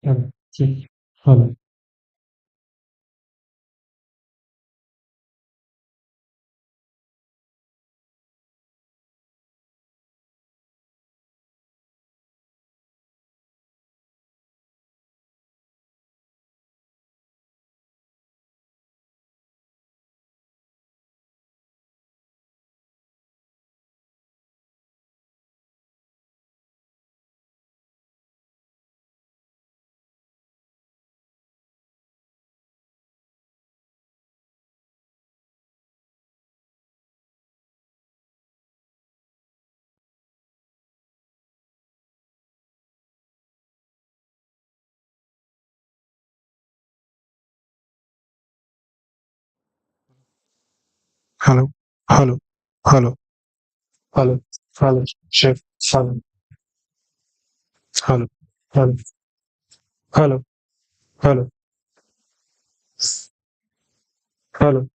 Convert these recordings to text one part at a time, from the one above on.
Hello. Hello. Hello. Hello. Hello. Hello. Hello. Chef. Hello. Hello. Hello. Hello. Hello. Hello.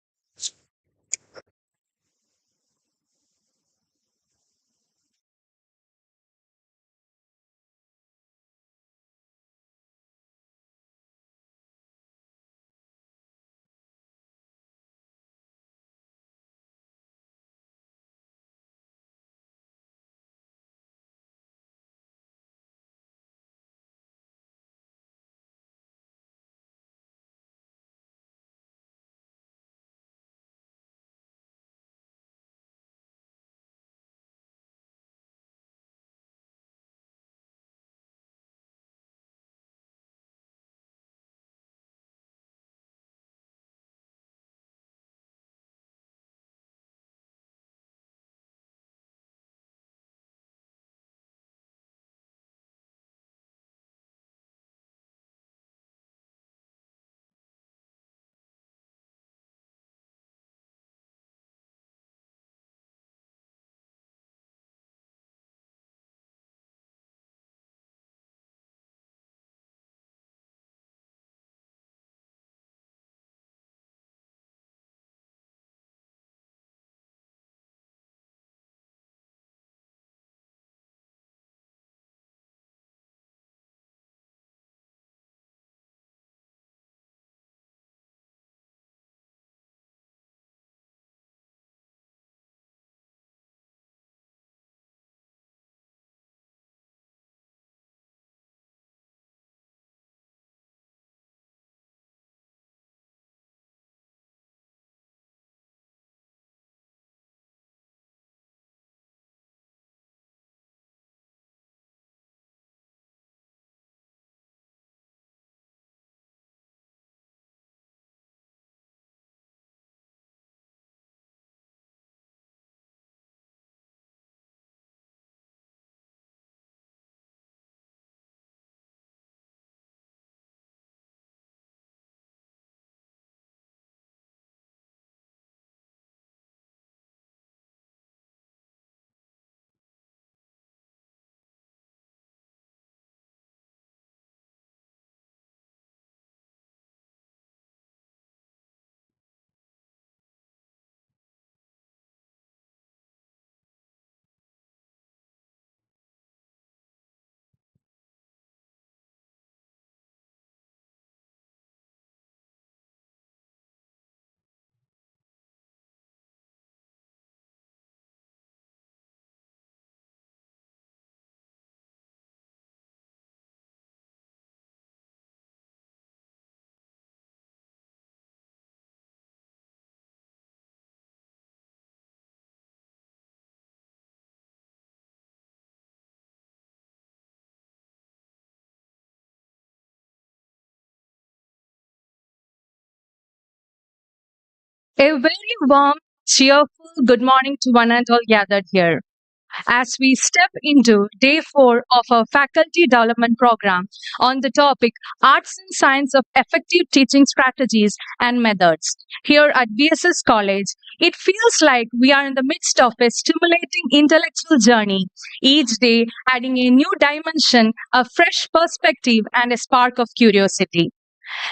A very warm, cheerful good morning to one and all gathered here. As we step into day 4 of our faculty development program on the topic Arts and Science of Effective Teaching Strategies and Methods. Here at BSS College, it feels like we are in the midst of a stimulating intellectual journey, each day adding a new dimension, a fresh perspective, and a spark of curiosity.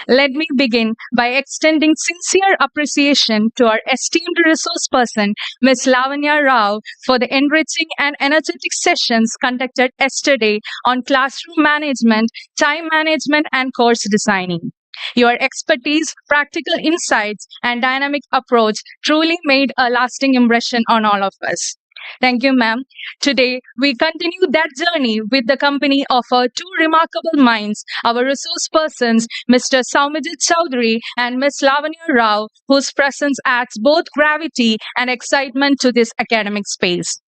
Let me begin by extending sincere appreciation to our esteemed resource person, Ms. Lavanya Rao, for the enriching and energetic sessions conducted yesterday on classroom management, time management, and course designing. Your expertise, practical insights, and dynamic approach truly made a lasting impression on all of us. Thank you, ma'am. Today, we continue that journey with the company of our two remarkable minds, our resource persons, Mr. Saumijit Chowdhury and Ms. Lavanya Rao, whose presence adds both gravity and excitement to this academic space.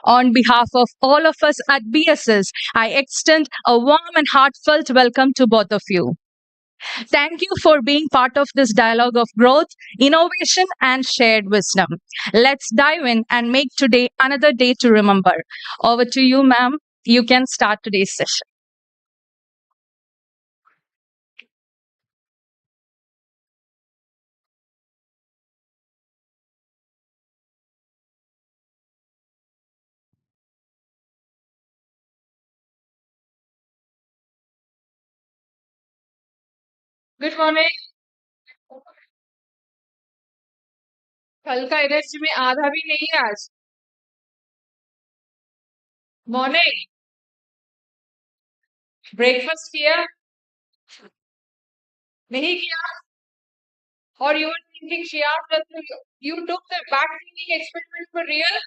On behalf of all of us at BSS, I extend a warm and heartfelt welcome to both of you. Thank you for being part of this dialogue of growth, innovation, and shared wisdom. Let's dive in and make today another day to remember. Over to you, ma'am. You can start today's session. Good morning. कल का energy में आधा भी नहीं है आज। Morning. Breakfast किया नहीं किया? और यू आर थिंकिंग शियार that you took the back thinking experiment for real?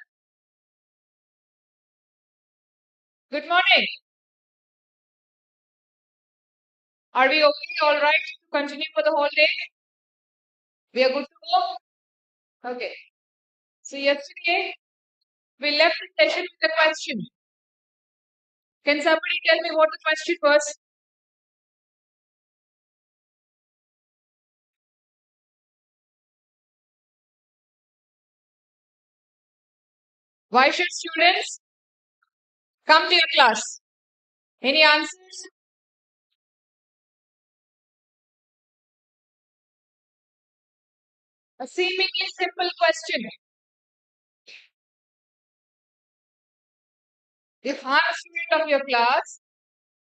Good morning. Are we okay, all right, to continue for the whole day? We are good to go? Okay. So yesterday we left the session with a question. Can somebody tell me what the question was? Why should students come to your class? Any answers? A seemingly simple question. If I'm a student of your class,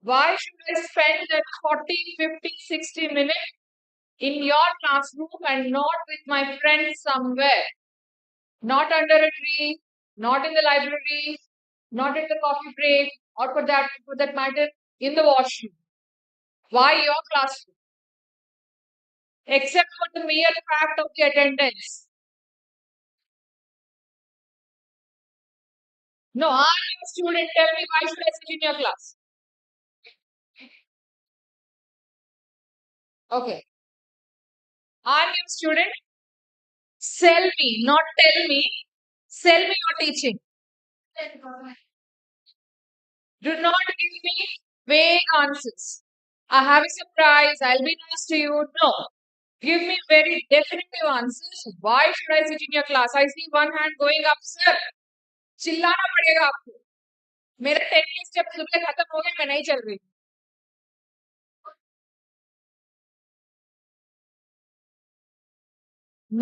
why should I spend that 40, 50, 60 minutes in your classroom and not with my friends somewhere? Not under a tree, not in the library, not at the coffee break, or for that matter, in the washroom. Why your classroom? Except for the mere fact of the attendance. No, I'm a student. Tell me, why should I sit in your class? Okay. I'm your student. Sell me, not tell me. Sell me your teaching. Do not give me vague answers. I have a surprise. I'll be nice to you. No. Give me very definitive answers. Why should I sit in your class? I see one hand going up, sir. चिल्लाना पड़ेगा आपको. मेरे 10 के step सुबह खत्म हो गए, मैं नहीं चल रही.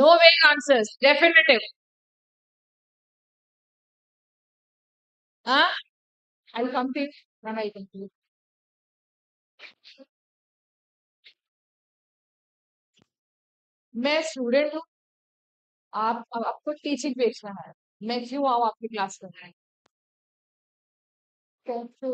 No vague answers. Definitive. Huh? I'll come to you. Then I'll come to you. मैं स्टूडेंट हूँ. आपको टीचिंग बेचना है. मैं क्यों आऊँ आपकी क्लास में? कैसे?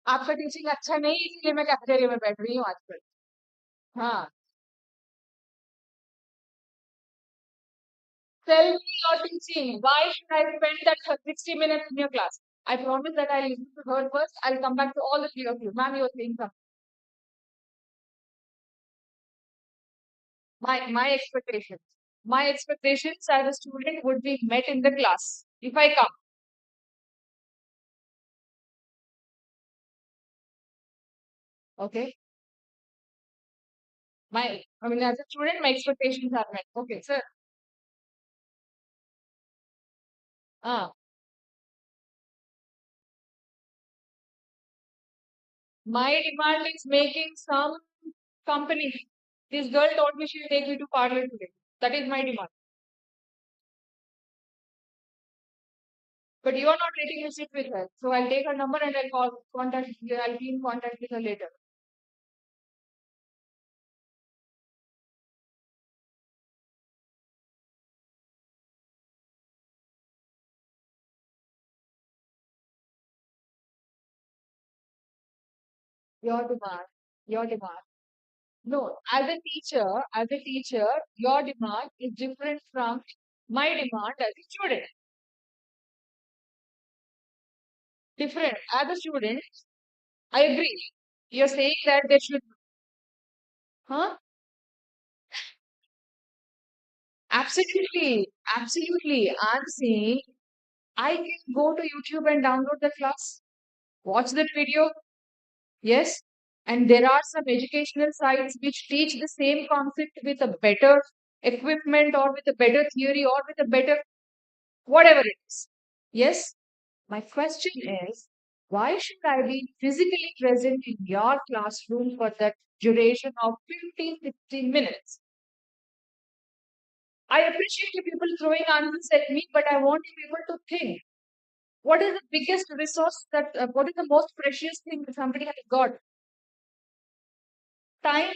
आपका टीचिंग अच्छा नहीं, इसलिए मैं कैफेटेरिया में बैठ रही हूँ आजकल. हाँ. Tell me your teaching. Why should I spend that 60 minutes in your class? I promise that I'll listen to her first. I'll come back to all the three of you. Ma'am, you were saying something. My expectations. My expectations as a student would be met in the class if I come. Okay. As a student, my expectations are met. Okay, sir. My demand is making some company. This girl told me she'll take me to parlor today. That is my demand. But you are not letting me sit with her. So I'll take her number and I'll I'll be in contact with her later. Your demand. Your demand. No, as a teacher, your demand is different from my demand as a student. Different. As a student, I agree. You're saying that they should, huh? Absolutely. Absolutely. I'm saying I can go to YouTube and download the class, watch that video. Yes. And there are some educational sites which teach the same concept with a better equipment or with a better theory or with a better whatever it is. Yes. My question is, why should I be physically present in your classroom for that duration of 15-16 minutes? I appreciate you people throwing answers at me, but I want you people to think. What is the biggest resource what is the most precious thing that somebody has got? Time,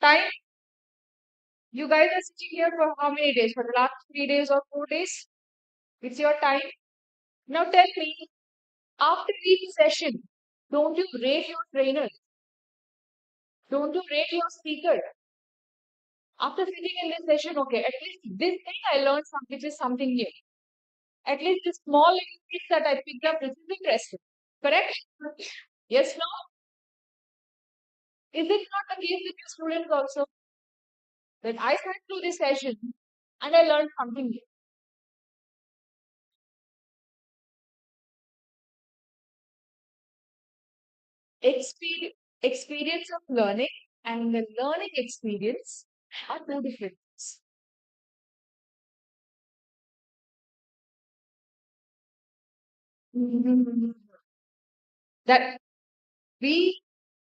time. You guys are sitting here for how many days? For the last 3 days or 4 days? It's your time. Now tell me, after each session, don't you rate your trainer? Don't you rate your speaker? After sitting in this session, okay, at least this thing I learned which is something new. At least the small little things that I picked up, this is interesting. Correct? Yes, no? Is it not the case with your students also? That I sat through this session and I learned something new. Experience of learning and the learning experience are two different things. Mhm. That we,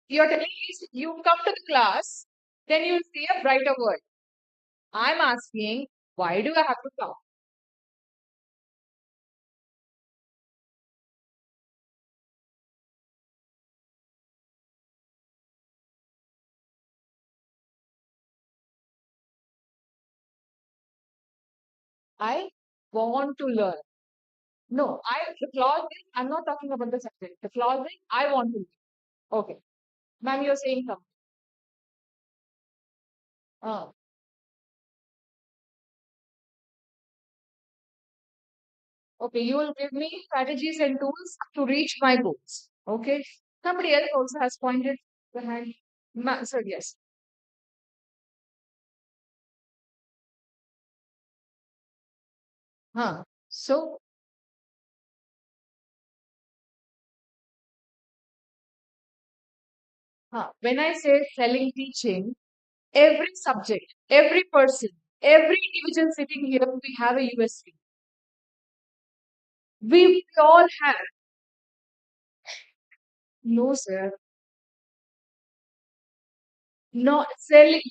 you're telling me you come to the class, then you'll see a brighter world. I'm asking, why do I have to come? I want to learn. No, the clause is, I'm not talking about the subject. The clause is, I want to learn. Okay. Ma'am, you're saying something. Uh, okay, you will give me strategies and tools to reach my goals. Okay. Somebody else also has pointed the hand. Sir, yes. So, when I say selling teaching, every subject, every person, every individual sitting here, we have a USP. We all have. No, sir. Not selling.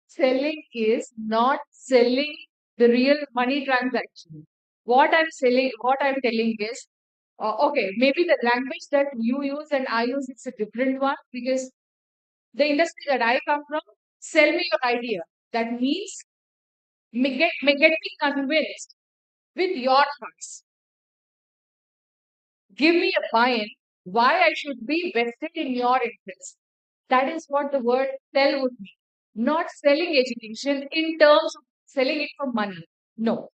Selling is not selling the real money transaction. What I'm telling is, okay, maybe the language that you use and I use is a different one because the industry that I come from, sell me your idea. That means get me convinced with your thoughts. Give me a buy-in why I should be vested in your interest. That is what the word sell would mean. Not selling education in terms of selling it for money. No.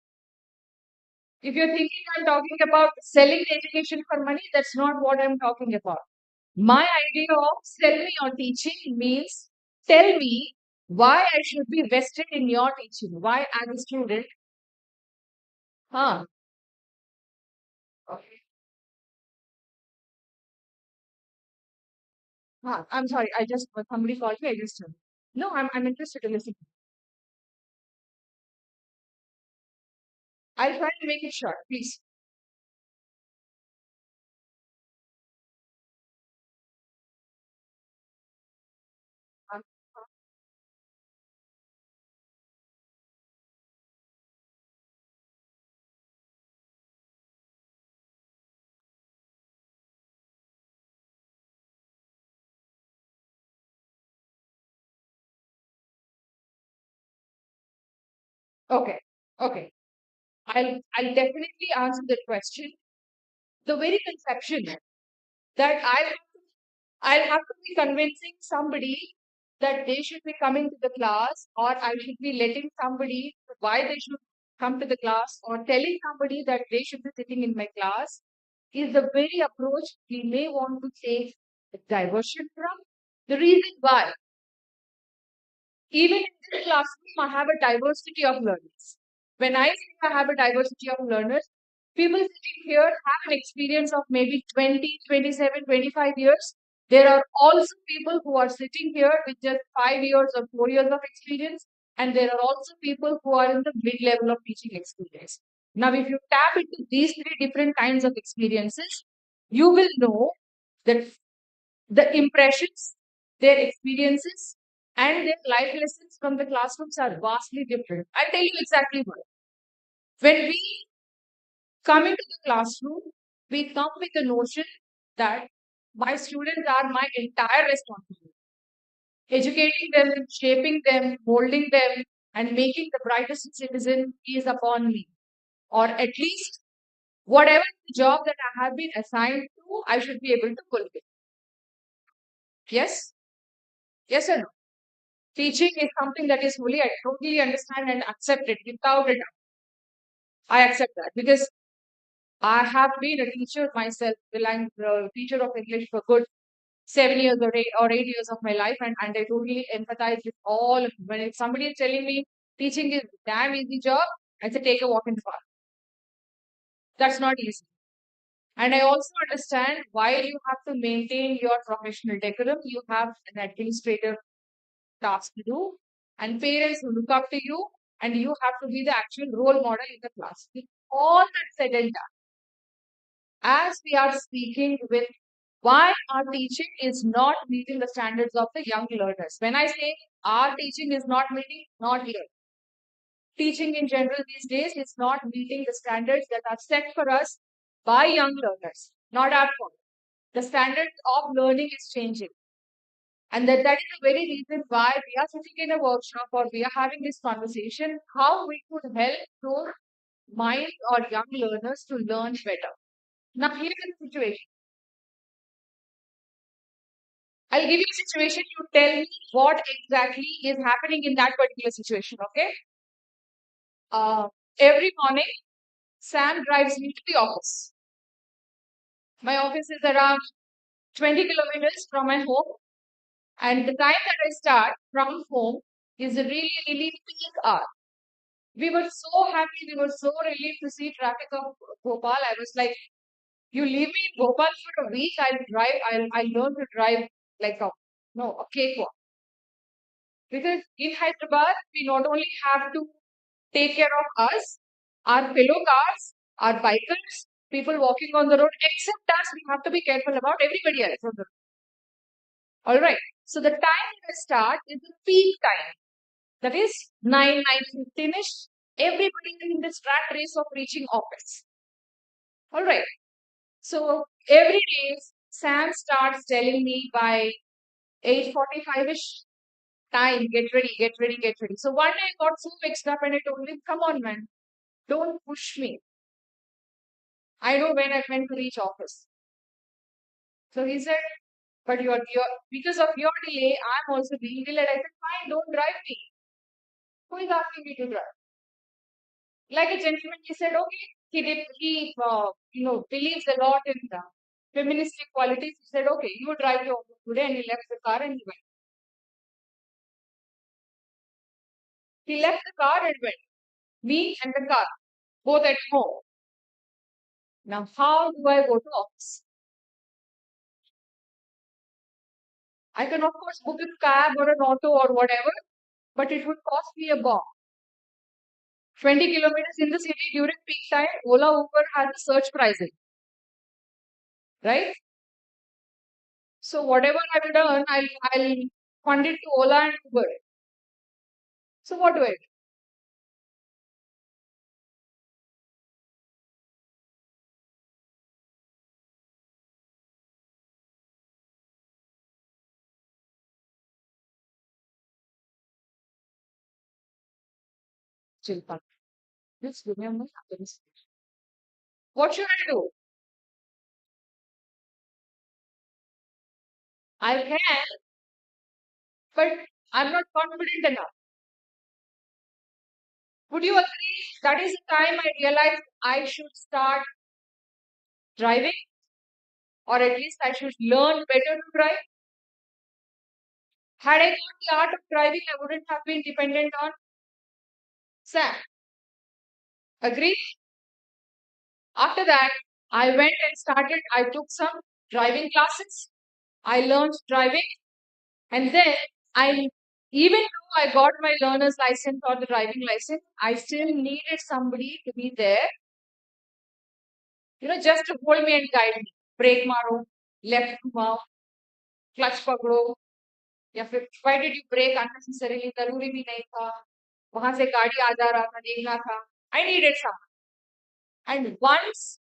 If you're thinking I'm talking about selling the education for money, that's not what I'm talking about. My idea of sell me your teaching means tell me why I should be vested in your teaching. Why, as a student, huh? Okay. I'm sorry. Somebody called me. I just, no, I'm interested to listen. I'll try to make it short, please. Um, Okay. Okay. I'll definitely answer that question. The very conception that I'll have to be convincing somebody that they should be coming to the class, or I should be letting somebody why they should come to the class, or telling somebody that they should be sitting in my class is the very approach we may want to take diversion from. The reason why, even in this classroom, I have a diversity of learners. When I say I have a diversity of learners, people sitting here have an experience of maybe 20, 27, 25 years. There are also people who are sitting here with just 5 years or 4 years of experience. And there are also people who are in the mid level of teaching experience. Now, if you tap into these three different kinds of experiences, you will know that the impressions, their experiences, and their life lessons from the classrooms are vastly different. I'll tell you exactly why. When we come into the classroom, we come with the notion that my students are my entire responsibility. Educating them, shaping them, molding them, and making the brightest citizen is upon me. Or at least whatever the job that I have been assigned to, I should be able to fulfill. Yes? Yes or no? Teaching is something that is fully, I totally understand and accept it without a doubt. I accept that because I have been a teacher myself, the teacher of English for good 7 years or 8 years of my life, and I totally empathize with all of you. When if somebody is telling me teaching is a damn easy job, I say take a walk in the park. That's not easy. And I also understand while you have to maintain your professional decorum, you have an administrative task to do, and parents who look up to you, and you have to be the actual role model in the class. With all that said and done, as we are speaking with why our teaching is not meeting the standards of the young learners. When I say our teaching is not meeting, not here. Teaching in general these days is not meeting the standards that are set for us by young learners, not our fault. The standard of learning is changing. And that is the very reason why we are sitting in a workshop or we are having this conversation, how we could help those minds or young learners to learn better. Now, here's the situation. I'll give you a situation, you tell me what exactly is happening in that particular situation, okay? Uh, every morning, Sam drives me to the office. My office is around 20 kilometers from my home, and the time that I start from home is a really, really peak hour. We were so happy, we were so relieved to see traffic of Bhopal. I was like, you leave me in Bhopal for a week, I'll learn to drive like a, no, a cakewalk. Because in Hyderabad, we not only have to take care of us, our fellow cars, our bikers, people walking on the road, except us, we have to be careful about everybody else on the road. All right. So the time that I start is the peak time. That is 9:15ish. Everybody is in this rat race of reaching office. All right. So every day, Sam starts telling me by 8:45ish time, get ready, get ready, get ready. So one day I got so mixed up and I told him, come on, man, don't push me. I know when I meant to reach office. So he said, but you're because of your delay, I'm also being delayed. I said, fine, don't drive me. Who is asking me to drive? Like a gentleman, he said, okay, he believes a lot in the feministic qualities. He said, okay, you drive your office today, and he left the car and he went. He left the car and went. Me and the car, both at home. Now, how do I go to office? I can, of course, book a cab or an auto or whatever, but it would cost me a bomb. 20 kilometers in the city during peak time, Ola Uber has a surge pricing, right? So whatever I would earn, I'll fund it to Ola and Uber. So what do I do? Chilpa. Just give me a minute. What should I do? I can, but I'm not confident enough. Would you agree? That is the time I realized I should start driving, or at least I should learn better to drive. Had I got the art of driving, I wouldn't have been dependent on Sam. Agree? After that, I went and started, I took some driving classes. I learned driving, and then I, even though I got my learner's license or the driving license, I still needed somebody to be there, just to hold me and guide me. Brake maro, left घुमाओ, clutch पकड़ो, या फिर why did you brake unnecessarily? जरूरी भी नहीं था. वहां से गाड़ी आ जा रहा था, देखना था. I needed someone. And once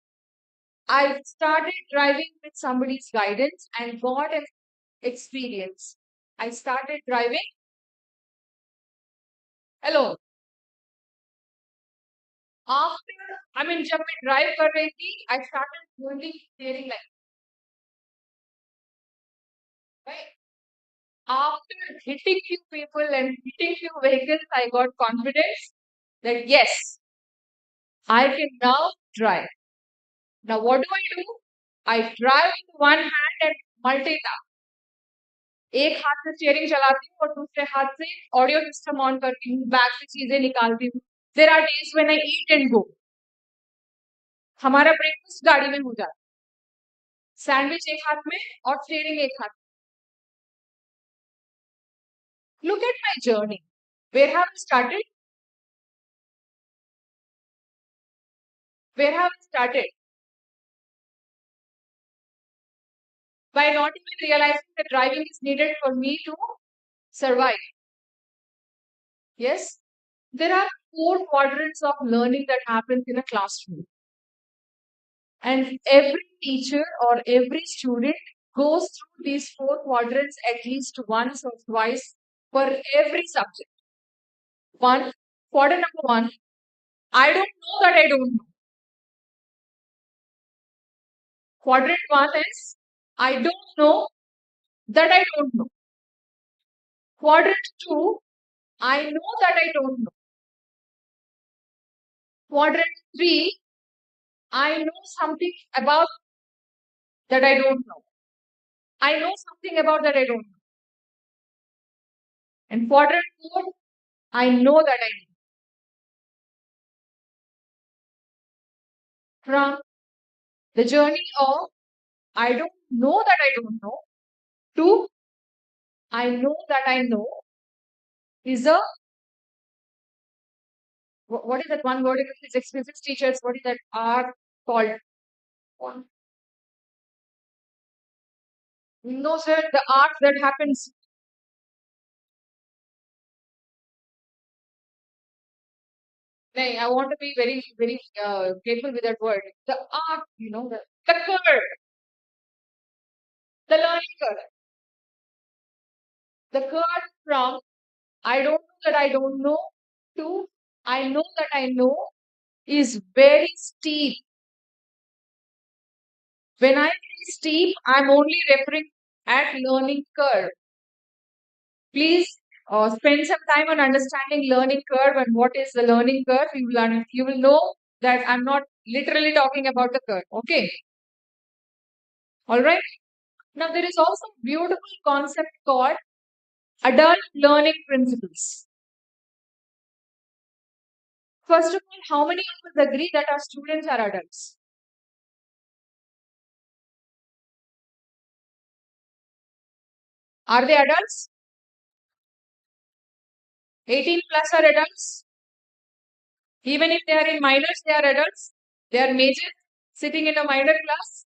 I started driving with somebody's guidance and got an experience, I started driving alone. After, I mean, जब मैं drive कर रही थी, I started holding steering like, right? After hitting few people and hitting few vehicles, I got confidence that yes, I can now drive. Now what do? I drive with one hand and multitask. एक हाथ से steering चलाती हूँ और दूसरे हाथ से audio system on करती हूँ, बैग से चीजें निकालती हूँ. There are days when I eat and go. हमारा ब्रेकफास्ट गाड़ी में हो जाता है. सैंडविच एक हाथ में और स्टीयरिंग एक हाथ में. Look at my journey. Where have I started? Where have I started? By not even realizing that driving is needed for me to survive. Yes? There are 4 quadrants of learning that happens in a classroom. And every teacher or every student goes through these 4 quadrants at least once or twice for every subject. Quadrant number 1, I don't know that I don't know. Quadrant 1 is, I don't know that I don't know. Quadrant 2, I know that I don't know. Quadrant 3, I know something about that I don't know. I know something about that I don't know. And quadrant 4, I know that I know. From the journey of I don't know that I don't know to I know that I know is a, what is that one word in physics teachers? What is that R called? No, sir, the art that happens. No, I want to be very, very careful with that word. The art, the curve, the learning curve. The curve from I don't know that I don't know to I know that I know is very steep. When I say steep, I'm only referring at learning curve. Please spend some time on understanding learning curve and what is the learning curve. You will know that I'm not literally talking about the curve. Okay. All right. Now there is also a beautiful concept called adult learning principles. First of all, how many of us agree that our students are adults? Are they adults? 18 plus are adults. Even if they are in minors, they are adults. They are majors sitting in a minor class.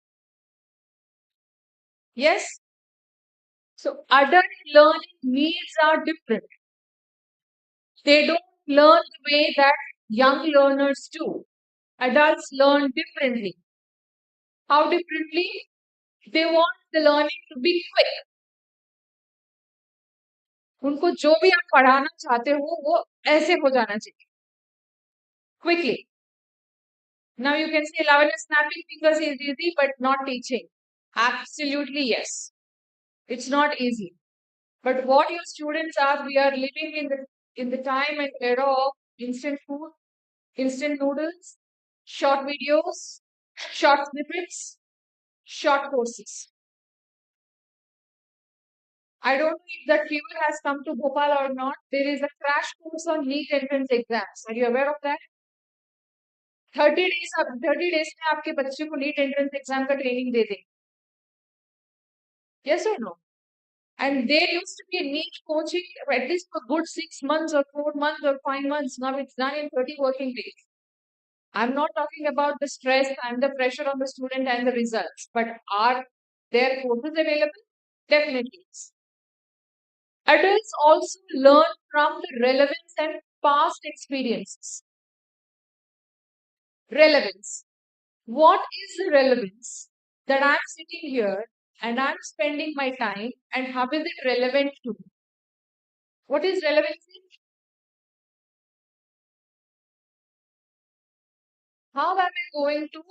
Yes. So adult learning needs are different. They don't learn the way that young learners do. Adults learn differently. How differently? They want the learning to be quick. उनको जो भी आप पढ़ाना चाहते हो वो ऐसे हो जाना चाहिए. quickly. Now you can say Lavanya snapping fingers is easy, but not teaching. Absolutely yes. It's not easy. But what your students are, we are living in the time and era of instant food, instant noodles, short videos, short snippets, short courses. I don't know if that fever has come to Bhopal or not. There is a crash course on NEET entrance exams. Are you aware of that? 30 days में आपके बच्चे को NEET entrance exam का training दे दें. Yes or no? And there used to be NEET coaching at least for good 6 months or 4 months or 5 months. Now it's done in 30 working days. I'm not talking about the stress and the pressure on the student and the results, but are there courses available? Definitely. Yes. Adults also learn from the relevance and past experiences. Relevance. What is the relevance that I'm sitting here and I'm spending my time, and how is it relevant to me? What is relevancy? How am I going to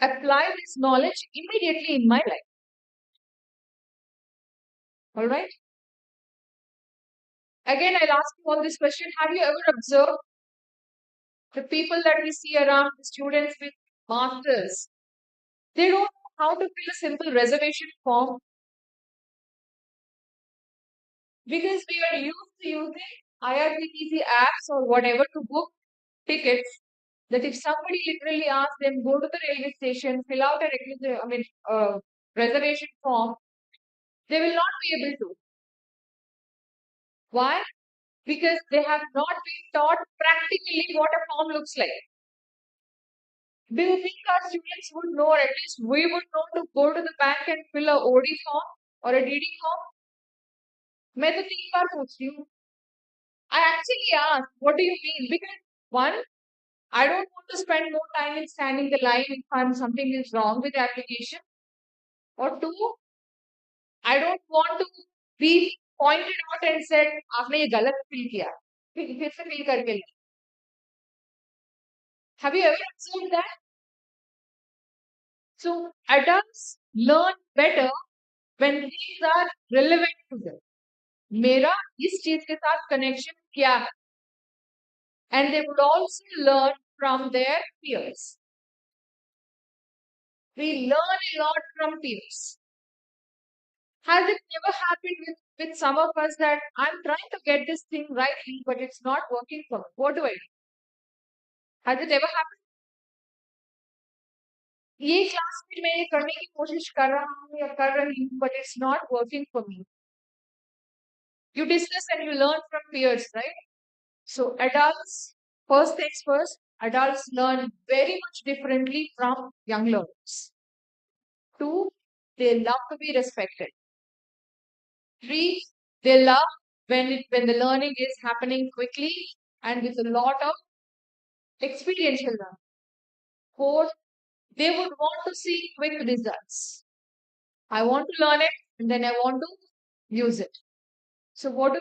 apply this knowledge immediately in my life? All right. Again, I'll ask you all this question. Have you ever observed the people that we see around, the students with masters? They don't know how to fill a simple reservation form because we are used to using IRCTC apps or whatever to book tickets. That if somebody literally asks them, go to the railway station, fill out a reservation form, they will not be able to. Why? Because they have not been taught practically what a form looks like. Do you think our students would know, or at least we would know, to go to the bank and fill a OD form or a DD form? मैं तो 3 बार पूछती हूँ. I actually asked, what do you mean? Because one, I don't want to spend more time in standing the line if something is wrong with the application. Or two, I don't want to be pointed out and said, आपने ये गलत fill किया. फिर से fill करके ले. Have you ever observed that? So adults learn better when things are relevant to them. मेरा इस चीज के साथ connection क्या है? And they would also learn from their peers. We learn a lot from peers. Has it never happened with some of us that I'm trying to get this thing rightly, but it's not working for me? What do I do? Has it ever happened? ये class में मैं ये करने की कोशिश कर रहा हूँ या कर रही हूँ, but it's not working for me. You discuss and you learn from peers, right? So adults, first things first, adults learn very much differently from young learners. Two, they love to be respected. Three, they love when the learning is happening quickly and with a lot of experiential learning. Four, they would want to see quick results. I want to learn it and then I want to use it. So what do?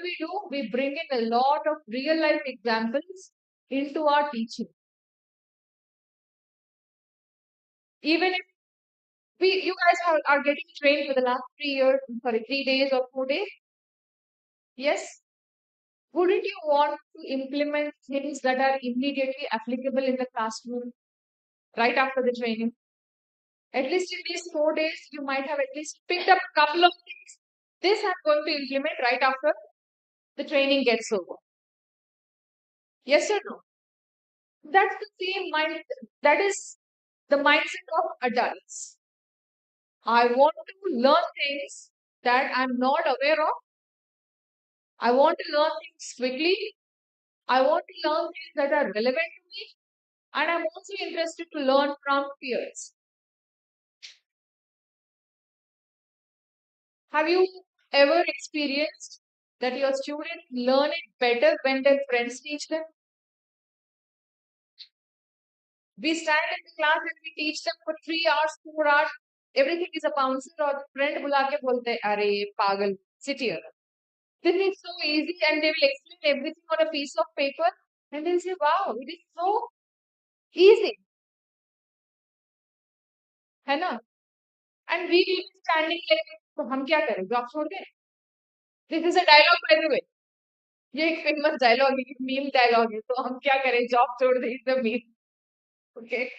We bring in a lot of real life examples into our teaching. Even if you guys are getting trained for the last 3 years, sorry, 3 days or 4 days, yes, wouldn't you want to implement things that are immediately applicable in the classroom right after the training? At least in these 4 days, you might have at least picked up a couple of things. This I'm going to implement right after the training gets over. Yes or no? That's the same mind. That is the mindset of adults. I want to learn things that I'm not aware of. I want to learn things quickly. I want to learn things that are relevant to me. And I'm also interested to learn from peers. Have you ever experienced that your students learn it better when their friends teach them? We stand in the class and we teach them for 3 hours, 4 hours. Everything is a bouncer or friend बुला के बोलते हैं, अरे पागल, sit here. This is so easy and they will explain everything on a piece of paper and they'll say, wow, it is so Easy, है ना? And we will be standing like, तो हम क्या करें? जॉब छोड़ दें? This is a dialogue by the way. ये एक फेमस डायलॉग है, मीम डायलॉग है, तो हम क्या करें? जॉब छोड़ दें, is the meme. Okay.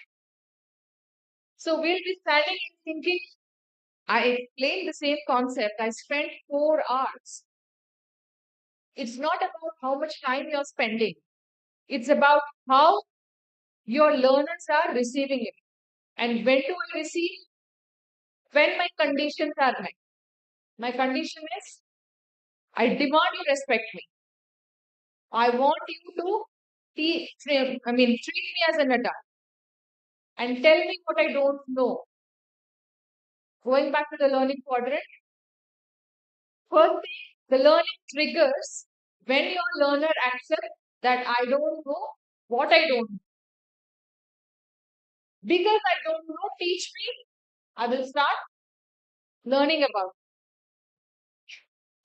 So we'll be standing and thinking, I explained the same concept. I spent 4 hours. It's not about how much time you're spending. It's about how your learners are receiving it. And when do I receive? When my conditions are met. My condition is I demand you respect me. I want you to treat me as an adult and tell me what I don't know. Going back to the learning quadrant, first thing, the learning triggers when your learner accepts that I don't know what I don't know. Because I don't know, teach me. I will start learning about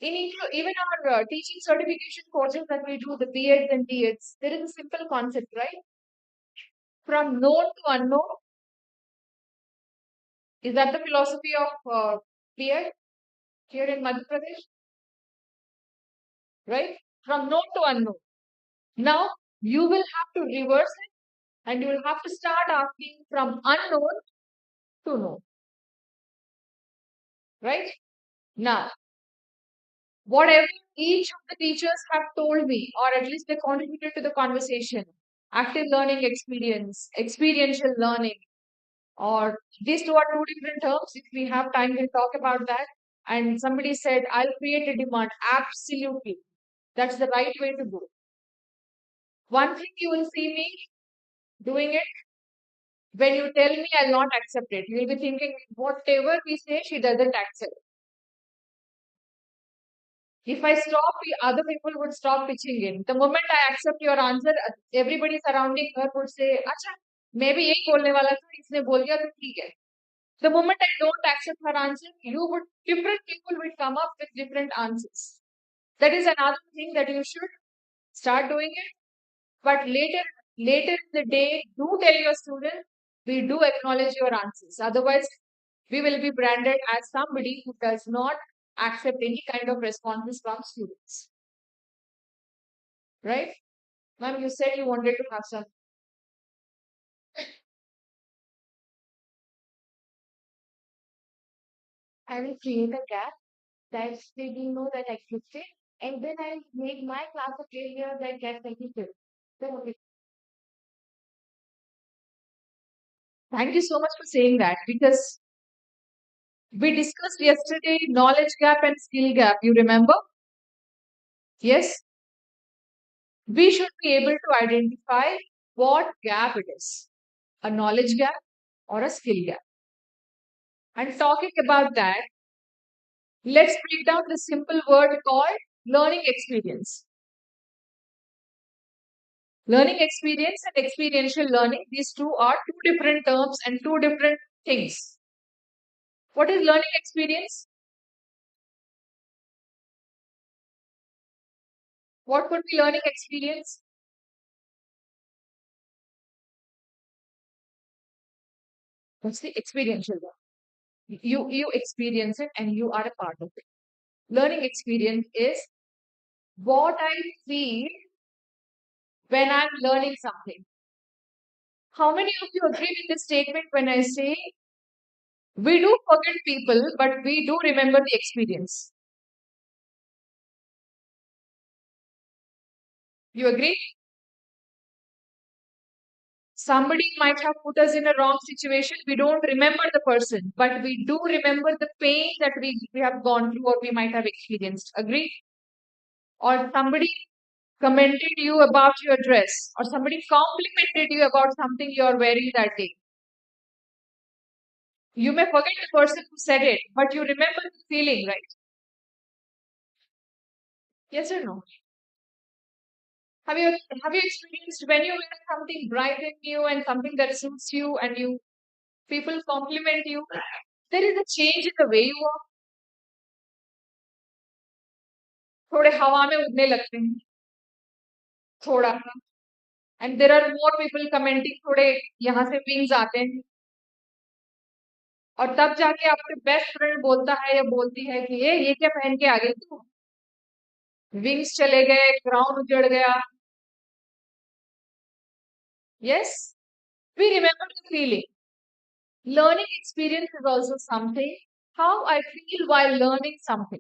it. Even our teaching certification courses that we do, the BEds and DEds, there is a simple concept, right? From known to unknown. Is that the philosophy of BEd here in Madhya Pradesh? Right? From known to unknown. Now, you will have to reverse it and you will have to start asking from unknown to known. Right? Now, whatever each of the teachers have told me, or at least they contributed to the conversation, active learning experience, experiential learning, or these two are two different terms. If we have time, we'll talk about that. And somebody said, I'll create a demand. Absolutely. That's the right way to go. One thing you will see me doing it when you tell me I'll not accept it. You'll be thinking, whatever we say, she doesn't accept. If I stop, other people would stop pitching in. The moment I accept your answer, everybody surrounding her would say, "Acha, maybe यही बोलने वाला था, इसने बोल दिया तो ठीक है." The moment I don't accept her answer, different people will come up with different answers. That is another thing that you should start doing it. But later in the day, do tell your students, we do acknowledge your answers. Otherwise, we will be branded as somebody who does not accept any kind of responses from students. Right? Ma'am, you said you wanted to have some. I will create a gap that they didn't know that existed, and then I'll make my class a failure that gets existed. So, okay. Thank you so much for saying that because we discussed yesterday knowledge gap and skill gap. You remember? Yes? We should be able to identify what gap it is, a knowledge gap or a skill gap. And talking about that, let's break down the simple word called learning experience. Learning experience and experiential learning, these two are two different terms and two different things. What is learning experience? What could be learning experience? What's the experiential one? You experience it and you are a part of it. Learning experience is what I feel when I'm learning something. How many of you agree with this statement when I say we do forget people, but we do remember the experience? You agree? Somebody might have put us in a wrong situation. We don't remember the person, but we do remember the pain that we have gone through or we might have experienced. Agree? Or somebody commented you about your dress, or somebody complimented you about something you're wearing that day. You may forget the person who said it, but you remember the feeling, right? Yes or no? Have you experienced when you wear something bright in you and something that suits you and people compliment you? There is a change in the way you walk. थोड़े हवा में उड़ने लगते हैं थोड़ा सा and there are more people commenting थोड़े यहाँ से wings आते हैं और तब जाके आपके बेस्ट फ्रेंड बोलता है या बोलती है कि ये क्या पहन के आ गई तू विंग्स चले गए क्राउन उजड़ गया yes we remember the feeling learning experience is also something how I feel while learning something.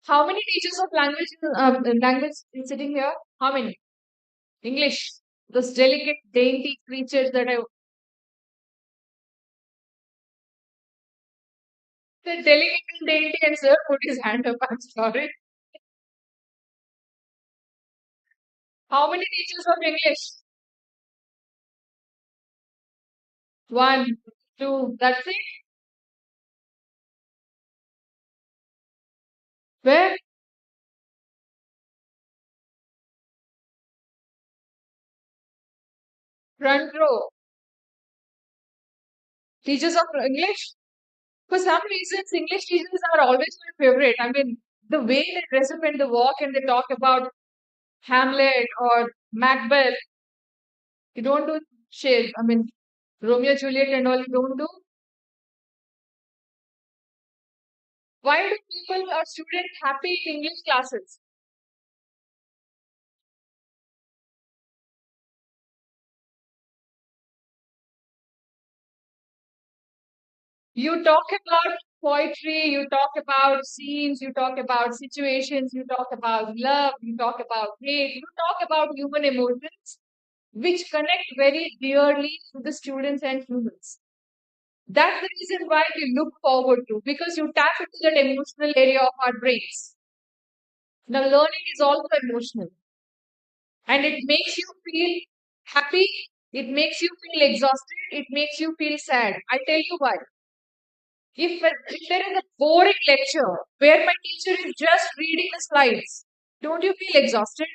How many teachers of language is sitting here? How many? English. Those delicate, dainty creatures that I. The delicate and dainty and sir put his hand up. I'm sorry. How many teachers of English? One, two. That's it. Where? Front row. Teachers of English. For some reasons, English teachers are always my favorite. I mean, the way they dress up and they walk and they talk about Hamlet or Macbeth, you don't do shit. I mean, Romeo Juliet and all you don't do. Why do people or students happy in English classes? You talk about poetry, you talk about scenes, you talk about situations, you talk about love, you talk about hate, you talk about human emotions, which connect very dearly to the students and humans. That's the reason why we look forward to, because you tap into that emotional area of our brains. Now, learning is also emotional and it makes you feel happy, it makes you feel exhausted, it makes you feel sad. I tell you why. If there is a boring lecture where my teacher is just reading the slides, don't you feel exhausted?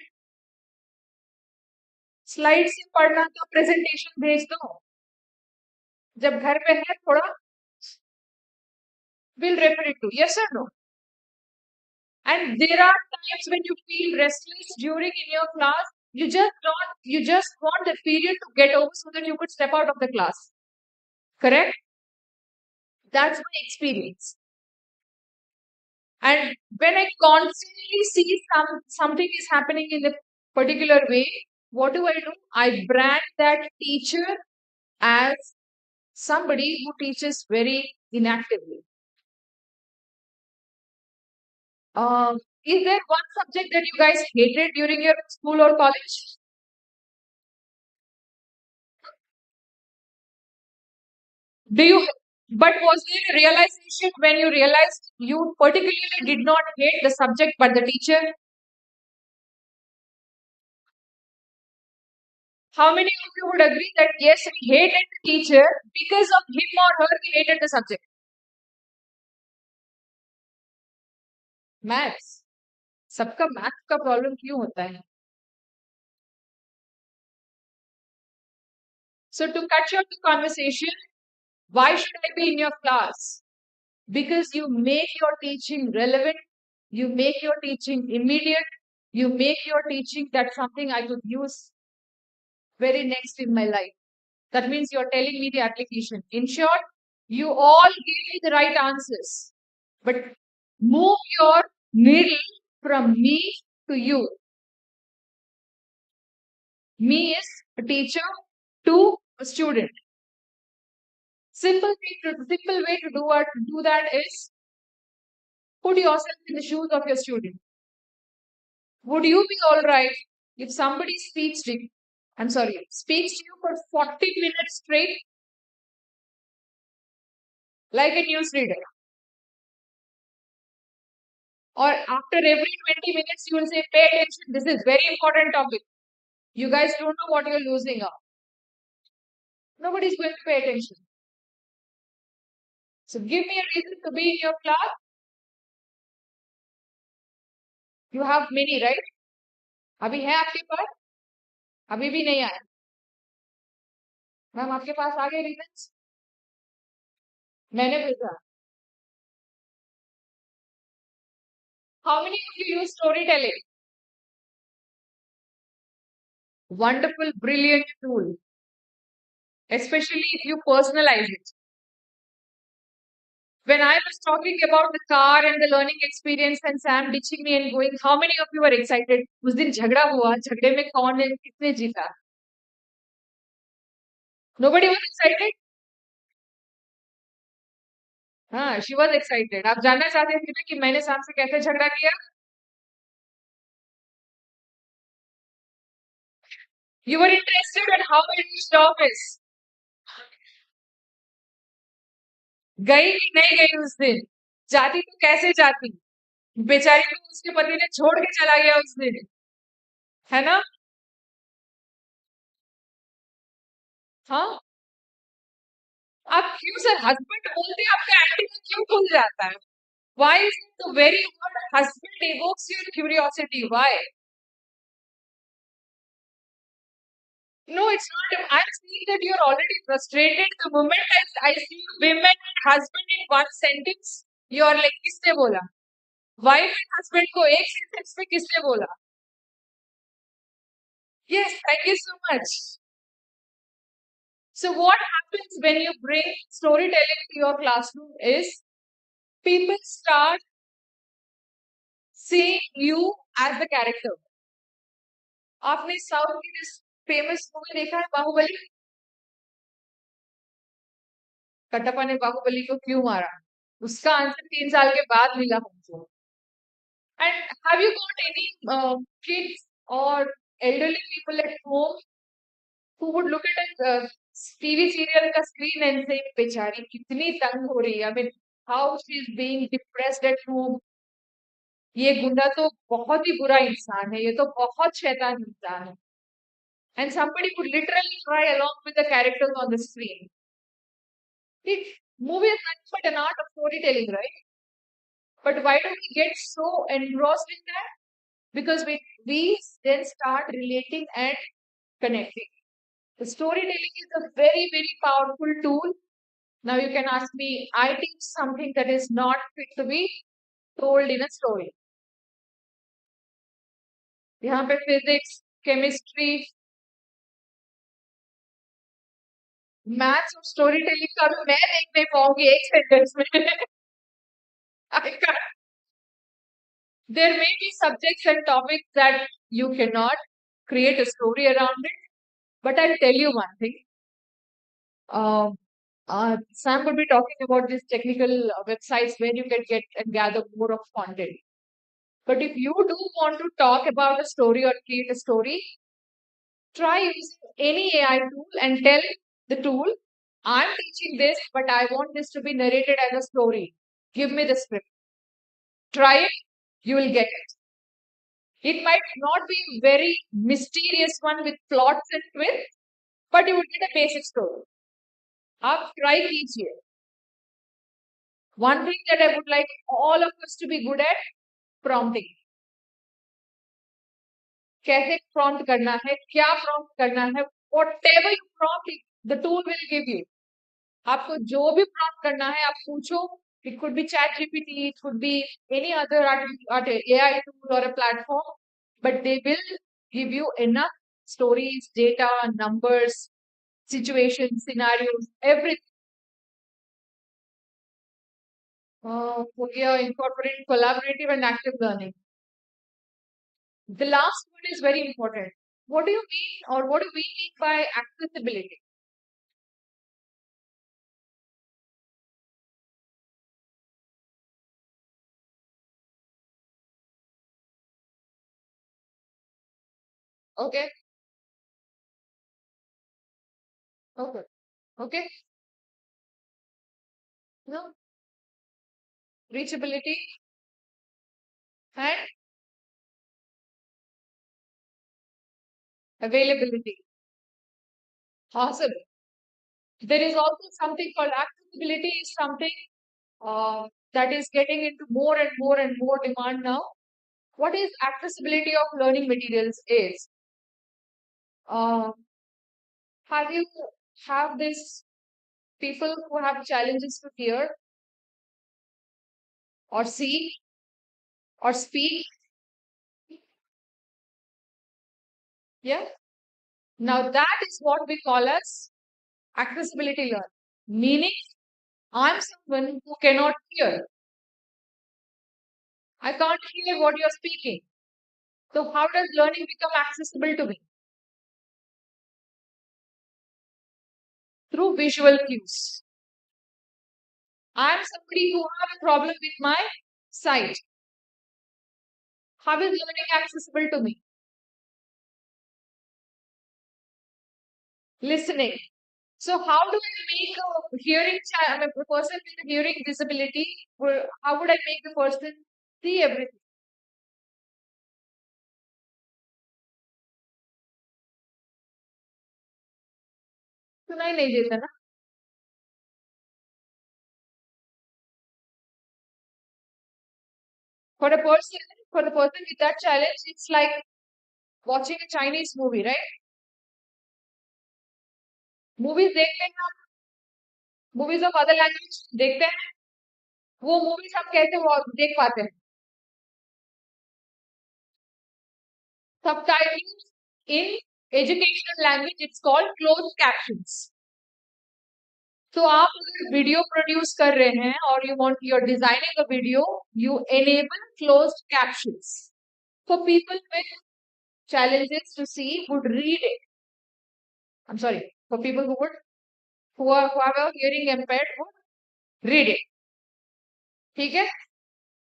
Slide से पढ़ना तो presentation भेज दो जब घर पे है थोड़ा will refer it to yes और no and there are times when you feel restless during in your class you just want the period to get over so that you could step out of the class correct that's my experience and when I constantly see something is happening in a particular way what do I brand that teacher as somebody who teaches very inactively. Is there one subject that you guys hated during your school or college? Do you? But was there a realization when you realized you particularly did not hate the subject but the teacher? How many of you would agree that yes, we hated the teacher because of him or her we hated the subject? Maths. सबका math का problem क्यों होता है? So to cut short the conversation, why should I be in your class? Because you make your teaching relevant, you make your teaching immediate, you make your teaching that something I could use very next in my life. That means you're telling me the application. In short, you all gave me the right answers, but move your needle from me to you. Me is a teacher to a student. Simple way to do that is put yourself in the shoes of your student. Would you be all right if somebody speaks to you for 40 minutes straight, like a newsreader? Or after every 20 minutes, you will say, pay attention, this is very important topic. You guys don't know what you're losing out. Nobody's going to pay attention. So give me a reason to be in your class. You have many, right? अभी है आपके पास अभी भी नहीं आया ma'am आपके पास आ गए reasons मैंने भेजा How many of you use storytelling? Wonderful, brilliant tool, especially if you personalize it. When I was talking about the car and the learning experience and Sam ditching me and going, how many of you were excited? उस दिन झगड़ा हुआ, झगड़े में कौन है, किसने जीता? Nobody was excited? हाँ, she was excited. आप जानना चाहते थे ना कि मैंने सैम से कैसे झगड़ा किया? You were interested in how I reached office. गई कि नहीं गई उस दिन? जाती तो कैसे जाती? बेचारी को उसके पति ने छोड़ के चला गया उस दिन, है ना? हाँ, आप क्यों सर हस्बैंड बोलते हैं आपका एंटीना क्यों खुल जाता है? Why is it the very word husband evokes your curiosity? Why? No, it's not. I'm seeing that you're already frustrated. The moment I see women and husband in one sentence, you're like, किसने बोला? Wife and husband को एक sentence में किसने बोला? Yes, thank you so much. So what happens when you bring storytelling to your classroom is people start seeing you as the character. आपने south की this famous movie देखा है बाहुबली? कटप्पा ने बाहुबली को क्यों मारा? उसका आंसर 3 साल के बाद मिला हमको. And have you got any kids or elderly people at home who would look at a TV serial का screen and say, बेचारी कितनी तंग हो रही है. I mean, how she is being depressed at home. ये गुंडा तो बहुत ही बुरा इंसान है. ये तो बहुत शैतान इंसान है. And somebody would literally cry along with the characters on the screen. It movie is nothing but an art of storytelling, right? But why do we get so engrossed in that? Because we then start relating and connecting. The storytelling is a very, very powerful tool. Now you can ask me, I teach something that is not fit to be told in a story. यहाँ पे physics, chemistry, maths और storytelling का भी मैं देख नहीं पाऊंगी एक sentence में. I can't. There may be subjects and topics that you cannot create a story around it, but I'll tell you one thing. Sam would be talking about these technical websites where you can get and gather more of content. But if you do want to talk about a story or create a story, try using any AI tool and tell the tool, I'm teaching this, but I want this to be narrated as a story. Give me the script. Try it, you will get it. It might not be a very mysterious one with plots and twists, but you will get a basic story. आप try कीजिए. One thing that I would like all of us to be good at, prompting. कैसे prompt करना है, क्या prompt करना है, whatever you prompt, the tool will give you. आपको जो भी prompt करना है, आप पूछो. It could be ChatGPT, it could be any other AI tool or a platform, but they will give you enough stories, data, numbers, situations, scenarios, everything. हो गया incorporate collaborative and active learning. The last one is very important. What do you mean or what do we mean by accessibility? Okay, okay, okay. No, reachability and availability. Awesome. There is also something called accessibility is something that is getting into more and more and more demand now. What is accessibility of learning materials is uh, have you have this people who have challenges to hear or see or speak? Yeah. Now that is what we call as accessibility learning. Meaning, I'm someone who cannot hear. I can't hear what you're speaking. So how does learning become accessible to me? Through visual cues. I'm somebody who have a problem with my sight. How is learning accessible to me? Listening. So how do I make a I mean, a person with a hearing disability? How would I make the person see everything? सुनाई नहीं देता ना. For a person, for the person with that challenge, it's like watching a Chinese movie, right? Movies देखते हैं हम, movies of other language देखते हैं. वो movies हम कैसे देख पाते हैं? Subtitles in educational language, it's called closed captions. तो आप अगर वीडियो प्रोड्यूस कर रहे हैं और you're designing a video, you enable closed captions for people with challenges to see would read it. I'm sorry, for people who have a hearing impaired would read it. ठीक है?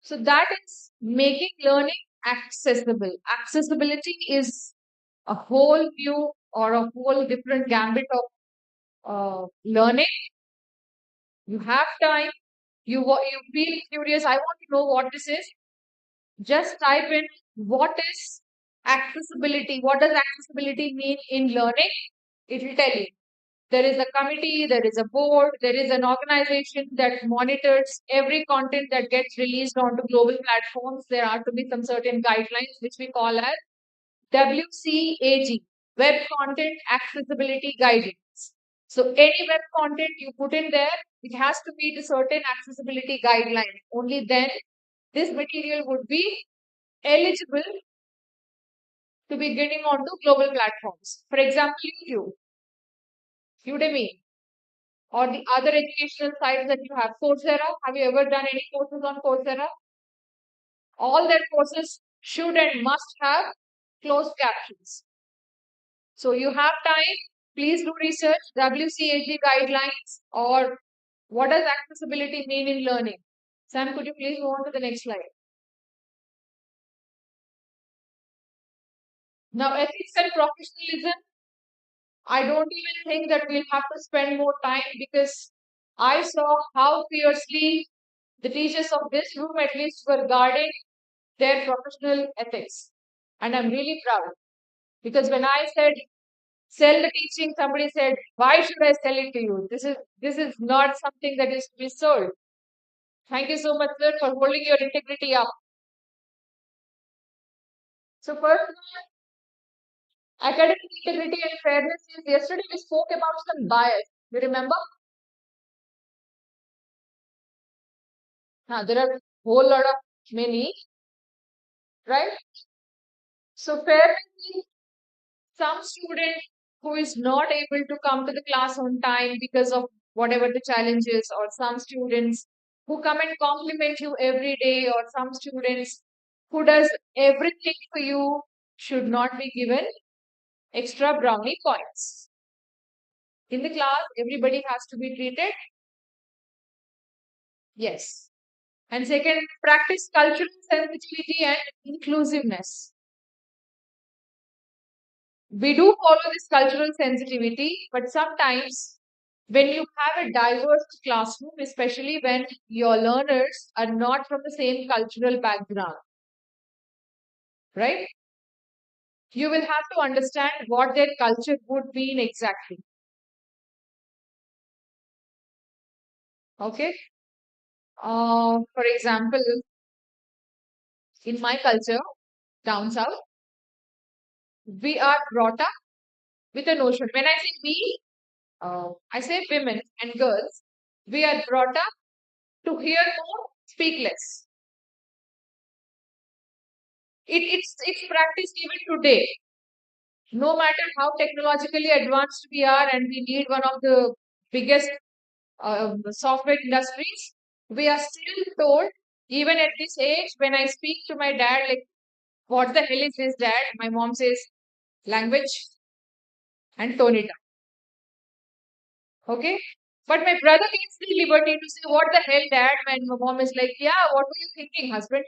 So that is making learning accessible. Accessibility is a whole view or a whole different gambit of learning. You have time. You feel curious. I want to know what this is. Just type in what is accessibility. What does accessibility mean in learning? It will tell you. There is a committee, there is a board, there is an organization that monitors every content that gets released onto global platforms. There are to be some certain guidelines which we call as WCAG, Web Content Accessibility Guidelines. So any web content you put in there, it has to meet a certain accessibility guideline. Only then this material would be eligible to be getting onto global platforms. For example, YouTube, Udemy, or the other educational sites that you have. Coursera, have you ever done any courses on Coursera? All their courses should and must have closed captions. So you have time, please do research WCAG guidelines or what does accessibility mean in learning. Sam, could you please go on to the next slide? Now, ethics and professionalism, I don't even think that we'll have to spend more time because I saw how fiercely the teachers of this room at least were guarding their professional ethics. And I'm really proud because when I said sell the teaching, somebody said, why should I sell it to you? This is not something that is to be sold. Thank you so much, sir, for holding your integrity up. So first, academic integrity and fairness is yesterday we spoke about some bias. You remember? There are a whole lot of many, right? So fairness is some student who is not able to come to the class on time because of whatever the challenge is, or some students who come and compliment you every day, or some students who does everything for you should not be given extra brownie points. In the class, everybody has to be treated. Yes. And second, practice cultural sensitivity and inclusiveness. We do follow this cultural sensitivity, but sometimes when you have a diverse classroom, especially when your learners are not from the same cultural background, right? You will have to understand what their culture would mean exactly. Okay. For example, in my culture, down south, we are brought up with a notion. When I say we, I say women and girls, we are brought up to hear more, speak less. It's practiced even today. No matter how technologically advanced we are and we need one of the biggest software industries, we are still told, even at this age, when I speak to my dad, like, what the hell is this, dad? My mom says, language and tone it down. Okay? But my brother takes the liberty to say, what the hell, dad? And my mom is like, yeah, what were you thinking, husband?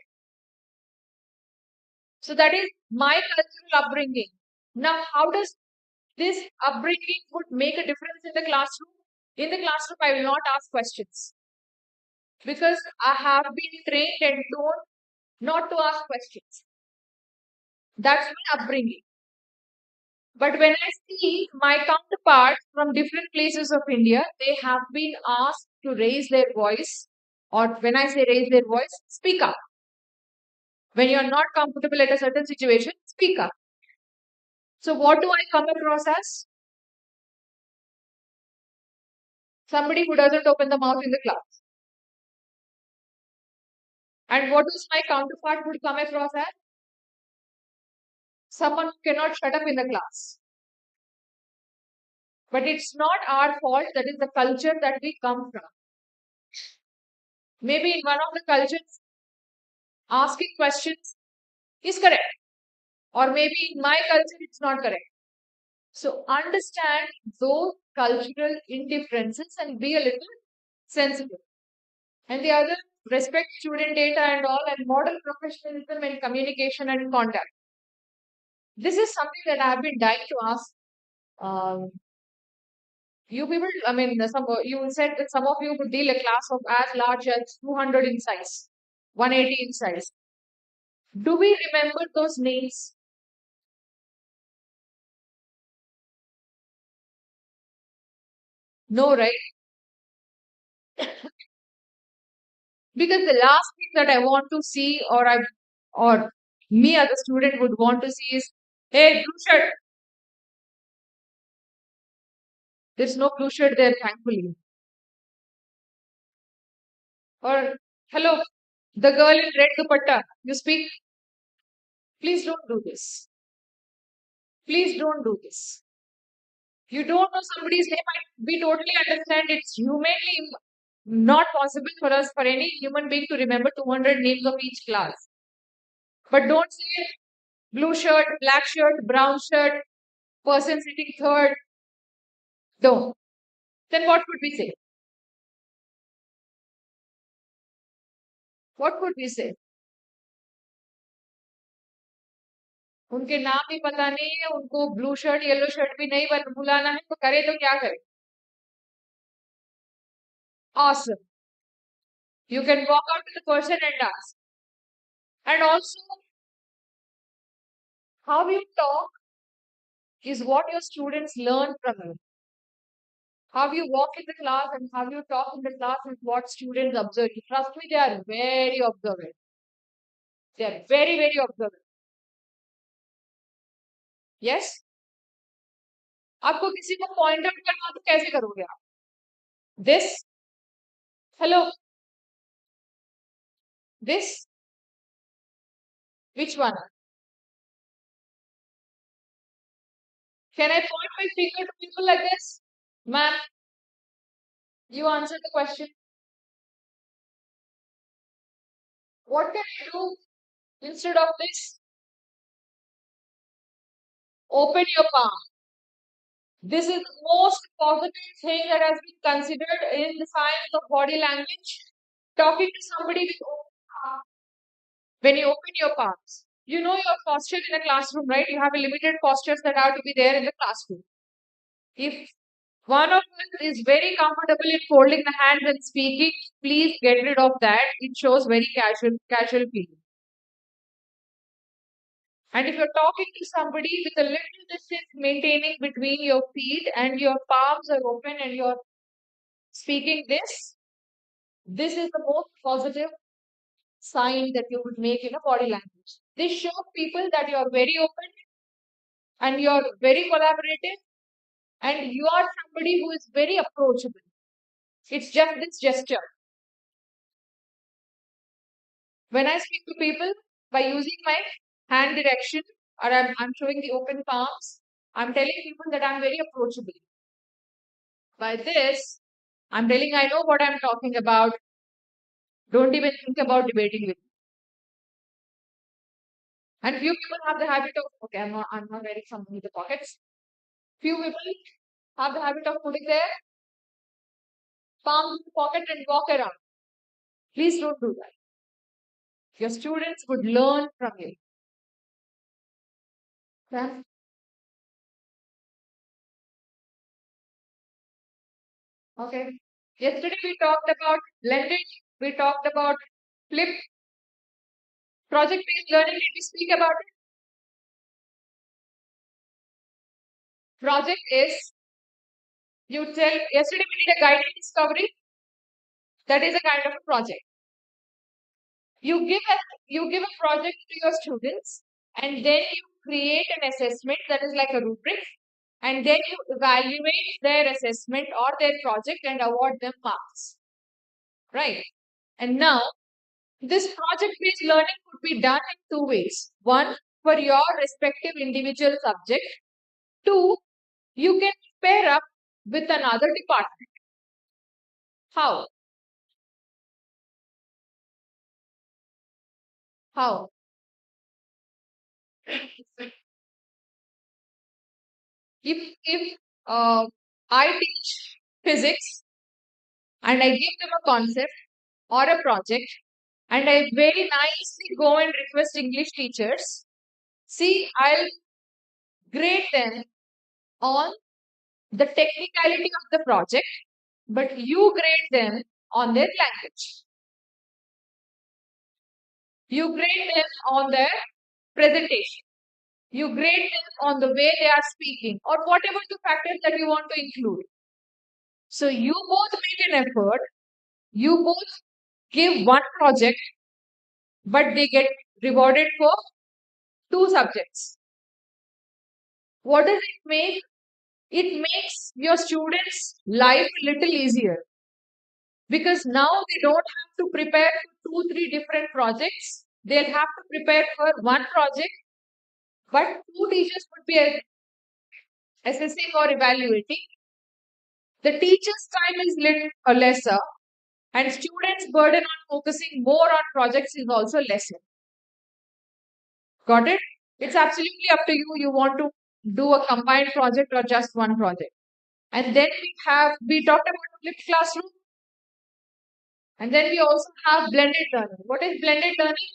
So that is my cultural upbringing. Now, how does this upbringing would make a difference in the classroom? In the classroom, I will not ask questions because I have been trained and told not to ask questions. That's my upbringing. But when I see my counterparts from different places of India, they have been asked to raise their voice, or when I say raise their voice, speak up. When you're not comfortable at a certain situation, speak up. So, what do I come across as? Somebody who doesn't open the mouth in the class. And what does my counterpart would come across as? Someone who cannot shut up in the class. But it's not our fault, that is the culture that we come from. Maybe in one of the cultures, asking questions is correct. Or maybe in my culture, it's not correct. So understand those cultural indifferences and be a little sensitive. And the other, respect student data and all, and model professionalism and communication and contact. This is something that I have been dying to ask. Um, you people, I mean, you said that some of you would deal a class of as large as 200 in size, 180 in size. Do we remember those names? No, right? Because the last thing that I want to see, or me as a student would want to see is, hey, blue shirt. There's no blue shirt there, thankfully. Or hello, the girl in red dupatta. You speak. Please don't do this. Please don't do this. You don't know somebody's name. We totally understand it's humanly not possible for us, for any human being to remember 200 names of each class. But don't say blue shirt, black shirt, brown shirt, person sitting third. Don't. Then what could we say? What could we say? उनके नाम भी पता नहीं है, उनको blue shirt yellow shirt भी नहीं बुलाना है, तो करे तो क्या करे? Awesome. You can walk out to the person and ask. And also, how you talk is what your students learn from you. How you walk in the class and how you talk in the class is what students observe. Trust me, they are very observant. They are very, very observant. Yes? आपको किसी को point out करना हो तो कैसे करोगे आप? This? Hello? This? Which one? Can I point my finger to people like this? Ma'am, you answer the question. What can I do instead of this? Open your palm. This is the most positive thing that has been considered in the science of body language. Talking to somebody with open palm. When you open your palms, you know your posture in a classroom, right? You have a limited postures that are to be there in the classroom. If one of us is very comfortable in folding the hands and speaking, please get rid of that. It shows very casual feeling. And if you're talking to somebody with a little distance maintaining between your feet and your palms are open and you're speaking this is the most positive sign that you would make in a body language. This shows people that you are very open and you are very collaborative and you are somebody who is very approachable. It's just this gesture. When I speak to people by using my hand direction or I'm showing the open palms, I'm telling people that I'm very approachable. By this, I'm telling I know what I'm talking about. Don't even think about debating with me. And few people have the habit of, okay, I'm not wearing something in the pockets. Few people have the habit of putting their palm in the pocket and walk around. Please don't do that. Your students would learn from you. Yeah. Okay. Yesterday we talked about blended, we talked about flipped project-based learning. Did we speak about it? Project is, you tell, yesterday we did a guided discovery. That is a kind of a project. You give a project to your students, and then you create an assessment that is like a rubric, and then you evaluate their assessment or their project and award them marks. Right? And now this project-based learning could be done in two ways. One, for your respective individual subject. Two, you can pair up with another department. How? How? If I teach physics and I give them a concept or a project, and I very nicely go and request English teachers, see, I'll grade them on the technicality of the project, but you grade them on their language. You grade them on their presentation. You grade them on the way they are speaking or whatever the factors that you want to include. So you both make an effort, you both give one project, but they get rewarded for two subjects. What does it make? It makes your students' life a little easier because now they don't have to prepare for two, three different projects. They'll have to prepare for one project, but two teachers would be assessing or evaluating. The teacher's time is little lesser, and students' burden on focusing more on projects is also lesser. Got it? It's absolutely up to you. You want to do a combined project or just one project. And then we talked about flipped classroom, and then we also have blended learning. What is blended learning?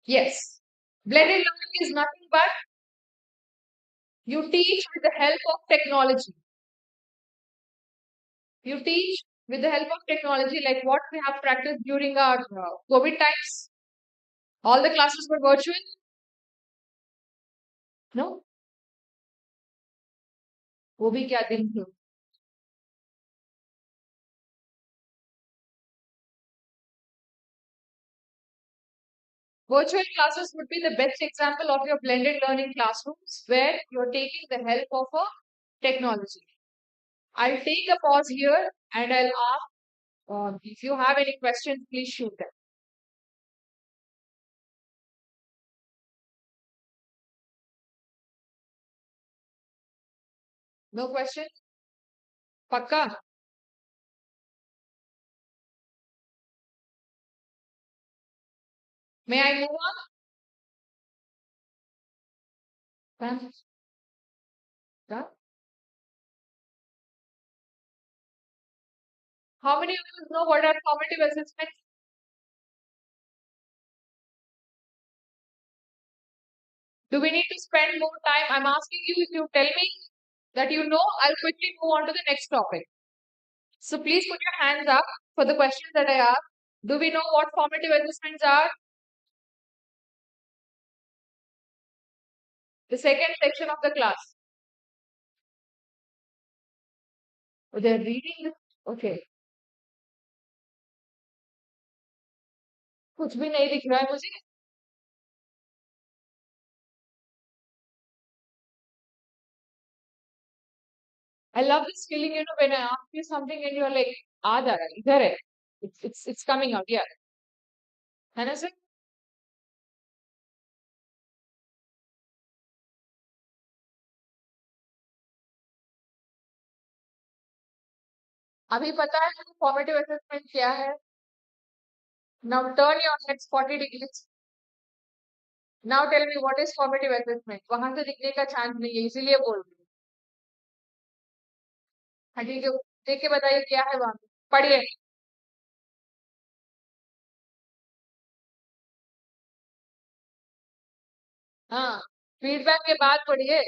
Yes. Blended learning is nothing but you teach with the help of technology. You teach with the help of technology, like what we have practiced during our COVID times. All the classes were virtual. No? वो भी क्या दिन थे. Virtual classes would be the best example of your blended learning classrooms where you're taking the help of a technology. I'll take a pause here and I'll ask if you have any questions, please shoot them. No questions? Pakka? May I move on? Ma'am? Yeah? How many of you know what are formative assessments? Do we need to spend more time? I'm asking you, if you tell me that you know, I'll quickly move on to the next topic. So please put your hands up for the questions that I asked. Do we know what formative assessments are? The second section of the class. Oh, they're reading this? Okay. कुछ भी नहीं दिख रहा है मुझे. I love this feeling, when I ask you something and you're like, आ जा रहा है, इधर है. It's coming out, yeah. है ना sir? अभी पता है आपको फॉर्मेटिव असेसमेंट क्या है? Now turn your heads 40 degrees. Now tell me what is formative assessment. वहां से दिखने का चांस नहीं है, इसीलिए बोल रही हूँ. हाँ ठीक है, देख के बताइए क्या है वहां पे. पढ़िए. हाँ, फीडबैक के बाद पढ़िए.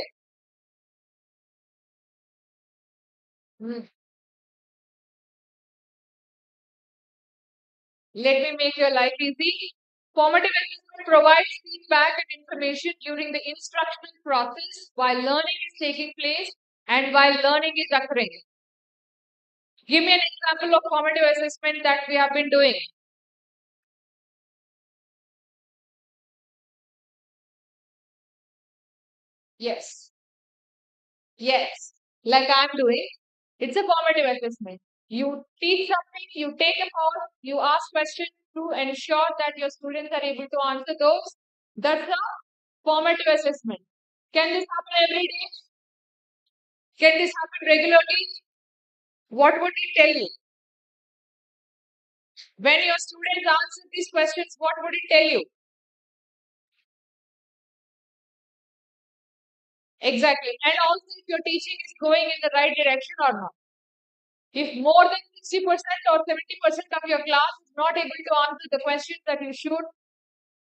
Let me make your life easy. Formative assessment provides feedback and information during the instructional process while learning is taking place and while learning is occurring. Give me an example of formative assessment that we have been doing. Yes. Yes. Like I'm doing. It's a formative assessment. You teach something, you take a pause, you ask questions to ensure that your students are able to answer those. That's a formative assessment. Can this happen every day? Can this happen regularly? What would it tell you? When your students answer these questions, what would it tell you? Exactly. And also if your teaching is going in the right direction or not. If more than 60% or 70% of your class is not able to answer the questions that you should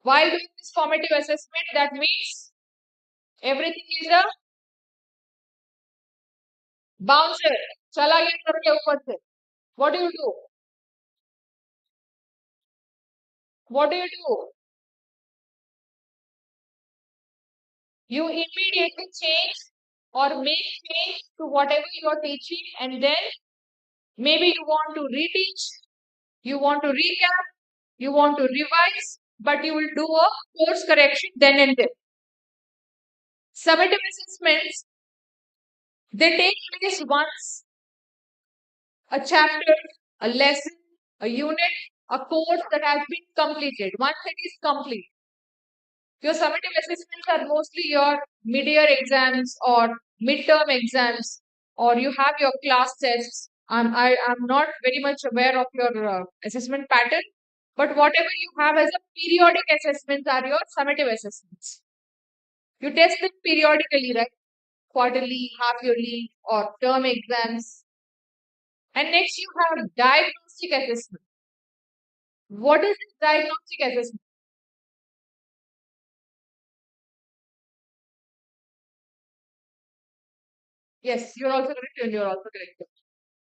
while doing this formative assessment, that means everything is a bouncer. Chala gaya sab ke upar se. What do you do? What do you do? You immediately change or make change to whatever you are teaching, and then maybe you want to reteach, you want to recap, you want to revise, but you will do a course correction then and there. Summative assessments, they take place once a chapter, a lesson, a unit, a course that has been completed. Once it is complete. Your summative assessments are mostly your mid-year exams or midterm exams, or you have your class tests. I'm not very much aware of your assessment pattern, but whatever you have as a periodic assessments are your summative assessments. You test them periodically, right? Quarterly, half yearly, or term exams. And next you have diagnostic assessment. What is this diagnostic assessment? Yes, you're also correct and you're also correct.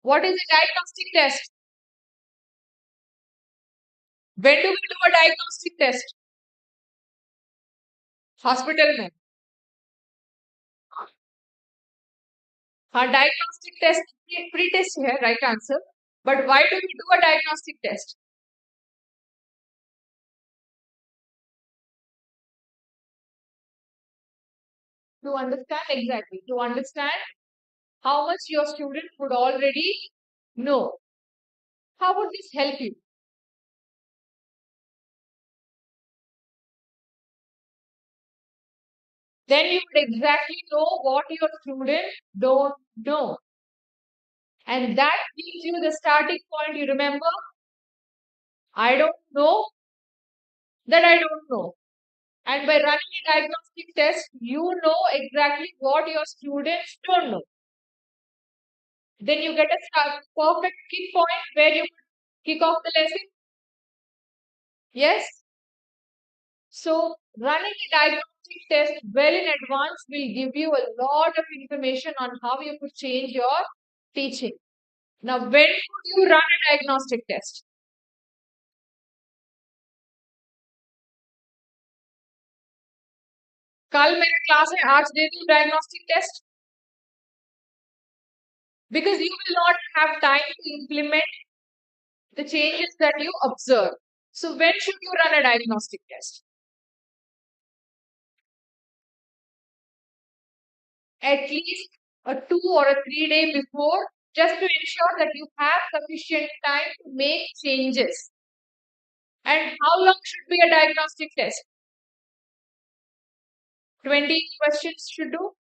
What is a diagnostic test? When do we do a diagnostic test? Hospital में. हाँ, diagnostic test pre test है, right answer. But why do we do a diagnostic test? To understand, exactly, to understand how much your student would already know. How would this help you? Then you would exactly know what your students don't know. And that gives you the starting point. You remember, I don't know that I don't know. And by running a diagnostic test, you know exactly what your students don't know. Then you get a perfect kick point where you kick off the lesson. Yes. So running a diagnostic test well in advance will give you a lot of information on how you could change your teaching. Now, when could you run a diagnostic test? कल मेरा class है, आज दे दूं diagnostic test? Because you will not have time to implement the changes that you observe. So when should you run a diagnostic test? At least a 2 or 3 day before, just to ensure that you have sufficient time to make changes. And how long should be a diagnostic test? 20 questions should do.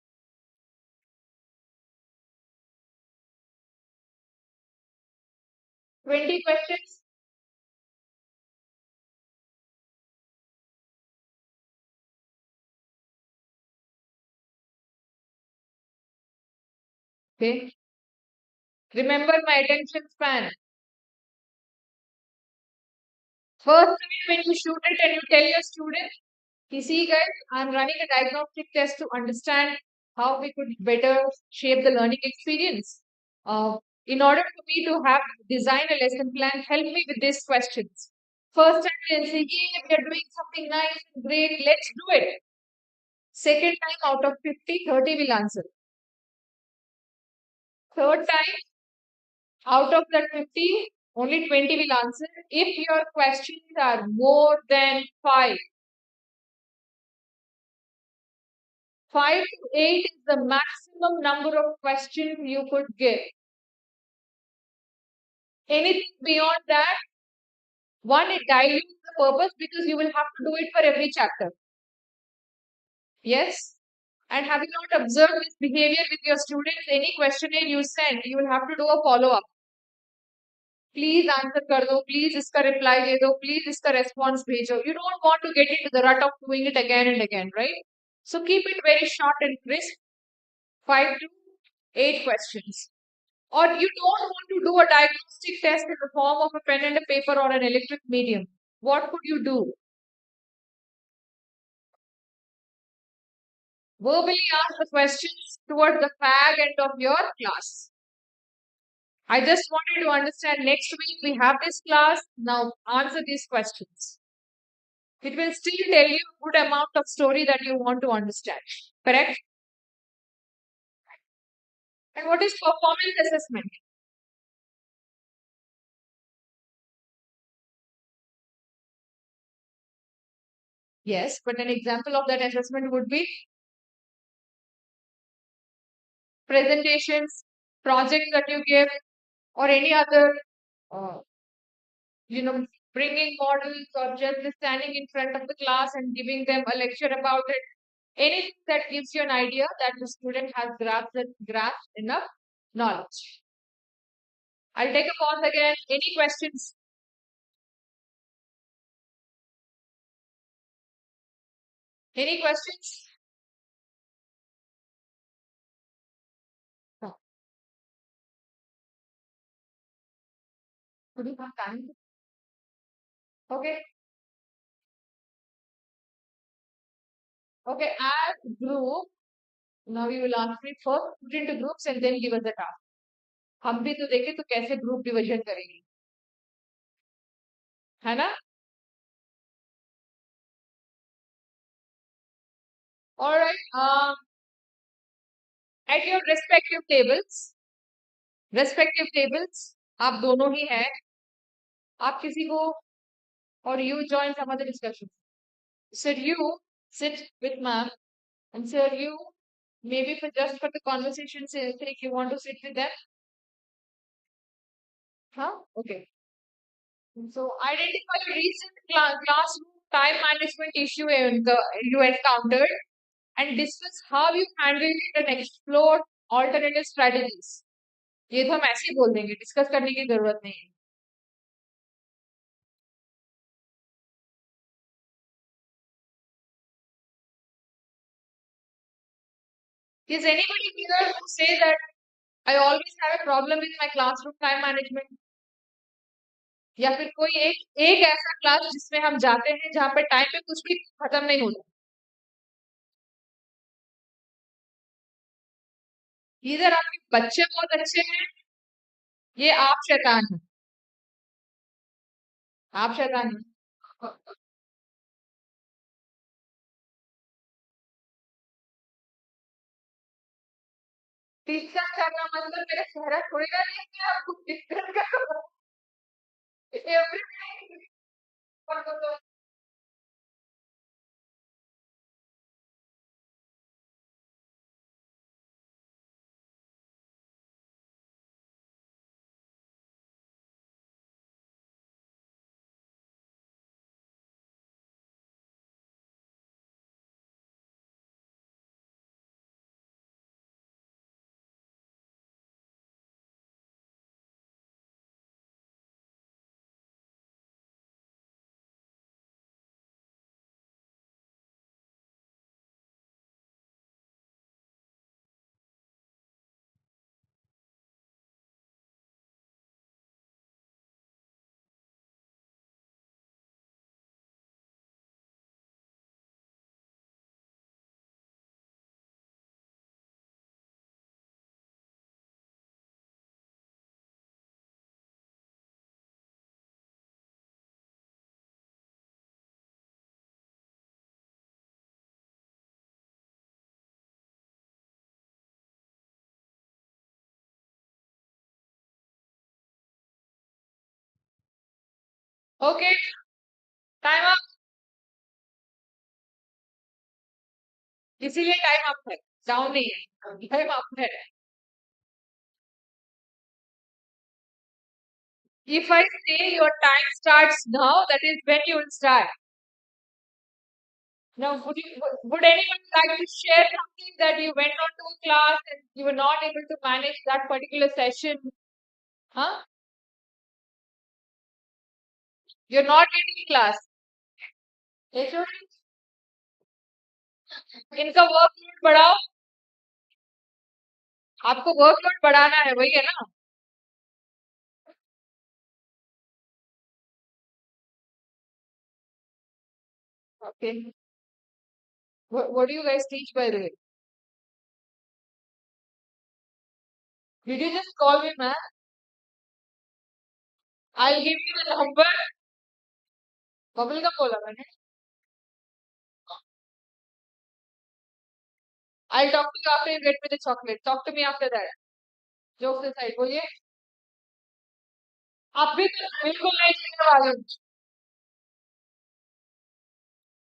20 questions. Okay. Remember my attention span. First time when you shoot it and you tell your student, you see guys, I'm running a diagnostic test to understand how we could better shape the learning experience. In order for me to have design a lesson plan, help me with these questions. First time they'll say, yeah, we are doing something nice and great, let's do it. Second time out of 50, 30 will answer. Third time out of that 50, only 20 will answer. If your questions are more than 5 to 8 is the maximum number of questions you could give. Anything beyond that, one, it dilutes the purpose because you will have to do it for every chapter. Yes? And have you not observed this behavior with your students? Any questionnaire you send, you will have to do a follow up. Please answer कर दो, please इसका reply दे दो, please इसका response भेजो. You don't want to get into the rut of doing it again and again, right? So keep it very short and crisp. 5 to 8 questions. Or you don't want to do a diagnostic test in the form of a pen and a paper or an electric medium. What could you do? Verbally ask the questions towards the fag end of your class. I just wanted to understand next week we have this class. Now answer these questions. It will still tell you a good amount of story that you want to understand. Correct? And what is performance assessment? Yes, but an example of that assessment would be presentations, projects that you give, or any other, uh, you know, bringing models or just standing in front of the class and giving them a lecture about it. Anything that gives you an idea that the student has grasped enough knowledge. I'll take a pause again. Any questions? Any questions? No. Could you have time? Okay. Okay. As group, now you will ask me first put into groups and then give us the task. हम भी तो देखें तो कैसे group division करेंगे है ना all right at your respective tables आप दोनों ही हैं आप किसी को or you join some other discussion sir you sit with ma'am and sir you maybe for just for the conversation sake you want to sit with them huh okay so identify a recent classroom time management issue you encountered and discuss how you handled it and explore alternative strategies. ये तो हम ऐसे ही बोल देंगे discuss करने की जरूरत नहीं है Is anybody here who say that I always have a problem with my classroom time management? या फिर कोई एक ऐसा क्लास जिसमें हम जाते हैं जहाँ पे टाइम पे कुछ भी खत्म नहीं होता इधर आपके बच्चे बहुत अच्छे हैं ये आप शैतान हैं डिस्कस करना मतलब मेरा चेहरा थोड़ी ना देख के आपको डिस्कस करो एवरीथिंग Okay, time up. इसीलिए टाइम अप है, डाउन नहीं है, टाइम अप है. If I say your time starts now, that is when you will start. Now, would anyone like to share something that you went on to a class and you were not able to manage that particular session? Huh? You're not getting class. HOD, इनका workload बढ़ाओ. आपको workload बढ़ाना है, वही है ना? Okay. What do you guys teach, by the way? Did you just call me, man? I'll give you the number. Bubble का बोला मैंने. I'll talk to you after you get me the chocolate. Talk to me after that. Jokes aside, बोलिए. आप भी तो बिल्कुल नहीं जीने वाले हो.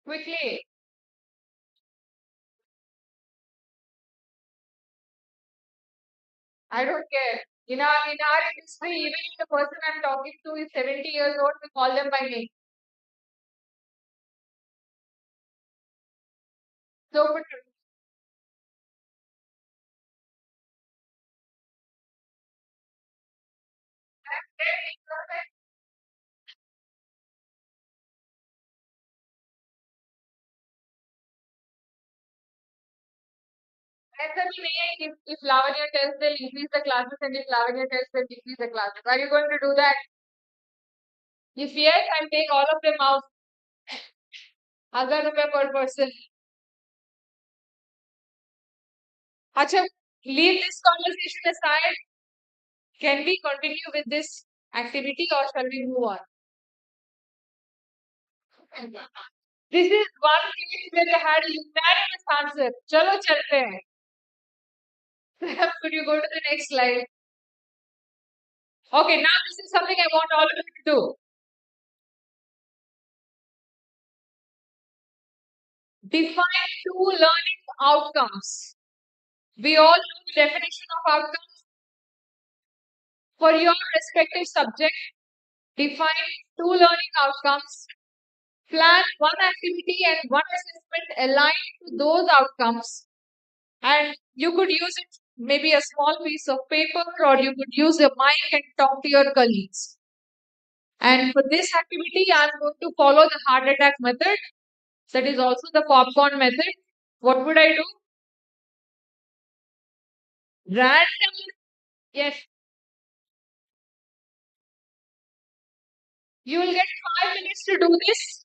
Quickly. I don't care. In our industry, even if the person I'm talking to is 70 years old, we call them by name. So, but ऐसा भी नहीं है कि if Lavanya tells they'll increase the classes and if Lavanya tells they'll decrease the classes. Are you going to do that? If yes, I'll take all of them out. 1,000 rupees per person. Acha, leave this conversation aside. Can we continue with this activity or shall we move on? This is one case where they had a unanimous answer. Chalo chalte hain. Could you go to the next slide? Okay, now this is something I want all of you to do. Define two learning outcomes. We all know the definition of outcomes. For your respective subject, define two learning outcomes. Plan one activity and one assessment aligned to those outcomes. And you could use it maybe a small piece of paper or you could use a mic and talk to your colleagues. And for this activity, I'm going to follow the heart attack method. That is also the popcorn method. What would I do? Random. Yes. You will get 5 minutes to do this.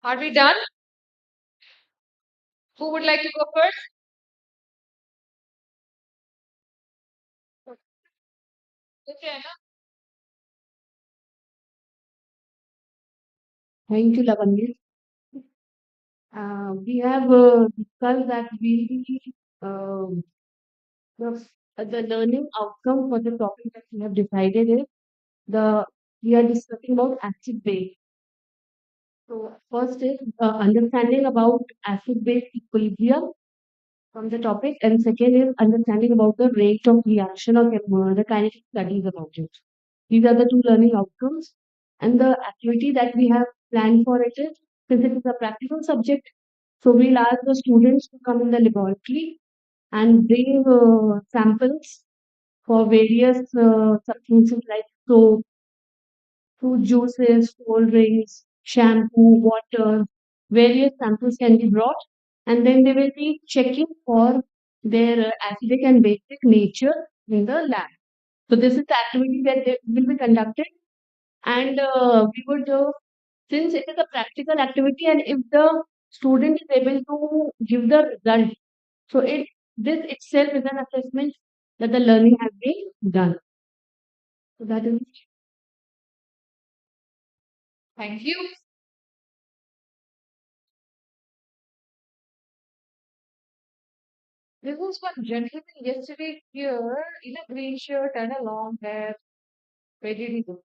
Are we done? Who would like to go first? Okay, na? Thank you, Lavanya. We have discussed that uh, the, the learning outcome for the topic that we have decided is the we are discussing about acid base. So first is understanding about acid base equilibrium from the topic, and second is understanding about the rate of reaction or the kinetic studies about it. These are the two learning outcomes, and the activity that we have planned for it is, since it is a practical subject, so we'll ask the students to come in the laboratory and bring samples for various substances like soap, fruit juices, cold drinks, shampoo, water, various samples can be brought, and then they will be checking for their acidic and basic nature in the lab. So this is the activity that they will be conducted, and we would, since it is a practical activity, and if the student is able to give the result, so it this itself is an assessment that the learning has been done. So that is Thank you. There was one gentleman yesterday here in a green shirt and a long hair. Where did he go?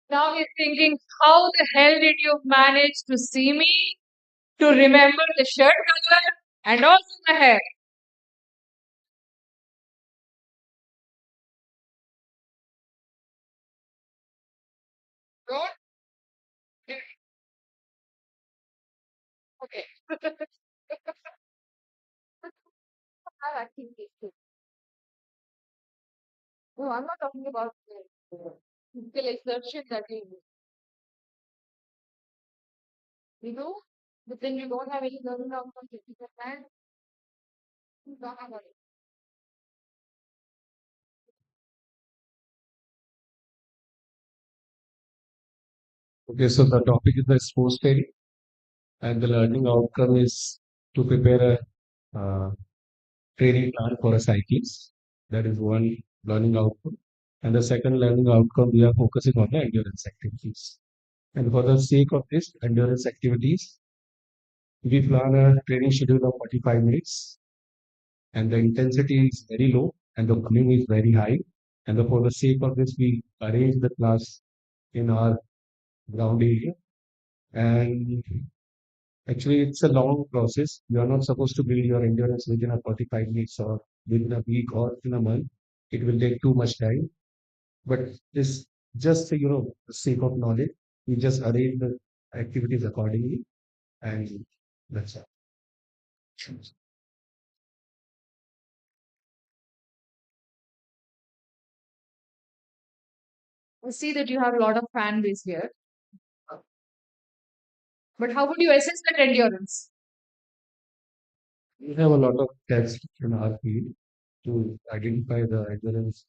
Now he's thinking, how the hell did you manage to see me, to remember the shirt color and also the hair? Don't? Okay. I actually taste it. No, I'm not talking about the physical exertion that we do. We do, but then you don't have any learning outcomes. If you can, you don't have it. Okay, so the topic is the sports training, and the learning outcome is to prepare a training plan for a cyclist. That is one learning outcome. And the second learning outcome, we are focusing on the endurance activities. And for the sake of this endurance activities, we plan a training schedule of 45 minutes, and the intensity is very low, and the volume is very high. And for the sake of this, we arrange the class in our ground area. And actually, it's a long process. You are not supposed to build your endurance within a 45 minutes or within a week or in a month. It will take too much time. But it's just, the sake of knowledge. We just arrange the activities accordingly, and that's all. I see that you have a lot of fan base here. But how would you assess that endurance? We have a lot of tests in our field to identify the endurance.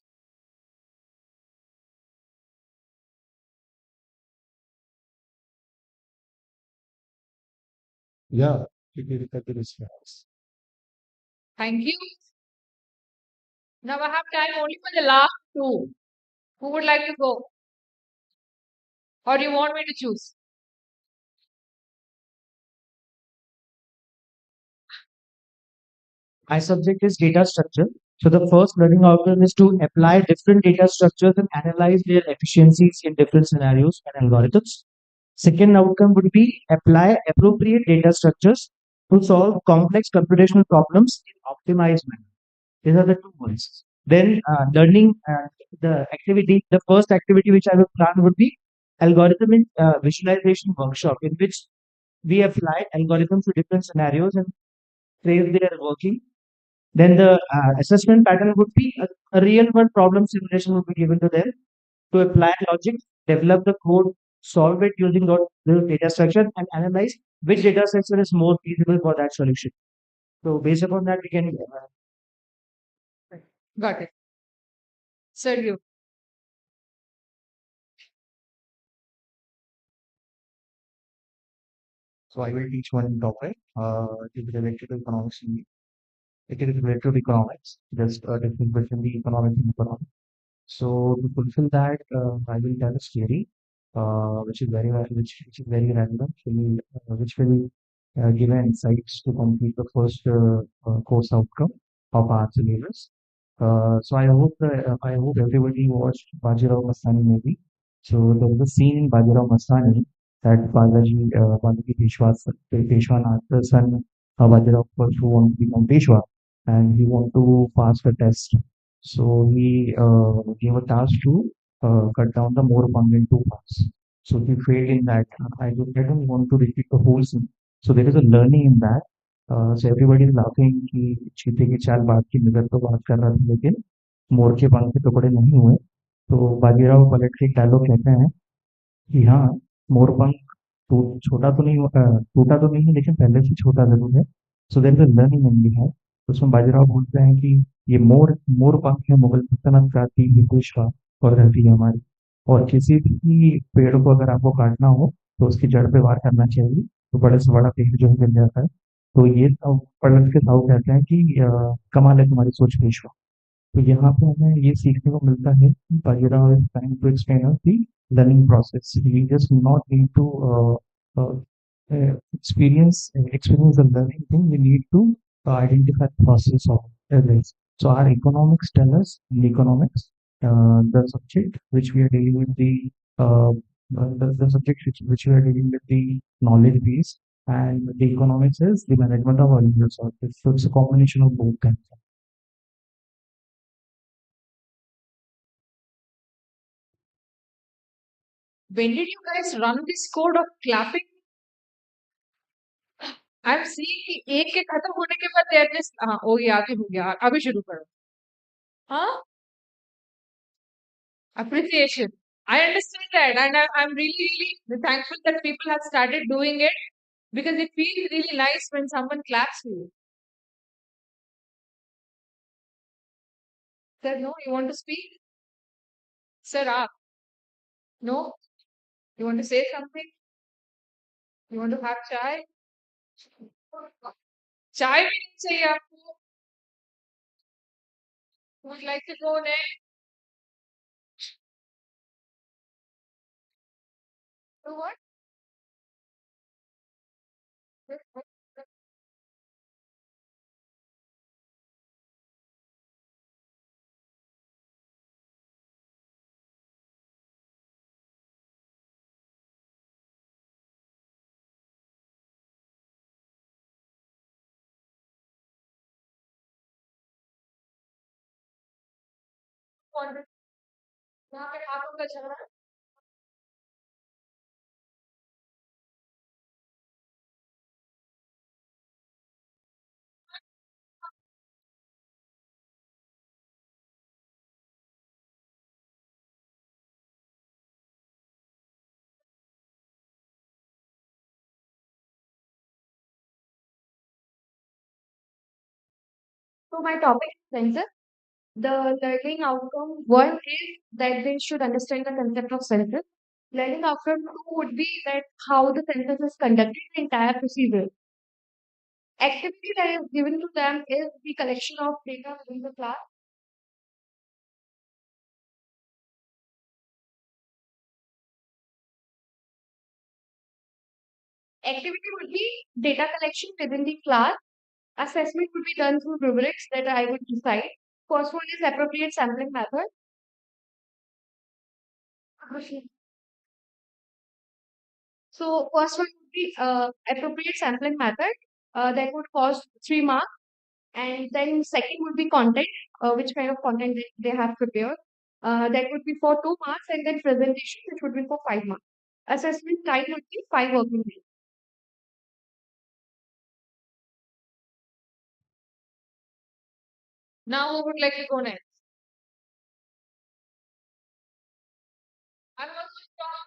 Yeah, it will affect the response. Thank you. Now I have time only for the last two. Who would like to go? Or do you want me to choose? My subject is data structure. So the first learning outcome is to apply different data structures and analyze their efficiencies in different scenarios and algorithms. Second outcome would be apply appropriate data structures to solve complex computational problems in optimized manner. These are the two ones. Then learning the first activity which I will plan would be algorithm in visualization workshop, in which we apply algorithms to different scenarios and trace their working. Then the assessment pattern would be a real world problem simulation would be given to them to apply logic, develop the code, solve it using the data structure, and analyze which data structure is more feasible for that solution. So based upon that, we can. Got it. Sir, you. So I will teach one topic. It is related to economics. It is related to economics, just a difference between the economics and economics. So to fulfill that, I will tell a story, which is very relevant, which will give an insights to complete the first course outcome of our syllabus. I hope everybody watched Bajirao Mastani movie. So there was a scene in Bajirao Mastani that Balaji Peshwanath's son Bajirao first who wanted to become Peshwa, and he want to pass the test. So he gave a task to cut down the more pung in two parts. So he failed in that. I don't want to repeat the whole scene. So there is a learning in that. So everybody is laughing कि चीते की चाल बात की नजर तो बात कर रहा था लेकिन मोर के पंख के टुकड़े नहीं हुए तो बाजीराव पलट के डायलॉग कहते हैं कि हाँ मोरपंख टूटा तो नहीं है लेकिन पहले से छोटा जरूर है so there is a learning इन दी है उसमें बाजीराव बोलते हैं कि ये मोर पंख है मुगल सल्तनत का तीन पेशवा और धरती है हमारी और किसी भी पेड़ को अगर आपको काटना हो तो उसकी जड़ पे वार करना चाहिए तो बड़े से बड़ा पेड़ जो है गिर जाता है तो ये पलट के साहू कहते हैं कि कमाल है तुम्हारी सोच पेशवा तो यहाँ पे हमें ये सीखने को मिलता है कि Bajirao is trying to explain us the learning process we just not need to experience the learning thing we need to identify the process of this so our economics tell us in economics the subject which we are dealing with uh, the subject which we are dealing with the knowledge base and the economics is the management of our resources so it's a combination of both kinds. When did you guys run this code of clapping? I am seeing कि एक के खत्म होने के बाद there is हाँ हो गया आगे हो गया अभी शुरू करो हाँ appreciation. I understand that, and I'm really, really thankful that people have started doing it because it feels really nice when someone claps for you. Sir, no, you want to speak? Sir, no, you want to say something? You want to have chai? Chai भी नहीं चाहिए आपको? Who would like to go next? To what? कौन यहाँ पे हाथों का झगड़ा So my topic is census. The learning outcome one is that they should understand the concept of census. Learning outcome two would be that how the census is conducted, the entire procedure. Activity that is given to them is the collection of data within the class. Activity would be data collection within the class. Assessment would be done through rubrics that I would decide. First one is appropriate sampling method. So first one would be appropriate sampling method that would cost 3 marks, and then second would be content, which kind of content they have prepared. That would be for 2 marks, and then presentation, which would be for 5 marks. Assessment time would be 5 working days. now who would like to go next? I'm also strong.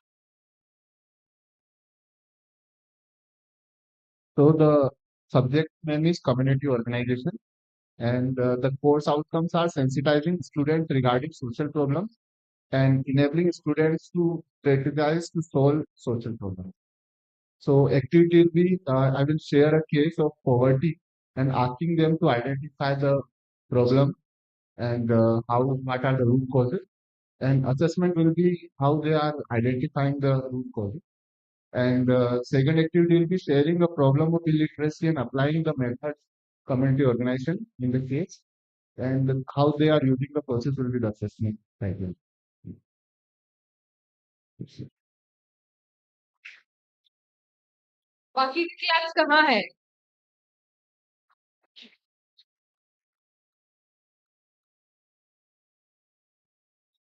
So the subject name is community organization. And the course outcomes are sensitizing students regarding social problems and enabling students to strategize to solve social problems. So activity will be, I will share a case of poverty and asking them to identify the problem and what are the root causes. And assessment will be how they are identifying the root causes. And second activity will be sharing a problem of illiteracy and applying the methods community organization in the case and how they are using the process will be the assessment cycle. बाकी की class कहाँ है?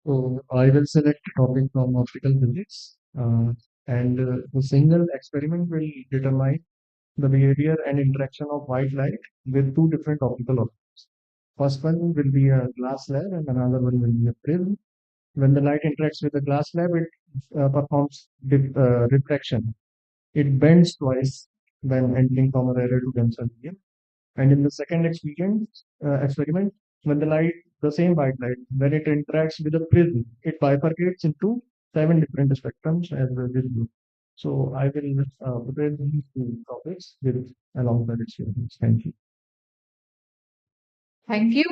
So I will select a topic from optical physics, and the single experiment will determine the behavior and interaction of white light with two different optical objects. First one will be a glass slab, and another one will be a prism. When the light interacts with the glass slab, it performs refraction. It bends twice when entering from a radar to denser medium. And in the second experiment, when the same white light, when it interacts with a prism, it bifurcates into 7 different spectrums as well as blue. So I will prepare these two topics with alongside experiments. Thank you. Thank you.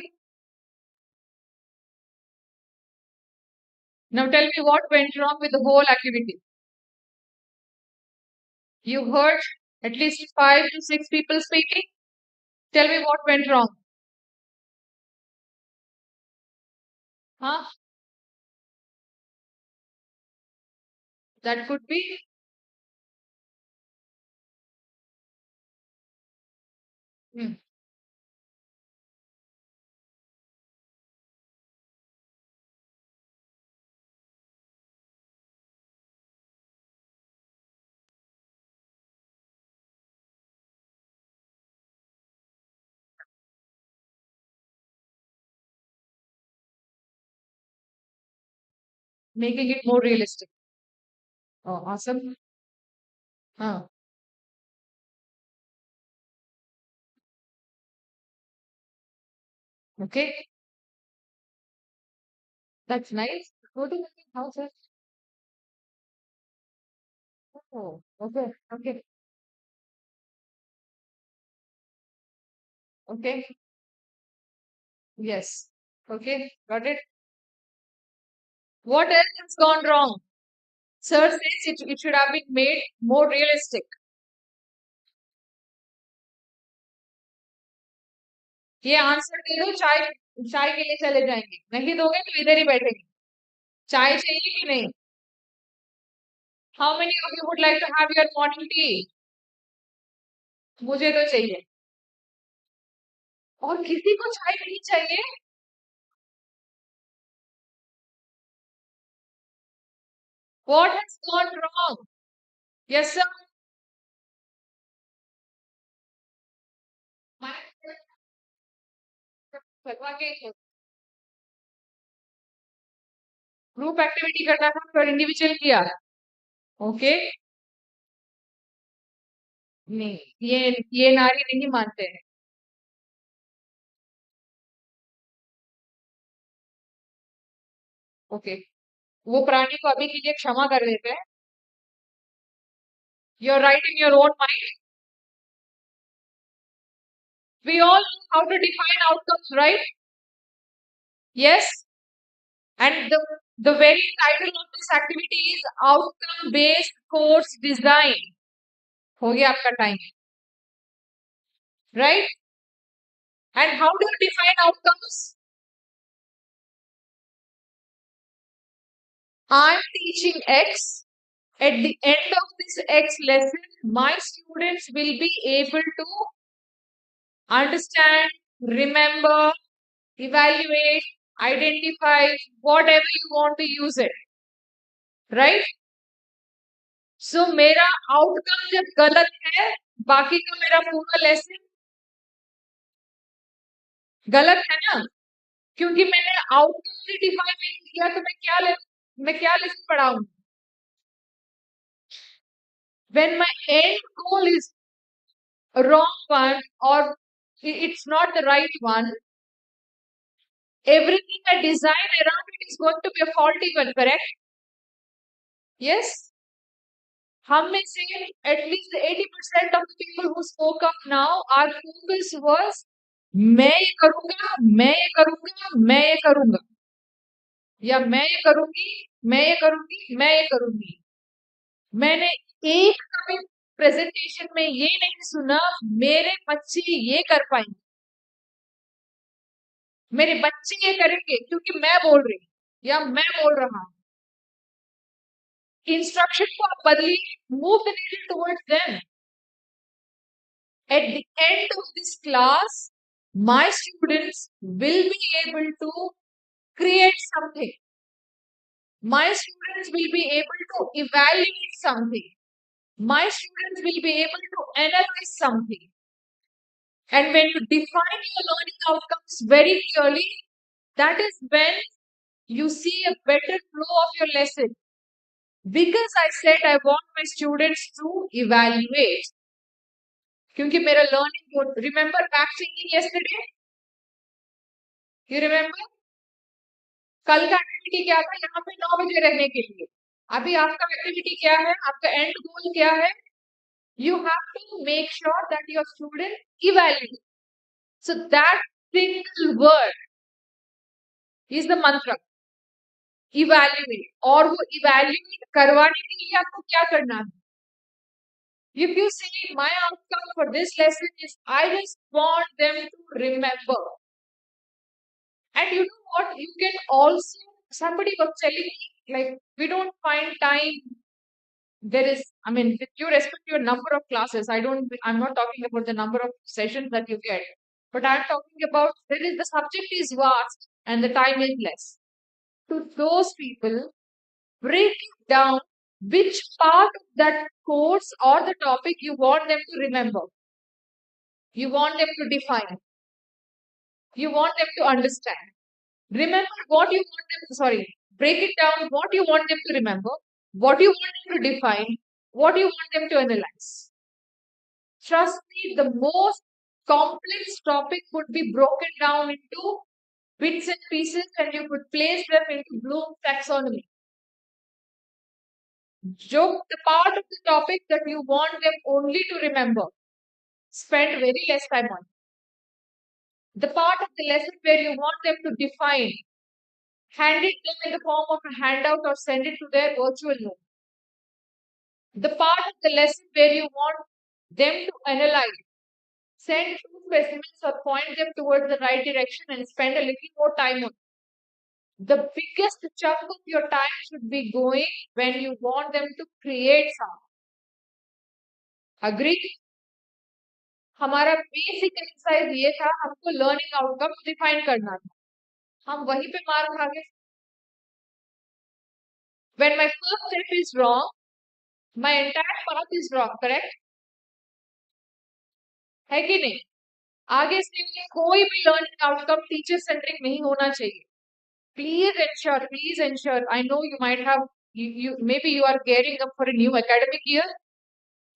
Now tell me what went wrong with the whole activity. You heard at least 5 to 6 people speaking. Tell me what went wrong. Huh? That could be. Hmm. Making it more realistic. Oh, awesome. Huh. Okay. That's nice. Go to the house. Oh, okay. Okay. Okay. Yes. Okay. Got it. What else has gone wrong? Sir says it should have been made more realistic. ये answer दे दो, चाय चाय के लिए चले जाएंगे, नहीं दोगे तो इधर ही बैठेंगे. चाय चाहिए कि नहीं? How many of you would like to have your morning tea? मुझे तो चाहिए. और किसी को चाय नहीं चाहिए? What has gone wrong? Yes, sir. Group activity करना था पर इंडिविजुअल किया. ओके. नहीं, ये नारी नहीं मानते हैं. ओके. वो प्राणी को अभी के लिए क्षमा कर देते हैं. You're right in your own mind. We all know how to define outcomes, right? Yes. And the very title of this activity is outcome based course design. हो गया आपका time. Right? And how do you define outcomes? I'm teaching X. At the end of this X lesson, my students will be able to understand, remember, evaluate, identify, whatever you want to use it. Right? So मेरा outcome जब गलत है, बाकी का मेरा पूरा lesson गलत है ना, क्योंकि मैंने आउटकम से डिफाइन नहीं किया तो मैं क्या lesson पढ़ाऊंगी. When my end goal is a wrong one or it's not the right one. Everything I design around it is going to be a faulty one, correct? Yes? हम में से at least 80% of the people who spoke up now, our focus was मैं ये करूंगा, मैं ये करूंगा, मैं ये करूंगा, या मैं ये करूंगी, मैं ये करूंगी, मैं ये करूंगी. मैंने एक कभी प्रेजेंटेशन में ये नहीं सुना मेरे बच्चे ये कर पाएंगे, मेरे बच्चे ये करेंगे क्योंकि मैं बोल रही हूँ या मैं बोल रहा हूँ. इंस्ट्रक्शन को आप बदलिए, move the needle towards them. At the end of this class, my students will be able to create something. My students will be able to evaluate something. My students will be able to analyze something. And when you define your learning outcomes very clearly, that is when you see a better flow of your lesson. Because I said I want my students to evaluate. क्योंकि मेरा learning, remember back thinking yesterday? You remember? कल का activity क्या था? यहाँ पे 9 बजे रहने के लिए. अभी आपका एक्टिविटी क्या है? आपका एंड गोल क्या है? You have to make sure that your student evaluate. So that single word is the mantra. Evaluate. और वो evaluate करवाने के लिए आपको क्या करना है? If you say my outcome for this lesson is I just want them to remember. And you know what? You can also, somebody was telling me, like, we don't find time. There is, I mean, with due respect to your number of classes, I'm not talking about the number of sessions that you get, but I'm talking about the subject is vast and the time is less. To those people, break it down which part of that course or the topic you want them to remember. You want them to define. You want them to understand. Remember what you want them, break it down what you want them to remember, what you want them to define, what you want them to analyze. Trust me, the most complex topic could be broken down into bits and pieces and you could place them into Bloom's taxonomy. The part of the topic that you want them only to remember, spend very less time on. The part of the lesson where you want them to define, hand it them in the form of a handout or send it to their virtual note. The part of the lesson where you want them to analyze, send 2 specimens or point them towards the right direction and spend a little more time on it. The biggest chunk of your time should be going when you want them to create something. Agree? हमारा basic exercise ये था, हमको learning outcome define करना था, हम वहीं पे मार खा गए. When my first step is wrong, my entire path is wrong, correct? है कि नहीं? आगे से कोई भी लर्निंग आउटकम टीचर सेंट्रिक नहीं होना चाहिए. Please ensure. I know you might have, maybe you are gearing up for a new academic year.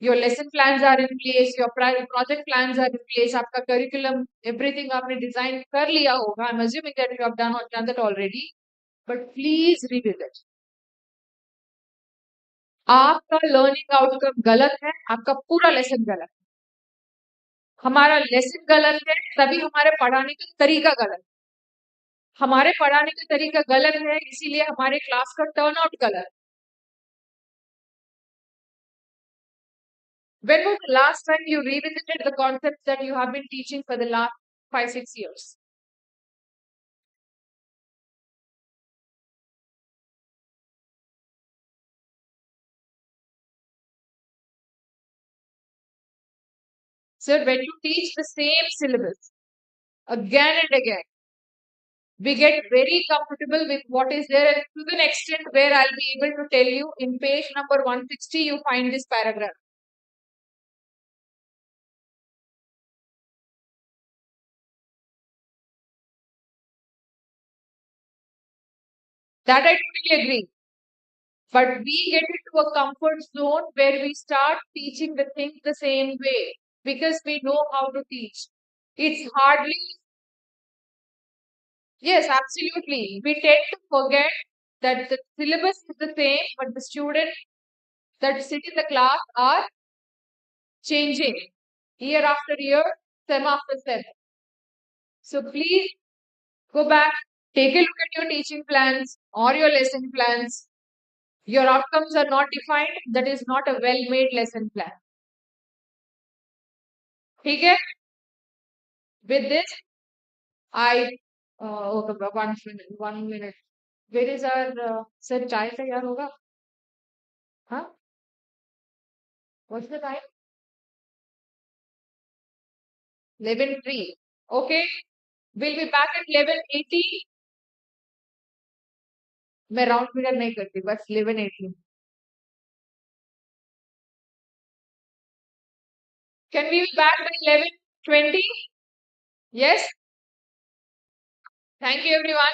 Your lesson plans are in place, your project plans are in place, आपका curriculum, everything आपने design कर लिया होगा. I'm assuming that you have done that already. But please revisit. आपका learning outcome गलत है, आपका पूरा lesson गलत है. हमारा lesson गलत है, तभी हमारे पढ़ाने का तरीका गलत है. हमारे पढ़ाने का तरीका गलत है, इसीलिए हमारे क्लास का टर्नआउट गलत. When was the last time you revisited the concepts that you have been teaching for the last 5-6 years? Sir, when you teach the same syllabus again and again, we get very comfortable with what is there, and to the extent where I'll be able to tell you in page number 160, you find this paragraph. That I totally agree. But we get into a comfort zone where we start teaching the things the same way because we know how to teach. It's hardly, yes, absolutely. We tend to forget that the syllabus is the same, but the students that sit in the class are changing year after year, sem after sem. So please go back, take a look at your teaching plans or your lesson plans. Your outcomes are not defined. That is not a well-made lesson plan. Okay? With this, I okay, 1 minute. 1 minute. Where is our sir? Chai तैयार होगा? Huh? What's the time? 11:03. Okay. We'll be back at 11:80. मैं round figure नहीं करती बस 11:18. Can we be back by 11:20? Yes. Thank you, everyone.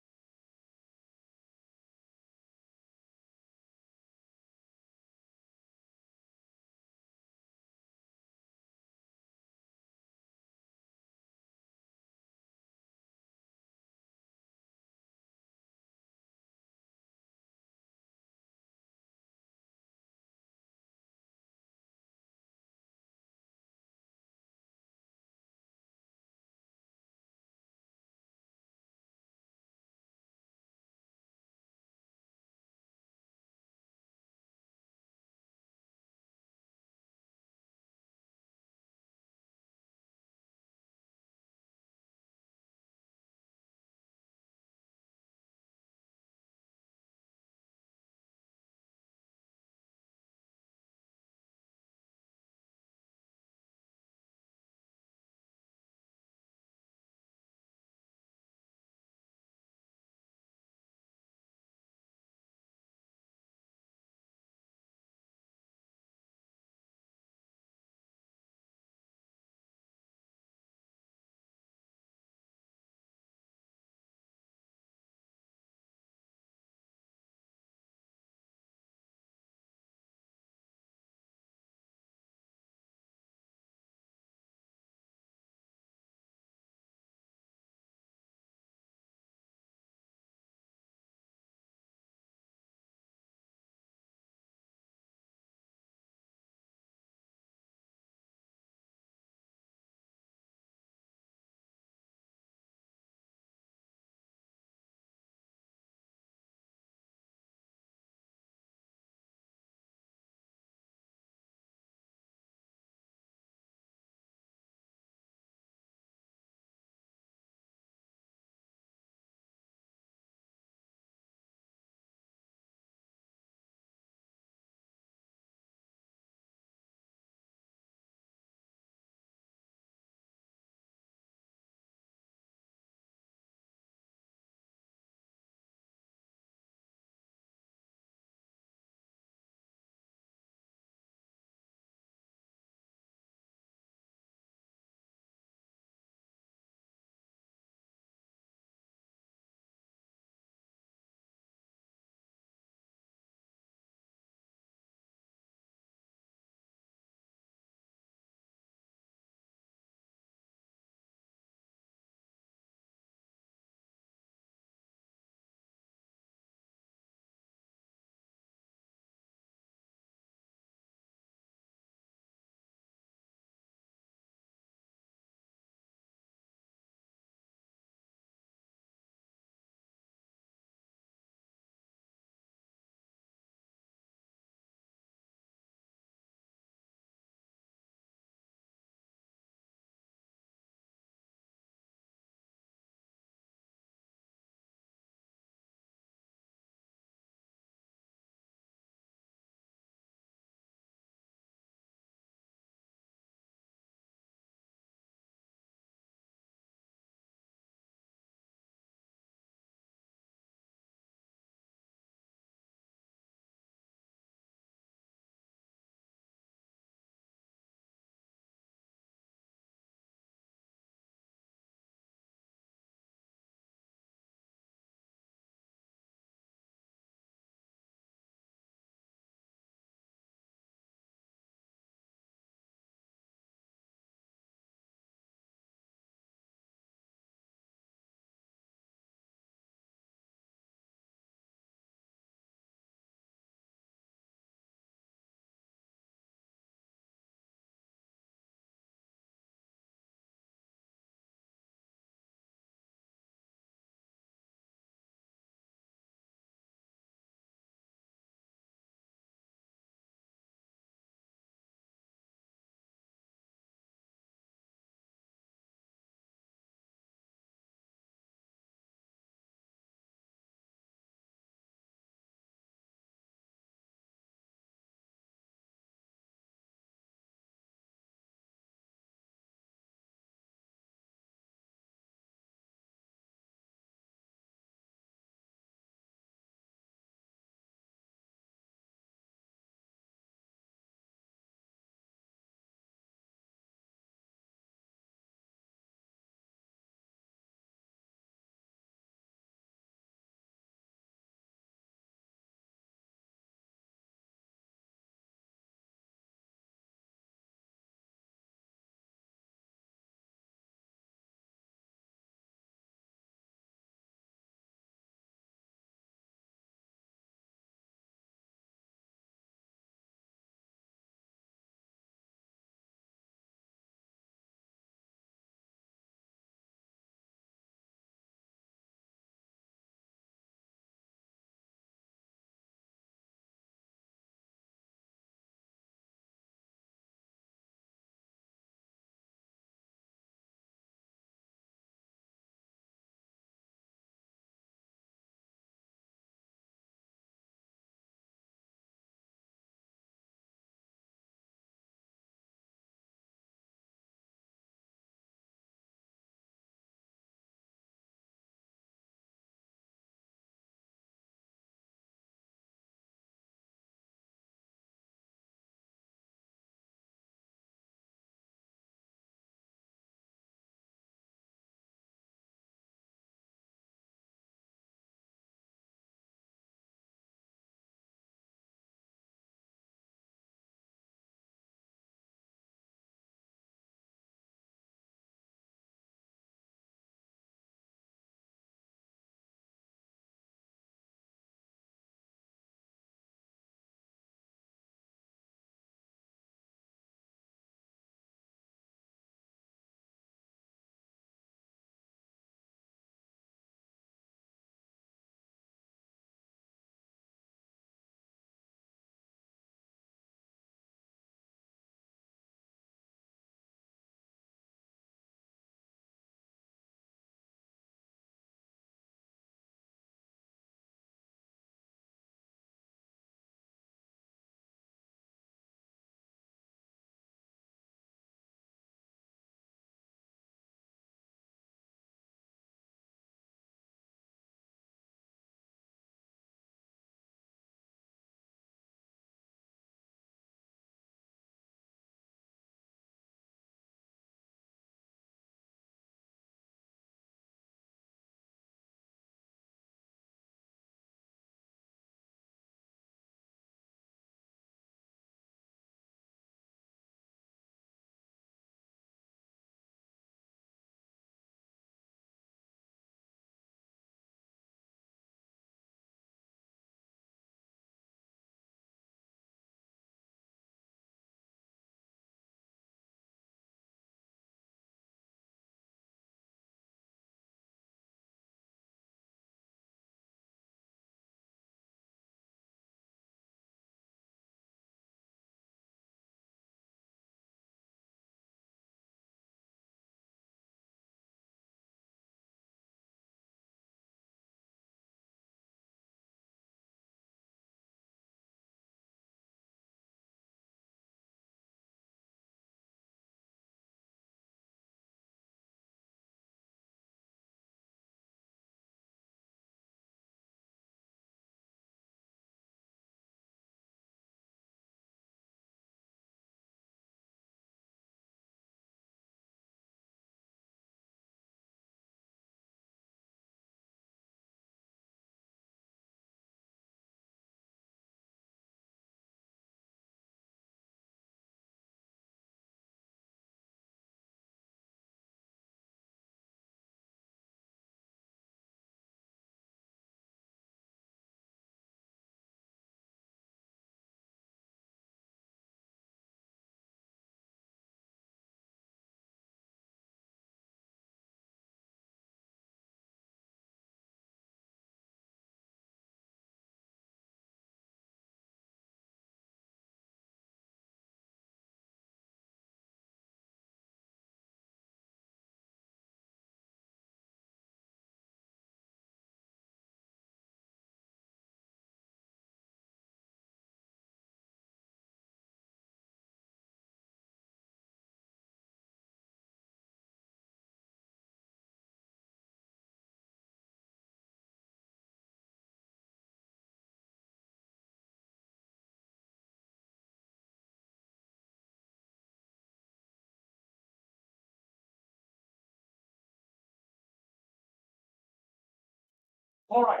All right.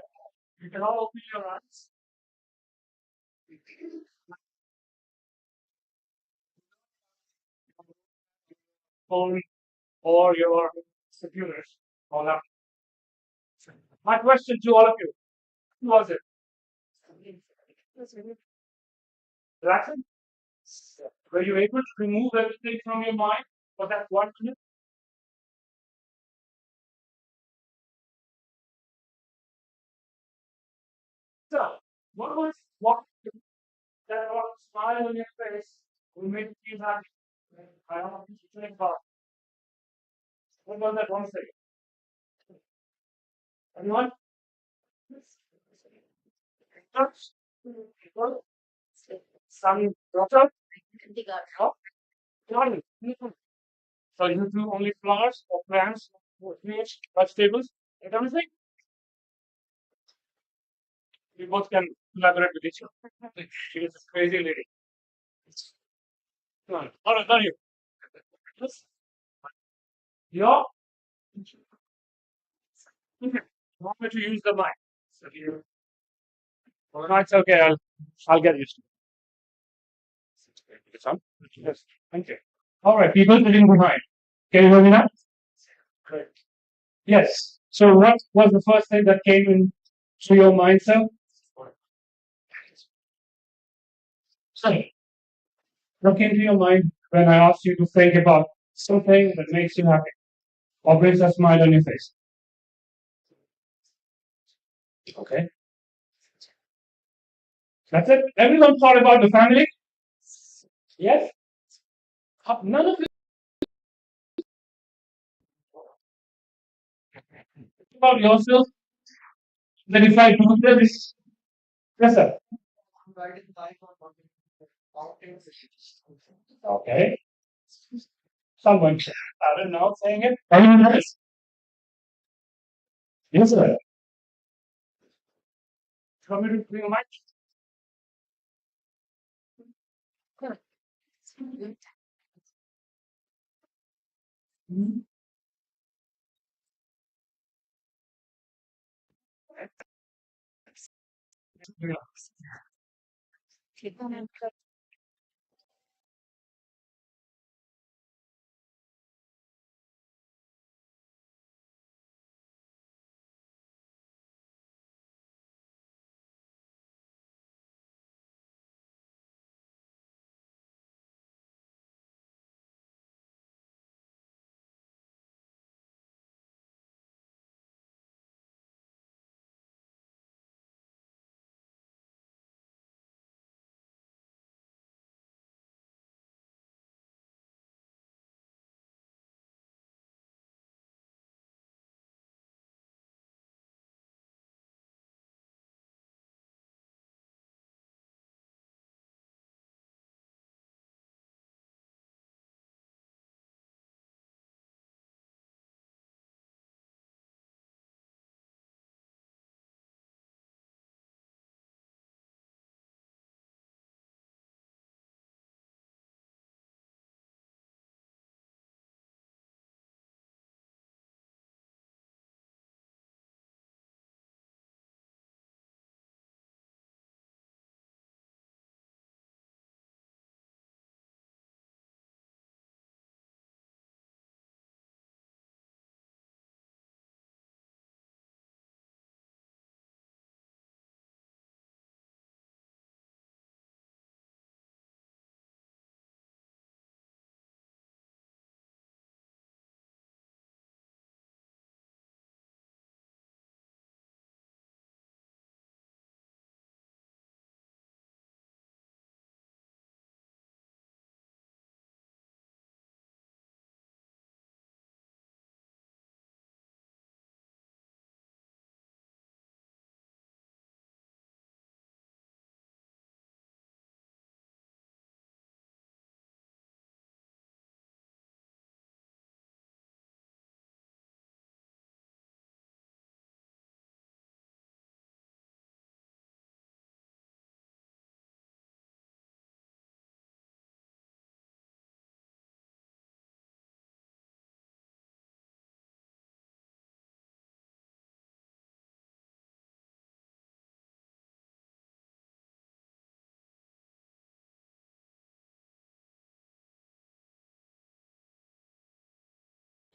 You can all open your eyes. Phone or your computers. All up. My question to all of you: who was it? Jackson? Were you able to remove everything from your mind for that 1 minute? So, what that smile on your face will make you feel happy? I don't want you to think about. What was that one thing? Anyone? Touch? People? Some doctor? No? Johnny. So you do only flowers or plants, or fruits, vegetables, and everything? We both can collaborate with each other. She is a crazy lady. Come on. All right, done you. Yes. Yeah. Okay. Want me to use the mic? So you. Well, no, it's okay. I'll get used to it. It's on? Yes. Thank you. All right, people sitting behind. Can you hear me now? Great. Yes. So what was the first thing that came into your mind, sir? Sorry. What came to your mind when I asked you to think about something that makes you happy or brings a smile on your face? Okay. That's it. Everyone thought about the family? Yes? None of you thought about yourself? Then if I do this, yes, sir. Okay. Someone started now saying it. Anyone else? Yes, sir. Want me to bring a mic?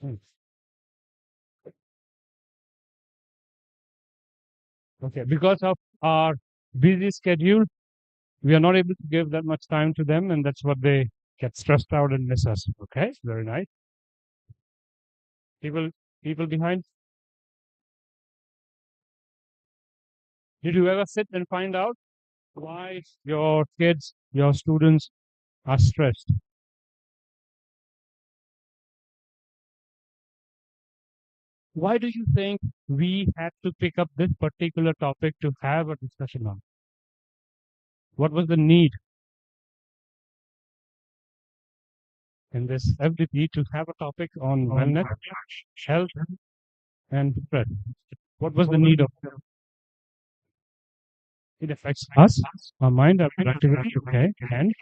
Hmm. Okay, because of our busy schedule, we are not able to give that much time to them, and that's what they get stressed out and miss us. Okay, very nice. People, people behind. Did you ever sit and find out why your kids, your students are stressed? Why do you think we had to pick up this particular topic to have a discussion on? What was the need in this FDP to have a topic on wellness, health, and stress? What was the need of it? Affects us, our mind, our productivity, okay, and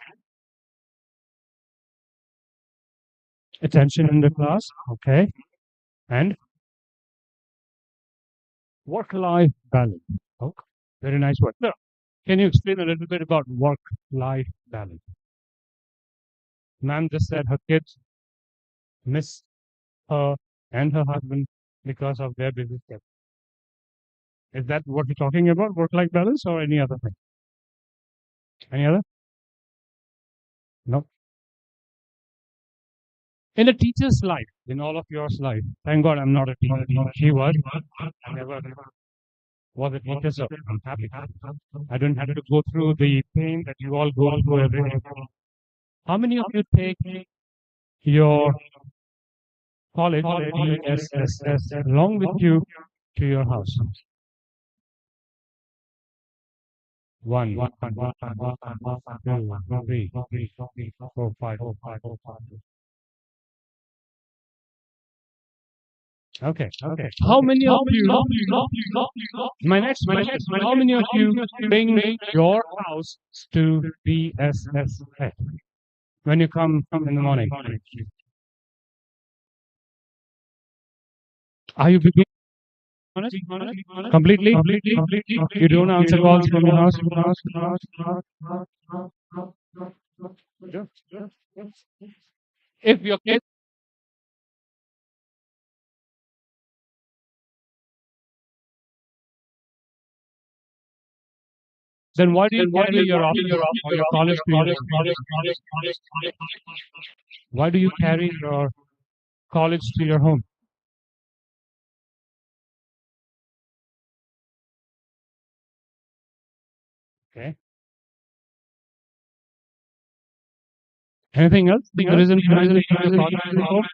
attention in the class, okay, and work-life balance. Okay, very nice word. Now, can you explain a little bit about work-life balance? Ma'am just said her kids miss her and her husband because of their busy schedule. Is that what you're talking about, work-life balance, or any other thing? Any other? No. In a teacher's life, in all of yours life, thank God I'm not a teacher. She was. I never was a teacher, so I'm happy. I don't have to go through the pain that you all go through every day. How many of you take your college ESSS along with you to your house? One, two, three, four, five. Okay. How many of you? My next question: how many of you bring your house to BSSS when you come in the morning? Are you being honest? Completely? You don't answer calls from your house? If your kids, then why do you carry your office or your college to your home? Why do you carry your college to your home? Okay. Anything else? The reason behind taking your college to your home?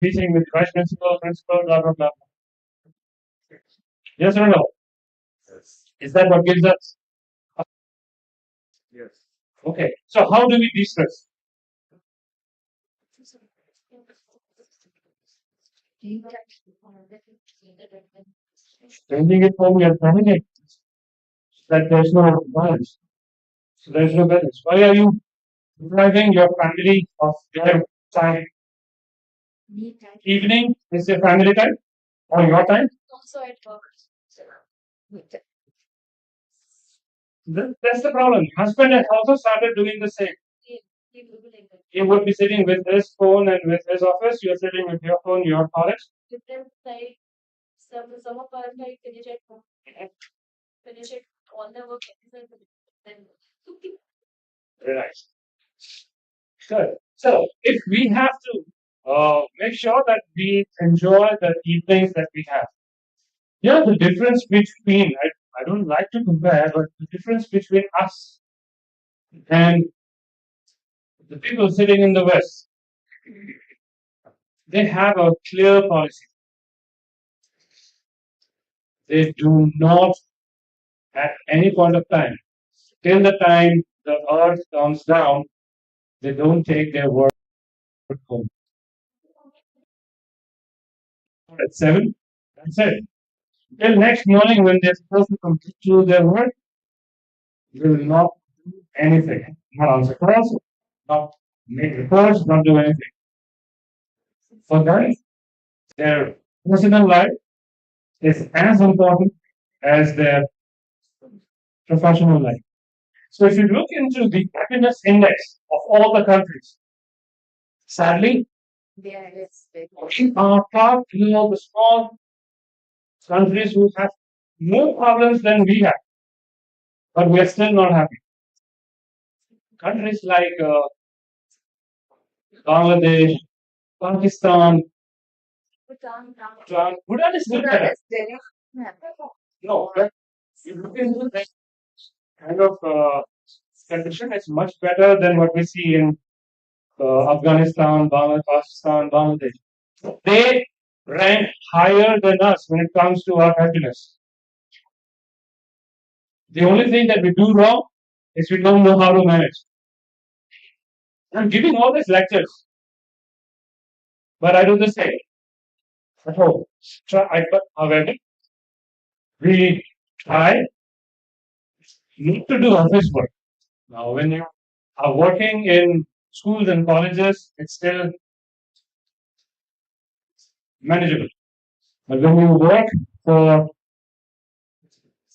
Teaching with vice principal, blah, blah, blah. Yes or no? Is that what gives us? Yes. Okay. So how do we de-stress? Changing it home, you're planning it. That there's no balance. So there's no balance. Why are you depriving your family of their time? Evening is your family time or your time? That's the problem. Husband has also started doing the same. He would be sitting with his phone and with his office. You're sitting with your phone, your college. Different side. Some of our side finish it all the work then Very nice. Good. So if we have to make sure that we enjoy the evenings that we have. Yeah, the difference between, I don't like to compare, but the difference between us and the people sitting in the West, they have a clear policy. They do not, at any point of time, till the time the earth comes down, they don't take their work home. At 7, that's it. Till next morning when they're supposed to complete their work, they will not do anything. Not answer calls, not make reports, not do anything. For them, their personal life is as important as their professional life. So if you look into the happiness index of all the countries, sadly, we are far below the small countries who have more problems than we have, but we are still not happy. Countries like Bangladesh, Pakistan, Bhutan is still better. No, but you look into that kind of condition, it's much better than what we see in Afghanistan, Pakistan, Bangladesh. They rank higher than us when it comes to our happiness. The only thing that we do wrong is we don't know how to manage. I'm giving all these lectures, but I do the same at home. But however, we try not to do office work. Now, when you are working in schools and colleges, it's still manageable. But when you work for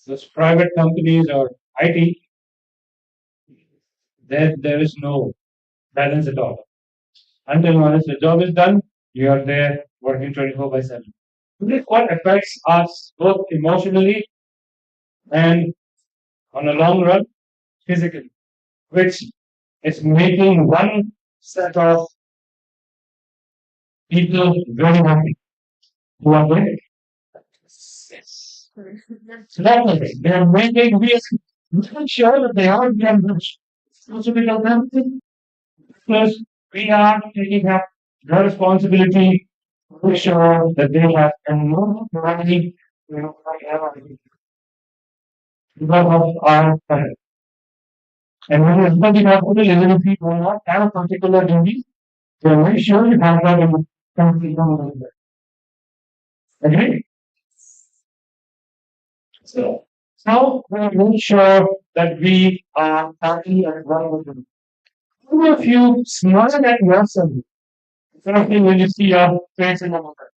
those private companies or IT, there is no balance at all. Until once the job is done, you are there working 24/7. This what affects us both emotionally and on a long run physically, which is making one set of people very happy who are there. Slowly, they are making we are sure that they are very much responsibility of them because we are taking up the responsibility to make sure that they have more money because of our parents. And when you enter the hospital, even if you do not have a particular duty, they are very sure you have that in the country. Agree? So, how do we make sure that we are happy and well with them? How if you smile at yourself, especially when you see your face in the mirror?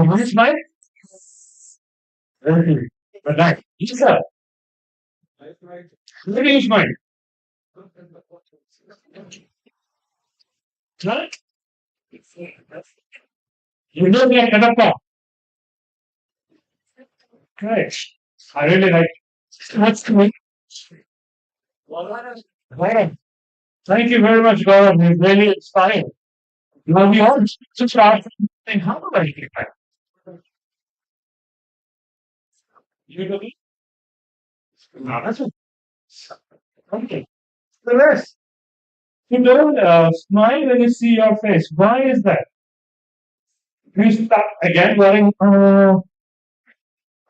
Will you smile? Very good. But like, Lisa, look at you smile. Right? You look like a doctor. Right. I really like what's coming. Wow. Thank you very much, Gaurav. It's really inspiring. Now we all to start saying, how do I get that? You know, that's it. Okay. The rest. You don't smile when you see your face. Why is that? You start again wearing,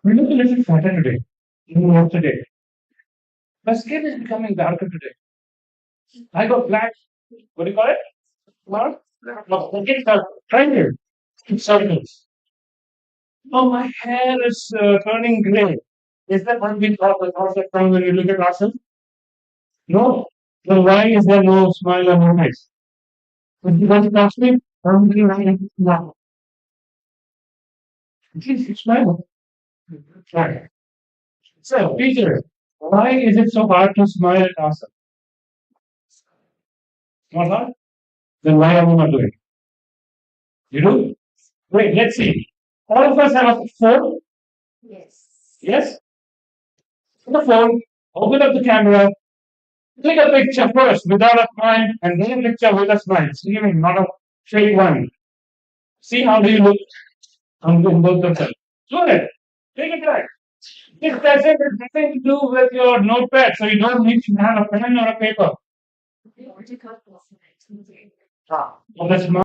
we look a little fatter today, even yesterday. My skin is becoming darker today. I got black, what do you call it? Mark? No, skin dark. Right here. Circles. Oh, my hair is turning gray. Is that what we thought the thoughts that come when you look at ourselves? No. Then why is there no smile on your face? Because it asked me, I'm looking right at you now. Please smile. Right. So, Peter, why is it so hard to smile at ourselves? Not hard? Then why are we not doing it? You do? Wait, let's see. All of us have a phone? Yes. Yes? The phone, open up the camera, take a picture first without a smile, and then a picture with a smile. See, not a fake one. See how do you look on both of them. Do it. Take it back. It doesn't have nothing to do with your notepad, so you don't need to have a pen or a paper. Well, that's my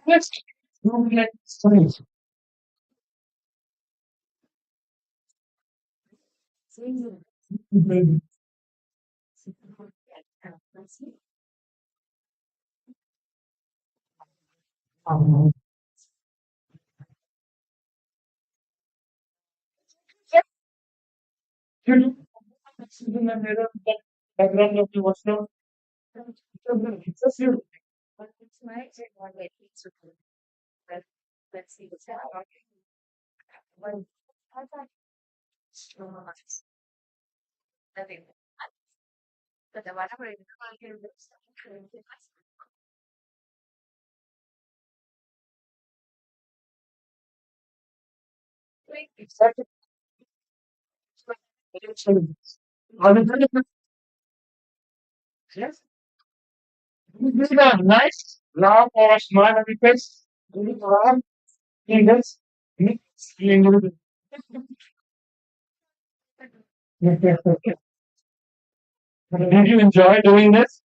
next. You do. In the mirror, the background of the washroom. It's just you. Exactly. Are you ready? Yes. You give a nice laugh or a smile on your face. Do it around. Fingers. Did you enjoy doing this?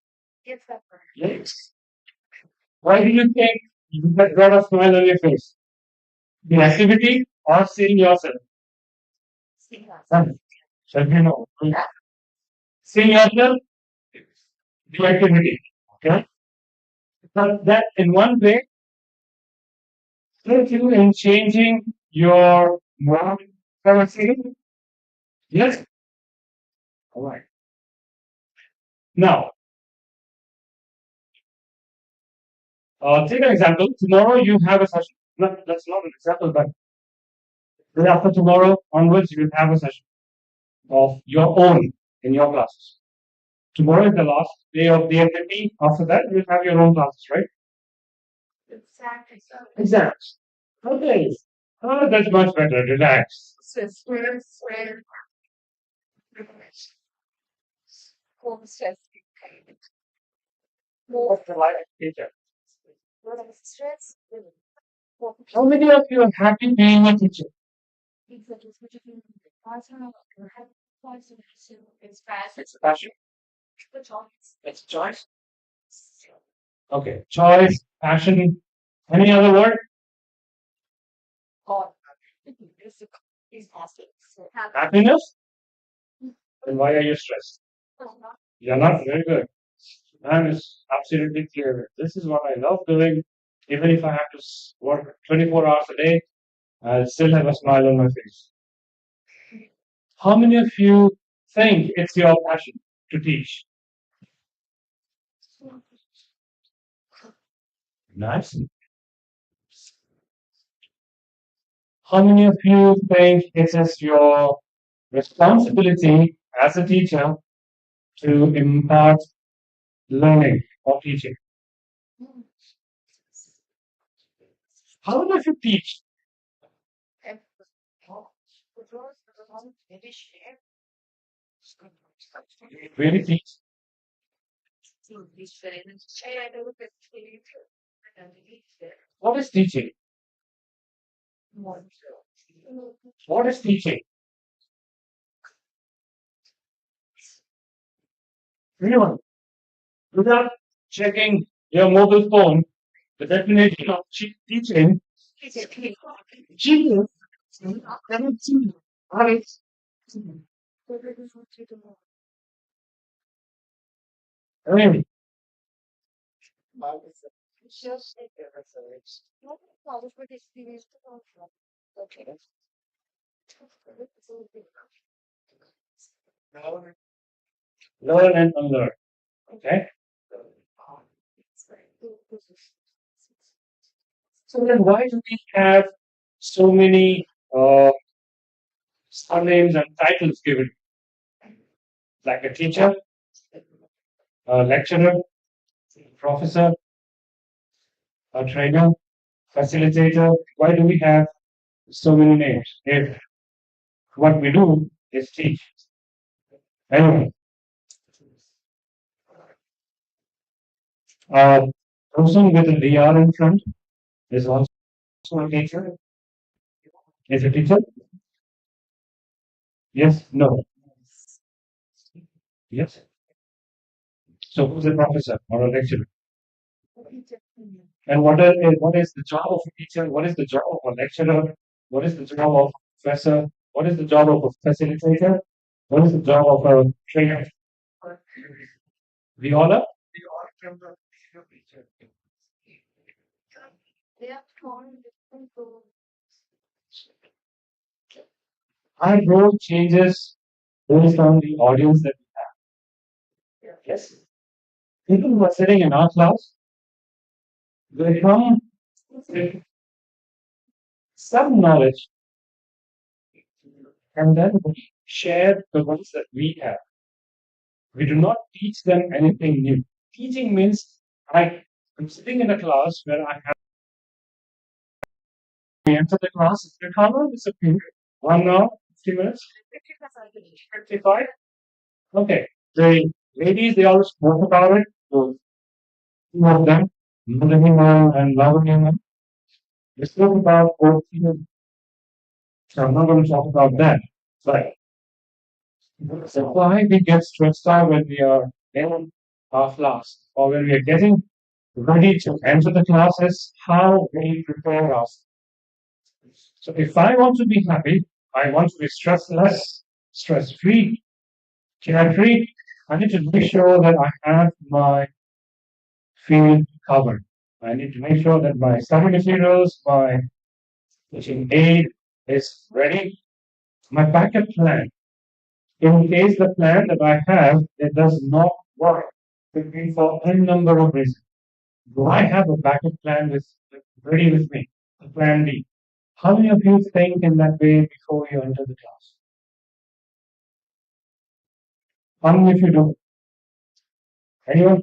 Yes. Why do you think you got a smile on your face? The activity or seeing yourself? So you know, seeing yourself, the activity. Okay? But that in one way help you in changing your mood for a second. Yes? Alright. Now, take an example. Tomorrow you have a session. No, that's not an example, but day after tomorrow onwards, you will have a session of your own in your classes. Tomorrow is the last day of the FDP. After that, you will have your own classes, right? Exams. Okay. Oh, that's much better. Relax. What's the life teacher? How many of you are happy being a teacher? It's a passion. It's a choice. Okay. Choice, passion. Any other word? Happiness? Then why are you stressed? You're not very good. Man is absolutely clear. This is what I love doing. Even if I have to work 24 hours a day, I'll still have a smile on my face. How many of you think it's your passion to teach? Nice. How many of you think it is your responsibility as a teacher to impart learning or teaching? How many of you teach? Really teach? What is teaching? What is teaching? Anyone? Without checking your mobile phone, the definition of teaching, teaching, right? Anyway, learn and unlearn. Okay? So then why do we have so many surnames and titles given? Like a teacher, a lecturer, professor, a trainer, facilitator. Why do we have so many names if what we do is teach? Anyway, a person with a DR in front is also a teacher. Is a teacher? Yes? No? Yes? So who's a professor or a lecturer? And what is the job of a teacher? What is the job of a lecturer? What is the job of a professor? What is the job of a facilitator? What is the job of a trainer? Viola? Our role changes based on the audience that we have. Yes? People who are sitting in our class, they come with some knowledge and then we share the ones that we have. We do not teach them anything new. Teaching means I'm sitting in a class where I have to enter the class. How long is it? 1 hour, 50 minutes? 55? Okay. The ladies, they always spoke about it. So, two of them, Mother and Lavanya, they spoke about both. So I'm not going to talk about that. But so why we get stressed out when we are in our class or when we are getting ready to enter the classes, how we prepare us. So if I want to be happy, I want to be stressless, stress free, carefree, I need to make sure that I have my field covered. I need to make sure that my study materials, my teaching aid is ready. My backup plan, in case the plan that I have it does not work, could be for any number of reasons. Do I have a backup plan ready with me? A plan B. How many of you think in that way before you enter the class? How many of you do? Anyone?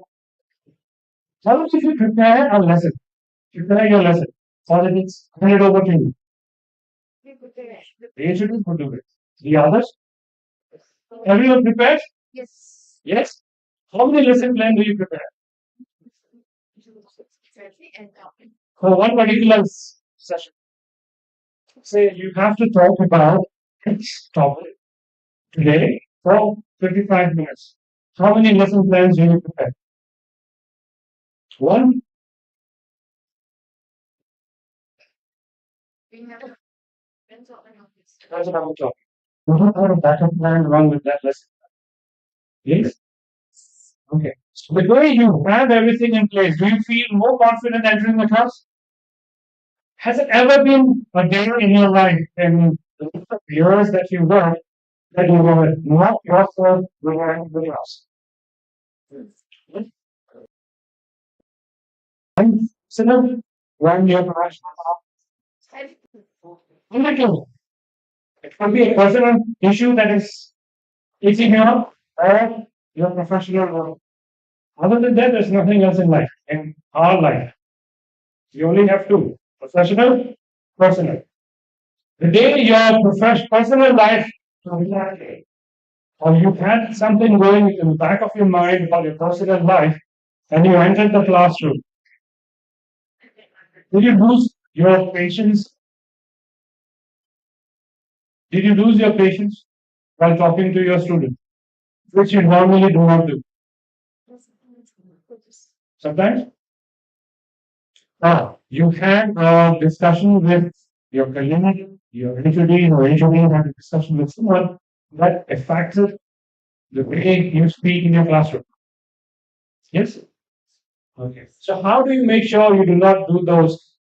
How many of you prepare a lesson? Prepare your lesson. Or it's hand it over to you. The introduce will do it. The others? Everyone prepared? Yes. Yes? How many lesson plan do you prepare? For one particular session. Say you have to talk about this topic today for 55 minutes. How many lesson plans do you prepare? One? Depends on our topic. You don't have a backup plan along with that lesson. Yes? Okay. So the way you have everything in place, do you feel more confident entering the class? Has it ever been a day in your life in the years that you work that you were not yourself with anybody else? And so when you're professional, it could be a personal issue that is eating you up or your professional role. Other than that, there's nothing else in life, in our life. You only have two, professional, personal. The day your personal life, or you had something going in the back of your mind about your personal life, and you entered the classroom, did you lose your patience? Did you lose your patience while talking to your student, which you normally do not do? Sometimes? You had a discussion with your colleague, your HOD or HOD had a discussion with someone that affected the way you speak in your classroom. Yes? Okay. So how do you make sure you do not do those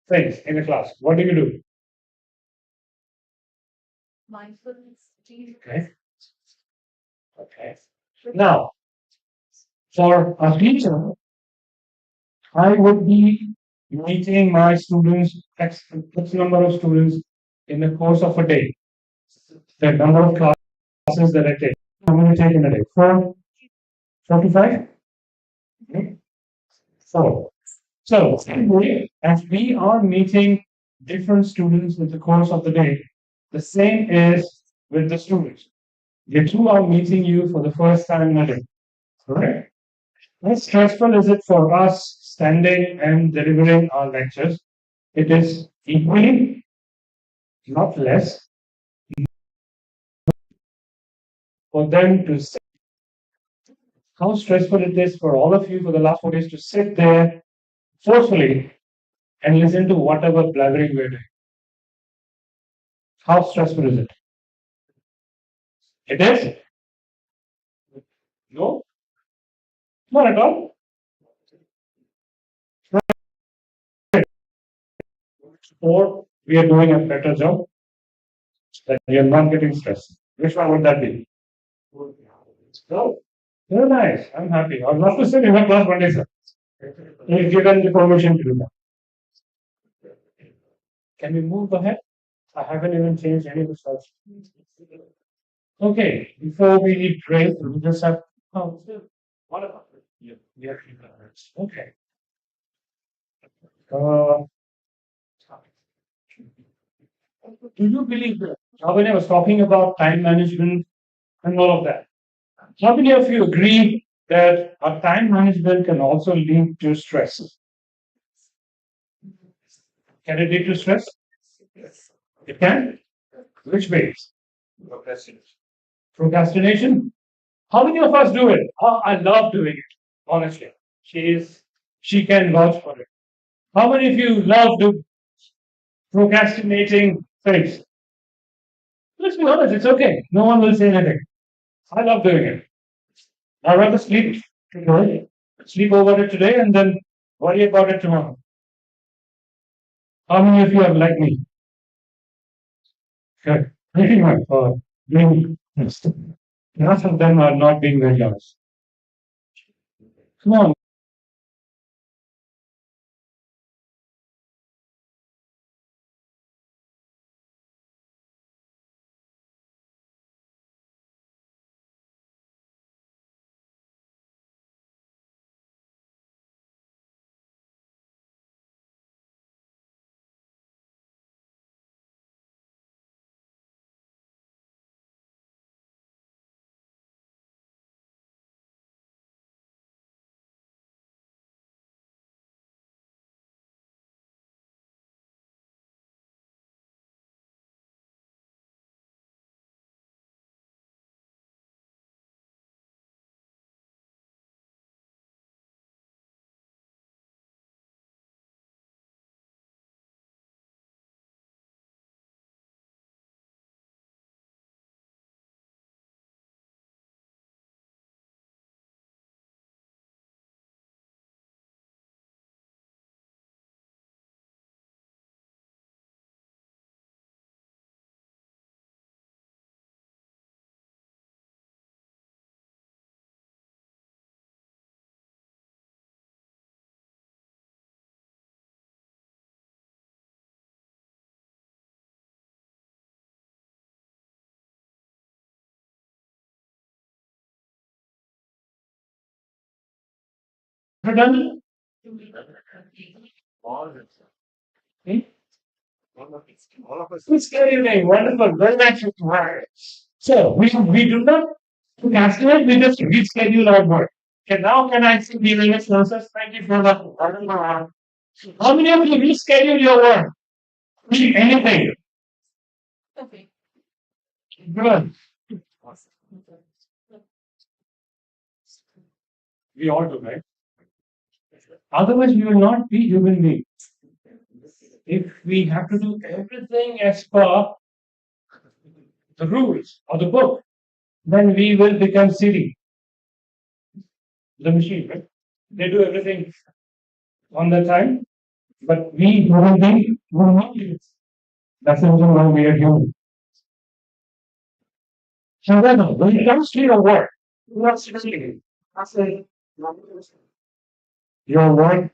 things in the class? What do you do? Mindfulness. Okay. Okay. Now, for a teacher I would be meeting my students, X number of students in the course of a day. The number of classes that I take. I'm going to take in a day. 4 to 5? Hmm? 4. So, as we are meeting different students in the course of the day, the same is with the students. The two are meeting you for the first time in a day. Correct? How stressful is it for us standing and delivering our lectures? It is equally, not less, for them to sit. How stressful it is for all of you for the last 4 days to sit there forcefully and listen to whatever blathering we're doing. How stressful is it? It is? No? Not at all. Or we are doing a better job that we are not getting stressed. Which one would that be? So, very nice. I'm happy. I'd love to sit in your class one day, sir. You've given the permission to do that. Can we move ahead? I haven't even changed any of the stuff. Okay, before we break, we just have. Oh, what about it? Yeah, okay. Uh, do you believe that? When I was talking about time management and all of that, how many of you agree that our time management can also lead to stress? Can it lead to stress? It can. Which ways? Procrastination. Procrastination. How many of us do it? Oh, I love doing it. Honestly, she can vouch for it. How many of you love procrastinating things? Let's be honest. It's okay. No one will say anything. I love doing it. I'd rather sleep over it today, and then worry about it tomorrow. How many of you are like me? Good. Pretty much. Being honest. Most of them are not being very honest. Come on. We're done. Hmm? It's scary name. Wonderful. Very nice. So we do not procrastinate. We just reschedule our work. Okay, now can I see the next answers? Thank you for that. How many of you reschedule your work? Anything? Good. We all do, right? Otherwise, we will not be human beings. If we have to do everything as per the rules or the book, then we will become silly. The machine, right? They do everything on their time, but we human beings will not do it. That's the reason why we are human. However, when it comes to your work, you are studying. Your work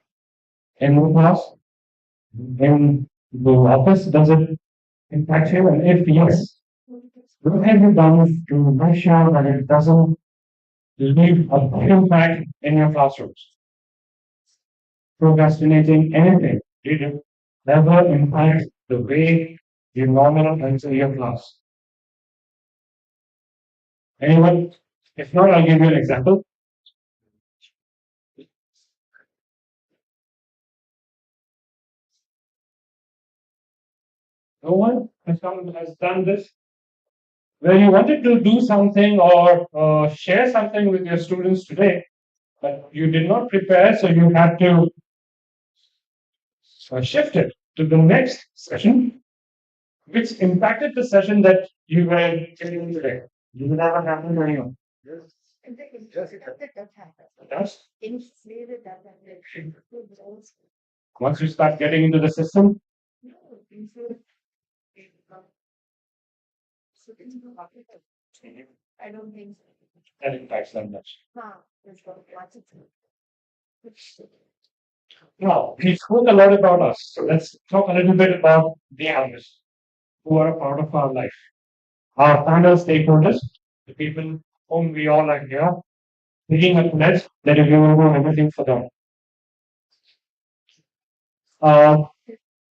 in the class, in the office? Does it impact you? And if yes, what have you done to make sure that it doesn't leave a big impact in your classrooms? Procrastinating anything, did it ever impact the way you normally answer your class? Anyone? If not, I'll give you an example. No one has done this? Where you wanted to do something or share something with your students today, but you did not prepare, so you had to shift it to the next session, which impacted the session that you were giving today. Did it ever happen to anyone? Yes. Once you start getting into the system, that impacts them much. Now, we spoke a lot about us, so let's talk a little bit about the others who are a part of our life. Our final stakeholders, the people whom we all are here, taking a pledge that we will do everything for them.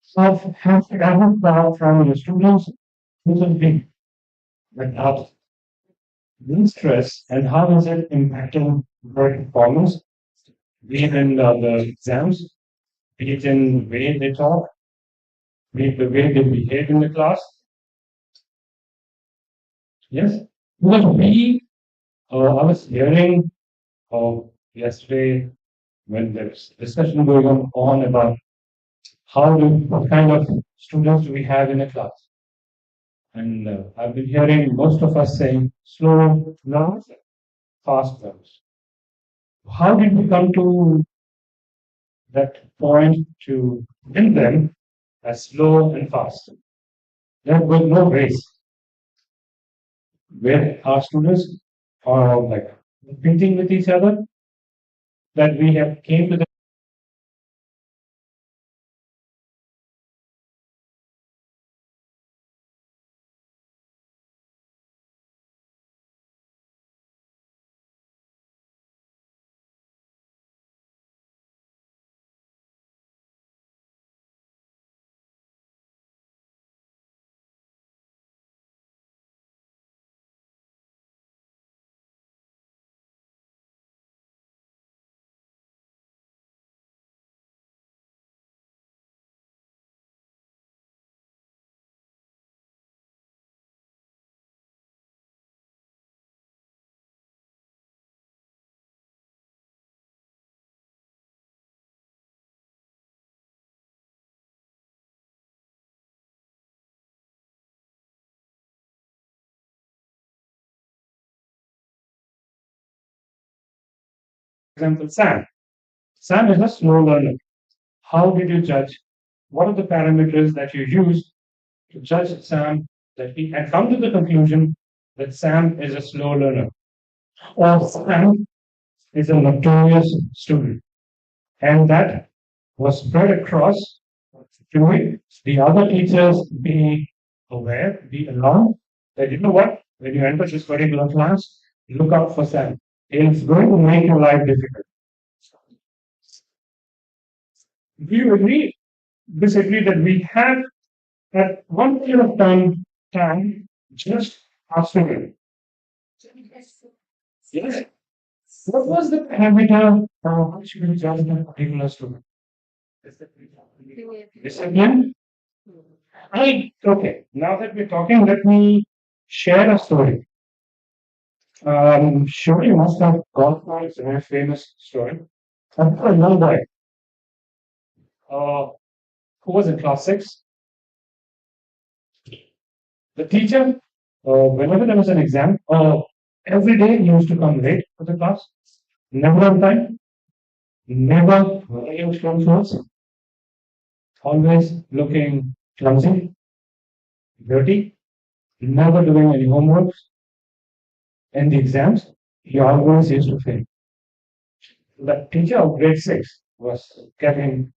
So have from your students, this will be like how the stress and how is it impacting their performance, be it in the exams, be it in the way they talk, be it the way they behave in the class. Yes, because I was hearing yesterday when there was discussion going on about what kind of students do we have in a class. And I've been hearing most of us saying slow learners, fast learners. How did we come to that point to build them as slow and fast? There was no race where our students are like competing with each other, that we have came to the example Sam. Sam is a slow learner. How did you judge? What are the parameters that you use to judge Sam that he and come to the conclusion that Sam is a slow learner or Sam is a notorious student? And that was spread across to it. The other teachers be aware, be alarmed that you know what, when you enter this particular class, look out for Sam. It's going to make your life difficult. Do you agree, disagree that we have at one period of time just asking him? Yes. What was the parameter for which we judge that particular student? Discipline? Okay, now that we're talking, let me share a story. Sure, you must have gone for it's a very famous story. I've got a young boy who was in class 6. The teacher, whenever there was an exam, every day he used to come late to the class, never on time, never wearing clothes, always looking clumsy, dirty, never doing any homework. In the exams, he always used to fail. The teacher of grade 6 was getting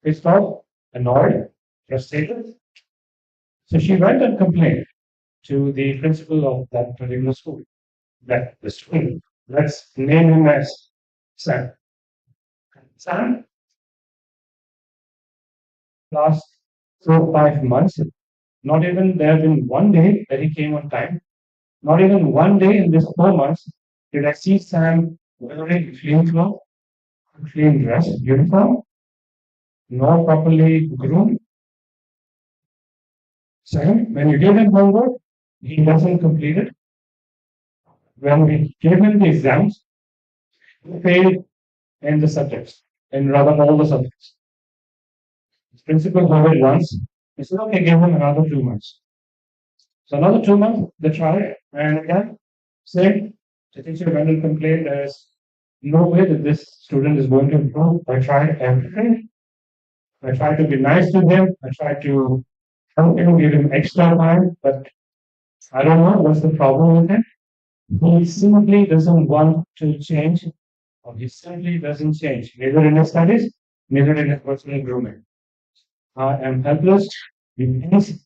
pissed off, annoyed, frustrated. So she went and complained to the principal of that particular school. That the student, let's name him as Sam. Sam, last 4 or 5 months, not even there have been one day that he came on time. Not even one day in this 4 months did I see Sam wearing clean clothes, clean dress, uniform, nor properly groomed. Second, when you give him homework, he doesn't complete it. When we gave him the exams, he failed in the subjects, in rather all the subjects. The principal heard it once. He said, okay, give him another 2 months. So another 2 months, they tried, and again, same. The teacher went and complained, there's no way that this student is going to improve. I tried everything. I tried to be nice to him. I tried to help him, give him extra time, but I don't know what's the problem with him. He simply doesn't want to change, or he simply doesn't change, neither in his studies, neither in his personal grooming. I am helpless. We please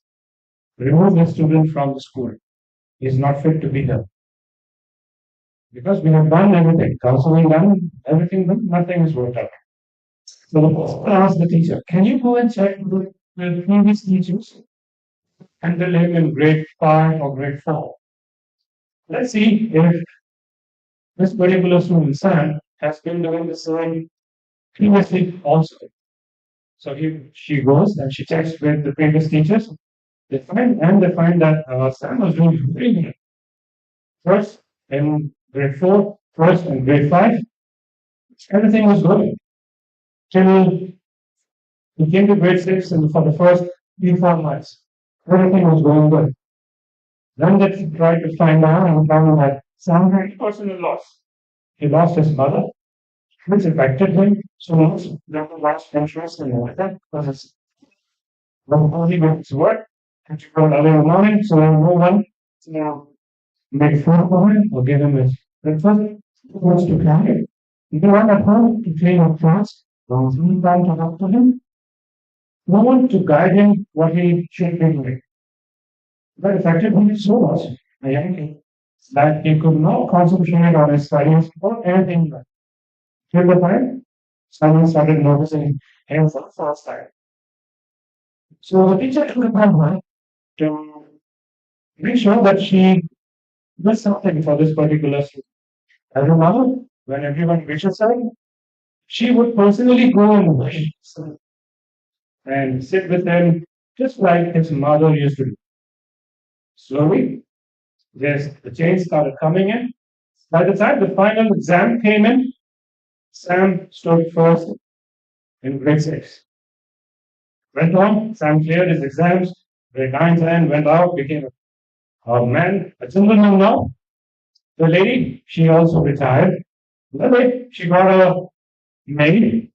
remove the student from the school. He is not fit to be here. Because we have done everything, counseling done, everything, but nothing is worked out. So the principal asked the teacher, can you go and check with the previous teachers and the him in grade 5 or grade 4? Let's see if this particular student, Sam, has been doing the same previously also. So she goes and she checks with the previous teachers. They find that Sam was doing very good. First in grade 4, first in grade 5, everything was good. Till he came to grade 6 and for the first 3 or 4 months, everything was going good. Then they tried to find out and found that Sam had a personal loss. He lost his mother, which affected him so much that he lost interest in everything because when he went to work, had to go early in the morning, so no one make food for him or give him his breakfast. He wants to cry. No one at home to clean up fast, no time to talk to him, no one to guide him what he should be doing. That affected him so much, a young age, that he could not concentrate on his studies or anything else. Till the time, someone started noticing him for the first time. So the teacher took upon her to make sure that she does something for this particular student. As a mother, when everyone wishes her, she would personally go and wish and sit with him just like his mother used to do. Slowly, yes, the change started coming in. By the time the final exam came in, Sam stood first in grade 6. Went on, Sam cleared his exams, grade 9, 10, went out, became a man, a gentleman now. The lady, she also retired. Anyway, she got a maid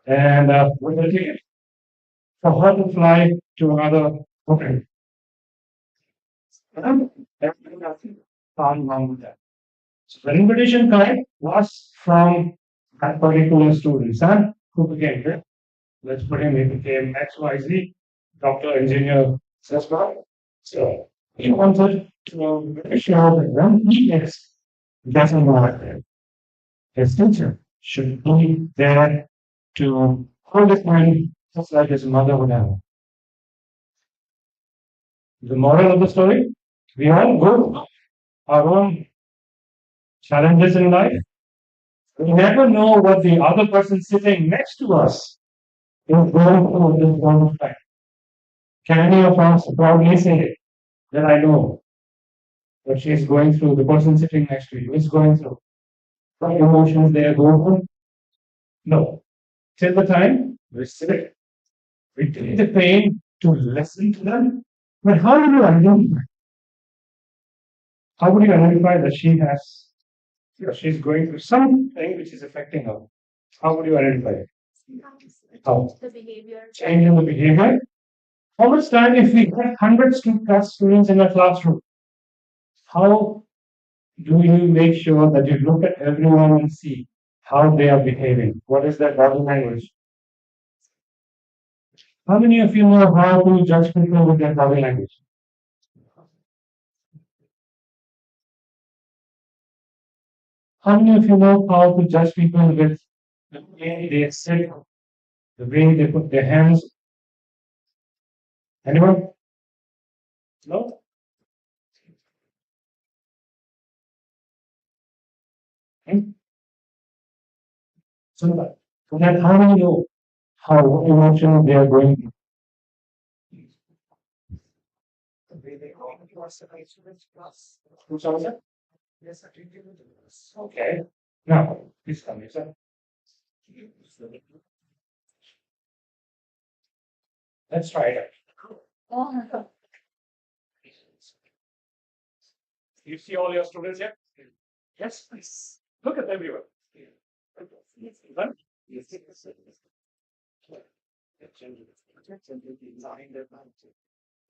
and with a ticket for her to fly to another country. And everything else found wrong with that. So the invitation card was from that particular student, son, who became here. Let's put him, he became XYZ, doctor, engineer, etc. So he wanted to make sure that when he is getting like his teacher should be there to hold his hand just like his mother would have. The moral of the story, we all go our own challenges in life. We never know what the other person sitting next to us is going through at this moment of time. Can any of us proudly say that I know what she is going through, the person sitting next to you is going through? What emotions they are going through? No. Till the time we sit, we take the pain to listen to them. But how do you identify? How would you identify that she has, she's going through something which is affecting her? How would you identify it? How? The behavior. Change in the behavior. How much time if we have hundreds to plus students in a classroom? How do you make sure that you look at everyone and see how they are behaving? What is their body language? How many of you know how to judge people with their body language? How many of you know how to judge people with the way they sit, the way they put their hands? Anyone? No? Hmm? So that how do you know how emotional they are going through? The way they go towards the class. Who's answer? Yes, I think okay. Now, please come here, sir. Let's try it out. You see all your students here? Yes, please. Look at everyone. Done?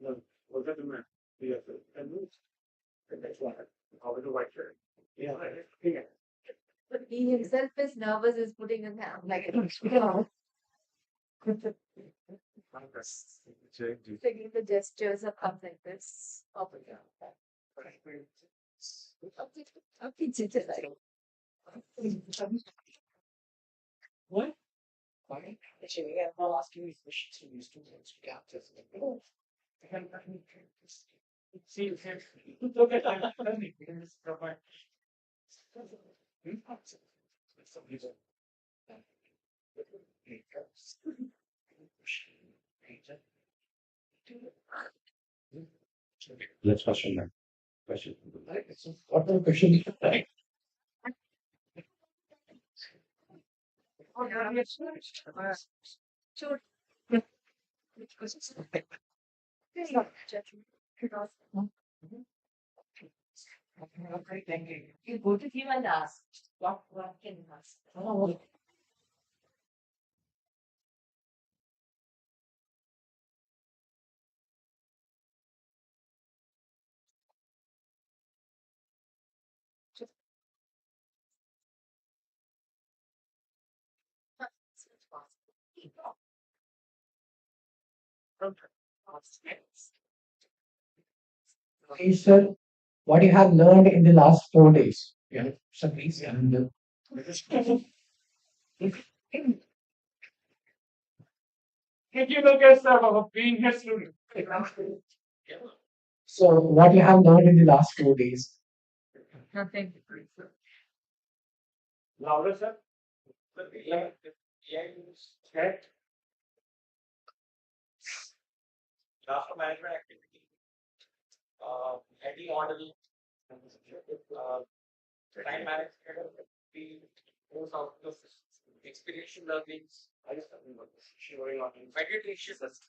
No, look at the map. We have to move. The next one. How to white shirt. Yeah. Here. But he himself is nervous, is putting his hand like taking the gestures of up like this. Up and down. What? Why? Actually, I'm not asking these questions to you students to capture. See, look at that. Let's question that. Question. What the question? Sure. You go to him and ask, what can you ask? He said, what you have learned in the last 4 days. Yeah, some please. And thank you, Lucas, for being here, student. So, what you have learned in the last 4 days? Nothing. Louder, sir. Yeah, okay. Draft management activity. Heading model. Time management. We goes out of experiential learnings. I just showing on meditation. That's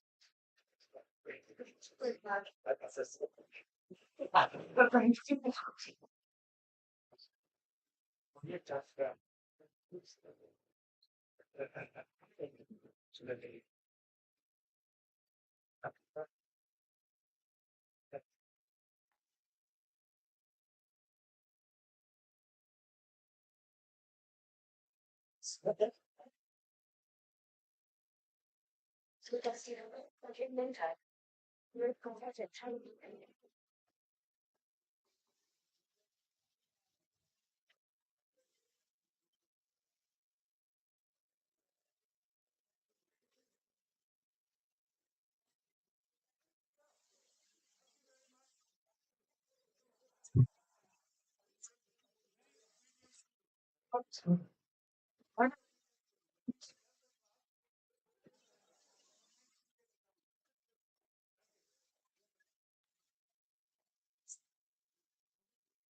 So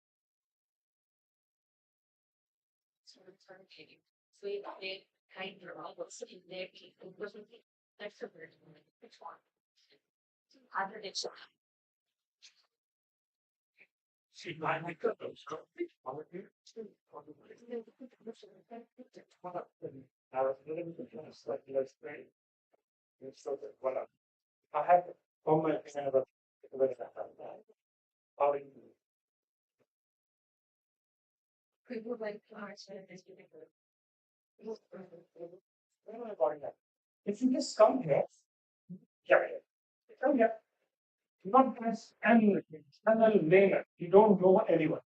if they kind of also in their people, that's a very which one? Other than See, I make up those. I was a little bit like less brain. So that voila. I have all my kind of how do you people like ours and this Where am I going now? If you just come here, Yeah. Oh, yeah. Not as an layman. You don't know anyone.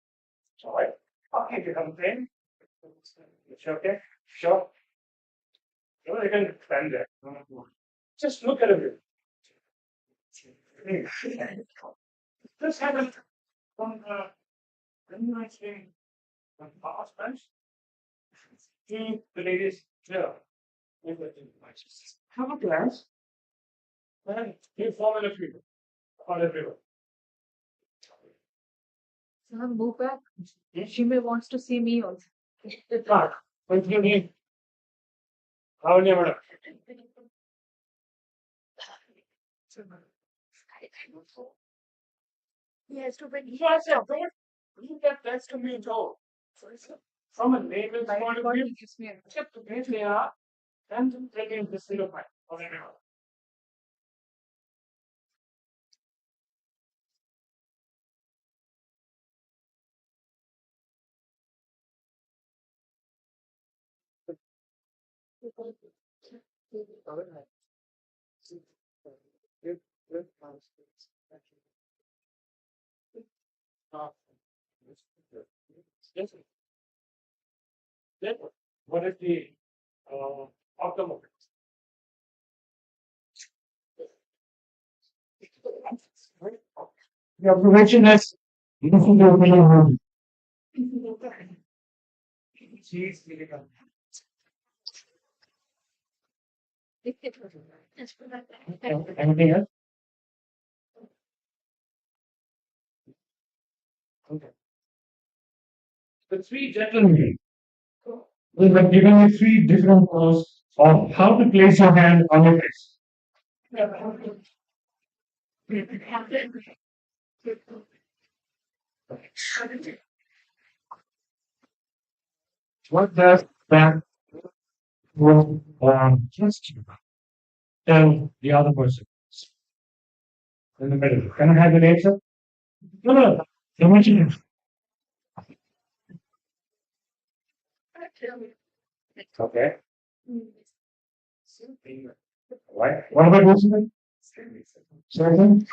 All right. Okay, if you have a friend, it's okay. Sure. You can stand there. Just look at it. Just have a very nice thing on past bench. See the ladies there. Have a glance and you form a figure on everyone. Sir, move back. She may wants to see me also. Mark, what do you need? How many madam? Yes, to bring. Yes, sir. Don't leave that best to me at all. From a layman's point of view, tip to where they are, and taking this little point of everyone. Yes. Then what is the outcome of it? The observation is she's anything else? Okay. The three gentlemen we have given you three different ways of how to place your hand on your face. What does that will just tell the other person in the middle? Can I have an answer? No, no. Imagine it. Okay. Right. What about this one? Second.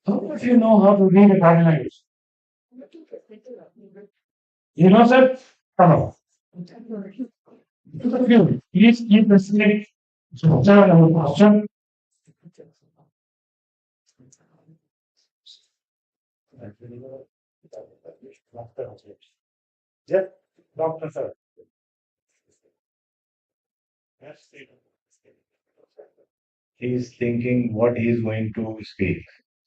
How if you know how to read a body language? You know, sir? Come on. Please keep listening. Structure and posture. Yes, doctor, sir. Yes, He's thinking what he's going to speak.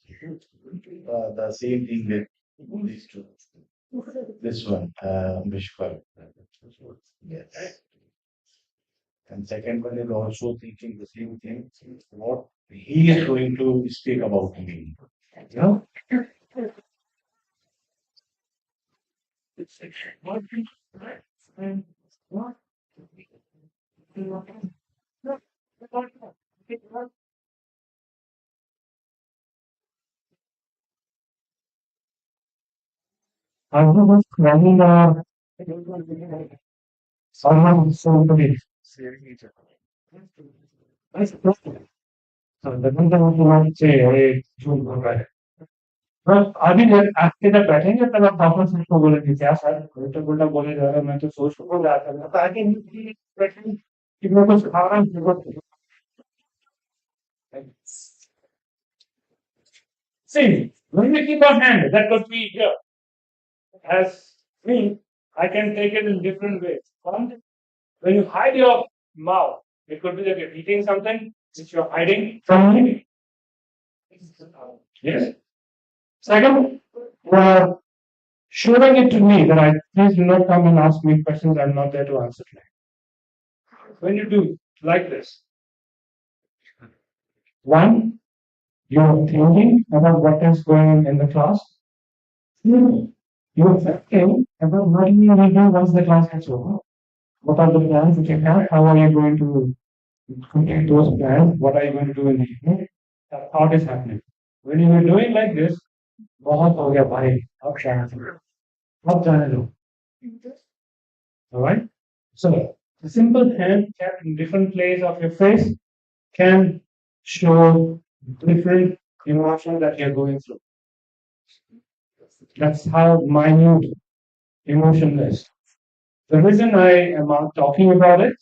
The same thing with these two. This one, Vishwa. Yes. And second one is also thinking the same thing. What he is going to speak about me. You know? I was planning someone somebody. That's perfect. So the one that you want to say, hey, June, go right. बस अभी जब आपके जब बैठेंगे तब आप वापस उसको बोलेंगे क्या सर उल्टा पुल्टा बोले जा रहा मैं तो सोच को बोल रहा था तो आगे नहीं बैठेंगे कि मैं कुछ खा रहा हूँ See, when we keep our hand, that could be here. As me, I can take it in different ways. One, when you hide your mouth, it could be that you're eating something which you're hiding from me. Yes. Second, you're showing it to me that I please do not come and ask me questions I'm not there to answer. When you do like this, one, you're thinking about what is going on in the class. Two, you're thinking about what you will do once the class gets over. What are the plans that you have? How are you going to complete those plans? What are you going to do in the evening? That thought is happening. When you are doing like this, बहुत हो गया भाई, अब जाने दो, अब जाने दो. All right. So the simple hand kept in different places of your face can show different emotion that you're going through. That's how minute emotion is. The reason I am not talking about it,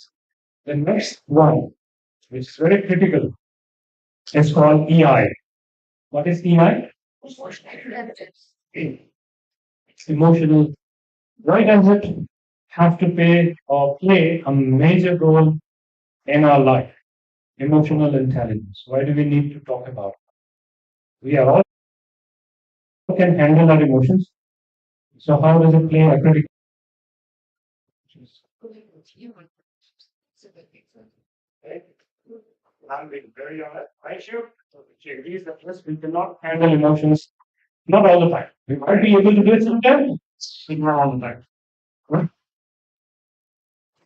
the next one, which is very critical, is called EI. What is EI? Emotional. Why does it have to pay or play a major role in our life? Emotional intelligence. Why do we need to talk about it? We are all can handle our emotions. So how does it play a critical? Right? I'm being very honest. I should. She agrees that yes, we cannot handle emotions, not all the time. We might be able to do it sometimes, but not all the time. Right?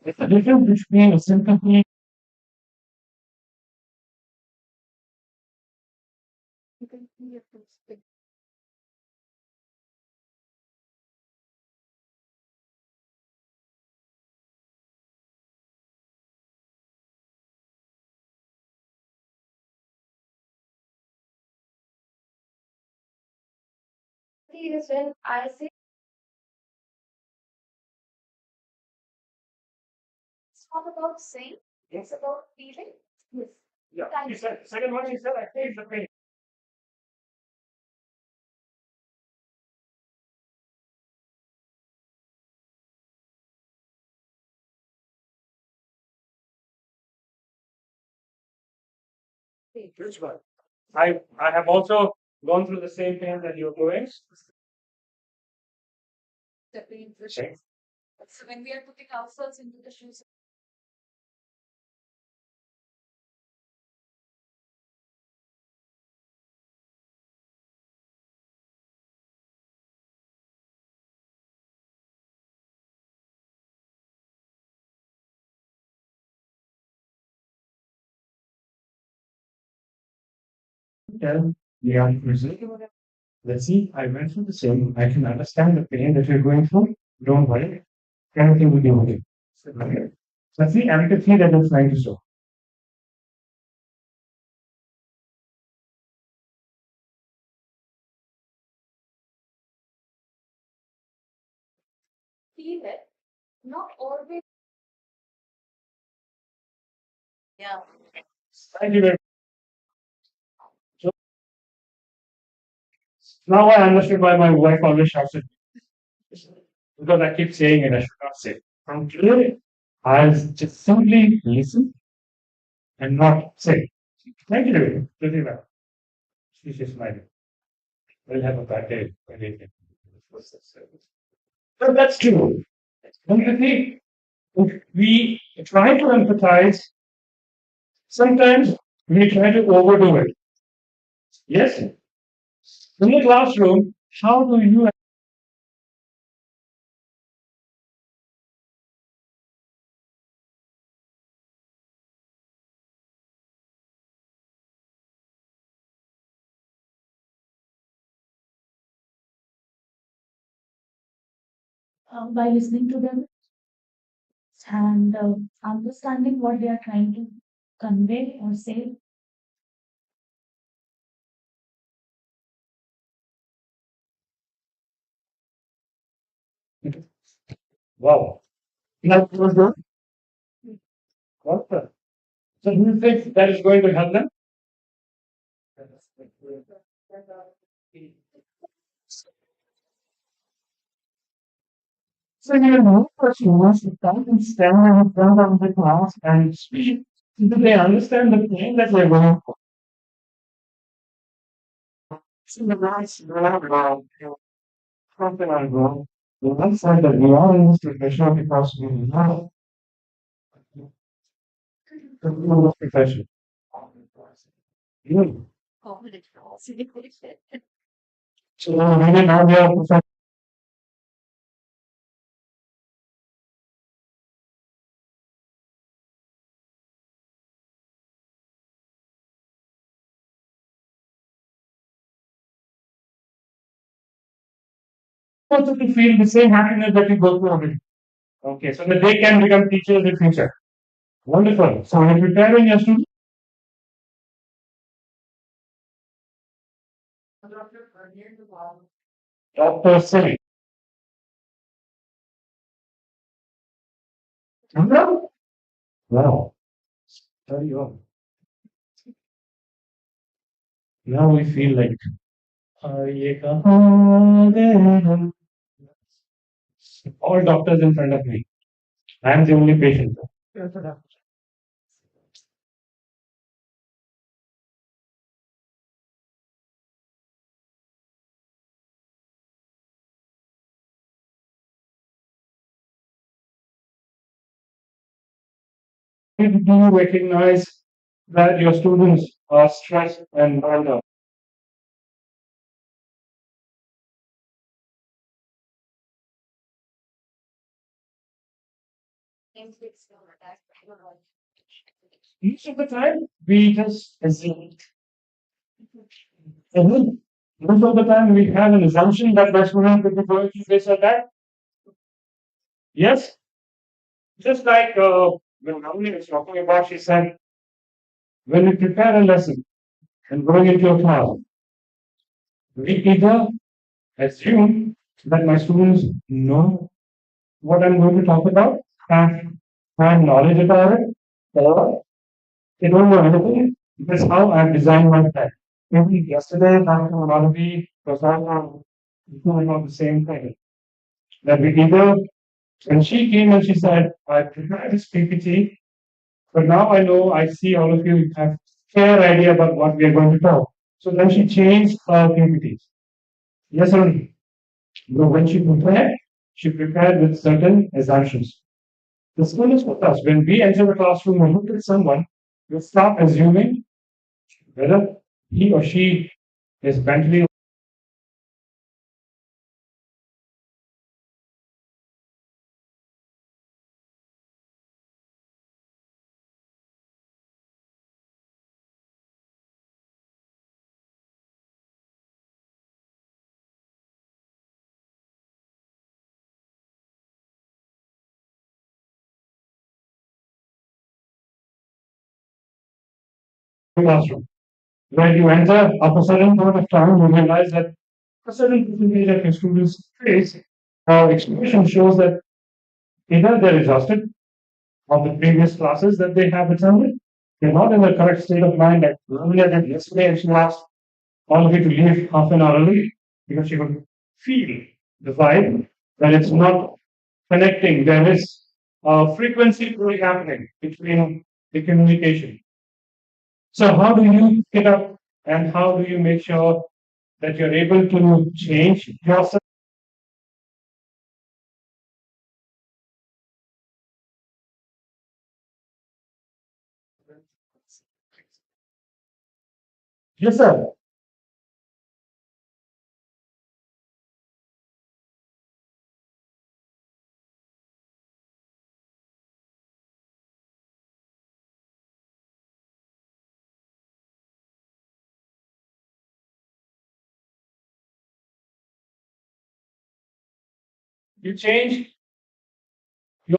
It's the difference between a sympathy. Is when I say it's not about saying, it's about feeling. Yes. Yeah, she said. Second one, she said, I face the pain. Which one? I have also gone through the same pain that you're going. Okay. So when we are putting ourselves into the shoes. Tell the answer. Let's see, I went through the same. I can understand the pain that you're going through. Don't worry. Everything will be okay. Okay. That's the empathy that I'm trying to show. Feel it, not always. Yeah. Thank you very much. So now I understood why my wife always shouts at me. Because I keep saying it, I should not say. From today, I'll just simply listen and not say. Thank you. Pretty well. She's just smiling. We'll have a bad day. But that's true. Empathy, if we try to empathize, sometimes we try to overdo it. Yes? In the classroom, how do you By listening to them and understanding what they are trying to convey or say. wow. Like, what the? So do you think that is going to help them? So you know, person wants to come and stand in front of the class and speak. Do they understand the pain that they're going through? So the last something I wrote, the one side that we all in this profession because we know the field of profession. You. So really now we are profession. Also to feel the same happiness that you go through already. Okay, so that they can become teachers in future. Wonderful. So you're preparing your students. Dr. Singh. Wow. Very well. Now we feel like ये कहाँ गए हम? All doctors in front of me. I am the only patient. Do you recognize that your students are stressed and burned out? Most of the time, we just assume. Most of the time, we have an assumption that the student will be going to this or that. Yes, just like when Ramani was talking about, she said, when we prepare a lesson and going into a class, we either assume that my students know what I'm going to talk about, have knowledge about it, or they don't know anything. That's how I've designed my plan. Maybe yesterday, Dr. Malavi was also doing on the same thing. That we either, and she came and she said, I prepared this PPT, but now I know I see all of you have fair idea about what we are going to talk. So then she changed her PPTs. Yes or no? But when she prepared with certain assumptions. The school is with us. When we enter the classroom and look at someone, we start assuming whether he or she is mentally. Classroom. When you enter, after a certain point of time, you realize that a certain percentage of your students' face or expression shows that either they're exhausted of the previous classes that they have attended, they're not in the correct state of mind. Like earlier than yesterday, and she asked all of you to leave half an hour early because she could feel the vibe that it's not connecting. There is a frequency really happening between the communication. So how do you pick up and how do you make sure that you're able to change yourself? Yes, sir. You change your.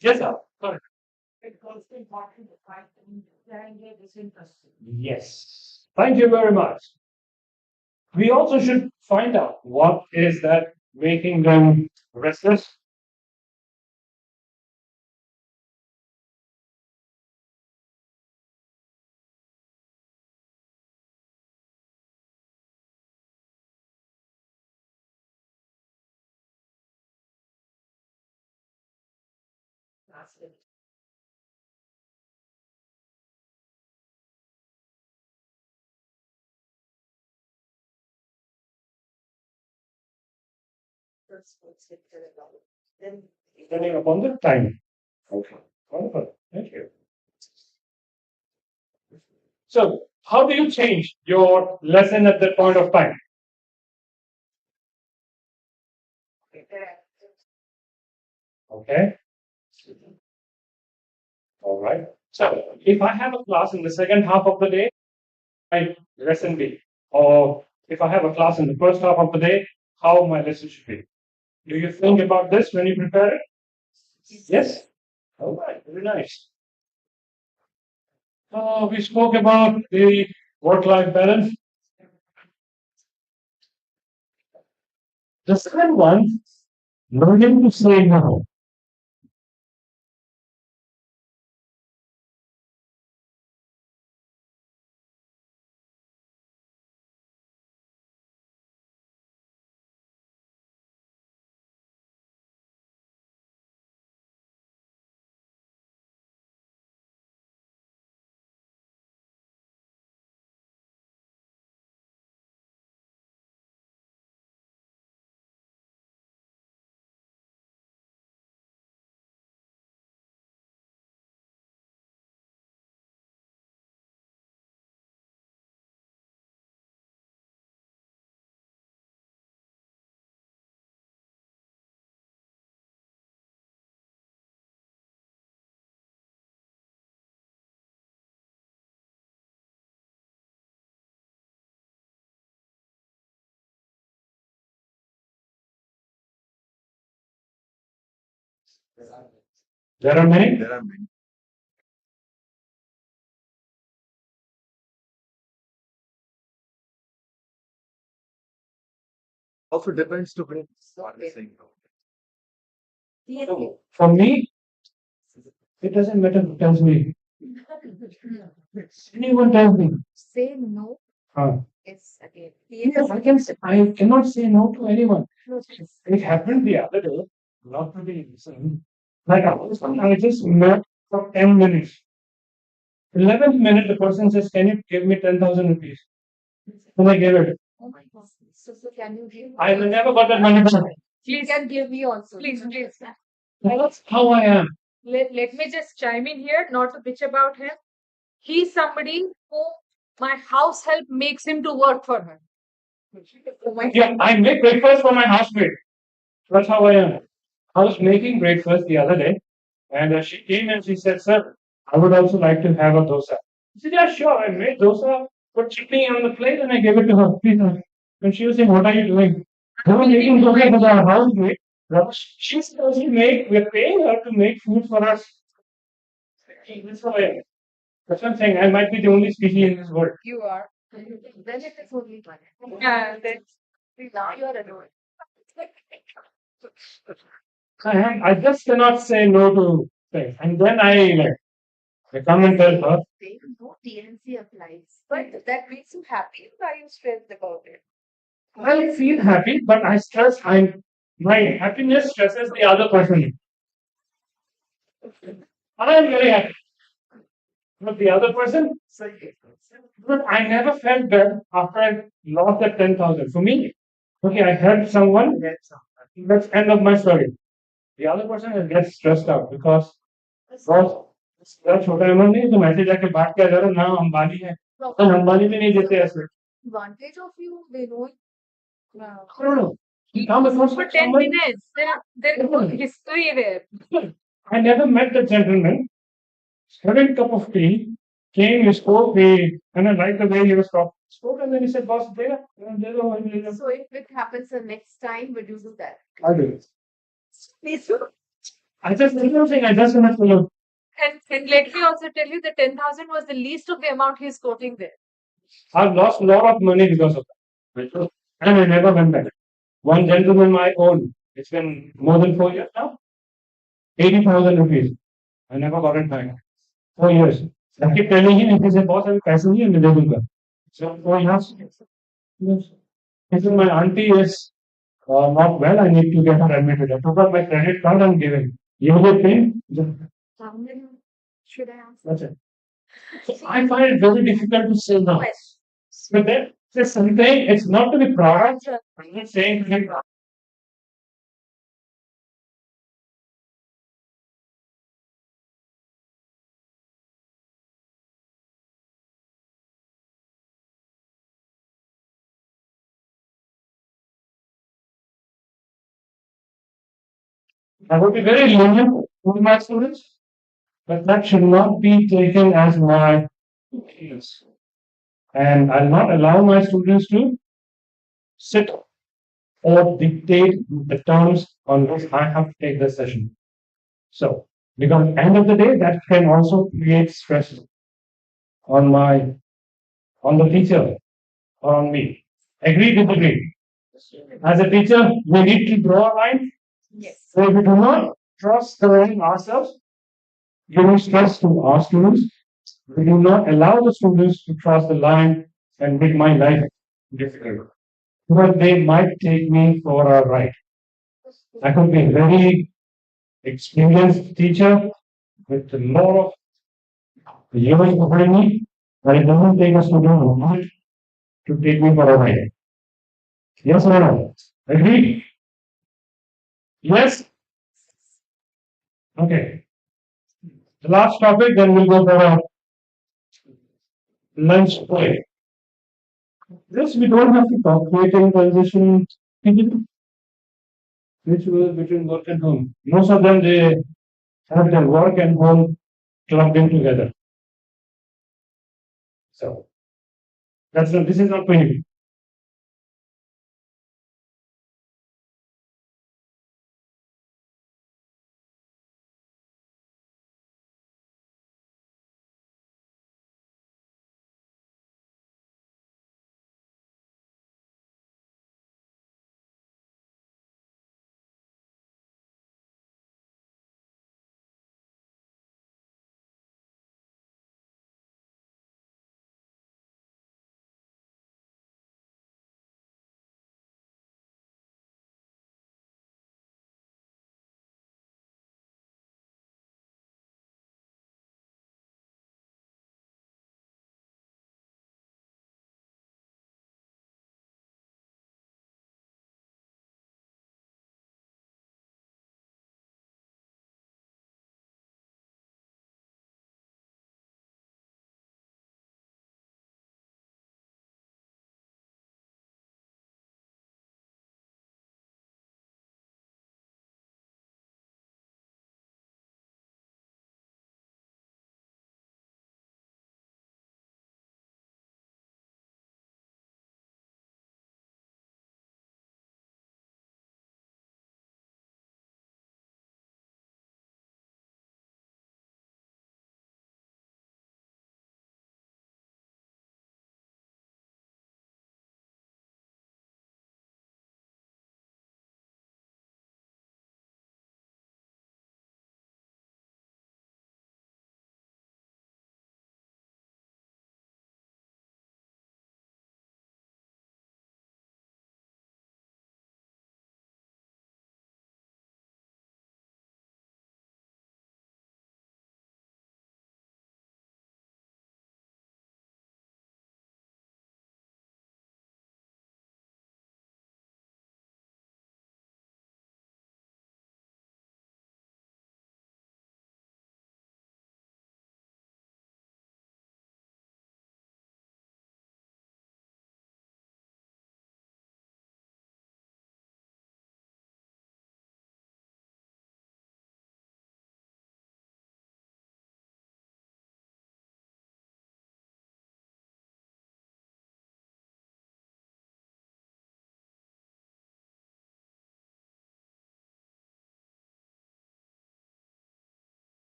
Yes, sir. Correct. Yes. Thank you very much. We also should find out what is that making them restless. Depending upon the time. Okay. Wonderful. Thank you. So, how do you change your lesson at that point of time? Okay. All right. So, if I have a class in the second half of the day, my lesson be, or if I have a class in the first half of the day, how my lesson should be. Do you think about this when you prepare it? Yes. All right. Very nice. We spoke about the work-life balance. The second one, learning to say no. There are many. So, for me, it doesn't matter who tells me. Anyone tells me. Say no. Uh, It's again. yes, I cannot say no to anyone. It happened the other day, not to be insane. Like I just met for 10 minutes. 11th minute, the person says, "Can you give me 10,000 rupees?" And I gave it. Oh my God. So can you give? I will never got that money back. You can give me also. Please. That's how I am. Let me just chime in here, not to bitch about him. He's somebody who my house help makes him to work for her. Yeah, I make breakfast for my housemate. That's how I am. I was making breakfast the other day, and she came and she said, "Sir, I would also like to have a dosa." I said, "Yeah, sure." I made dosa, put chutney on the plate, and I gave it to her. Please, have." And she was saying, "What are you doing?" I was making dosa for our housemate. She's supposed to make, we're paying her to make food for us. That's how I am. That's what I'm saying. I might be the only species in this world. You are. Then it is only one. Yeah, that's now you are alone. I just cannot say no to things. And then I come and tell her, Say no TNC applies. But that makes you happy. Why are you stressed about it? I feel happy, but my happiness stresses the other person. I am very happy. But the other person, but I never felt bad after I lost that 10,000. For me, okay, I helped someone, that's end of my story. The other person will get stressed out because boss यार छोटा अमर नहीं तो message आके बात किया जा रहा ना अंबानी है और अंबानी भी नहीं देते ऐसे Advantage of you, they know. no no he come across For like 10 someone minutes, there is no history there. I never met the gentleman had a cup of tea came he spoke and I liked the way he was talking spoke and then he said boss देगा So if it happens the next time, would you do that? I do Please do. I just think I just want to know And let me also tell you the 10,000 was the least of the amount he's quoting there. I've lost a lot of money because of that and I never went back one gentleman I own it's been more than 4 years now 80,000 rupees I never got it back 4 years I keep telling him if he said boss अभी पैसे नहीं है मैं दे दूंगा so 4 years yes. He said my auntie is not well I need to get her admitted I took out my credit card and gave him you will pay Should I answer? That's it. So I find it very difficult to say no. But then there's something, it's not to be proud of. I'm not saying to be proud. I would be very lenient with my students, but that should not be taken as my excuse. And I'll not allow my students to sit or dictate the terms on which I have to take the session. So, because at the end of the day, that can also create stress on my on the teacher or on me. Agree, disagree. As a teacher, we need to draw a line. Yes. So if we do not trust the line ourselves, giving stress to our students, we do not allow the students to cross the line and make my life difficult. Because they might take me for a ride. I could be a very experienced teacher with a lot of years behind me, but it doesn't take a student a month to take me for a ride. Yes or no? Agreed? Yes? Okay. The last topic, then we'll go for a lunch break. This we don't have to talk creating transition rituals between work and home. Most of them they have their work and home clubbed in together. So that's not, this is not going to be.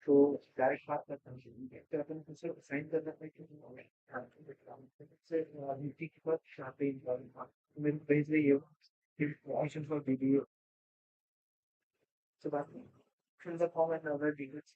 तो direct बात करता हूँ तो अपन उसे sign करना है कि से नीति के बाद यहाँ पे मेरे को भेज रही हो ऑप्शन फॉर वीडियो से बात fill the form and other details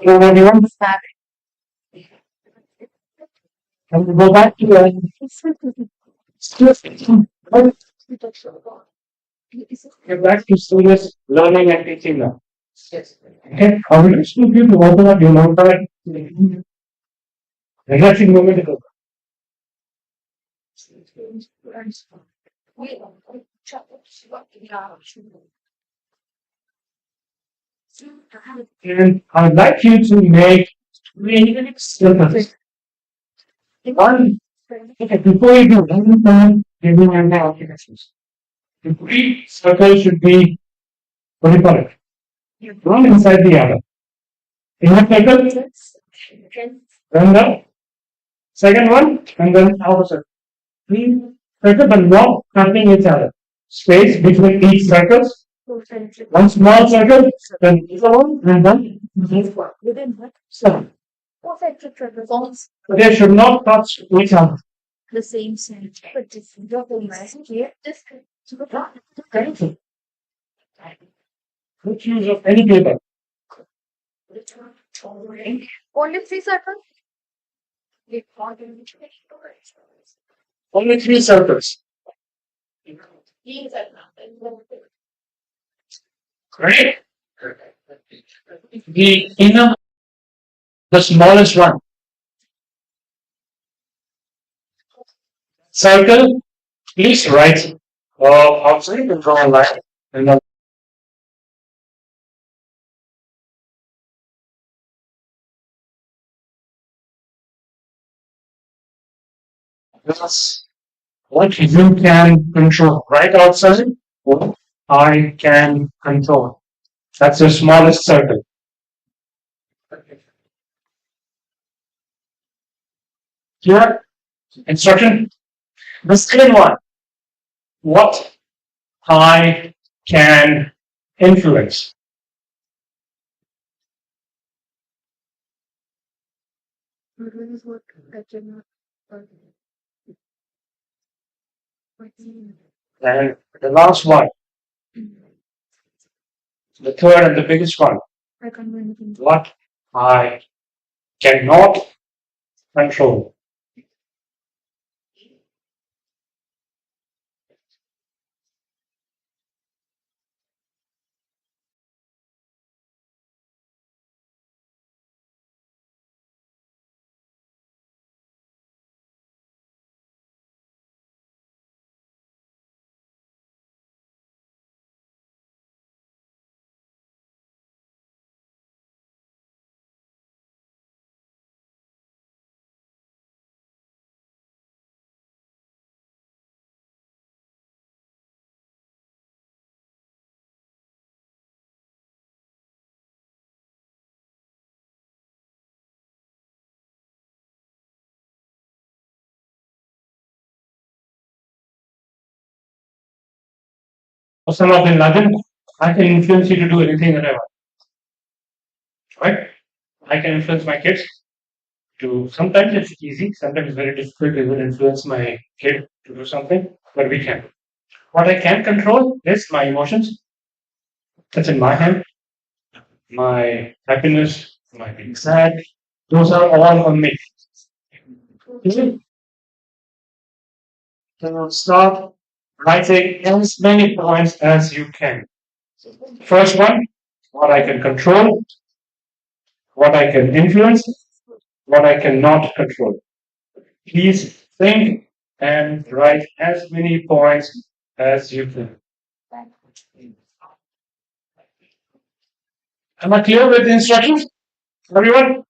Hello everyone. Can we go back to get back to serious learning and teaching now? Okay. I will ask you to open up your notepad. Relaxing moment ago. And I'd like you to make three circles. One, okay, before you do anything, giving an calculations. The three circles should be, what do you call it? One inside the other. In a circle, then the second one, and then opposite. Three circles, but not touching each other. Space between each circles. One small circle, then the other one, and then seven. They should not touch each other. Make use of any paper. Only three circles. Correct? The inner, the smallest one. Circle, please write outside and draw a line. And then that's what you can control. Right outside, what I can control. That's the smallest circle. Here, instruction. The second one, what I can influence. And the last one, the third and the biggest one, what I cannot control. Osama bin Laden, I can influence you to do anything that I want. Right? I can influence my kids to, sometimes it's easy, sometimes it's very difficult to even influence my kid to do something, but we can. What I can control is my emotions. That's in my hand. My happiness, my being sad, those are all on me. So start writing as many points as you can. First one, what I can control, what I can influence, what I cannot control. Please think and write as many points as you can. Am I clear with the instructions? Everyone?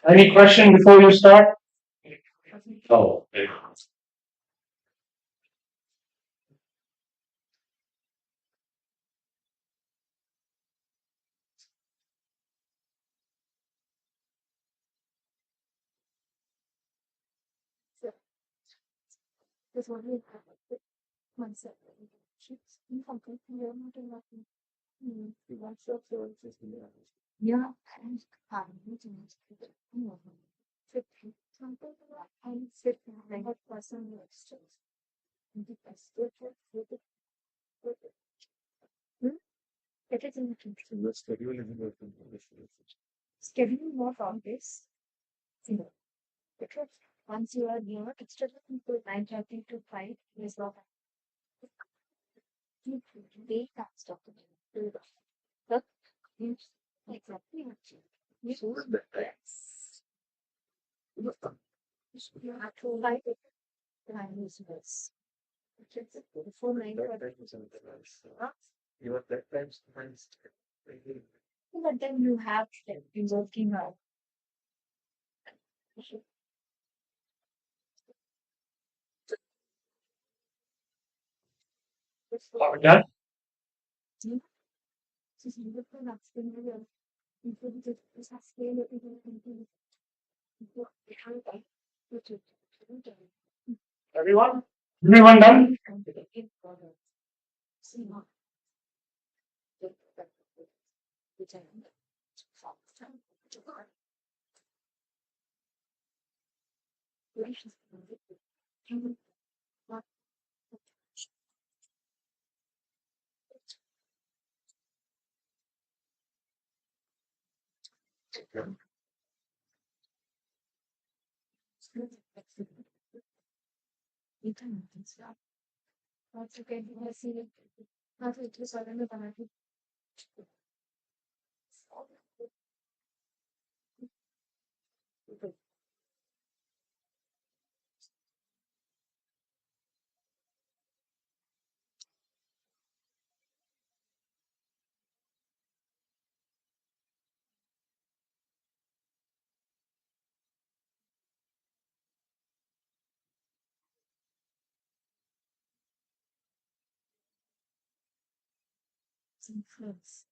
Any question before you start? Oh, okay. That's what we have myself. She's completely not enough. Yeah, and family to fit something and fit like a person next. The best with it. It is in the schedule more on this. Because once you are near, it's just 9:30 to 5 is not they can't stop it. But yes, exactly. Yes. You have to like it. Time is this. Before 9:30. But then you have been working out. Are we done? Everyone? Everyone done? That's okay. I see it. Not it was on the back. Some fruits.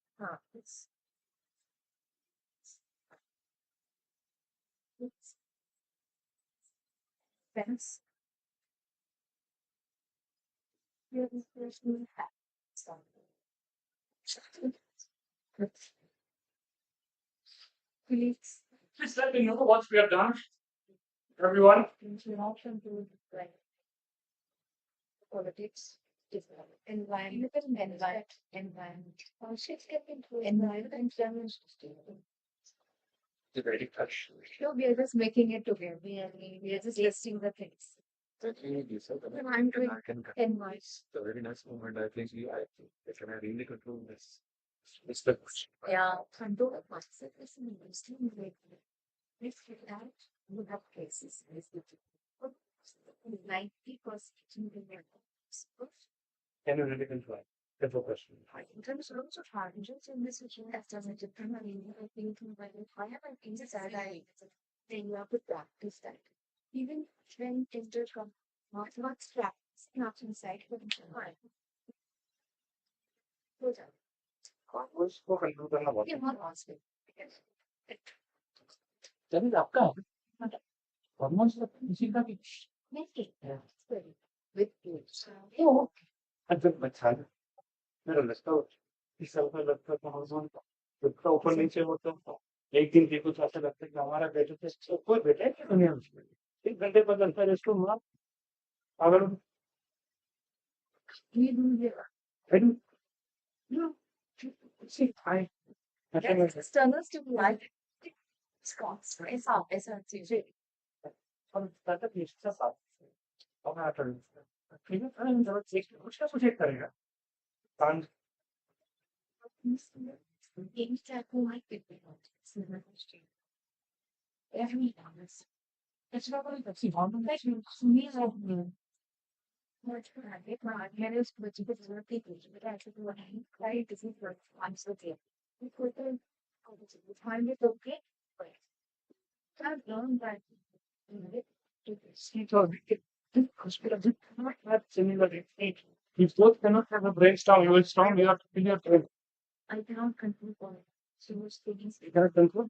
It's fence. You're the first one. Please. Please let me know once we are done. Everyone? Introduction to like politics, environment, environment. She's getting to environment and The very touch. no, we are just making it together. We are just listing the things. I'm doing environment. The very next moment, I think can I really control this? It's the Yeah, control of mindset is an interesting way. Let's get that. You have cases. 90% can you really control? That's a question. in terms of challenges in this situation, as does a different. I mean, I think when I have an inside, then you have to practice that. Even when things come, not practice, not inside, but inside. Go down. उसको control करना बहुत You want to ask it. चलिए आपका almost इसी का भी Make it. With you. जब बच्चा मेरा लगता है इस साल का लगता है हॉर्मोन जितना ऊपर नीचे होता है एक दिन देखो तो ऐसा लगता है कि हमारा बेटा तो कोई बेटा है क्या दुनिया में 1 घंटे बाद लगता है इसको मार अगर We do here. no see I That's external stimuli. Scots, it's up, it's up to you. हम तक निश्चित साथ और मैं आता हूँ फिर हम जब चेक उसका कुछ एक करेगा कान Games that will like it. Every honest. it's not going to see one Like me, like me. Much for I get my manners, but you could sort of people, but I should do what I to see for I'm so clear. We put the time is okay. But I've learned that see to this hospital did not have similar technique. If both cannot have a brainstorm, you will storm, you have to figure out I cannot control for it. So much things. you cannot control.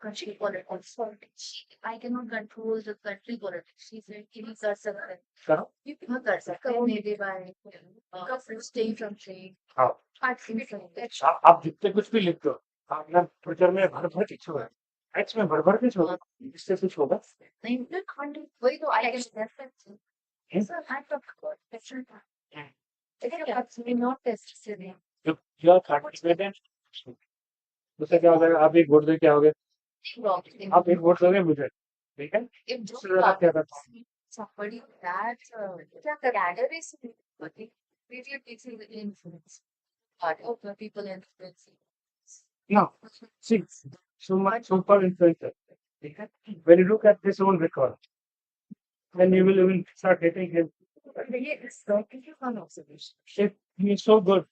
country politics. I cannot control the country politics. She said, "Can you कर सकते हैं?" करो You cannot कर सकते हैं मेरे बारे में. Stay from saying. हाँ I think so. आप जितने कुछ भी लिख दो आप ना ट्विटर में भर भर के छोड़ो एक्स में भर भर के छोड़ो इससे कुछ होगा नहीं मैं can't. वही तो I can reference. Sir, I talk about different. If you actually not necessary. You are participant उससे क्या होगा आप एक वोट दे क्या होगे आप एक वोट दोगे मुझे ठीक है If उससे ज्यादा क्या करता हूँ somebody that क्या cadre is really teaching the influence part of the people influencing. No, see, so much super influencer. Okay? When you look at his own record, then you will even start hating him. It's completely one observation. If he is so good,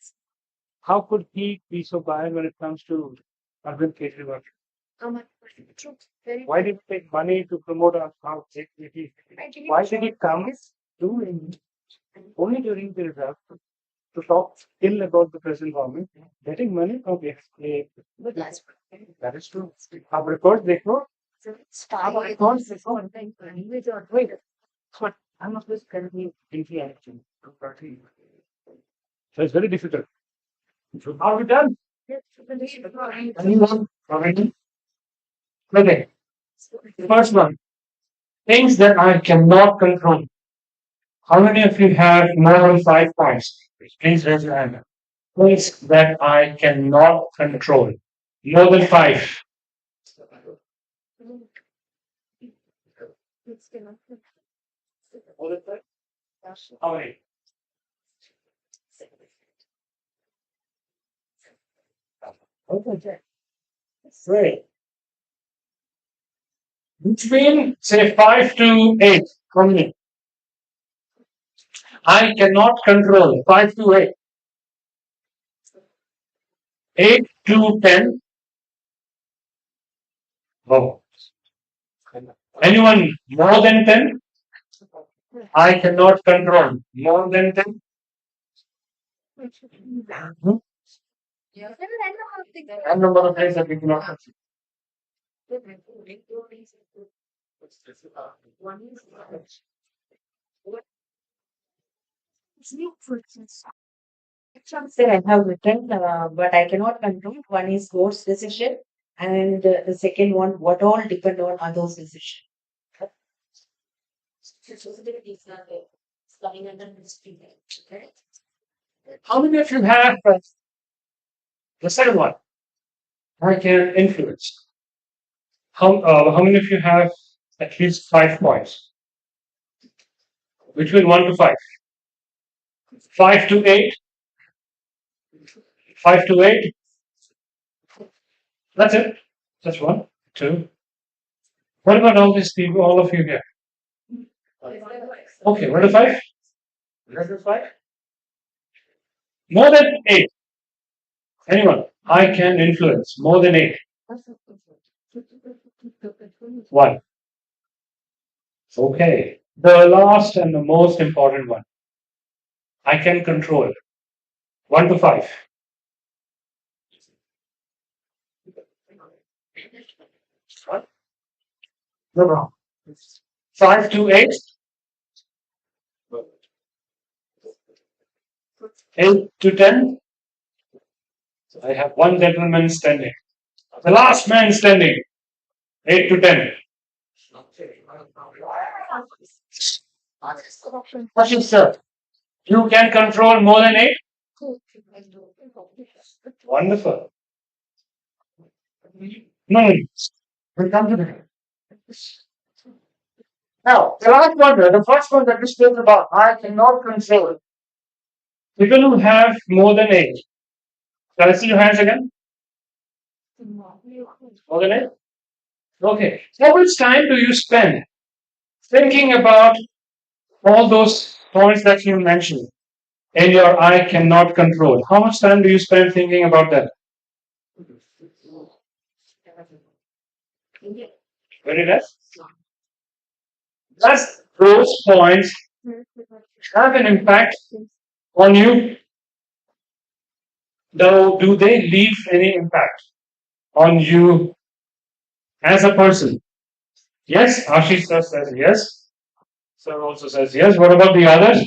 how could he be so bad when it comes to Arvind Kejriwal? True. Very Why did he take money to promote our house? Why did he come only during the result to talk ill about the present government, getting money from the FDP? But that's That is true. Our records, देखो. style. records, देखो. Wait. But I'm not this kind of deeply action. So it's very difficult. So are we done? Anyone? Already? Okay. First one. Things that I cannot control. How many of you have more than 5 points? Please raise your hand. Things that I cannot control. More than 5. More than 5? How many? Okay. Great. Between, say, 5 to 8. How many? I cannot control 5 to 8. 8 to 10. Oh. Anyone more than 10? I cannot control more than 10. And number of things that we cannot control. Sir, I have written, but I cannot control. One is God's decision, and the second one, what all depend on others' decision. How many of you have the second one? I can influence. How many of you have at least 5 points? Between 1 to 5. 5 to 8. 5 to 8. That's it. That's 1, 2. What about all these people, all of you here? Okay, 1 to 5? 1 to 5? More than 8. Anyone? I can influence. More than 8. 1. Okay. The last and the most important one. I can control. 1 to 5. What? No, no. 5 to 8. 8 to 10. I have one gentleman standing. The last man standing. 8 to 10. Question, sir. You can control more than 8? Wonderful. No. We'll come to that. Now, the last one, the first one that we spoke about, I cannot control. People who have more than 8. Shall I see your hands again? More than 8? Okay. How much time do you spend thinking about all those points that you mentioned in your I cannot control? How much time do you spend thinking about that? Very less. Does those points have an impact on you? Do they leave any impact on you as a person? Yes, Ashish sir says yes. Sir also says yes. What about the others?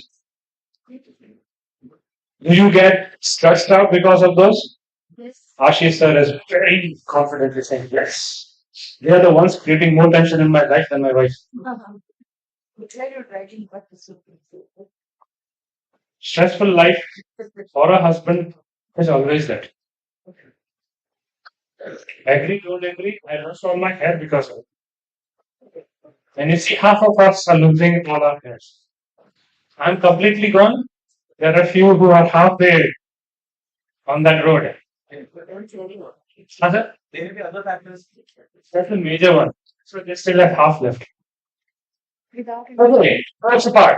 Do you get stressed out because of those? Yes. Ashish sir is very confidently saying yes. They are the ones creating more tension in my life than my wife. Which are you writing? What is it? Stressful life for a husband is always that. Agree, don't agree? I lost all my hair because of it. And you see, half of us are losing all our hairs. I'm completely gone. There are few who are halfway on that road. Other, there may be other factors. That's the major one. So they still have half left. Okay, that's apart.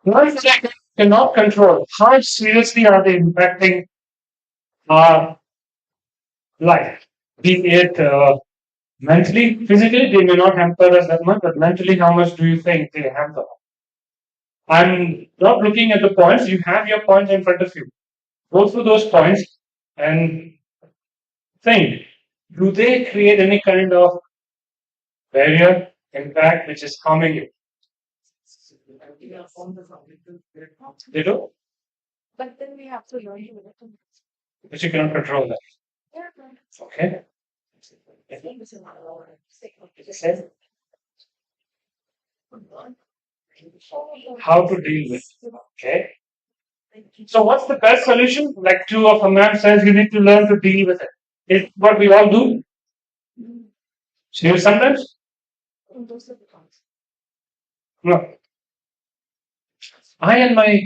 Life that cannot control. How seriously are they impacting our life? Be it mentally, physically, they may not hamper us that much, but mentally, how much do you think they hamper? I'm not looking at the points. You have your points in front of you. Go through those points and think, do they create any kind of barrier, impact, which is harming you? They do, But then we have to learn to live. but you cannot control that. Okay? How to deal with. Okay? So what's the best solution? Like two of a man says, you need to learn to deal with it. It's what we all do. So sometimes? No. I and my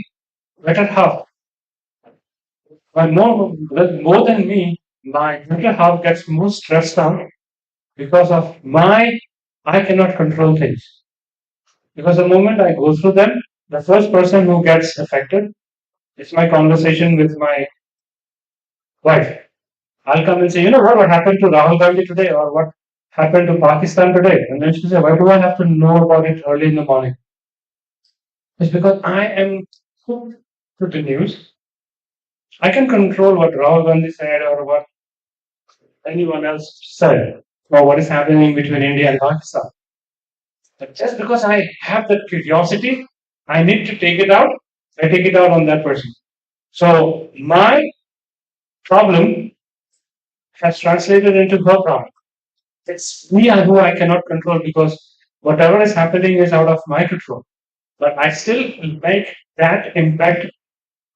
better half, but more than me, my better half gets more stressed out because of I cannot control things. Because the moment I go through them, the first person who gets affected is my conversation with my wife. I'll come and say, you know what happened to Rahul Gandhi today, or what happened to Pakistan today? And then she says, why do I have to know about it early in the morning? It's because I am hooked to the news. I can control what Rahul Gandhi said or what anyone else said or what is happening between India and Pakistan. But just because I have that curiosity, I need to take it out. I take it out on that person. So my problem has translated into her problem. It's me who I cannot control because whatever is happening is out of my control. But I still make that impact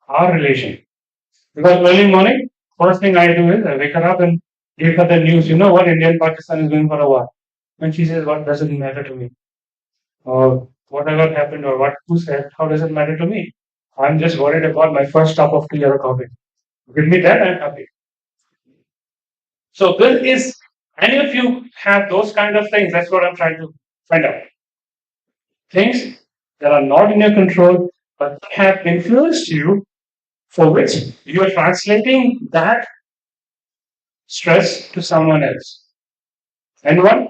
our relation. Because early morning, first thing I do is I wake her up and give her the news. You know what? India and Pakistan is going for a war. And she says, what does it matter to me? Or whatever happened or what who said, how does it matter to me? I'm just worried about my first cup of tea or coffee. Give me that, I'm happy. So this is any of you have those kind of things? That's what I'm trying to find out. Things that are not in your control, but have influenced you, for which you are translating that stress to someone else. Anyone?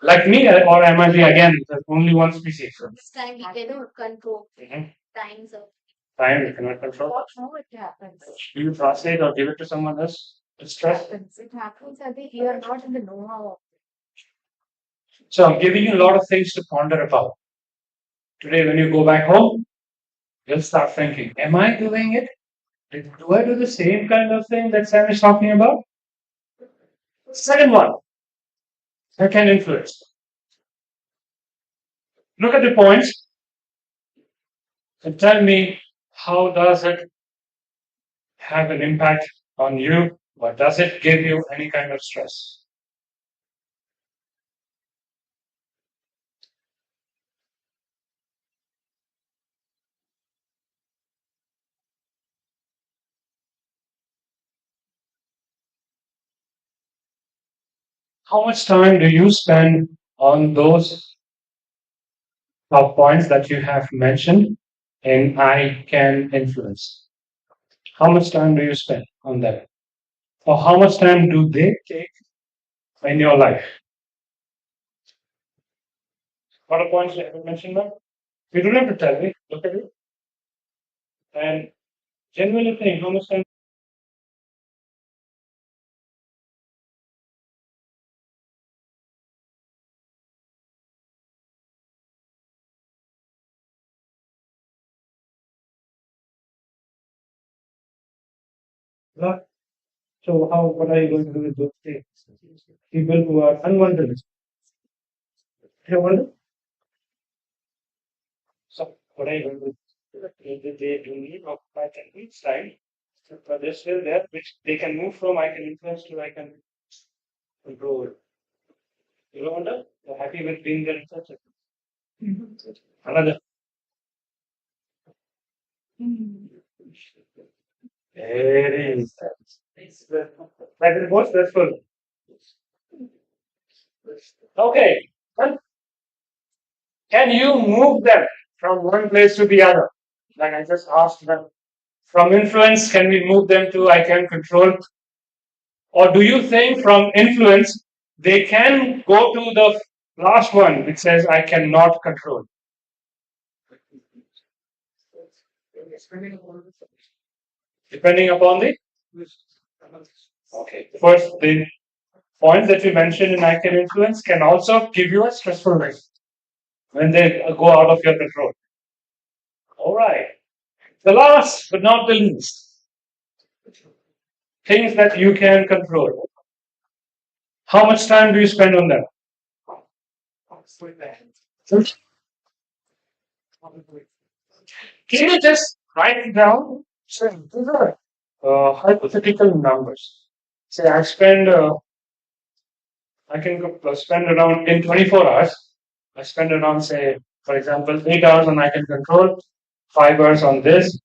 Like me, or am I the again the only one species? This time we cannot control Mhm. times of Time you cannot control. how it happens. Do you translate or give it to someone else? To stress. It happens at the you are not in the know-how. So I'm giving you a lot of things to ponder about. Today, when you go back home, you'll start thinking, am I doing it? Do I do the same kind of thing that Sam is talking about? Second one, I can influence. Look at the points and tell me how does it have an impact on you? Or does it give you any kind of stress? How much time do you spend on those top points that you have mentioned in I can influence? How much time do you spend on that? Or how much time do they take in your life? What are points you haven't mentioned now? You don't have to tell me. Look at it. And genuinely think how much time Not. So how, what are you going to do with those things? People who are unwanted. You wonder? So what are you going to do? They do need occupy 10 weeks time, but they're still there, which they can move from I can influence to I can control. You don't wonder? They're happy with being there in such a another. Very that is most stressful. Okay. Well, can you move them from one place to the other? Like I just asked them. From influence, can we move them to I can control? Or do you think from influence, they can go to the last one, which says I cannot control? Depending upon the. Okay. First, the points that we mentioned in I can influence can also give you a stressful life when they go out of your control. All right. The last but not the least, things that you can control. How much time do you spend on them? Can you just write it down? Say, these are hypothetical numbers. Say I spend, I can spend around in 24 hours. I spend around, say, for example, 8 hours on I can control, 5 hours on this.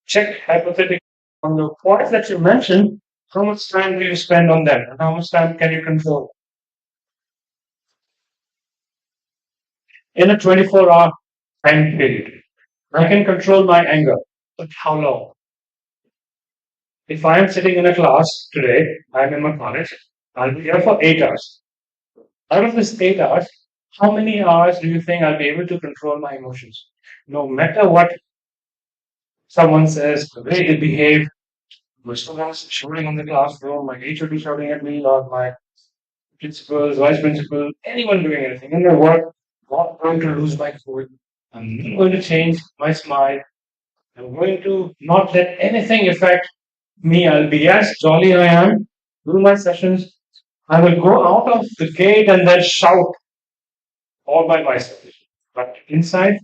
Check hypothetical on the points that you mentioned. How much time do you spend on them, and how much time can you control in a 24-hour time period? I can control my anger, but how long? If I am sitting in a class today, I'm in my college, I'll be here for 8 hours. Out of this 8 hours, how many hours do you think I'll be able to control my emotions? No matter what someone says, the way they behave, my students shouting in the classroom, my HOD shouting at me, or my principals, vice principal, anyone doing anything in their work, I'm not going to lose my cool. I'm not going to change my smile. I'm going to not let anything affect me. I'll be as jolly I am, do my sessions. I will go out of the gate and then shout all by myself. But inside,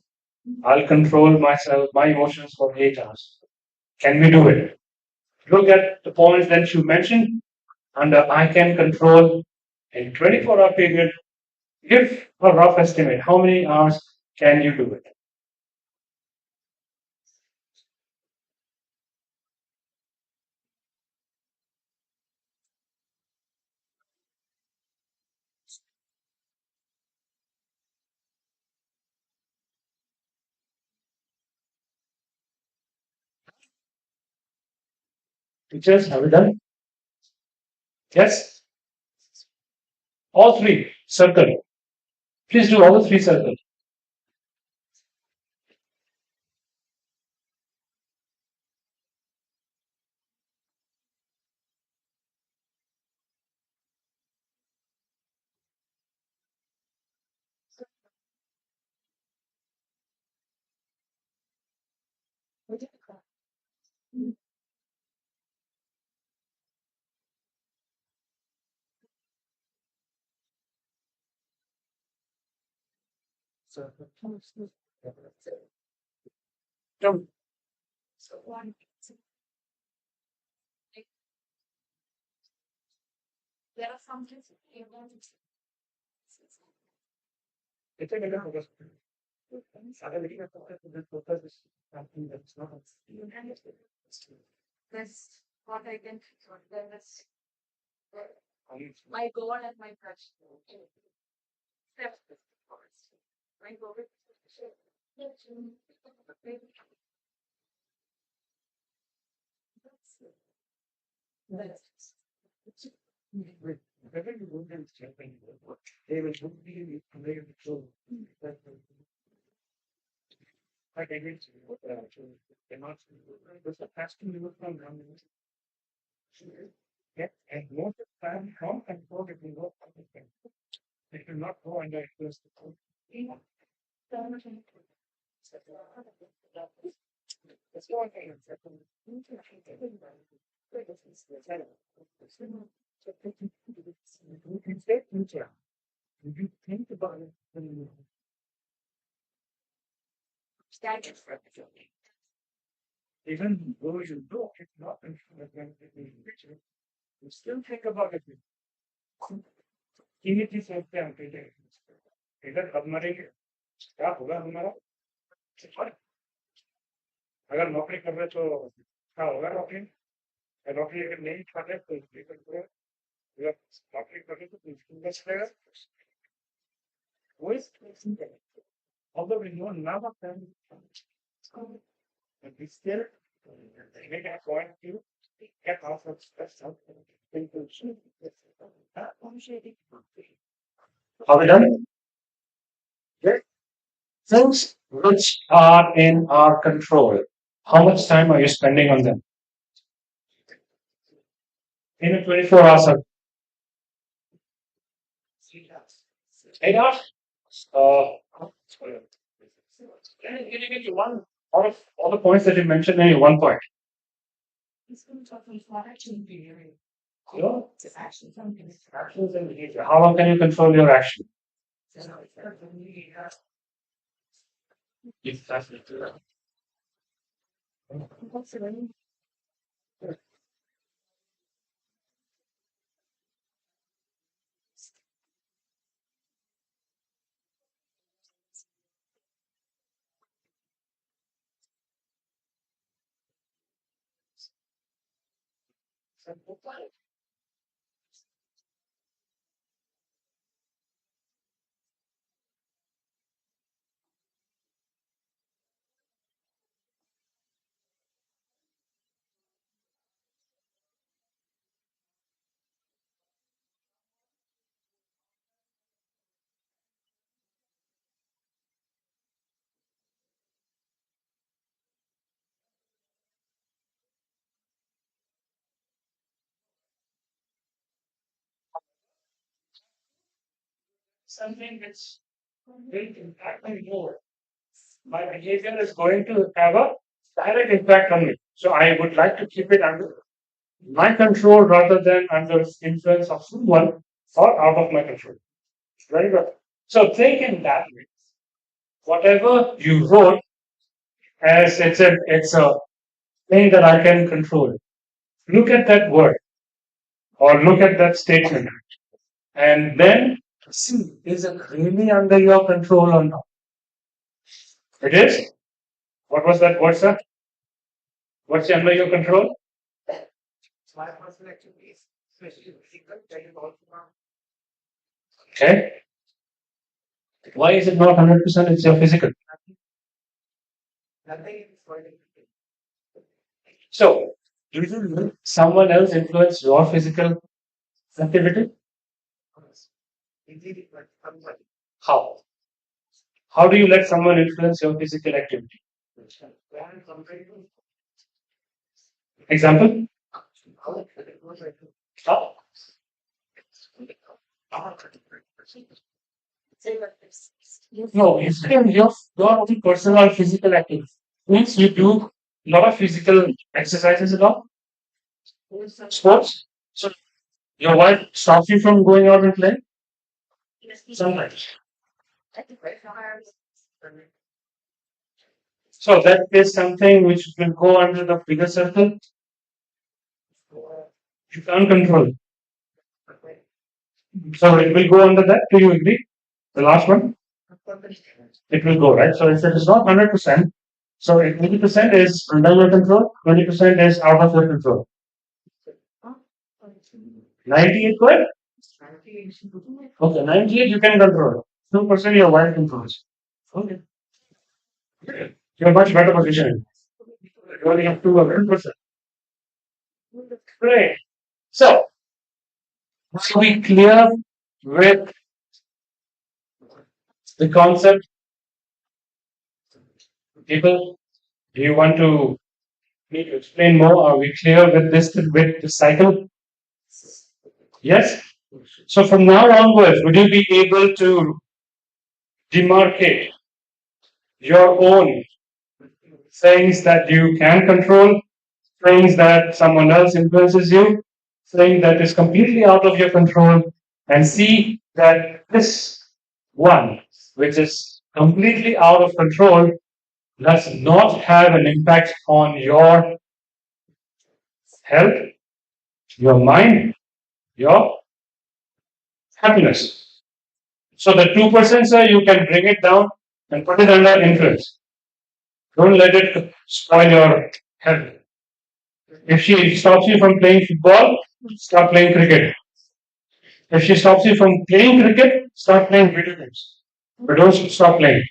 I'll control myself, my emotions for 8 hours. Can we do it? Look at the points that you mentioned under I can control in 24-hour period. Give a rough estimate. How many hours can you do it? Teachers, have you done? Yes? All three. Circle. Please do all the three circles. Come. It's a little focus. Started looking at the focus is something that's not. That's what I can. That's my goal and my passion. Steps, of course. My goal is Whenever you go and step in, they will not be under control. Like I did, cannot. Because the past to live from one. Yeah, and most of the time, from control, it will go from the control. It will not go under influence. Even though you know it's not in the picture, you still think about it. ये चीज सोचते हैं कि इधर अब मरेंगे क्या होगा हमारा और अगर नौकरी कर रहे तो क्या होगा नौकरी नौकरी अगर नहीं कर रहे तो अगर नौकरी कर रहे तो बच रहेगा वो इस although we know none of them but we still make a point to get off of stress out are we done? Yes. Things which are in our control, how much time are you spending on them? In a 24 hours. 8 hours? Can you give me one out of all the points that you mentioned, maybe one point? Your actions and behavior. How long can you control your action? If that's the truth. Something which will impact me more. My behavior is going to have a direct impact on me. So I would like to keep it under my control rather than under influence of someone or out of my control. Very good. So think in that way. Whatever you wrote as it's a thing that I can control. Look at that word or look at that statement and then see, is it really under your control or not? It is? What was that word, sir? What's under your control? Okay. Why is it not 100%? It's your physical. So, do you let someone else influence your physical activity? How? How do you let someone influence your physical activity? Example? How? No, you can your own personal physical activity. Means you do a lot of physical exercises and all. Sports. So your wife stops you from going out and playing? Sometimes. So that is something which will go under the bigger circle. You can't control. So it will go under that. Do you agree? The last one? It will go, right? So if it is not 100%, so 80% is under your control, 20% is out of your control. 98 what? Okay, 98 you can control. 2% your wife controls. Okay. You're much better position. You only have 200%. Great. So, to be clear with the concept, people, do you want to me to explain more? Are we clear with the cycle? Yes? So from now onwards, would you be able to demarcate your own things that you can control, things that someone else influences you, thing that is completely out of your control, and see that this one, which is completely out of control, does not have an impact on your health, your mind, your happiness. So the 2%, sir, you can bring it down and put it under influence. Don't let it spoil your health. If she stops you from playing football, stop playing cricket. If she stops you from playing cricket, start playing video games. But don't stop playing.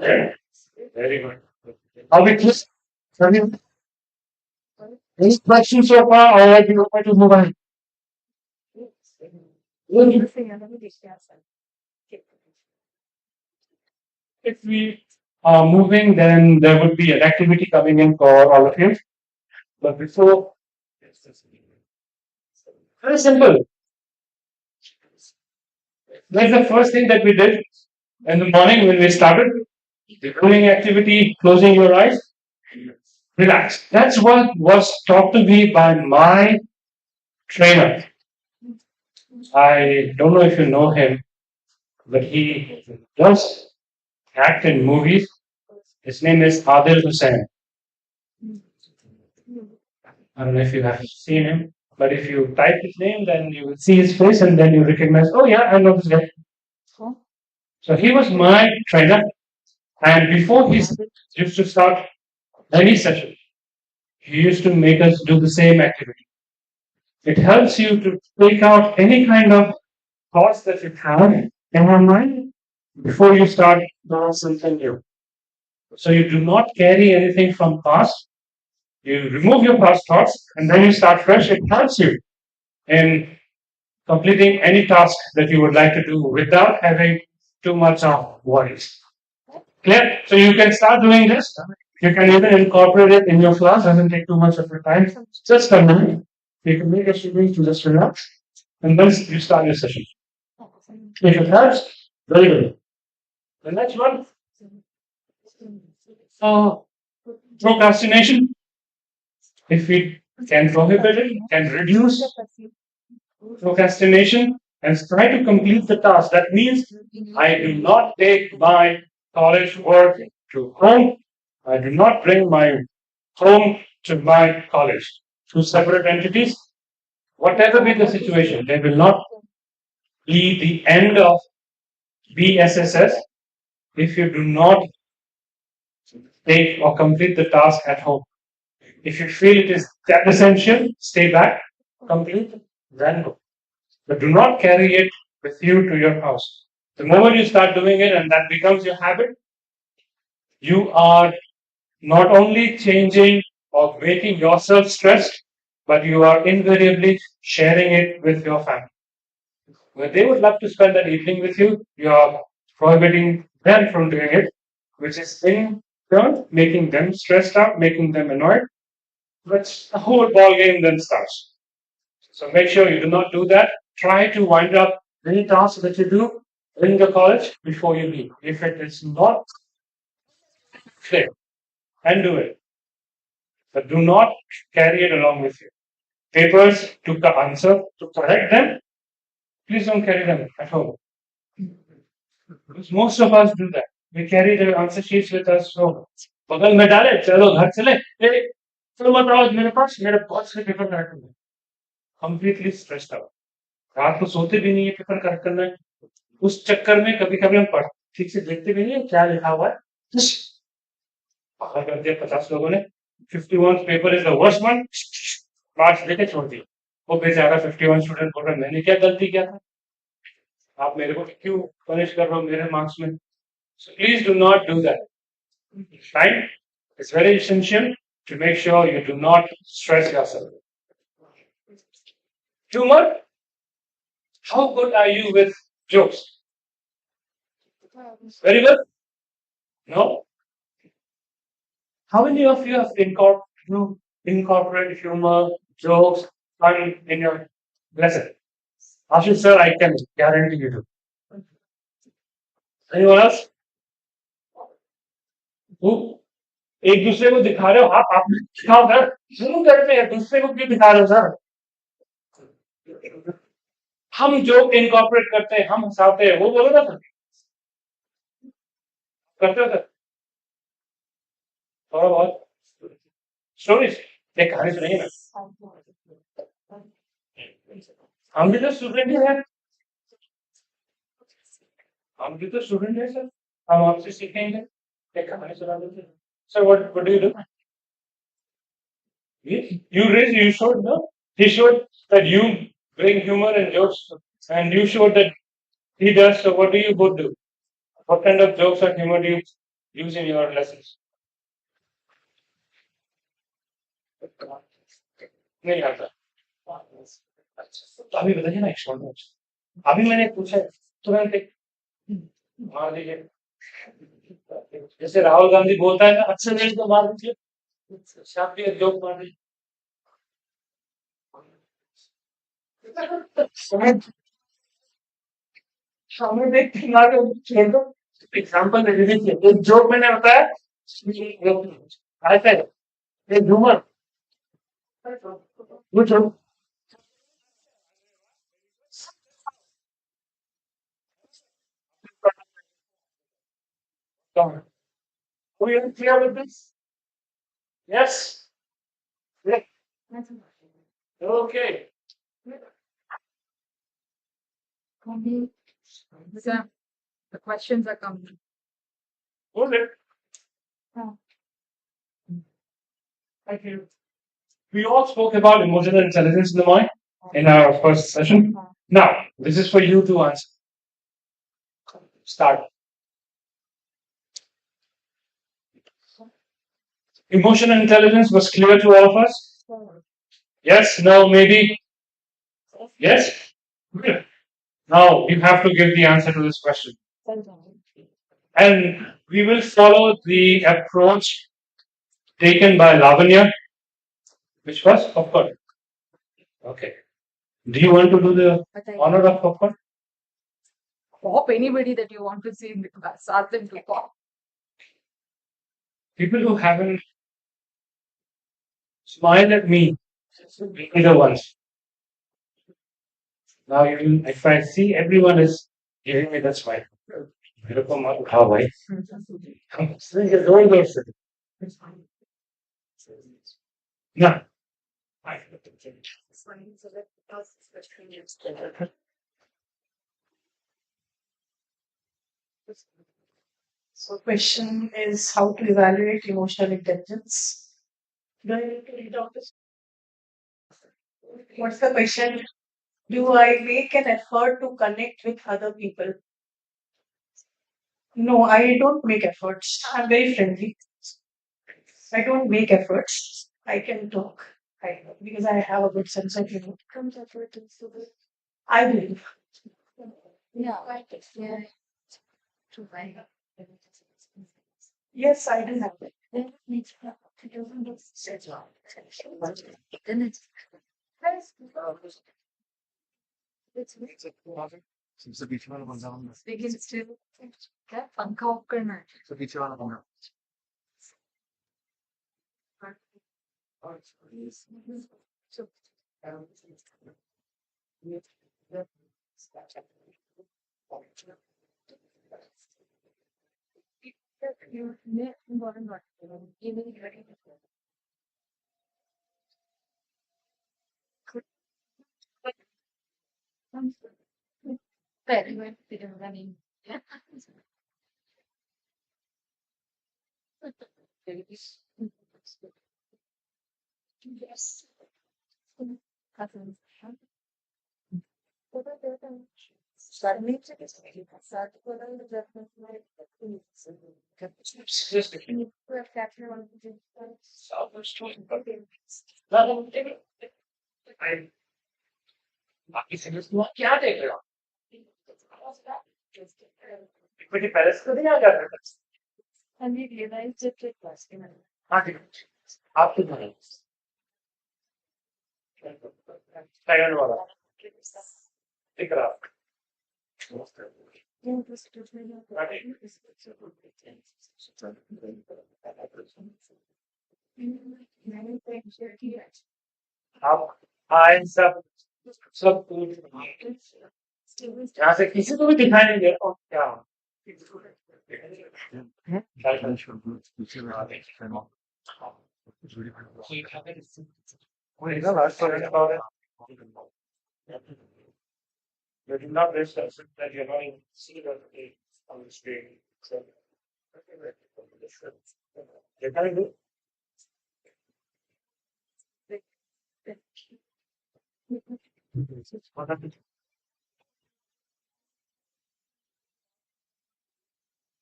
Yeah. Very good. Are we clear? Any questions so far, or are you open to move on? If we are moving, then there would be an activity coming in for all of you. But before, very simple. That's the first thing that we did in the morning when we started. The doing activity, closing your eyes, relax. That's what was taught to me by my trainer. I don't know if you know him, but he does act in movies. His name is Adil Hussain. I don't know if you have seen him, but if you type his name, then you will see his face and then you recognize, oh yeah, I know this guy. So he was my trainer, and before he used to start any session, he used to make us do the same activity. It helps you to take out any kind of thoughts that you have in your mind before you start doing something new. So you do not carry anything from past. You remove your past thoughts and then you start fresh. It helps you in completing any task that you would like to do without having too much of worries. Clear? So you can start doing this. You can even incorporate it in your class. Doesn't take too much of your time. Just a minute. You can make your students to just relax, and then you start your session. If it helps, very good. The next one, procrastination. If we can prohibit it, can reduce procrastination and try to complete the task. That means I do not take my college work to home. I do not bring my home to my college. Two separate entities. Whatever be the situation, they will not be the end of BSSS if you do not take or complete the task at home. If you feel it is that essential, stay back, complete, then go. But do not carry it with you to your house. The moment you start doing it and that becomes your habit, you are not only changing or making yourself stressed, but you are invariably sharing it with your family. When they would love to spend that evening with you, you are prohibiting them from doing it, which is in turn making them stressed out, making them annoyed, which the whole ball game then starts. So make sure you do not do that. Try to wind up any task that you do in the college before you leave. If it is not clear, and do it. But do not carry it along with you. Papers to answer, to correct them, please don't carry them at home. Because most of us do that. We carry the answer sheets with us. So, बगल में डाले चलो घर चले चलो बताओ मेरे पास से पेपर करेक्ट करना है कंप्लीटली स्ट्रेस्ड आउट रात को सोते भी नहीं है पेपर करेक्ट करना है उस चक्कर में कभी कभी हम पढ़ ठीक से देखते भी नहीं है क्या लिखा हुआ है पागल कर दिया 50 लोगों ने 51 paper is the worst one marks देके छोड़ दिए वो बेचारा 51 स्टूडेंट बोल रहा मैंने क्या गलती किया था आप मेरे को क्यों पनिश कर रहे हो मेरे मार्क्स में so please do not do that right it's very essential to make sure you do not stress yourself humor how good are you with jokes very good no how many of you have incorporate humor jokes fun in your lesson Ashish sir I can guarantee you do anyone else who एक दूसरे को दिखा रहे हो, आप दिखाओ sir, क्यों करते हैं, दूसरे को क्यों दिखा रहे हो सर? हम जो इनकॉर्पोरेट करते हैं, हम हंसाते हैं, वो बोलो ना सर, करते हो सर थोड़ा बहुत स्टोरीज, एक कहानी सुनाइए ना। हम भी तो स्टूडेंट ही हैं, हम भी तो स्टूडेंट हैं सर, हम आपसे सीखेंगे, एक कहानी सुना देते हैं। Sir what do you do? You showed, no? He showed that you bring humor and jokes, and you showed that he does. So, what do you both do? What kind of jokes and humor do you use in your lessons? नहीं आता। तो अभी बताइए ना, एक short note. अभी मैंने पूछा है, तुरंत एक मार दीजिए। जैसे राहुल गांधी बोलता है ना, अच्छा नहीं तो मार दीजिए, शायद भी एक जोक मार दीजिए। हमें देख के मार छोड़ दो, एग्जाम्पल दे दीजिए। एक जोक मैंने बताया, ऐसा है, एक झूमर, वो joke, Who you clear with this? Yes? Yeah. Okay. So, the questions are coming. Hold it. Thank you. We all spoke about emotional intelligence in the mind in our first session. Now, this is for you to answer. Start. Emotional intelligence was clear to all of us? Yes, no, maybe? Yes? Good. Now, you have to give the answer to this question. And we will follow the approach taken by Lavanya, which was popcorn. Okay. Do you want to do the honor of popcorn? Pop anybody that you want to see in the class. Ask them to pop. People who haven't smiled at me either once. Now, if I see everyone is giving me that smile, मेरे को मत उठाओ भाई। ये दो ही दोस्त हैं। ना। So question is how to evaluate emotional intelligence. Do I need to read out this? What's the question? Do I make an effort to connect with other people? No, I don't make efforts. I'm very friendly. I don't make efforts. I can talk. Because I have a good sense of humor. Comes effort into the. I believe. Yeah. Yeah. Yes, I do have it. लेकिन still क्या पंखा of करना है बाकी series में क्या देख रहे हो? इक्विटी पैलेस को नहीं आ जा रहा है। हाँ ठीक है, आप खुद बनाइए। सेकंड वाला दिख रहा है। आप आए सब यहाँ से किसी को भी दिखाई नहीं दे रहा क्या You do not risk that you're not even see the on the screen. So, you can do.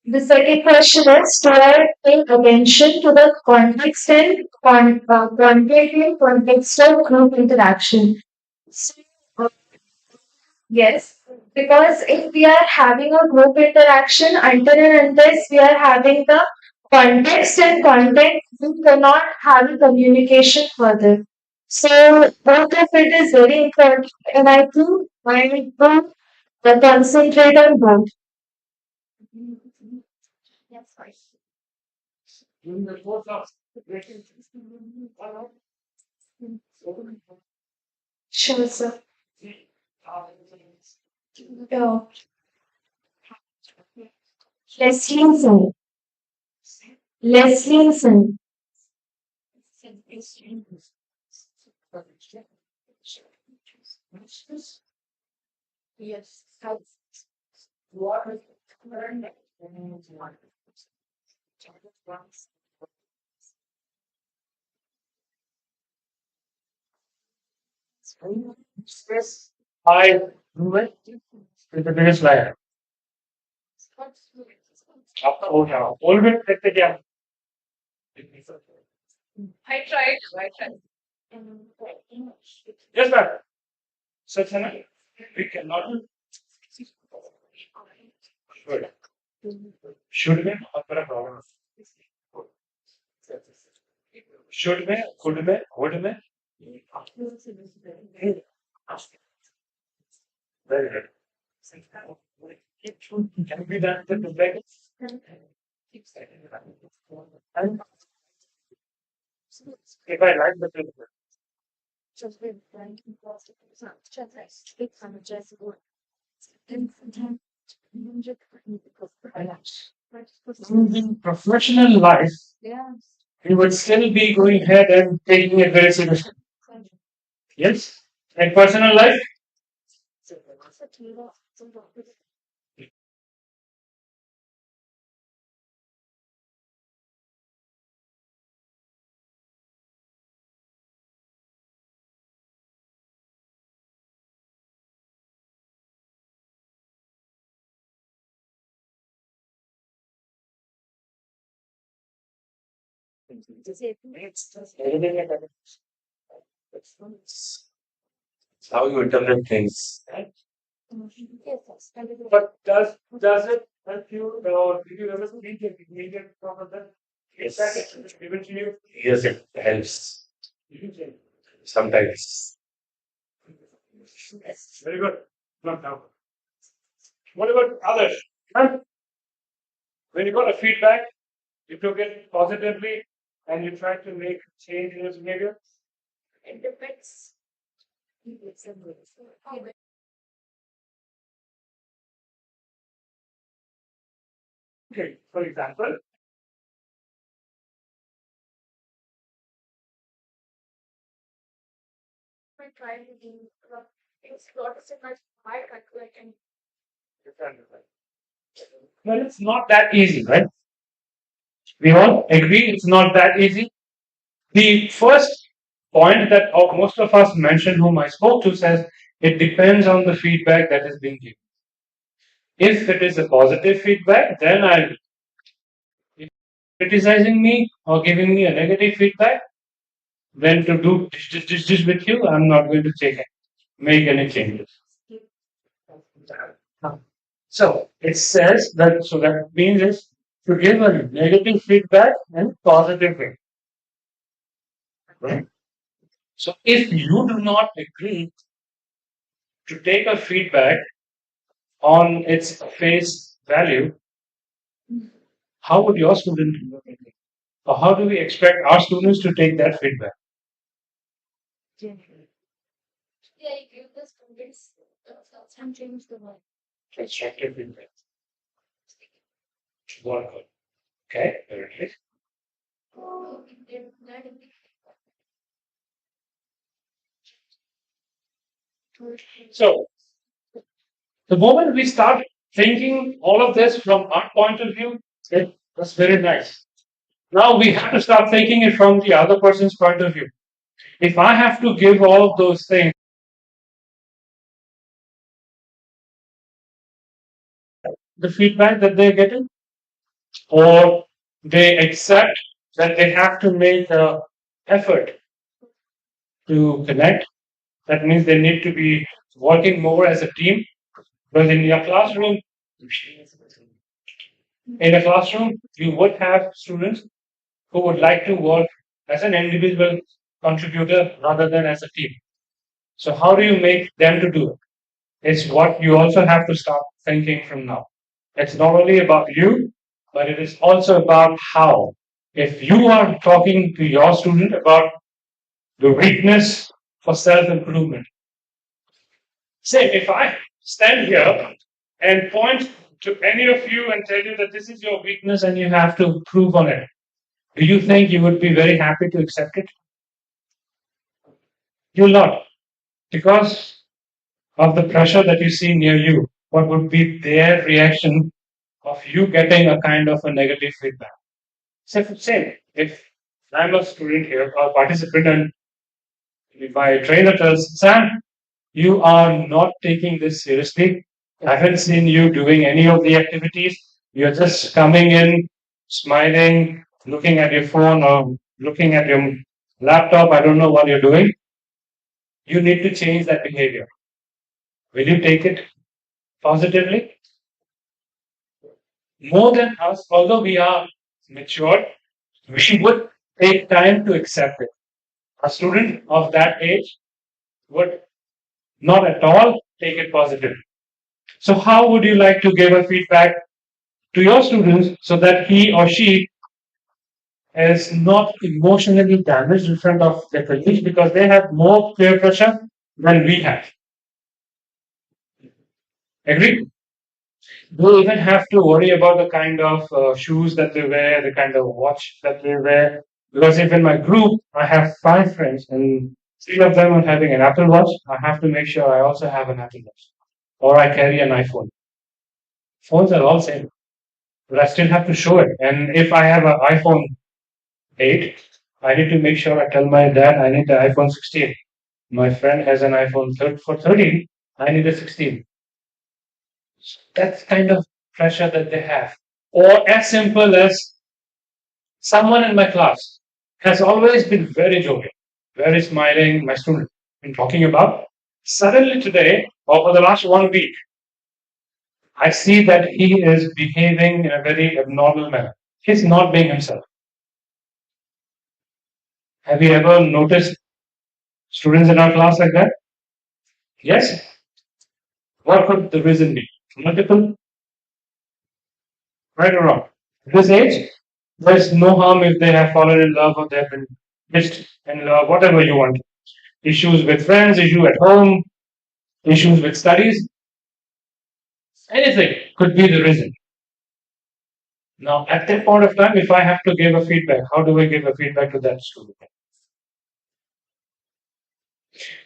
The second question is to pay attention to the context and content and context of group interaction. So, yes, because if we are having a group interaction, until and unless we are having the context and content, we cannot have a communication further. So both of it is very important, and I think I need to concentrate on both. Sure, sir. Yeah. Leslieson. Leslieson. Yes. I do it with the biggest liar. आपका हो गया बोल भी देखते क्या I tried. I tried. yes ma'am सच है ना we cannot should में बहुत बड़ा प्रॉब्लम should में could में would में very good can be done with the brackets and if I like the paper in professional life you would still be going ahead and taking it very seriously yes in personal life how you interpret things. But does it help you or did you ever think it immediate from that? Yes. Given to you? Yes, it helps. Sometimes. Very good. Not now. What about others? Huh? When you got a feedback, you took it positively and you tried to make change in your behavior? It depends. Okay, for example, I try to do it's not so much my country and well, it's not that easy, right? We all agree it's not that easy. The first point that most of us mentioned, whom I spoke to, says it depends on the feedback that is being given. If it is a positive feedback, then I'll criticizing me or giving me a negative feedback, when to do this with you, I'm not going to make any changes. So it says that so that means is to give a negative feedback and positive feedback. Right? So if you do not agree to take a feedback on its face value, how would your student, or how do we expect our students to take that feedback? Constructive feedback. Work good. Okay, very good. So, the moment we start thinking all of this from our point of view, that's very nice. Now we have to start thinking it from the other person's point of view. If I have to give all of those things, the feedback that they're getting, or they accept that they have to make an effort to connect, that means they need to be working more as a team. Because in a classroom, you would have students who would like to work as an individual contributor rather than as a team. So how do you make them to do it? It's what you also have to start thinking from now. It's not only about you, but it is also about how. If you are talking to your student about the weakness for self-improvement, say if I stand here and point to any of you and tell you that this is your weakness and you have to improve on it, do you think you would be very happy to accept it? You'll not, because of the pressure that you see near you. What would be their reaction of you getting a kind of a negative feedback? Say, if I'm a student here or participant and my trainer tells, Sam, you are not taking this seriously. I haven't seen you doing any of the activities. You're just coming in, smiling, looking at your phone or looking at your laptop. I don't know what you're doing. You need to change that behavior. Will you take it positively? More than us, although we are mature, we would take time to accept it. A student of that age would not at all take it positively. So, how would you like to give a feedback to your students so that he or she is not emotionally damaged in front of their colleagues because they have more peer pressure than we have? Agree? They even have to worry about the kind of shoes that they wear, the kind of watch that they wear. Because if in my group I have 5 friends and 3 of them are having an Apple Watch, I have to make sure I also have an Apple Watch. Or I carry an iPhone. Phones are all same, but I still have to show it. And if I have an iPhone 8, I need to make sure I tell my dad I need the iPhone 16. My friend has an iPhone 13, I need a 16. That's kind of pressure that they have. Or as simple as someone in my class has always been very jovial, very smiling, my student been talking about. Suddenly today, or for the last 1 week, I see that he is behaving in a very abnormal manner. He's not being himself. Have you ever noticed students in our class like that? Yes? What could the reason be? Multiple? Right or wrong? At this age, there's no harm if they have fallen in love or they've been missed in love, whatever you want. Issues with friends, issue at home, issues with studies. Anything could be the reason. Now, at that point of time, if I have to give a feedback, how do I give a feedback to that student?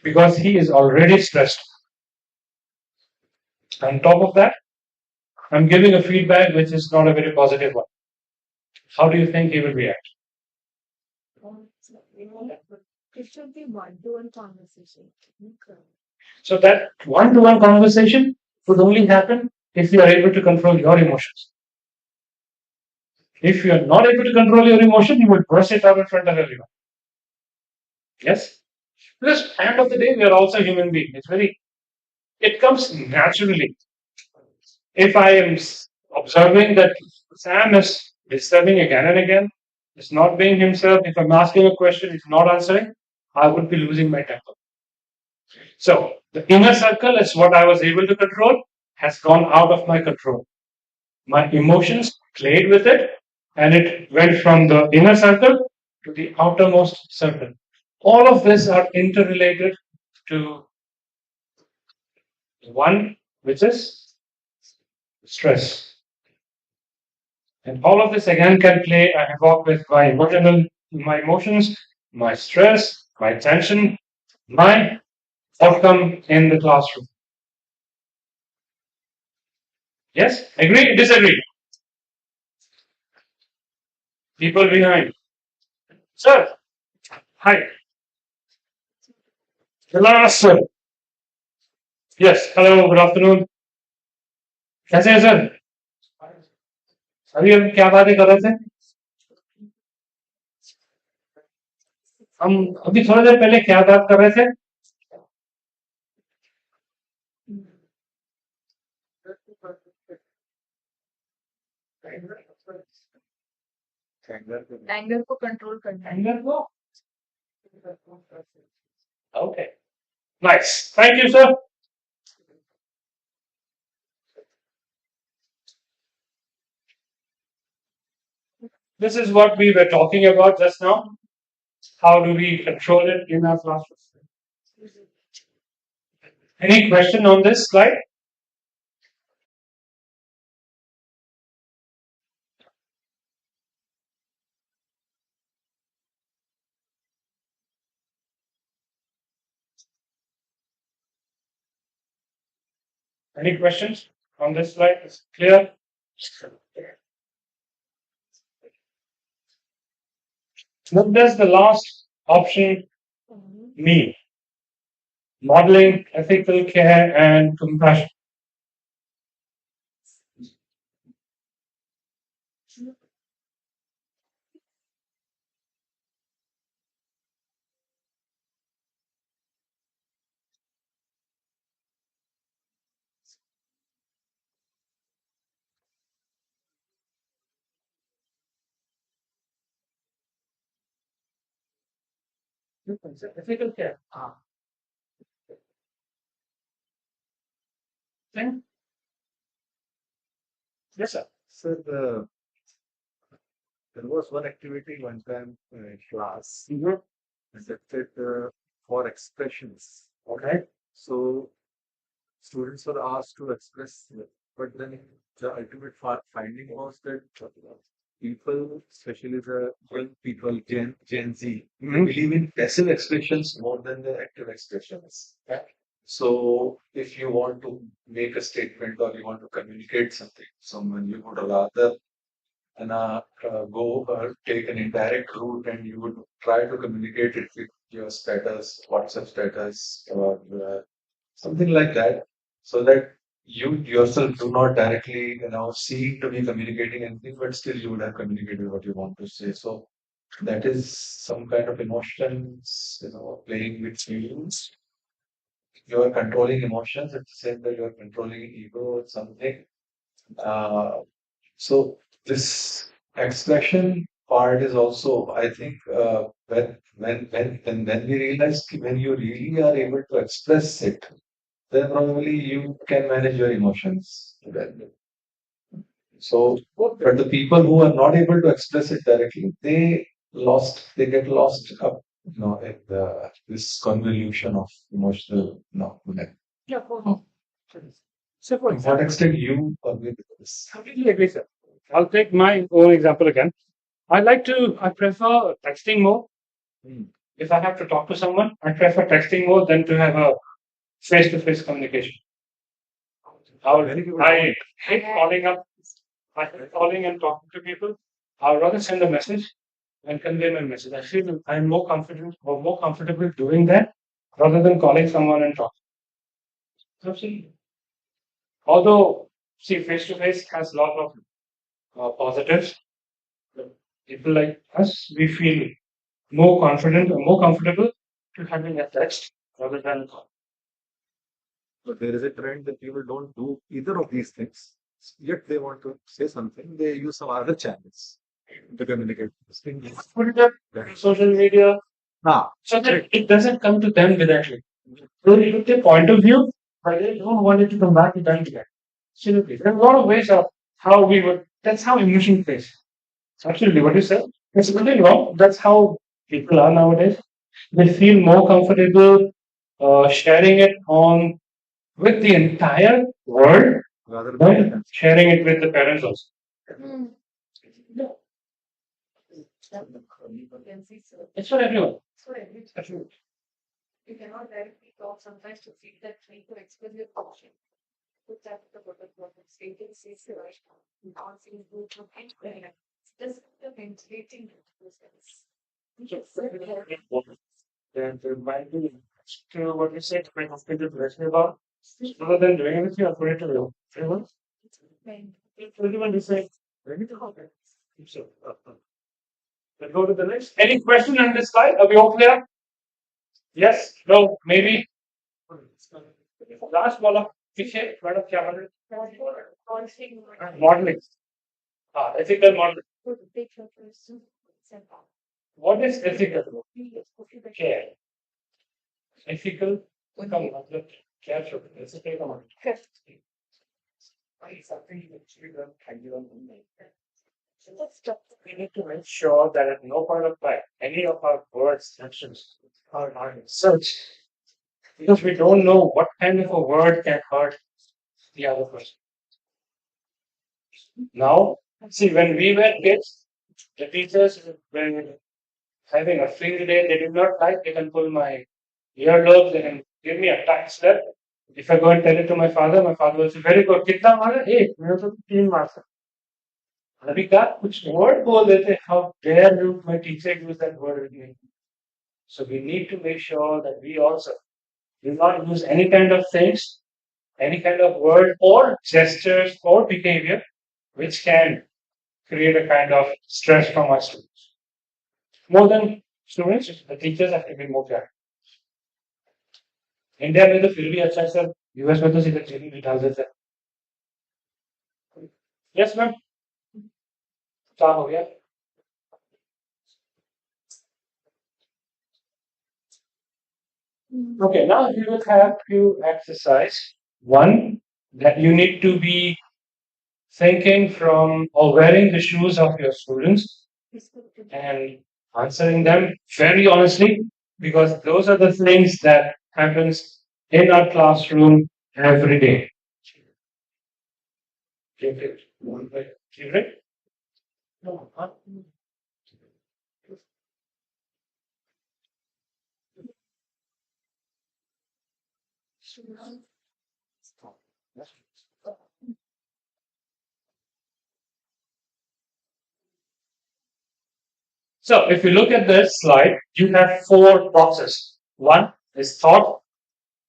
Because he is already stressed. On top of that, I'm giving a feedback which is not a very positive one. How do you think he will react? It should be one-to-one conversation. So that one-to-one conversation would only happen if you are able to control your emotions. If you are not able to control your emotion, you will burst it out in front of everyone. Yes? Because at the end of the day, we are also human beings. It comes naturally. If I am observing that Sam is disturbing again and again, is not being himself, if I'm asking a question, he's not answering, I would be losing my temper. So the inner circle is what I was able to control, has gone out of my control. My emotions played with it, and it went from the inner circle to the outermost circle. All of this are interrelated to one, which is stress. And all of this again can play a havoc with my emotions, my stress, my tension, my outcome in the classroom. Yes? Agree? Disagree? People behind. Sir. Hi. Hello, sir. Yes. Hello. Good afternoon. कैसे हैं sir? अभी हम क्या बातें कर रहे थे? हम अभी थोड़ी देर पहले क्या बात कर रहे थे? एंगर को कंट्रोल करना है। Anger को? Okay. Nice. Thank you, sir. This is what we were talking about just now. How do we control it in our classroom? Any question on this slide? Any questions on this slide? Is it clear? What does the last option mean? Modeling, ethical care, and compassion. Ethical care. Then? Yes, sir. Sir, there was one activity one time in class conducted for expressions. Okay. So students were asked to express, but then the ultimate finding was that people, especially the young people, Gen Z, they believe in passive expressions more than the active expressions. So if you want to make a statement or you want to communicate something to someone, you would rather go take an indirect route and you would try to communicate it with your status, WhatsApp status, or something like that, so that you yourself do not directly, seek to be communicating anything, but still you would have communicated what you want to say. So that is some kind of emotions, playing with feelings. You are controlling emotions at the same time you are controlling ego or something. So this expression part is also, I think, when we realize when you really are able to express it, then probably you can manage your emotions well. So, but the people who are not able to express it directly, they get lost up, in this convolution of emotional, Yeah, so for to what example, extent you agree with this? completely agree, sir. I'll take my own example again. I prefer texting more. If I have to talk to someone, I prefer texting more than to have a face-to-face communication. I hate calling up. I hate calling and talking to people. I would rather send a message and convey my message. I feel I'm more confident or more comfortable doing that rather than calling someone and talking. Absolutely. Although, see, face-to-face has a lot of positives. People like us, we feel more confident or more comfortable to having a text rather than call. But there is a trend that people don't do either of these things, yet they want to say something. They use some other channels to communicate. Put it up on social media so that it doesn't come to them directly. They put their point of view, but they don't want it to come back to them again. Absolutely. There are a lot of ways of how we would, that's how emotion plays. Absolutely, what you said. It's nothing wrong. That's how people are nowadays. They feel more comfortable sharing it on with the entire world rather than sharing it with the parents also. It's for everyone. Absolutely. You cannot directly talk sometimes to feel that need to express your emotion. Put that the protocol of stating says right now. Not feeling good from anywhere. Just the ventilating process. Yes, Then there might be to what you said, kind of people question about. Rather than doing anything, I'll put it to you. Everyone? Everyone is saying, ready to go. So, let's go to the next. Any question on this slide? Are we all clear? Yes? No? Maybe? Last वाला पीछे madam क्या बोल रहे modelling ethical modeling. What is ethical? Care. Ethical का मतलब क्या छोड़ ethical का मतलब we need to make sure that at no point of time any of our words actions are searched because we don't know what kind of a word can hurt the other person. Now, see, when we were kids, the teachers were having a field day. They did not like. They can pull my earlobes. They can give me a tight slap. If I go and tell it to my father will say, "Very good. कितना मारा? एक. मेरे तो 3 मारा." अभी क्या कुछ word बोल देते. How dare you, my teacher, use that word with me? So we need to make sure that we also do not use any kind of things, any kind of word or gestures or behavior which can create a kind of stress from our students. More than students, the teachers have to be more careful. India में तो फिर भी अच्छा है sir US में तो सीधे training भी डाल देते हैं यस मैम क्या हो गया Okay, now we will have few exercise. One, that you need to be thinking from or wearing the shoes of your students and answering them very honestly because those are the things that happens in our classroom every day. Favorite? No, huh? So if you look at this slide, you have 4 boxes. One is thought,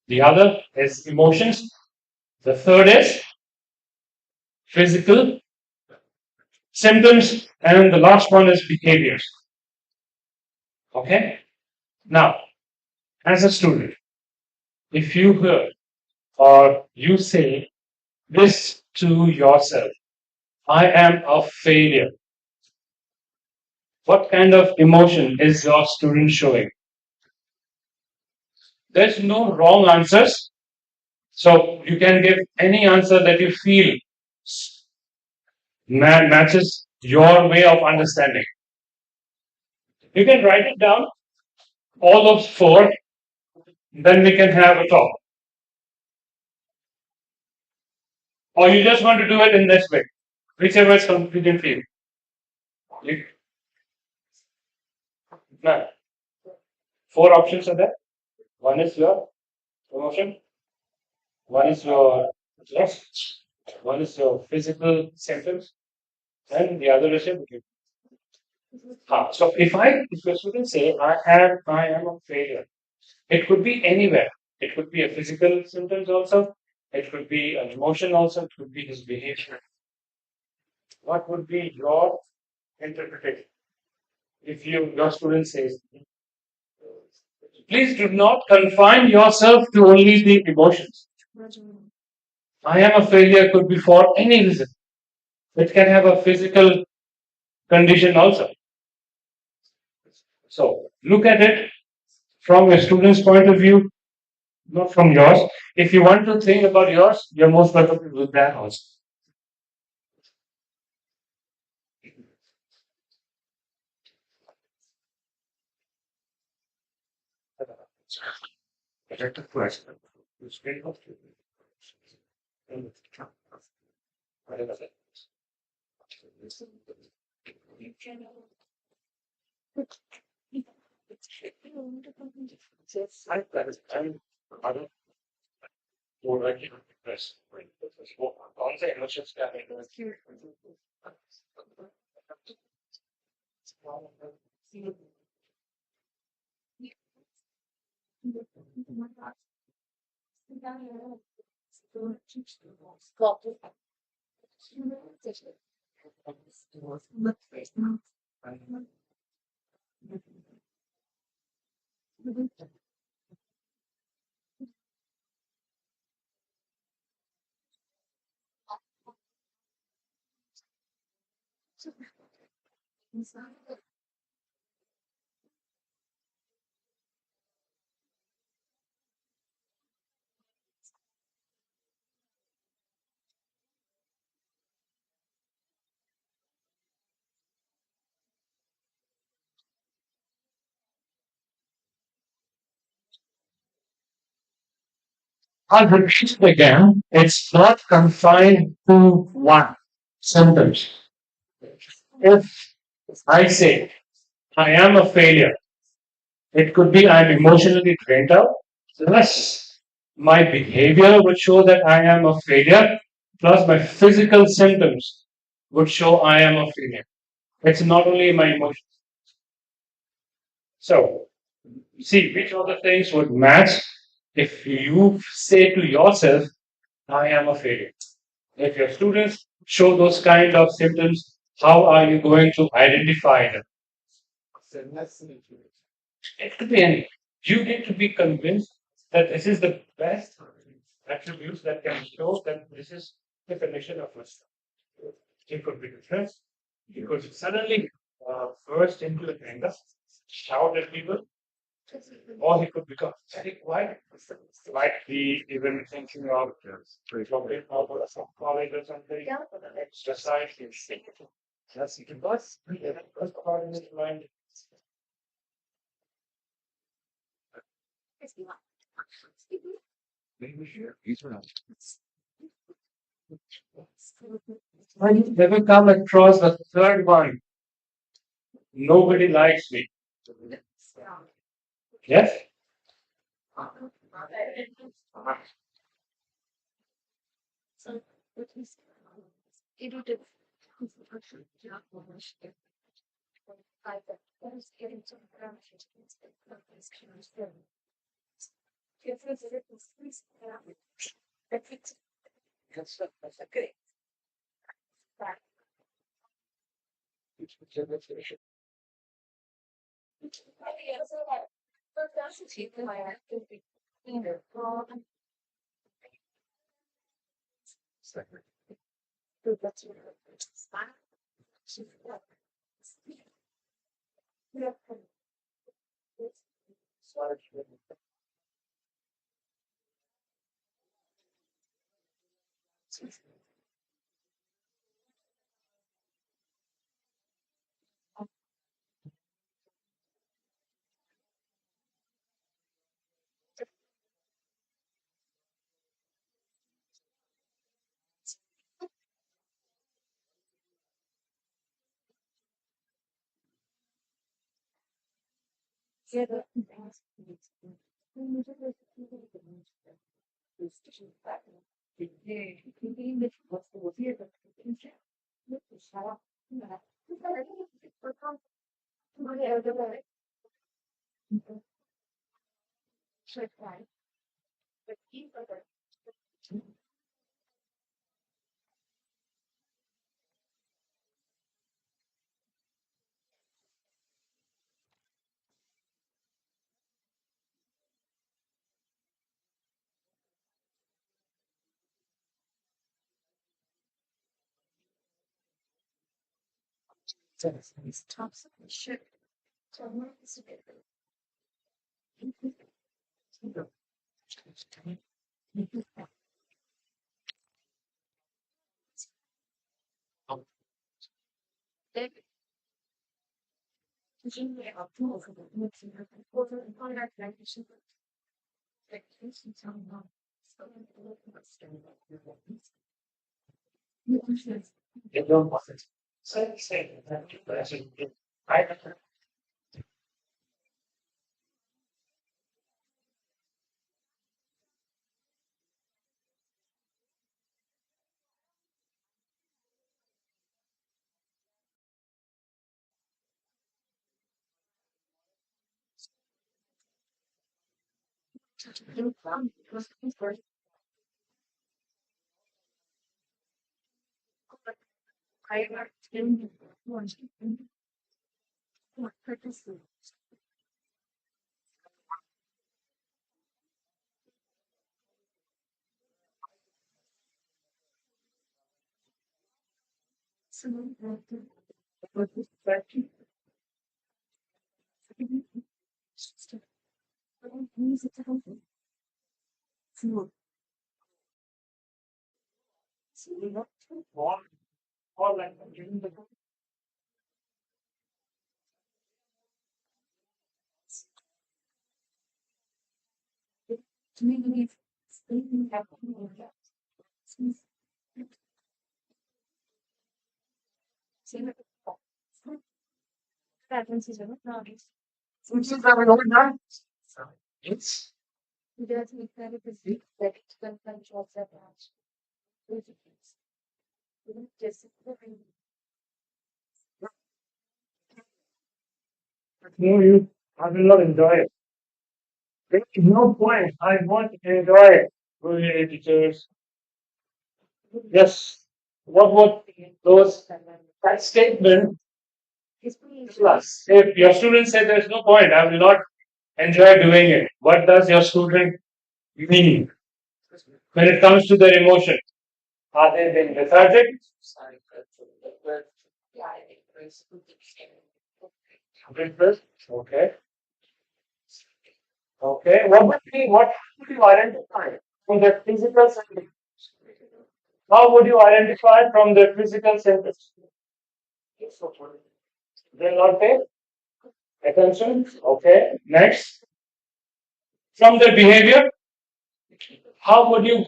the other is emotions, the third is physical symptoms, and the last one is behaviors. Okay? Now, as a student, if you hear or you say this to yourself, I am a failure. What kind of emotion is your student showing? There's no wrong answers. So you can give any answer that you feel matches your way of understanding. You can write it down, all those 4, then we can have a talk. Or you just want to do it in this way, whichever is convenient for you. Now, 4 options are there. One is your emotion, one is your stress, one is your physical symptoms, and the other is your behavior. So if your students say I am a failure, it could be anywhere. It could be a physical symptoms also. It could be an emotion also. It could be his behavior. What would be your interpretation? If your student says, please do not confine yourself to only the emotions. I am a failure could be for any reason. It can have a physical condition also. So look at it from a student's point of view. not from yours. If you want to think about yours, you're most welcome to do that also. Direct question. कौन से emotions क्या है? I'll repeat it again. It's not confined to one symptoms. If I say I am a failure, it could be I'm emotionally drained out. Plus, my behavior would show that I am a failure. Plus, my physical symptoms would show I am a failure. It's not only my emotions. So, see which of the things would match if you say to yourself, I am a failure. If your students show those kind of symptoms, how are you going to identify them? It could be any. You need to be convinced that this is the best attributes that can show that this is the condition of wisdom. It could be depressed. He could suddenly burst into anger, shout at people, or he could become very quiet, like he even thinking of dropping out of some college or something, exercise, yes, he can bust. First part in his mind. When you never come across the third one, nobody likes me. Yes? No, I will not enjoy it. There is no point. I want to enjoy it. Brilliant teachers. Yes. What would those that statement plus? If your student said there's no point, I will not enjoy doing it. What does your student mean when it comes to their emotion? Are they being lethargic? Okay. Okay. What would you identify from the physical symptoms? How would you identify from the physical symptoms? They'll not pay attention. Okay. Next. From their behavior, how would you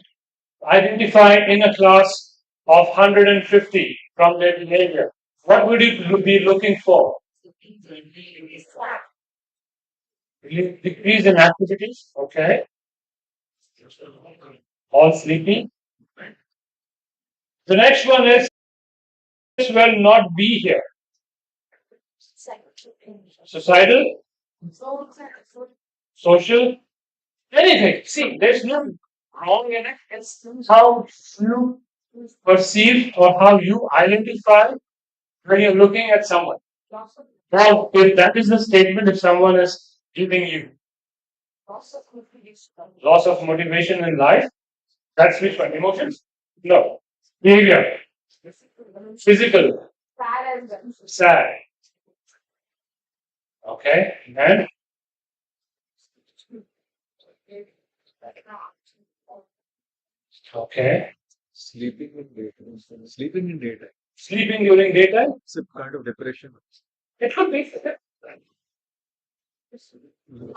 identify in a class of 150 from their behavior? What would you be looking for? Decrease in activities. Okay. All sleepy. The next one is will not be here. Societal, social, anything. See, there's no wrong in it. It's how you perceive or how you identify when you're looking at someone. Now, if that is the statement, if someone is giving you loss of motivation in life, that's which one? Emotions? No. Behavior. Physical. Sad. Okay. And okay. Sleeping in daytime. Sleeping in daytime. Sleeping during daytime? It's a kind of depression. It could be.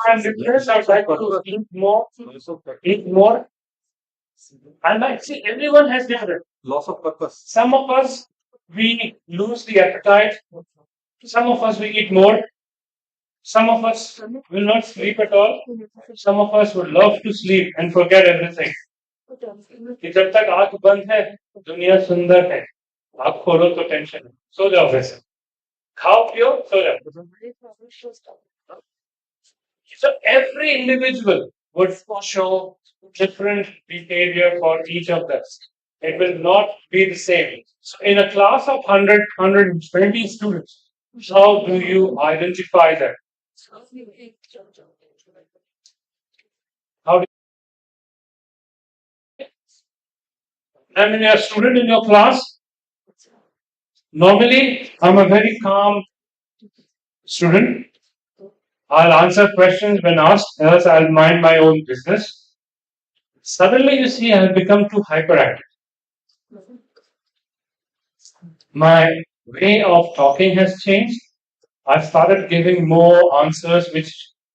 I'm depressed. I like to eat more. And I see everyone has different. Loss of purpose. Some of us we lose the appetite. Some of us we eat more. Some of us will not sleep at all. Some of us would love to sleep and forget everything. कि जब तक आंख बंद है दुनिया सुंदर है आंख खोलो तो टेंशन है सो जाओ वैसे खाओ पियो सो जाओ so every individual would show different behavior for each of them. It will not be the same. So in a class of 100, 120 students, how do you identify them? How do I mean, a student in your class, normally I'm a very calm student. I'll answer questions when asked, else I'll mind my own business. Suddenly, you see, I've become too hyperactive. My way of talking has changed. I've started giving more answers which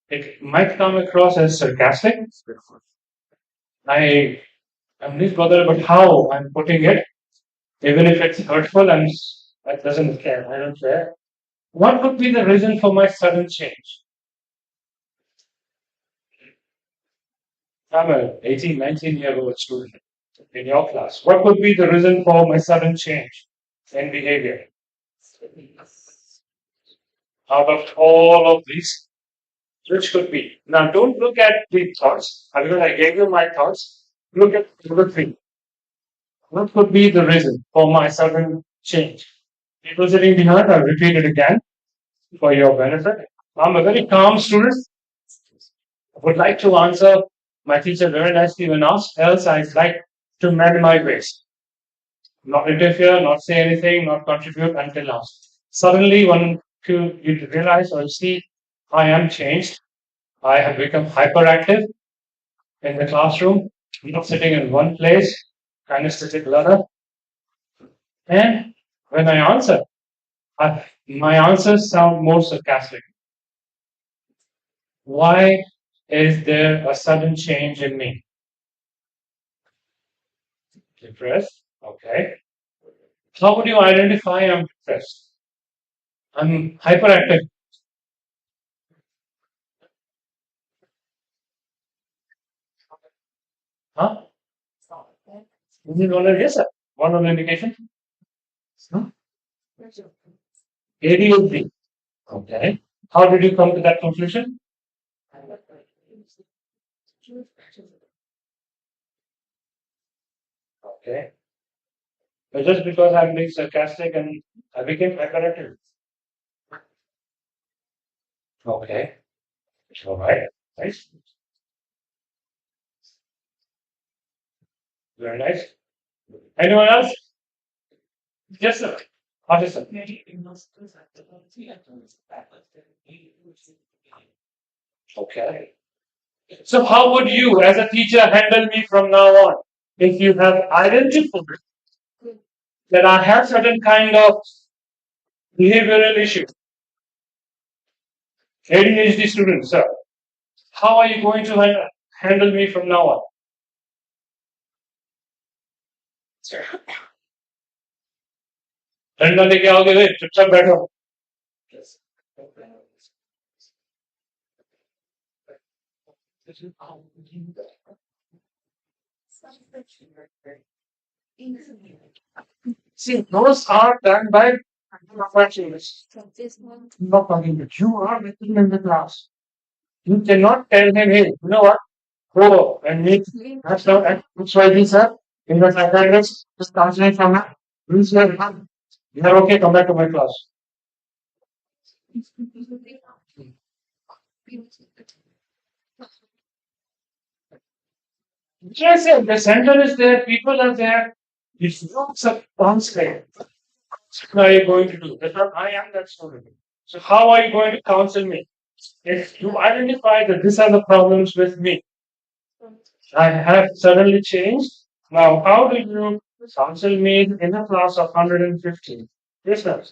it might come across as sarcastic. I am please bothered about how I'm putting it, even if it's hurtful, that doesn't care. I don't care. What could be the reason for my sudden change? I'm a 18, 19-year-old student in your class. What could be the reason for my sudden change in behavior? Out of all of these, which could be? Now, don't look at the thoughts, because I gave you my thoughts. Look at the three. What could be the reason for my sudden change? People sitting behind, I'll repeat it again for your benefit. I'm a very calm student. I would like to answer my teacher very nicely when asked, else I'd like to mend my ways. Not interfere, not say anything, not contribute until asked. Suddenly, you realize or see, I am changed. I have become hyperactive in the classroom, not sitting in one place, kinesthetic learner. And when I answer, my answers sound more sarcastic. Why is there a sudden change in me? Depressed? Okay. How would you identify I'm depressed? I'm hyperactive. Huh? Is it one of yes, sir? One of the indication? Huh? ADHD. Okay. How did you come to that conclusion? Okay. But just because I'm being sarcastic and I became hyperactive. Okay. All right. Nice. Very nice. Anyone else? Yes, sir. Officer. Okay. So how would you, as a teacher, handle me from now on? If you have identified that I have certain kind of behavioral issue, ADHD student, sir, how are you going to handle me from now on? डंडा लेके आओगे रे चुपचाप बैठो See, those are done by professionals. Not talking to you are with him in the class. You cannot tell him, hey, you know what? Go and meet that's not that's why he said in the psychiatrist, just counseling from her. You said, you are okay, come back to my class. Yes, sir, the center is there, people are there. It's not a counseling. What are you going to do? That's what I am that student. So how are you going to counsel me? If you identify that these are the problems with me, I have suddenly changed. Now, how do you counsel me in a class of 150? Yes, sir.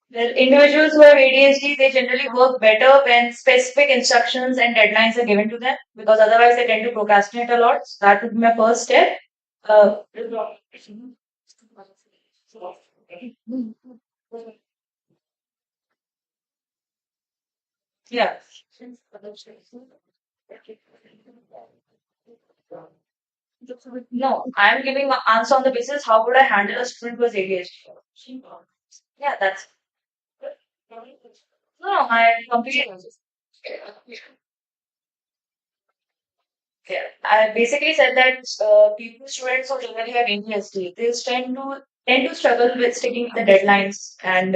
Well, individuals who have ADHD, they generally work better when specific instructions and deadlines are given to them because otherwise they tend to procrastinate a lot. So that would be my first step. Uh, yeah. No, I am giving my answer on the basis how would I handle a student who has ADHD? Yeah, that's no, I completely. Yeah, I basically said that people, students who generally have ADHD, they tend to struggle with sticking to the deadlines and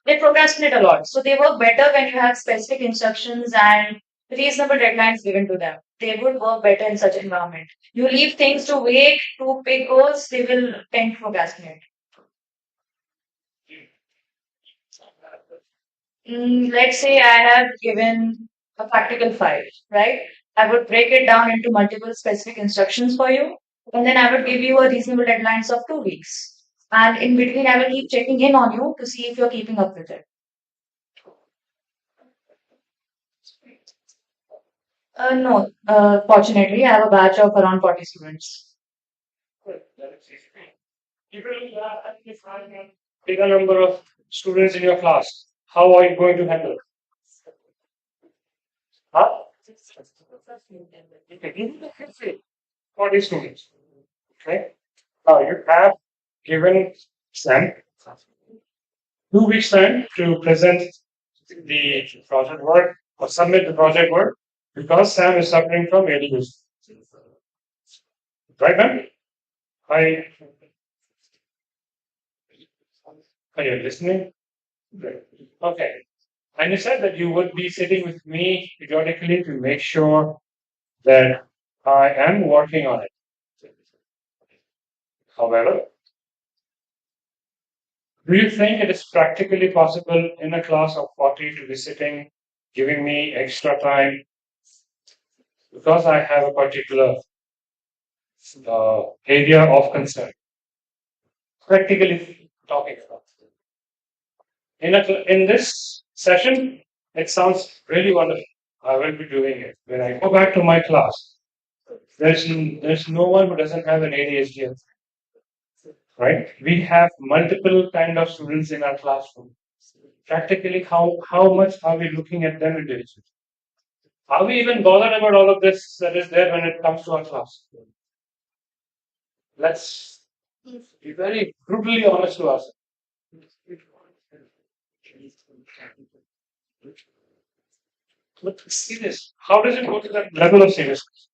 they procrastinate a lot. So they work better when you have specific instructions and reasonable deadlines given to them. They would work better in such environment. You leave things to wait to big goals, they will tend to procrastinate. Let's say I have given a practical file, right? I would break it down into multiple specific instructions for you, and then I would give you a reasonable deadlines of 2 weeks. And in between, I will keep checking in on you to see if you're keeping up with it. No, fortunately, I have a batch of around 40 students. If you have a bigger number of students in your class, how are you going to handle it? Huh? 40 students. Okay. Now you have given them 2 weeks time to present the project work or submit the project work because Sam is suffering from ADHD. Right, man? Are you listening? Great. Okay. And you said that you would be sitting with me periodically to make sure that I am working on it. However, do you think it is practically possible in a class of 40 to be sitting, giving me extra time because I have a particular area of concern? Practically talking about. In this session, it sounds really wonderful. I will be doing it. When I go back to my class, there's no one who doesn't have an ADHD, right? We have multiple kind of students in our classroom. Practically, how much are we looking at them individually? Are we even bothered about all of this that is there when it comes to our class? Let's be very brutally honest to ourselves. But serious. How does it go to that level of seriousness?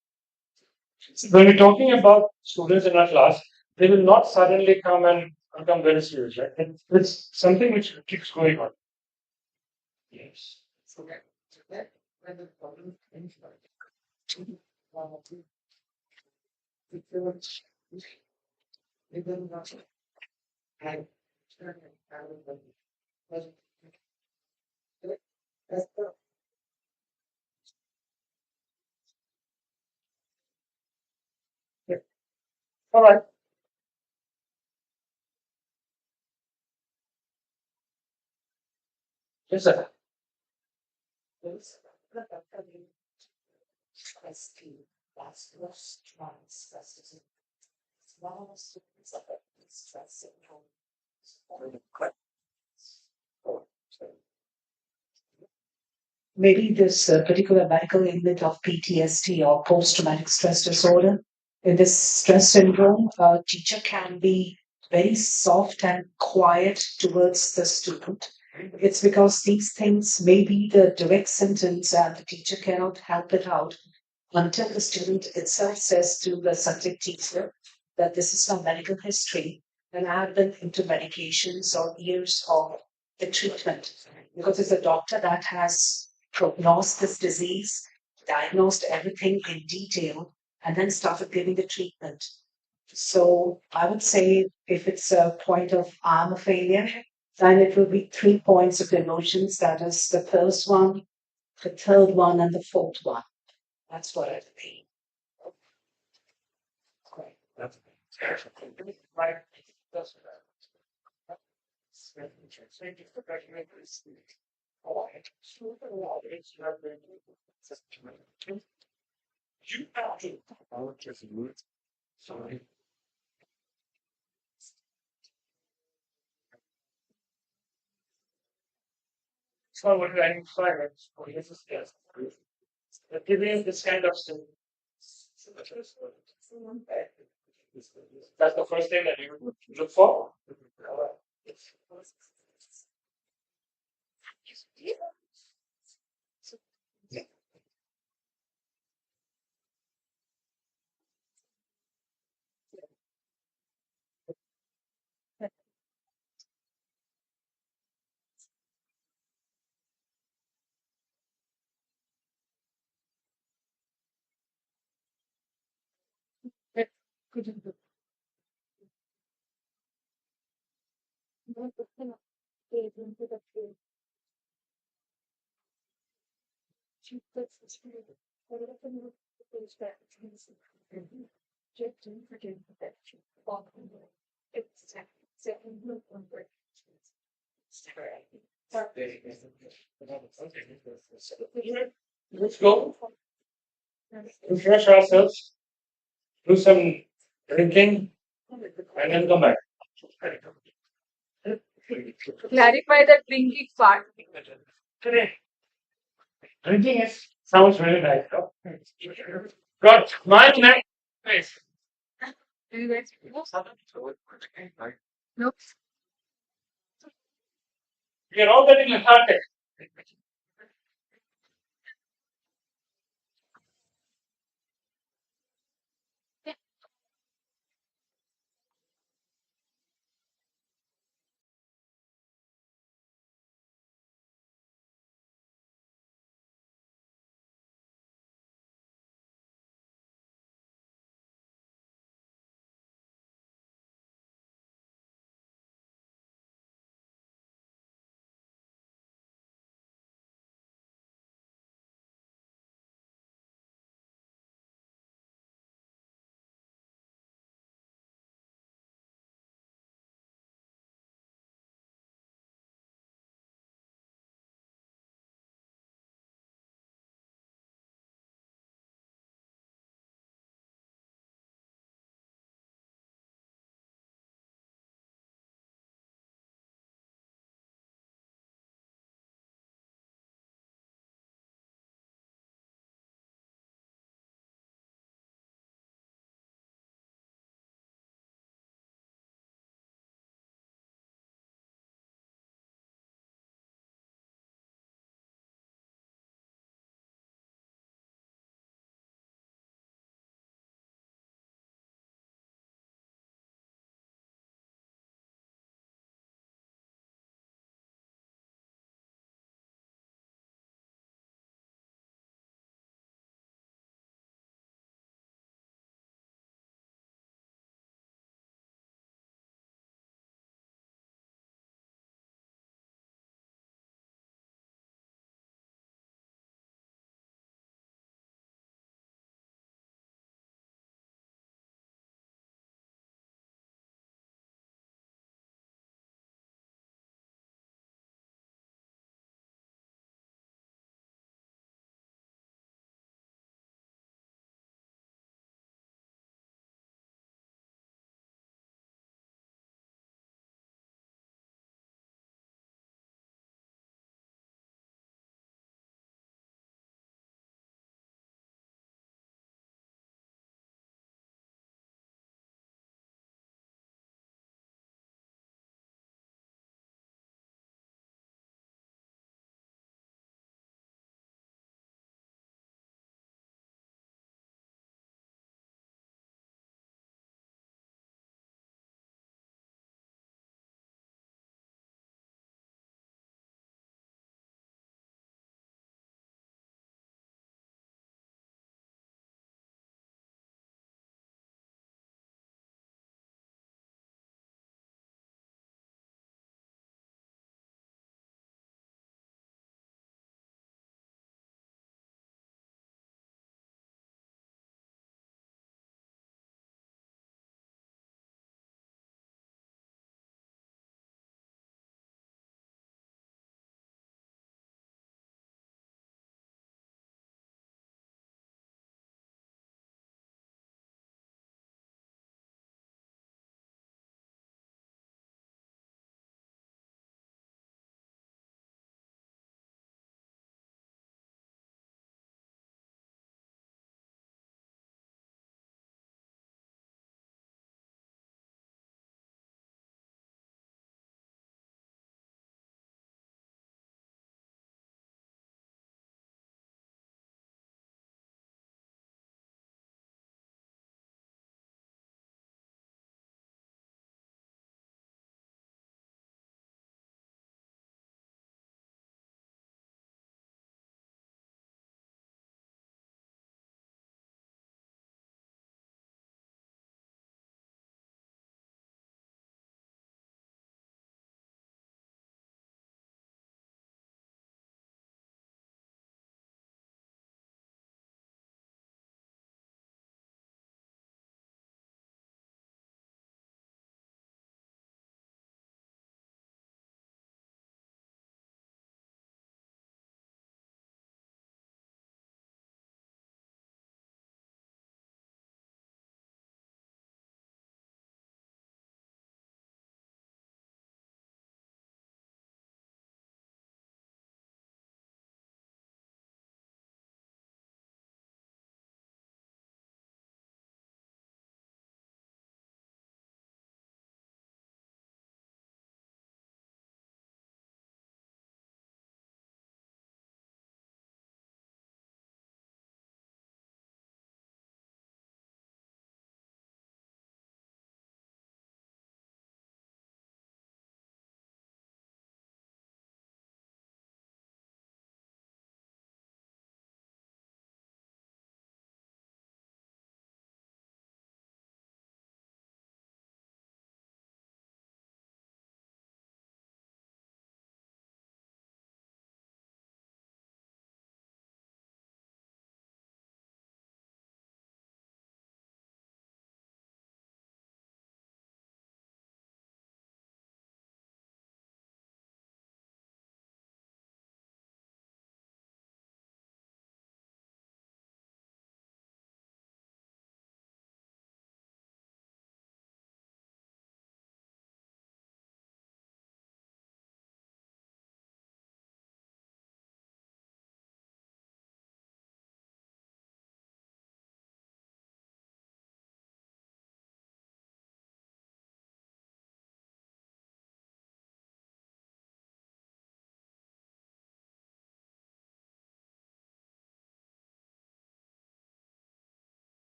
When we're talking about students in our class, they will not suddenly come and become very serious, right? It's something which keeps going on. Yes. Okay. When the problem comes all right. Yes, sir. Maybe this particular medical unit of PTSD or post traumatic stress disorder. In this stress syndrome, a teacher can be very soft and quiet towards the student. It's because these things may be the direct symptoms and the teacher cannot help it out until the student itself says to the subject teacher that this is from medical history and I have been into medications or years of the treatment. Because it's a doctor that has prognosed this disease, diagnosed everything in detail, and then started giving the treatment. So I would say if it's a point of I'm a failure, then it will be 3 points of emotions. That is the first one, the third one, and the fourth one. That's what I think. Great. That's right. That's sorry. So what I'm silence for this is yes. But giving this kind of stuff. That's the first thing that you would look for. Let's go. Refresh ourselves. Do some drinking and then come back. Clarify the drinking part. Today, drinking sounds very nice. No? Got my neck. Nice. Nope. You're all getting lethargic.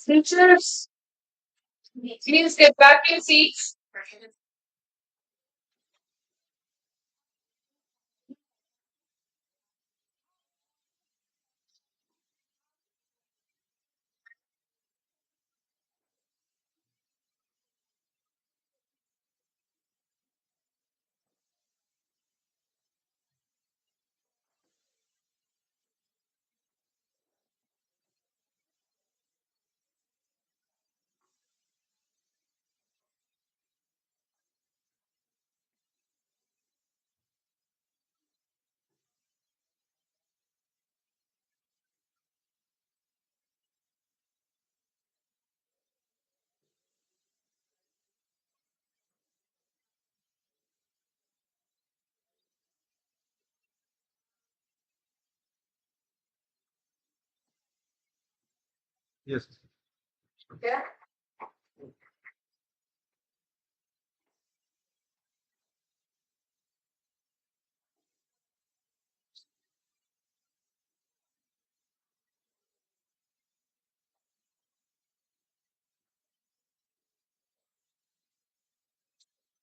Teachers, please get back in seats. Yes. Yeah.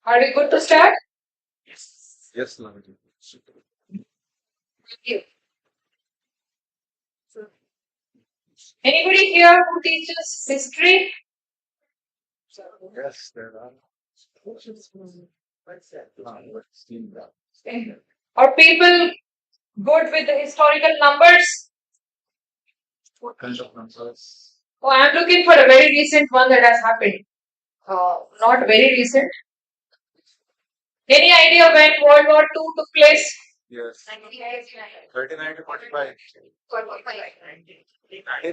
Are we good to start? Yes, Lavanya. Thank you. Anybody here who teaches history? Yes, there are. Are people good with the historical numbers? What kind of numbers? Oh, I'm looking for a very recent one that has happened. Not very recent. Any idea when World War II took place? Yes. 39 to 45.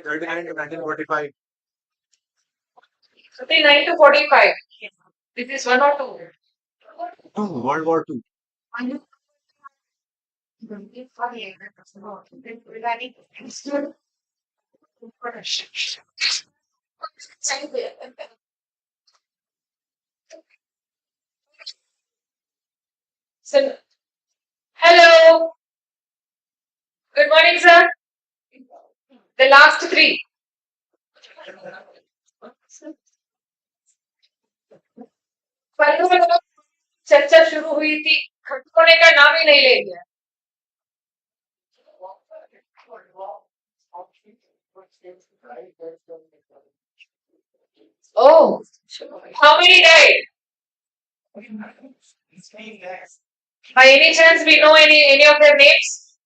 39 to 1945. 39 to 45. This is one or two. World War II. So, hello. Good morning, sir. The last three. पहले में तो चर्चा शुरू हुई थी खत्म होने का नाम ही नहीं ले लिया Oh, how many died? By any chance we know any of their names?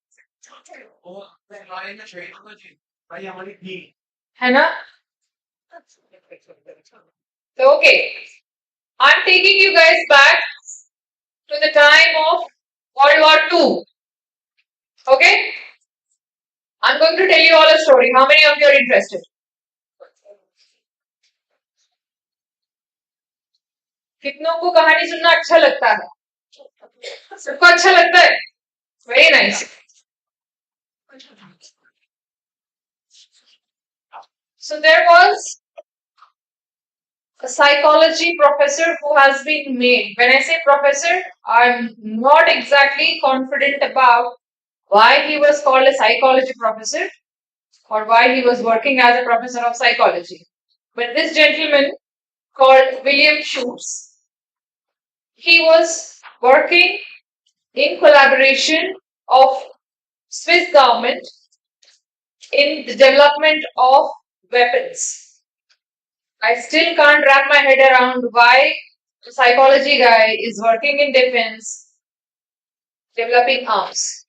है ना? So, okay. I'm taking you guys back to the time of World War II. Okay? I'm going to tell you all a story. How many of you are interested? कितनों को कहानी सुनना अच्छा लगता है सबको अच्छा लगता है very nice So there was a psychology professor who has been made. When I say professor, I'm not exactly confident about why he was called a psychology professor or why he was working as a professor of psychology. But this gentleman called William Schutz, he was working in collaboration of Swiss government in the development of weapons. I still can't wrap my head around why a psychology guy is working in defense, developing arms.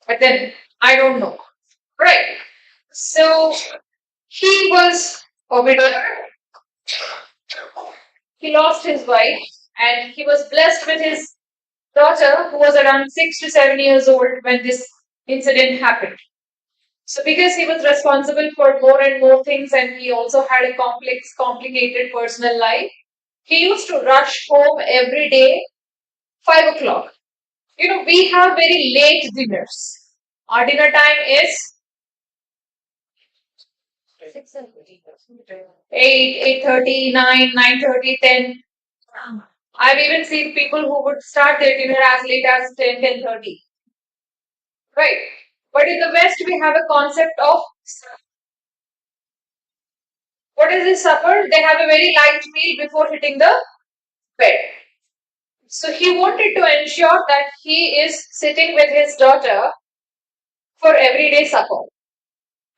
But then I don't know. Right. So he was a widower. He lost his wife and he was blessed with his daughter who was around 6 to 7 years old when this incident happened. So because he was responsible for more and more things and he also had a complicated personal life, he used to rush home every day, 5 o'clock. You know, we have very late dinners. Our dinner time is 8, 8:30, 9, 9:30, 10. I've even seen people who would start their dinner as late as 10, 10:30. Right. But in the West, we have a concept of What is this supper? They have a very light meal before hitting the bed. So he wanted to ensure that he is sitting with his daughter for everyday supper.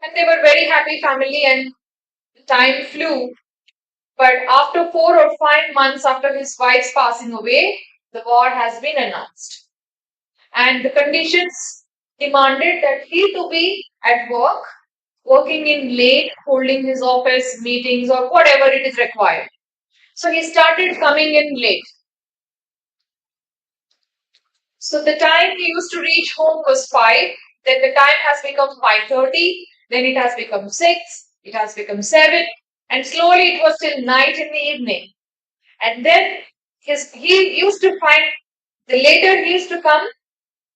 And they were very happy family and time flew. But after 4 or 5 months after his wife's passing away, the war has been announced. And the conditions demanded that he to be at work, working in late, holding his office meetings or whatever it is required. So he started coming in late. So the time he used to reach home was 5, then the time has become 5:30, then it has become 6, it has become 7, and slowly it was till night in the evening. And then he used to find the later he used to come,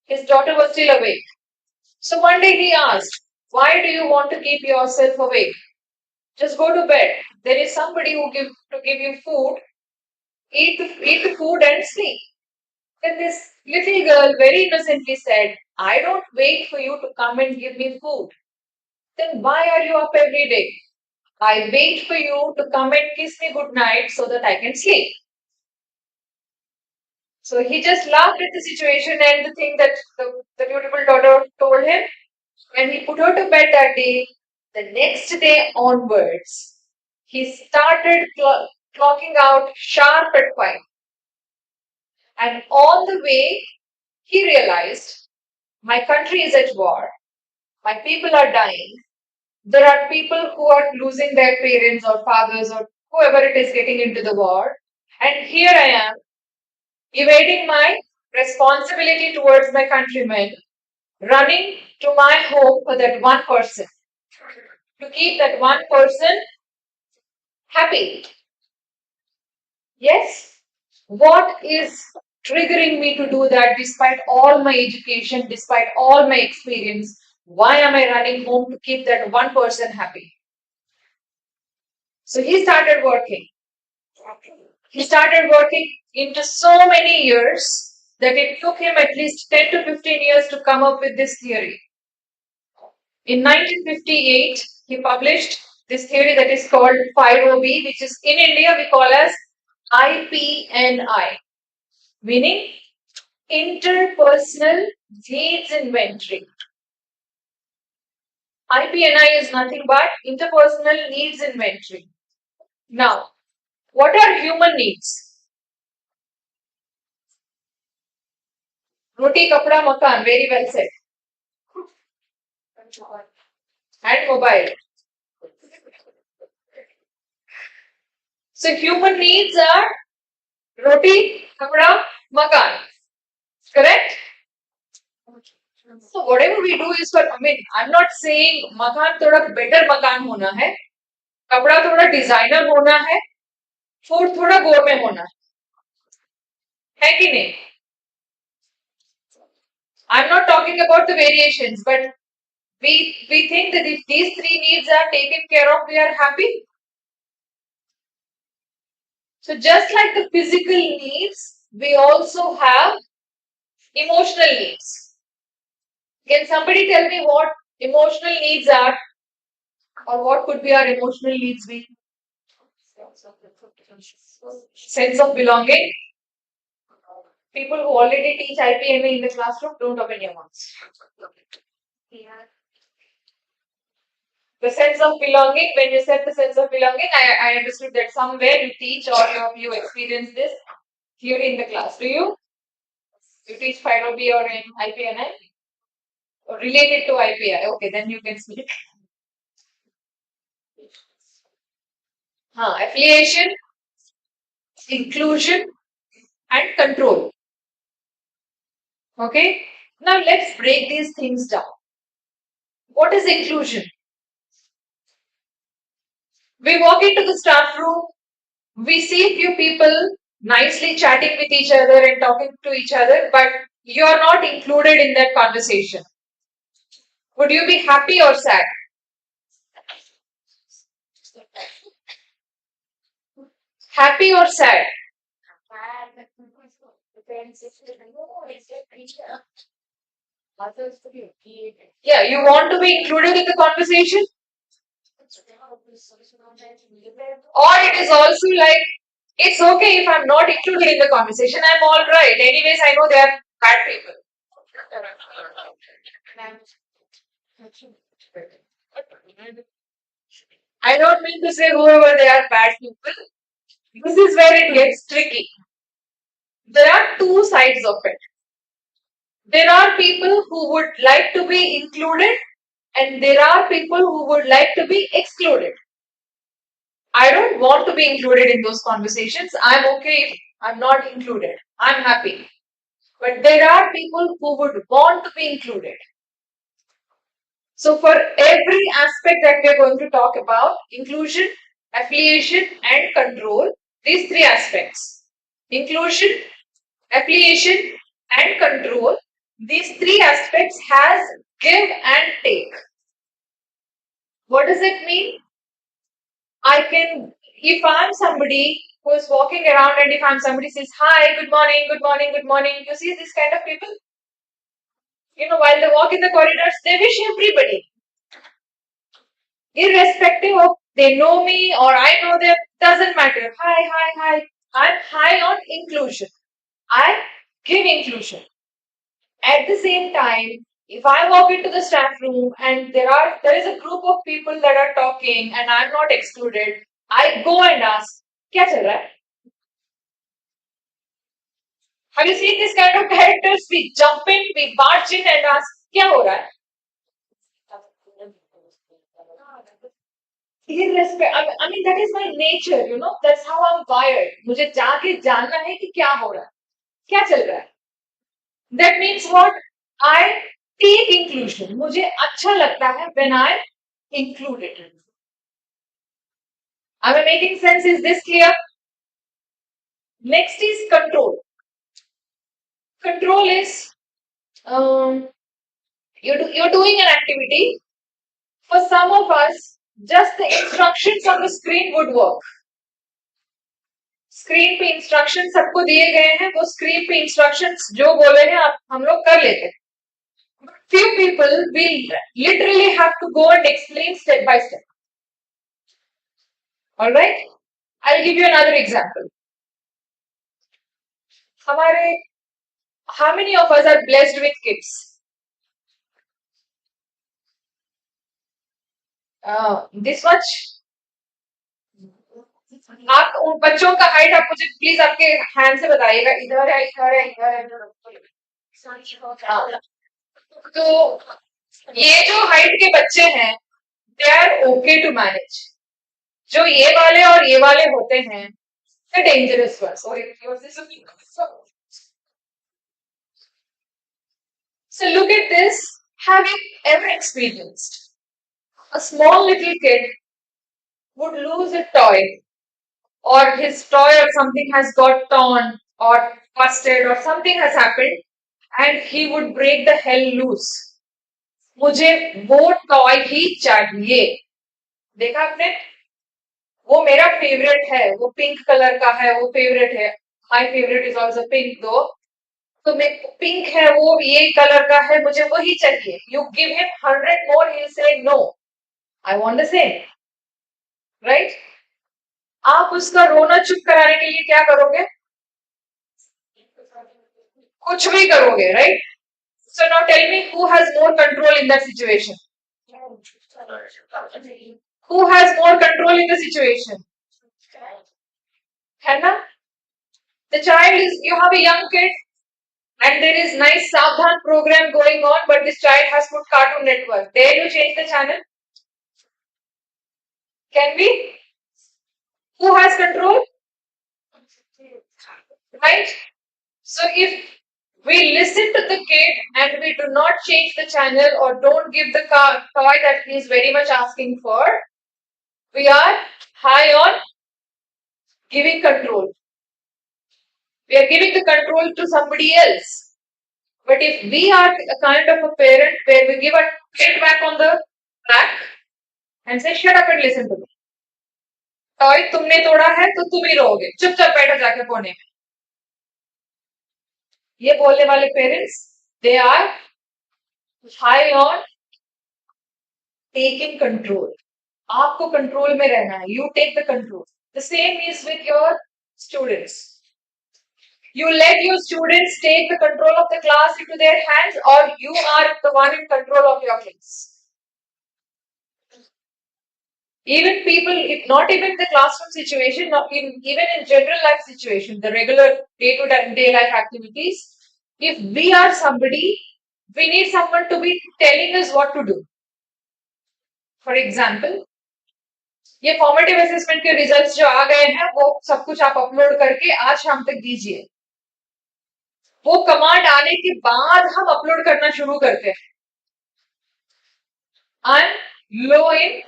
his daughter was still awake. So one day he asked, "Why do you want to keep yourself awake? Just go to bed. There is somebody who give you food. Eat the food and sleep." Then this little girl very innocently said, "I don't wait for you to come and give me food. Then why are you up every day? I wait for you to come and kiss me good night so that I can sleep." So he just laughed at the situation and the thing that the beautiful daughter told him. When he put her to bed that day, the next day onwards, he started clocking out sharp at 5. And on the way, he realized my country is at war, my people are dying, there are people who are losing their parents or fathers or whoever it is getting into the war, and here I am evading my responsibility towards my countrymen, running to my home for that one person, to keep that one person happy. Yes? What is triggering me to do that despite all my education, despite all my experience? Why am I running home to keep that one person happy? So he started working. He started working into so many years that it took him at least 10 to 15 years to come up with this theory. In 1958, he published this theory that is called 5OB, which is in India we call as IPNI, meaning interpersonal needs inventory. IPNI is nothing but interpersonal needs inventory. Now, what are human needs? Roti, kapda, makan, very well said. And mobile. So human needs are roti, kapda, makan. Correct? So whatever we do is for, I'm not saying makan thoda better makan hona hai, kapda thoda designer hona hai, food thoda gourmet hona hai ki nahi? I'm not talking about the variations, but we think that if these three needs are taken care of, we are happy. So just like the physical needs, we also have emotional needs. Can somebody tell me what emotional needs are, or what could be our emotional needs be? Sense of belonging. People who already teach IPMA in the classroom, don't open your mouths. The sense of belonging, when you said the sense of belonging, I understood that somewhere you teach or you experience this theory in the class. Do you? You teach 5OB or in IPNI? Or related to IPI? Okay, then you can speak. Affiliation, inclusion, and control. Okay? Now let's break these things down. What is inclusion? We walk into the staff room, we see a few people nicely chatting with each other and talking to each other, but you are not included in that conversation. Would you be happy or sad? Happy or sad? Yeah, you want to be included in the conversation? Or it is also like, it's okay if I'm not included in the conversation, I'm all right. Anyways, I know they are bad people. I don't mean to say whoever they are bad people. This is where it gets tricky. There are two sides of it. There are people who would like to be included, and there are people who would like to be excluded. I don't want to be included in those conversations. I'm okay if I'm not included. I'm happy. But there are people who would want to be included. So, for every aspect that we're going to talk about, inclusion, affiliation, and control, these three aspects, inclusion, affiliation, and control, these three aspects has give and take. What does it mean? I can, if I'm somebody who is walking around and if I'm somebody says, hi, good morning, good morning, good morning, you see this kind of people? While they walk in the corridors, they wish everybody. Irrespective of they know me or I know them, doesn't matter. Hi, hi, hi. I'm high on inclusion. I give inclusion. At the same time, if I walk into the staff room and there is a group of people that are talking and I'm not excluded, I go and ask, क्या चल रहा है? Have you seen this kind of characters? We jump in, we barge in and ask, क्या हो रहा है? I mean, that is my nature, that's how I'm wired. मुझे जाके जानना है कि क्या हो रहा है, क्या चल रहा है. That means what? I take inclusion. मुझे अच्छा लगता है when I'm included. Am I making sense? Is this clear? Next is control. Control is you're doing an activity. For some of us, just the instructions on the screen would work. Screen पे instruction सबको दिए गए हैं, वो screen पे instructions जो बोले हैं हम लोग कर लेते हैं. Few people will literally have to go and explain step by step. All right? I'll give you another example. How many of us are blessed with kids? This much? आप उन बच्चों का हाइट आप मुझे प्लीज आपके hand से बताइएगा. इधर है, इधर है, इधर है, इधर. तो ये जो हाइट के बच्चे हैं, they are okay to manage. जो ये वाले और ये वाले होते हैं, the dangerous ones. So look at this. Have you ever experienced a small little kid would lose a toy, or his toy or something has got torn or busted or something has happened, and he would break the hell loose. मुझे वो toy ही चाहिए. देखा आपने? वो मेरा favourite है, वो pink colour का है, वो फेवरेट है. My favourite is also pink दो. तो मैं पिंक है, वो ये कलर का है, मुझे वही चाहिए. You give him 100 more, he will say no, I want the same. Right? आप उसका रोना चुप कराने के लिए क्या करोगे? कुछ भी करोगे, right? So now tell me, who has more control in that situation? Who has more control in the situation? है ना? The child is, you have a young kid and there is nice Savdhan program going on, but this child has put Cartoon Network. Dare you change the channel? Can we? Who has control? Right? So if we listen to the kid and we do not change the channel or don't give the toy that he is very much asking for, we are high on giving control. We are giving the control to somebody else. But if we are a kind of a parent where we give a pat back on the back and say, shut up and listen to me. Toy तुमने तोड़ा है तो तुम ही रहोगे, चुपचाप बैठो जाके कोने में. ये बोलने वाले parents, they are high on taking control. आपको कंट्रोल में रहना है. You take the control. The same is with your students. You let your students take the control of the class into their hands, or you are the one in control of your class. Even people, if not even the classroom situation, not even in general life situation, the regular day-to-day life activities, if we are somebody, we need someone to be telling us what to do. For example, ये formative assessment के results जो आ गए हैं वो सब कुछ आप upload करके आज शाम तक दीजिए. वो कमांड आने के बाद हम अपलोड करना शुरू करते हैं. I am low in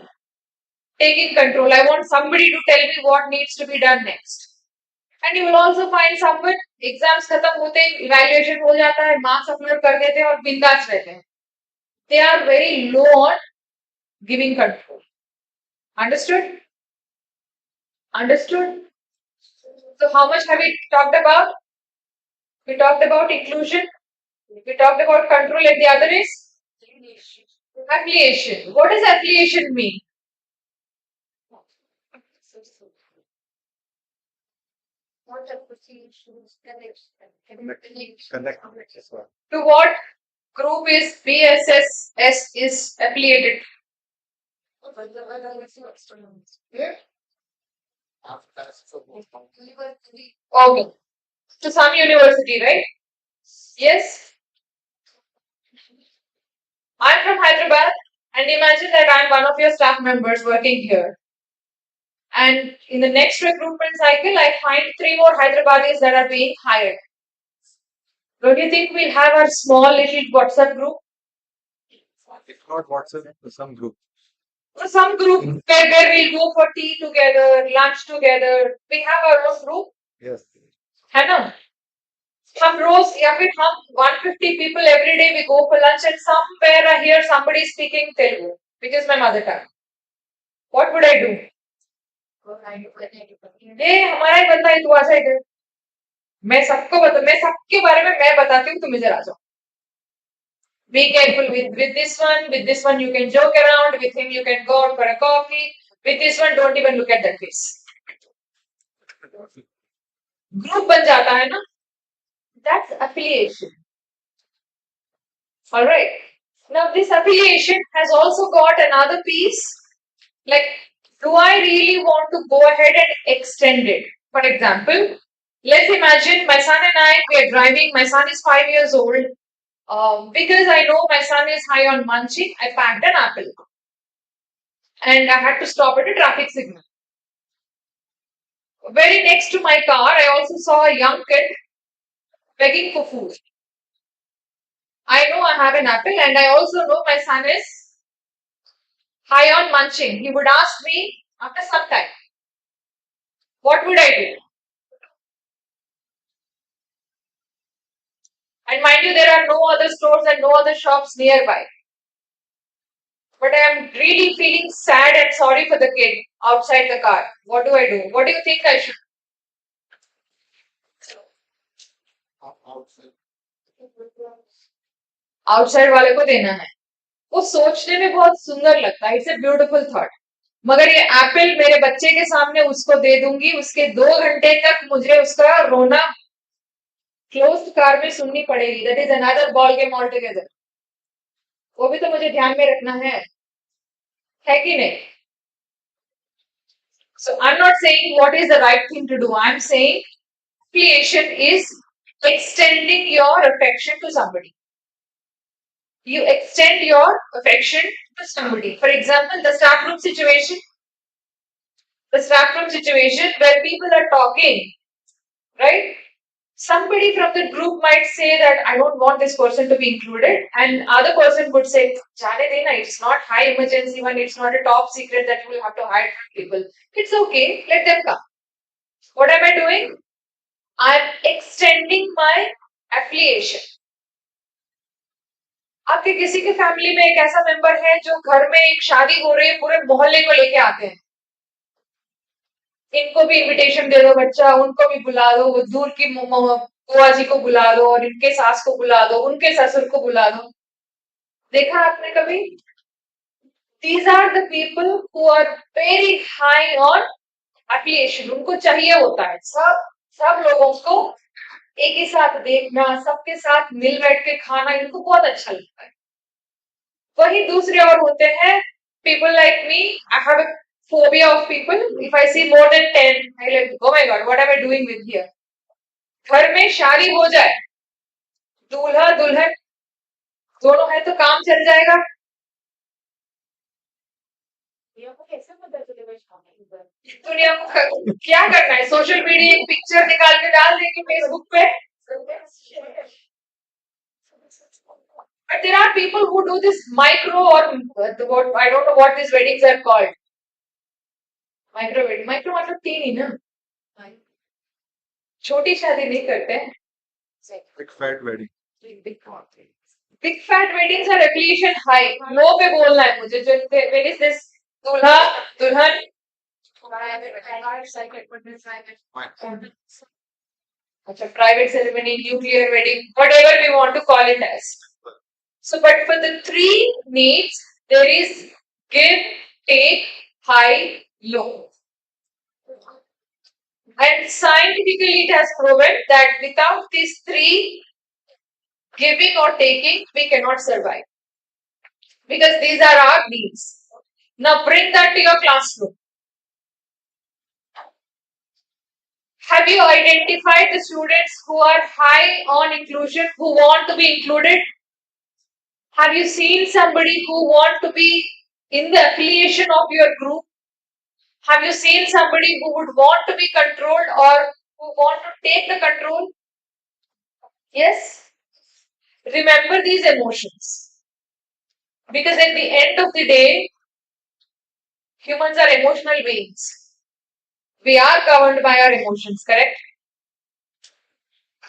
taking control. I want somebody to tell me what needs to be done next. And you will also find someone, exams खत्म होते ही evaluation हो जाता है, marks अपलोड कर देते हैं और बिंदास रहते हैं. They are very low on giving control. Understood? Understood? So how much have we talked about? We talked about inclusion. We talked about control, and the other is affiliation. What does affiliation mean? To what group is BSSS is affiliated? Okay. To some university, right? Yes. I'm from Hyderabad, and imagine that I'm one of your staff members working here. And in the next recruitment cycle, I find 3 more Hyderabadis that are being hired. Don't you think we'll have our small little WhatsApp group? If not WhatsApp, some group. Or some group where we'll go for tea together, lunch together. We have our own group. Yes. है ना? हम रोज या फिर हम 150 people every day we go for lunch, and somewhere I hear somebody speaking Telugu, which is my mother tongue. What would I do? हमारा ही बंदा है, तू आ जाएगा. मैं सबके बारे में मैं बताती हूँ, तुम इधर आ जाओ. Be careful with this one. With this one you can joke around. With him you can go out for a coffee. With this one don't even look at that face. Group बन जाता है ना? That's affiliation. All right. Now this affiliation has also got another piece. Like, do I really want to go ahead and extend it? For example, let's imagine my son and I, we are driving. My son is 5 years old. Because I know my son is high on munching, I packed an apple. And I had to stop at a traffic signal. Very next to my car, I also saw a young kid begging for food. I know I have an apple, and I also know my son is high on munching. He would ask me after some time, what would I do? And mind you, there are no other stores and no other shops nearby. But I am really feeling sad and sorry for the kid outside the car. What do I do? What do you think I should? Outside वाले को देना है. वो सोचने में बहुत सुंदर लगता है. It's a beautiful thought. मगर ये एप्पल मेरे बच्चे के सामने उसको दे दूंगी, उसके 2 घंटे तक मुझे उसका रोना क्लोज्ड कार में सुननी पड़ेगी. That is another ball game all together. वो भी तो मुझे ध्यान में रखना है कि नहीं? So I'm not saying what is the right thing to do. I'm saying affiliation is extending your affection to somebody. You extend your affection to somebody. For example, the staff room situation. The staff room situation where people are talking, right? Somebody from the group might say that I don't want this person to be included, and other person would say, "Jane dena, it's not high emergency one, it's not a top secret that you will have to hide from people. It's okay, let them come." What am I doing? I'm extending my affiliation. आपके किसी के family में एक ऐसा member है जो घर में एक शादी हो रही है, पूरे मोहल्ले को लेके आते हैं. इनको भी इनविटेशन दे दो बच्चा, उनको भी बुला दो, वो दूर की बुआ जी को बुला दो, और इनके सास को बुला दो, उनके ससुर को बुला दो. देखा आपने कभी? These are the people who are very high on affiliation. उनको चाहिए होता है सब लोगों को एक ही साथ देखना, सबके साथ मिल बैठ के खाना, इनको बहुत अच्छा लगता है. वही दूसरे और होते हैं people like me. I have a phobia of people. If I see more than 10, I like, oh my god, what am I doing with here? घर में शादी हो जाए, दूल्हा दुल्हन दोनों है तो काम चल जाएगा. दुनिया को क्या करना है? सोशल मीडिया एक पिक्चर निकाल के डाल देंगे फेसबुक पे. But there are people who do this micro or what I don't know what these weddings are called. Micro wedding. Micro मतलब तीन ही ना. छोटी शादी नहीं करते. Big fat wedding. Big fat weddings are affiliation high. No पे बोलना है मुझे. When is this? दूल्हा दुल्हन. अच्छा, private ceremony, nuclear wedding, whatever we want to call it as. So, but for the three needs, there is give, take, high, low. And scientifically, it has proven that without these three, giving or taking, we cannot survive. Because these are our needs. Now, bring that to your classroom. Have you identified the students who are high on inclusion, who want to be included? Have you seen somebody who want to be in the affiliation of your group? Have you seen somebody who would want to be controlled or who want to take the control? Yes? Remember these emotions. Because at the end of the day, humans are emotional beings. We are governed by our emotions, correct?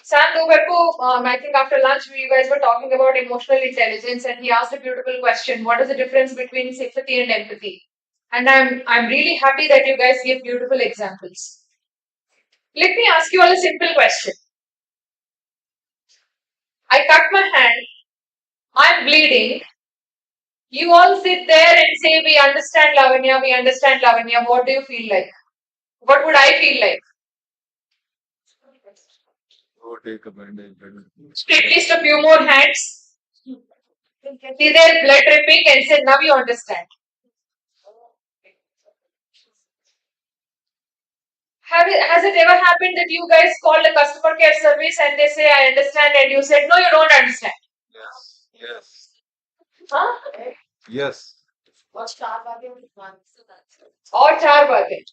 Sam Doverko, I think after lunch, you guys were talking about emotional intelligence, and he asked a beautiful question: what is the difference between sympathy and empathy? And I'm really happy that you guys give beautiful examples. Let me ask you all a simple question. I cut my hand, I'm bleeding. You all sit there and say, we understand Lavanya, we understand Lavanya. What do you feel like? What would I feel like? Go take a bandage. At least a few more hands. See their blood dripping and say, now you understand. Has it ever happened that you guys called a customer care service and they say, I understand, and you said, no, you don't understand? Yes. Yes. Huh? Yes. Or चार बातें.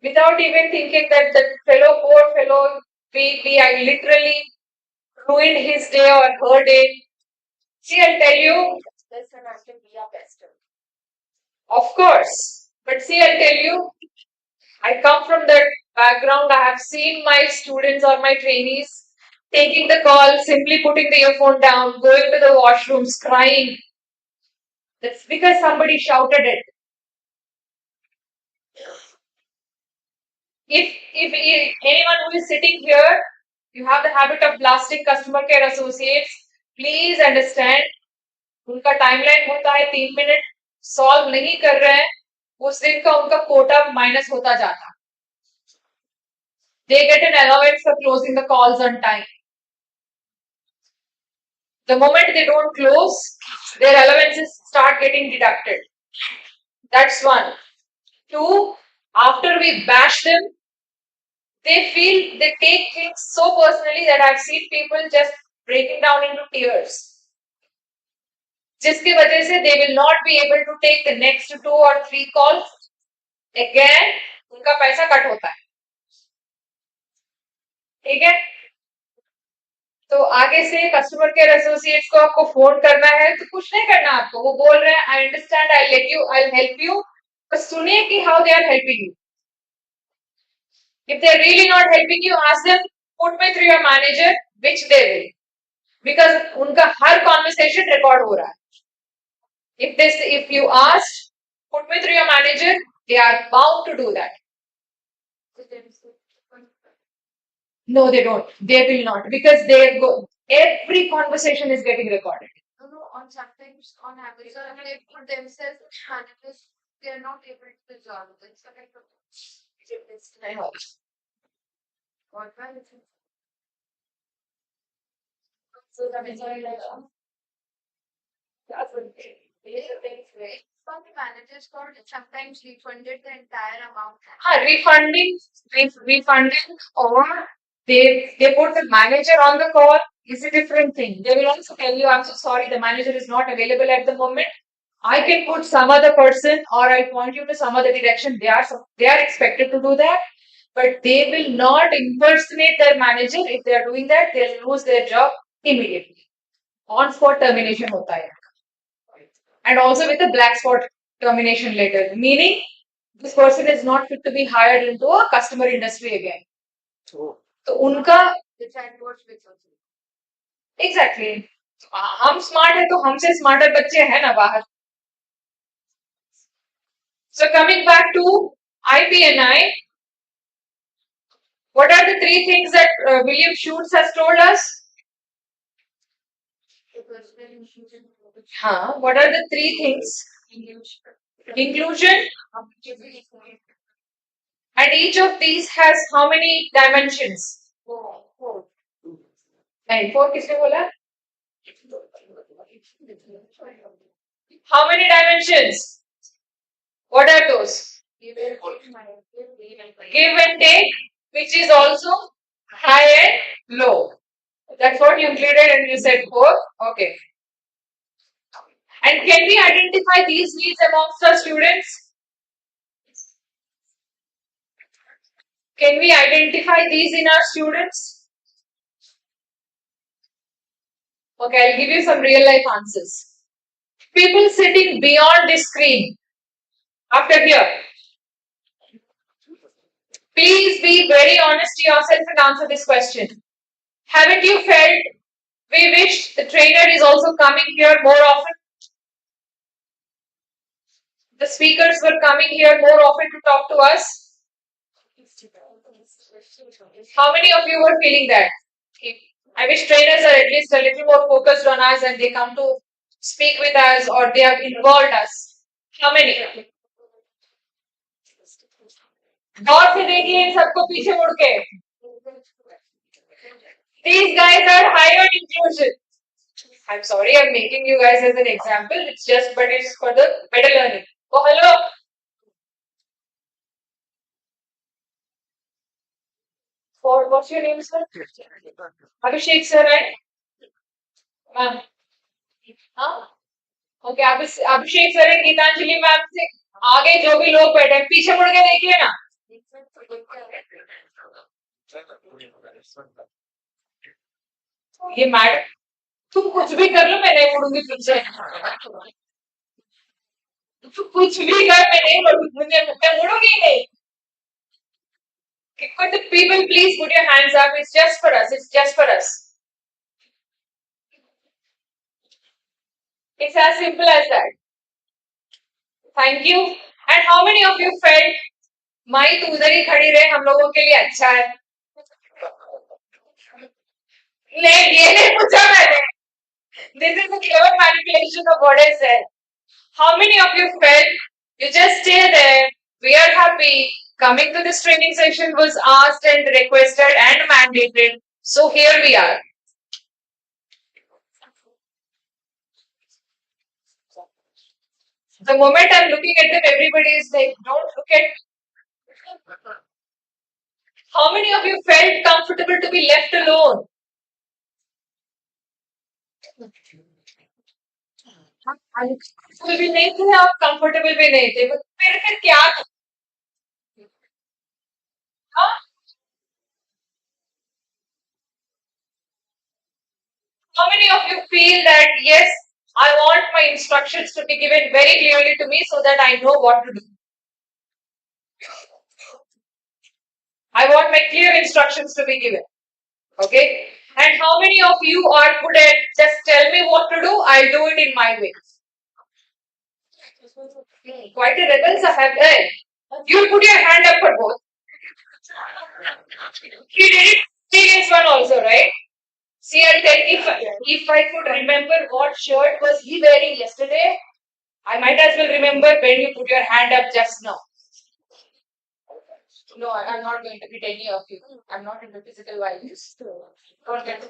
Without even thinking that the poor fellow, I literally ruined his day or her day. See, I'll tell you. Of course. But see, I'll tell you, I come from that background. I have seen my students or my trainees taking the call, simply putting the earphone down, going to the washrooms, crying. That's because somebody shouted it. If anyone who is sitting here, you have the habit of blasting customer care associates, please understand, उनका timeline होता है 3 minute, solve नहीं कर रहे हैं, उस दिन का उनका कोटा माइनस होता जाता. They get an allowance for closing the calls on time. The moment they don't close, their allowances start getting deducted. That's one. Two, after we bash them, they take things so personally that I've seen people just breaking down into tears. जिसकी वजह से they will not be able to take the next 2 or 3 calls. Again, उनका पैसा cut होता है. ठीक है? तो आगे से कस्टमर केयर एसोसिएट्स को आपको फोन करना है तो कुछ नहीं करना आपको. वो बोल रहे हैं I understand, I help you. बस सुनिए कि how they are helping you. If they're really not helping you, ask them, put me through your manager, which they will. Because उनका हर conversation record हो रहा है. If you asked, put me through your manager, they are bound to do that. No, they don't. They will not. Because every conversation is getting recorded. No, on on sometimes on Amazon they put themselves as managers, they are not able to resolve it. So like what kind of so that is why like that's what some managers got sometimes refunded the entire amount. Refunding, or they put the manager on the call is a different thing. They will also tell you, I'm so sorry, the manager is not available at the moment. I can put some other person, or I point you to some other direction. They are expected to do that, but they will not impersonate their manager. If they are doing that, they'll lose their job immediately. On spot termination hota hai. And also with a black spot termination letter, meaning this person is not fit to be hired into a customer industry again. तो उनका exactly हम smart है तो हमसे smarter बच्चे हैं ना बाहर. So coming back to IPNI, what are the three things that William Schutz has told us? What are the three things? Inclusion. And each of these has how many dimensions? Four. And four किसने बोला? How many dimensions? What are those? Give and take, which is also high and low. That's what you included and you said four. Okay. And can we identify these needs amongst our students? Can we identify these in our students? Okay, I'll give you some real life answers. People sitting beyond the screen. After here. Please be very honest to yourself and answer this question. Haven't you felt we wish the trainer is also coming here more often? The speakers were coming here more often to talk to us. How many of you were feeling that? I wish trainers are at least a little more focused on us and they come to speak with us or they have involved us. How many? गौर से देखिए इन सबको पीछे मुड़ के. These guys are high on inclusion. I'm sorry, I'm making you guys as an example. It's just, but it's for the better learning. Oh, hello. For what's your name, sir? Abhishek, sir, right? Ma'am. हाँ. Okay, अभिषेक sir और Geetanjali ma'am से आगे जो भी लोग बैठे हैं पीछे मुड़ के देखिए ना. ये मैडम तुम कुछ भी कर लो मैं नहीं मुड़ूंगी पीछे. तू कुछ भी कर मैं नहीं मुड़ूंगी, मैं मुड़ूंगी नहीं. Could the people please put your hands up? It's just for us. It's just for us. It's as simple as that. Thank you. And how many of you felt माई तू उधर ही खड़ी रहे हम लोगों के लिए अच्छा है? नहीं ये नहीं पूछा मैंने. This is a clever manipulation of what I said. How many of you felt you just stay there? We are happy. Coming to this training session was asked and requested and mandated. So here we are. The moment I'm looking at them, everybody is like, don't look at. How many of you felt comfortable to be left alone? comfortable भी नहीं थे और comfortable भी नहीं थे. फिर क्या? How many of you feel that yes, I want my instructions to be given very clearly to me so that I know what to do? I want my clear instructions to be given. Okay? And how many of you are good at just tell me what to do, I'll do it in my way? Quite a rebels I have. Hey, you put your hand up for both. He did it previous one also, right? See, I'll tell you, if I could remember what shirt was he wearing yesterday, I might as well remember when you put your hand up just now. No, I'm not going to hit any of you. I'm not into physical violence. Don't get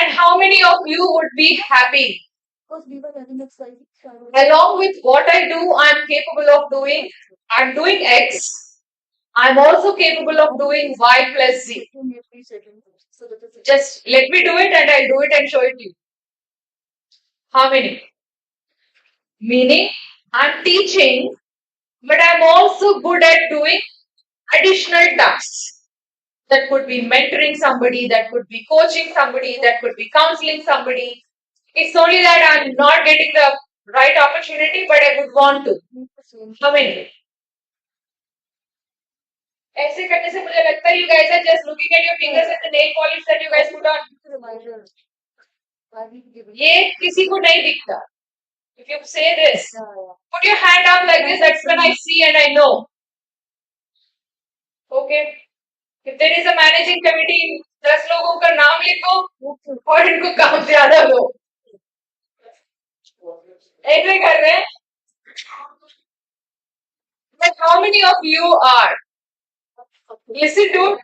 And how many of you would be happy? Along with what I do, I'm capable of doing. I'm doing X. I'm also capable of doing Y plus Z. Just let me do it and I'll do it and show it to you. How many? Meaning, I'm teaching, but I'm also good at doing additional tasks. That could be mentoring somebody, that could be coaching somebody, that could be counseling somebody. It's only that I'm not getting the right opportunity, but I would want to. How many? ऐसे करने से मुझे लगता है you guys are just looking at your fingers and the nail polish that you guys put on. ये किसी को नहीं दिखता. If you say this, put your hand up like this, that's when I see and I know. Okay. If there is a managing committee, 10 लोगों का नाम लिखो और इनको काम ज्यादा दो. Enjoy कर रहे हैं? But how many of you are? Listen to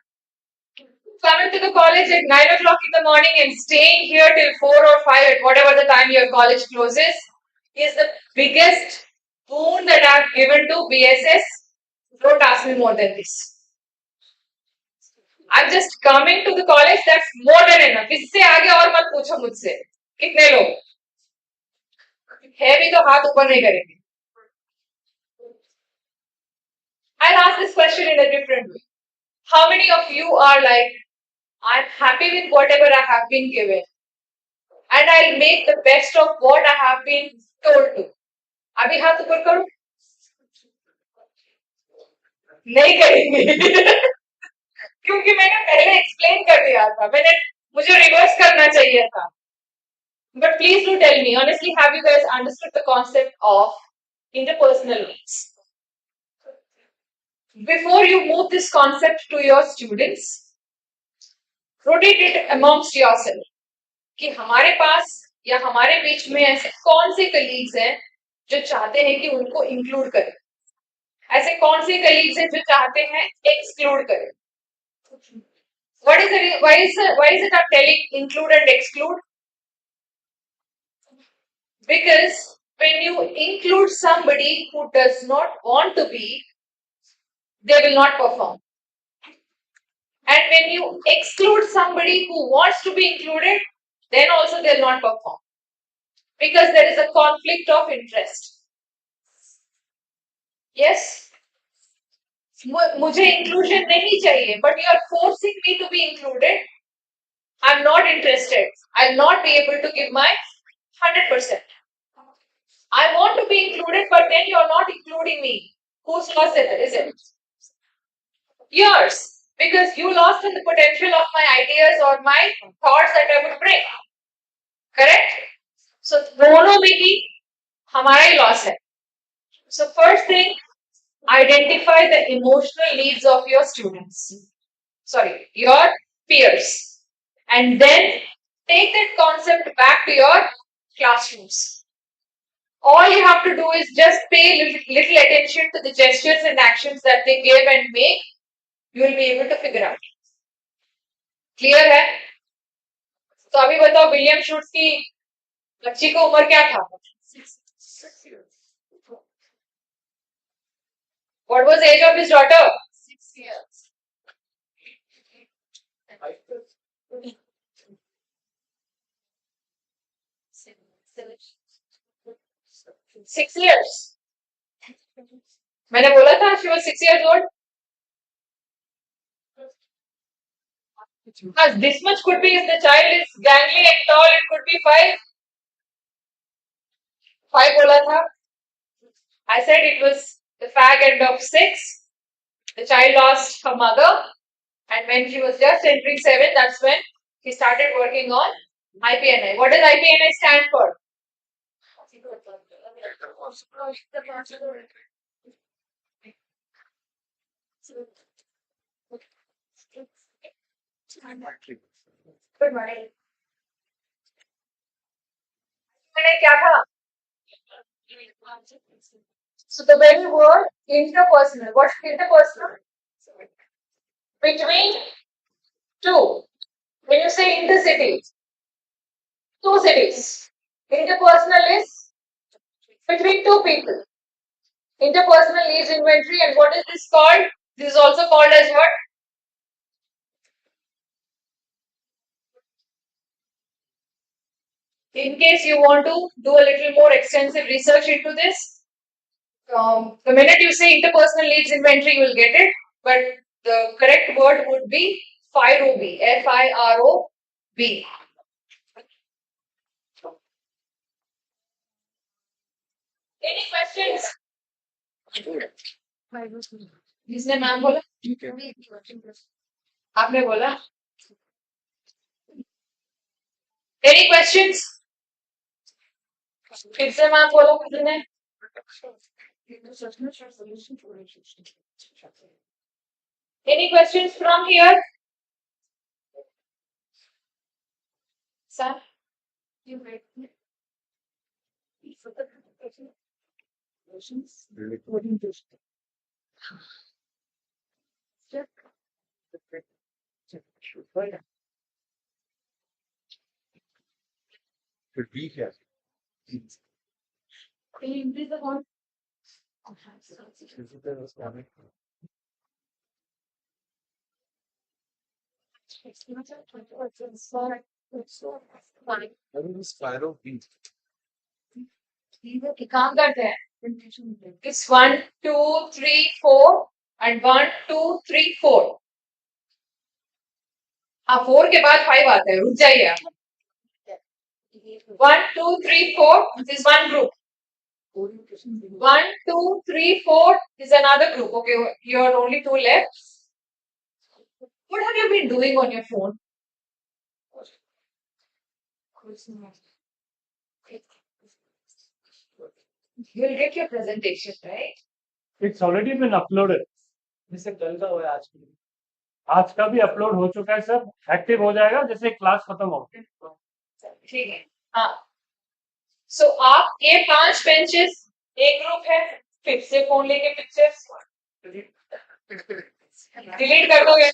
coming to the college at 9 o'clock in the morning and staying here till 4 or 5 at whatever the time your college closes is the biggest boon that I've given to BSS. Don't ask me more than this. I'm just coming to the college, that's more than enough. इससे आगे और मत पूछो मुझसे. कितने लोग? है भी तो हाथ ऊपर नहीं करेंगे. I'll ask this question in a different way. How many of you are like, I'm happy with whatever I have been given and I'll make the best of what I have been told to? अभी हाथ ऊपर करो. नहीं करेंगे. क्योंकि मैंने पहले explain कर दिया था. मुझे रिवर्स करना चाहिए था. But please do tell me, honestly, have you guys understood the concept of interpersonal needs? Before you move this concept to your students, rotate it amongst yourself. कि हमारे पास या हमारे बीच में ऐसे कौन से कलीग्स हैं जो चाहते हैं कि उनको इंक्लूड करें. ऐसे कौन से कलीग्स हैं जो चाहते हैं एक्सक्लूड करें. Why is it I'm telling include and exclude? Because when you include somebody who does not want to be, they will not perform. And when you exclude somebody who wants to be included, then also they'll not perform. Because there is a conflict of interest. Yes? मुझे inclusion नहीं चाहिए, but you are forcing me to be included. I'm not interested. I'll not be able to give my 100%. I want to be included, but then you're not including me. Whose loss is it? Yours. Because you lost in the potential of my ideas or my thoughts that I would bring. Correct? So, दोनों में ही हमारा ही loss है. So, first thing, identify the emotional needs of your students. Sorry, your peers. And then take that concept back to your classrooms. All you have to do is just pay little attention to the gestures and actions that they give and make. You will be able to figure out. Clear है? तो अभी बताओ William shoots की बच्ची को उम्र क्या था? 6 years. What was the age of his daughter? 6 years. 6 years. मैंने बोला था she was 6 years old. This much could be if the child is gangly and tall, it could be 5. 5 बोला था. I said it was the fag end of 6. The child lost her mother, and when she was just entering 7, that's when he started working on IPNI. What does IPNI stand for? Good morning. मैंने क्या था? So the very word interpersonal. What's interpersonal? Between two. When you say intercities, two cities. Interpersonal is between two people. Interpersonal leaves inventory, and what is this called? This is also called as what? In case you want to do a little more extensive research into this, the minute you say interpersonal leads inventory, you will get it. But the correct word would be FIROB. FIROB. Any questions? जिसने ma'am बोला? आपने बोला? Any questions? फिर से ma'am बोला किसी ने? Any questions from here? Sir? Should be here. Can you increase the font? Spiral beat. काम करते हैं. It's 1, 2, 3, 4 and 1, 2, 3, 4. हाँ 4 के बाद 5 आता है. रुक जाइए आप. 1, 2, 3, 4. This is one group. 1, 2, 3, 4 is another group. Okay, here are only 2 left. What have you been doing on your phone? You will get your presentation, right? It's already been uploaded. जैसे कल का हुआ है आज के लिए। आज का भी अपलोड हो चुका है सर, एक्टिव हो जाएगा जैसे क्लास खत्म हो। ठीक है. हाँ. So आप ये 5 benches एक ग्रुप है. फिर से फोन लेके पिक्चर्स डिलीट कर दोगे.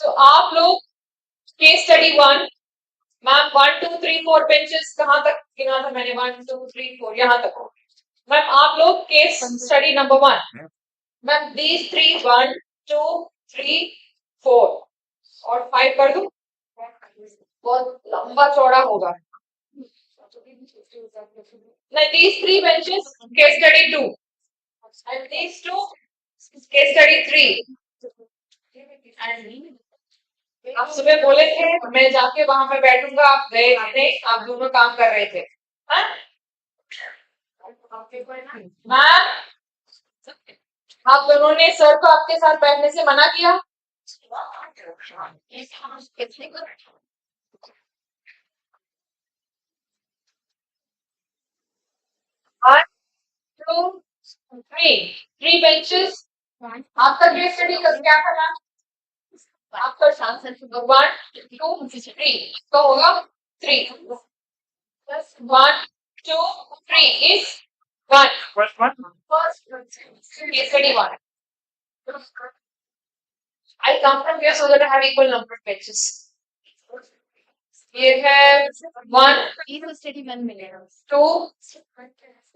So आप लोग केस स्टडी 1 मैम 1, 2, 3, 4 बेंचेस कहाँ तक गिना था मैंने? 1, 2, 3, 4 यहाँ तक. मैम आप लोग case study number 1 ma'am these 3 1, 2, 3, 4 और 5 कर दूं? बहुत लंबा चौड़ा होगा. Now these 3 benches case study 2 and these 2 case study 3 and आप सुबह बोले थे मैं जाके वहां पे बैठूंगा, आप गए थे, आप दोनों काम कर रहे थे. हाँ? मैम आप दोनों ने सर को आपके साथ बैठने से मना किया. 1, 2, 3 benches. आपका केस स्टडी क्या था मैम? आपका शांत 1, 2, 3 तो होगा 3 1, 2, 3 is 1. First one. First case study 1. I come from here so that I have equal number of benches. You have 1, 2.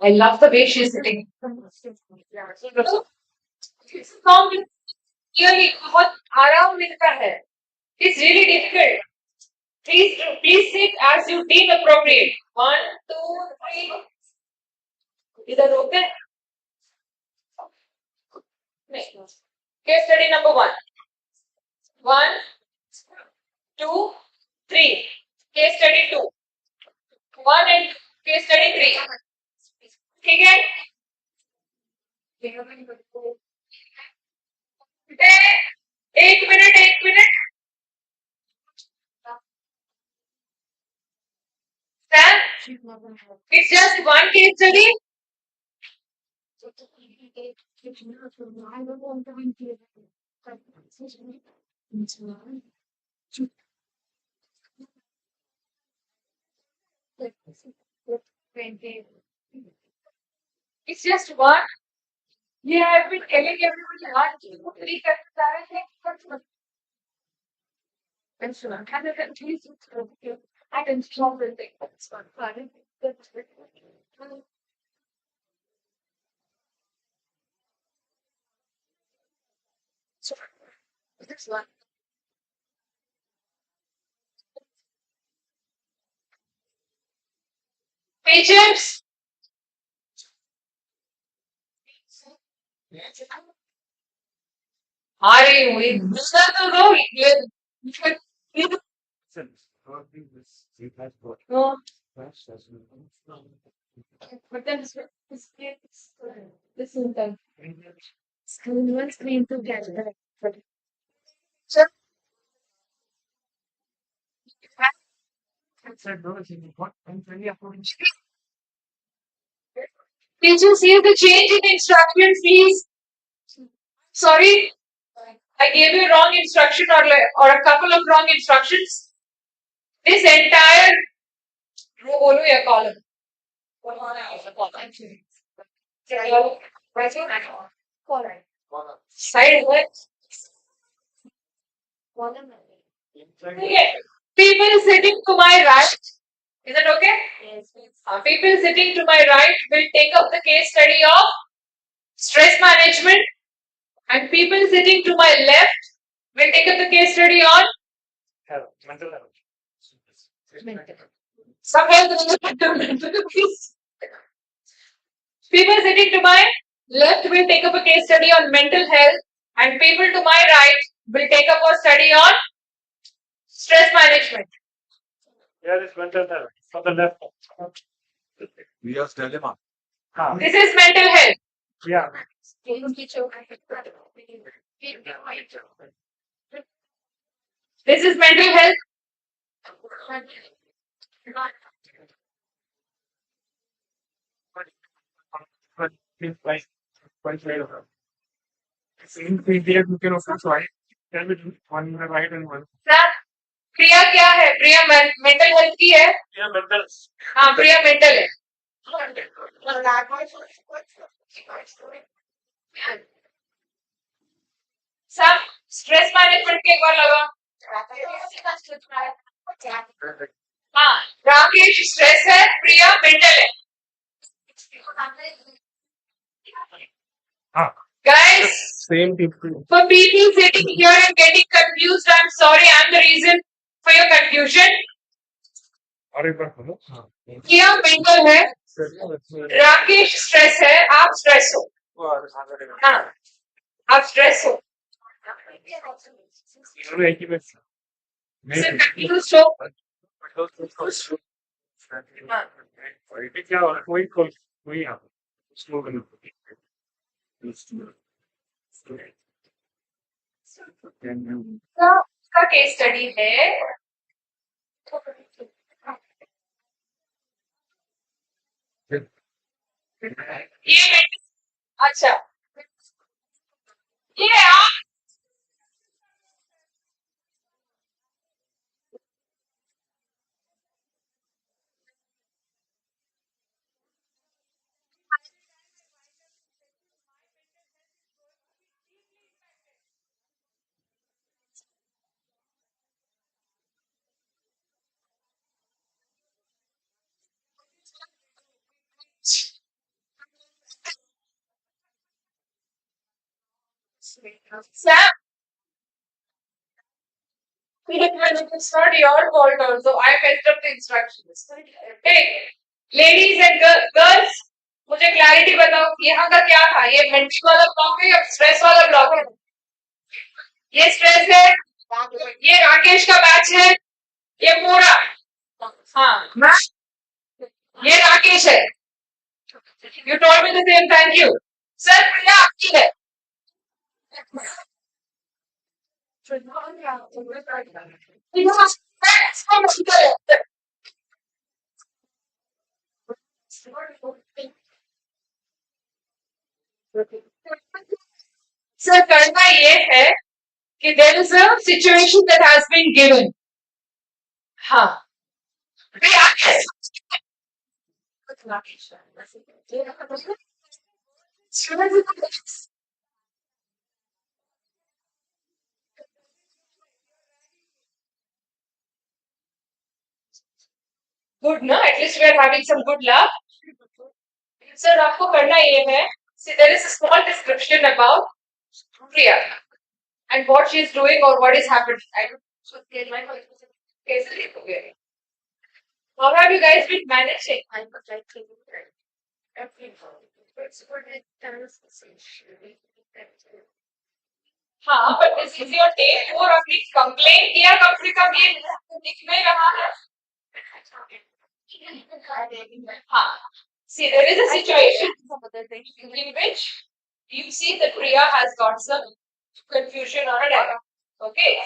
I love the way she is sitting. Clearly बहुत आराम मिलता है. It's really difficult. Please sit as you deem appropriate. 1, 2, 3. इधर रोकते. Case study number 1. 1, 2, 3. Case study 2. 1 and case study 3. ठीक है? एक minute. Sam, it's just one case study. I don't want to be It's just one. Yeah, I've been telling everybody not to three cuts. Insulin. Can you please I can stop the thing. That's one. So this one. Patients. Are you no, but then this this is the screen one screen to get it. So did you see the change in instructions, please? Sorry, I gave you wrong instruction or a couple of wrong instructions. This entire row bolo ya column. Side okay. People sitting to my right. Is it okay? Yes. People sitting to my right will take up the case study of stress management, and people sitting to my left will take up the case study on Mental health. some health. People sitting to my left will take up a case study on mental health, and people to my right will take up a study on stress management. Yeah, this mental health. For the left. Ria's dilemma. This is mental health. Yeah. This is mental health. Same PDF you can also try. Tell me one on the right and one. Sir Priya क्या है? प्रिया mental health की है. Yeah, mental. हाँ प्रिया mental है. सब stress management के एक बार लगा. हाँ राकेश स्ट्रेस है, प्रिया मेंटल है. Guys, Same people. for people sitting here and getting confused, I'm sorry, I'm the reason for your confusion. और एक बार बोलो. प्रिया मेंटल है, राकेश स्ट्रेस है, आप स्ट्रेस हो. हाँ आप स्ट्रेस हो. एक ही में. Sir, confused हो. हाँ. क्या हो? कोई यहाँ स्लोगन. का केस स्टडी है. ये अच्छा ये आप Sam, it's not your fault also. I messed up the instructions. Hey, ladies and girls, मुझे क्लैरिटी बताओ यहाँ का क्या था? ये मेंटल वाला ब्लॉक है या स्ट्रेस वाला ब्लॉक है? ये स्ट्रेस है, ये राकेश का बैच है, ये पूरा. हाँ ये राकेश है. You told me the same. Thank you. Sir, प्रिया आपकी है. सर करना ये है कि there is a situation that has been given. हाँ. Good, no? At least we are having some good luck. Sir, आपको करना ये है. See, there is a small description about Priya and what she is doing or what is happening. I don't. So, कैसे लिखोगे? How have you guys been managing? हाँ, but this is your day 4 आपने complain किया कम से कम ये दिख नहीं रहा है. हाँ. See, there is a situation in which you see that Priya has got some confusion or a dilemma. Okay.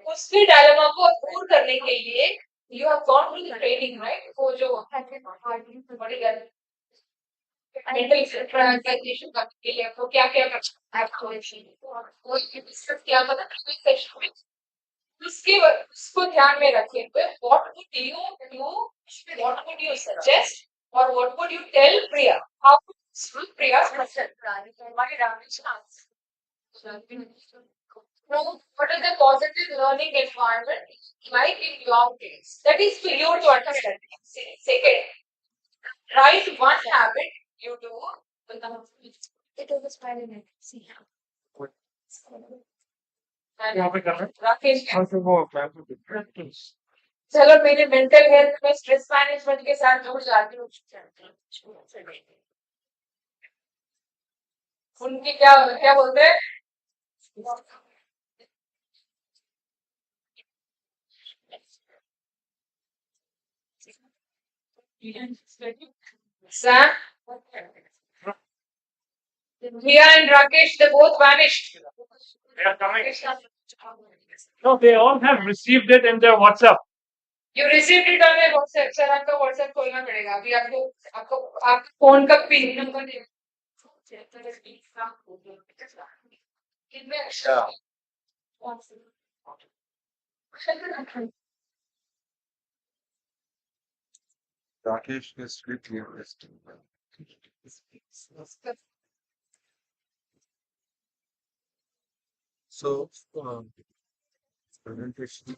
उसके dilemma को दूर करने के लिए you have gone through the training, right? वो जो बड़ी गल mental translation करने के लिए आपको क्या क्या करना है वो डिस्कस किया था ना सेशन में. उसको ध्यान में रखे हुए what would you do, what would you suggest or what would you tell Priya? How would you solve Priya's question? Now, what is the positive learning environment like in your case? That is for you to understand. Second, write one habit you do. It was experiment. See. Rakesh चलो मेरे mental health में stress management के साथ जुड़ जाती हूँ. उनकी क्या क्या बोलते हैं? Sam, Priya and Rakesh, they both vanished. They are coming. No, they all have received it in their WhatsApp. You received it on your WhatsApp. Sir आपका WhatsApp खोलना पड़ेगा. अभी आपको आपको आपका फोन का पिन नंबर दे. कितने Yeah. Rakesh is with you. So, presentation.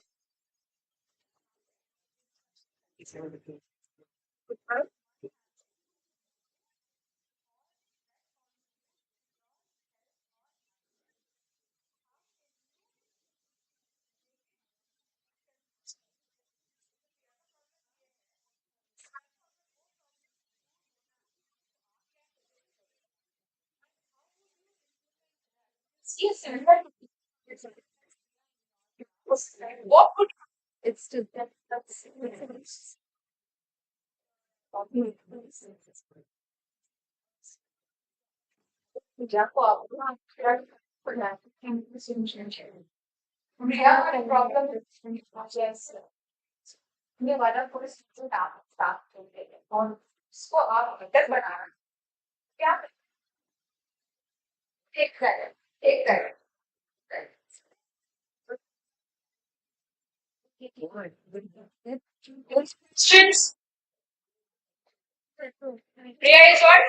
Yes, sir. What would it's still that's जाको आप We have a problem with yes. ये वाला पूरे सिस्टम आप और इसको आप बेटर बनाना. क्या एक करें. Questions? Priya is what?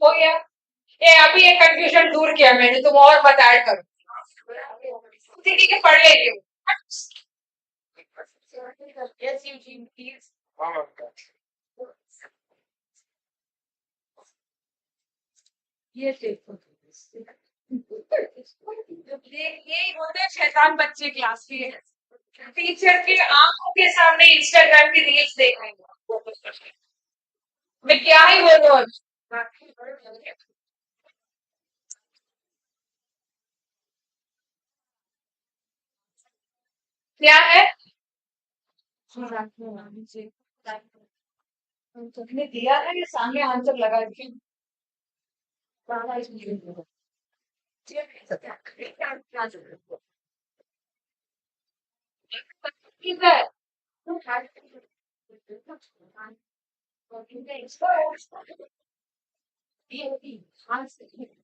हो गया. ये अभी ये कंफ्यूजन दूर किया मैंने. तुम और मत ऐड करो. ठीक है पढ़ लेती हूँ. Yes, Eugene, please. ये देखो. ये होते हैं शैतान बच्चे क्लास के. टीचर के आंखों के सामने इंस्टाग्राम की रील्स देख रहे हैं. मैं क्या ही बोलूं. क्या है? तुमने दिया है या सामने आंसर लगा दिया?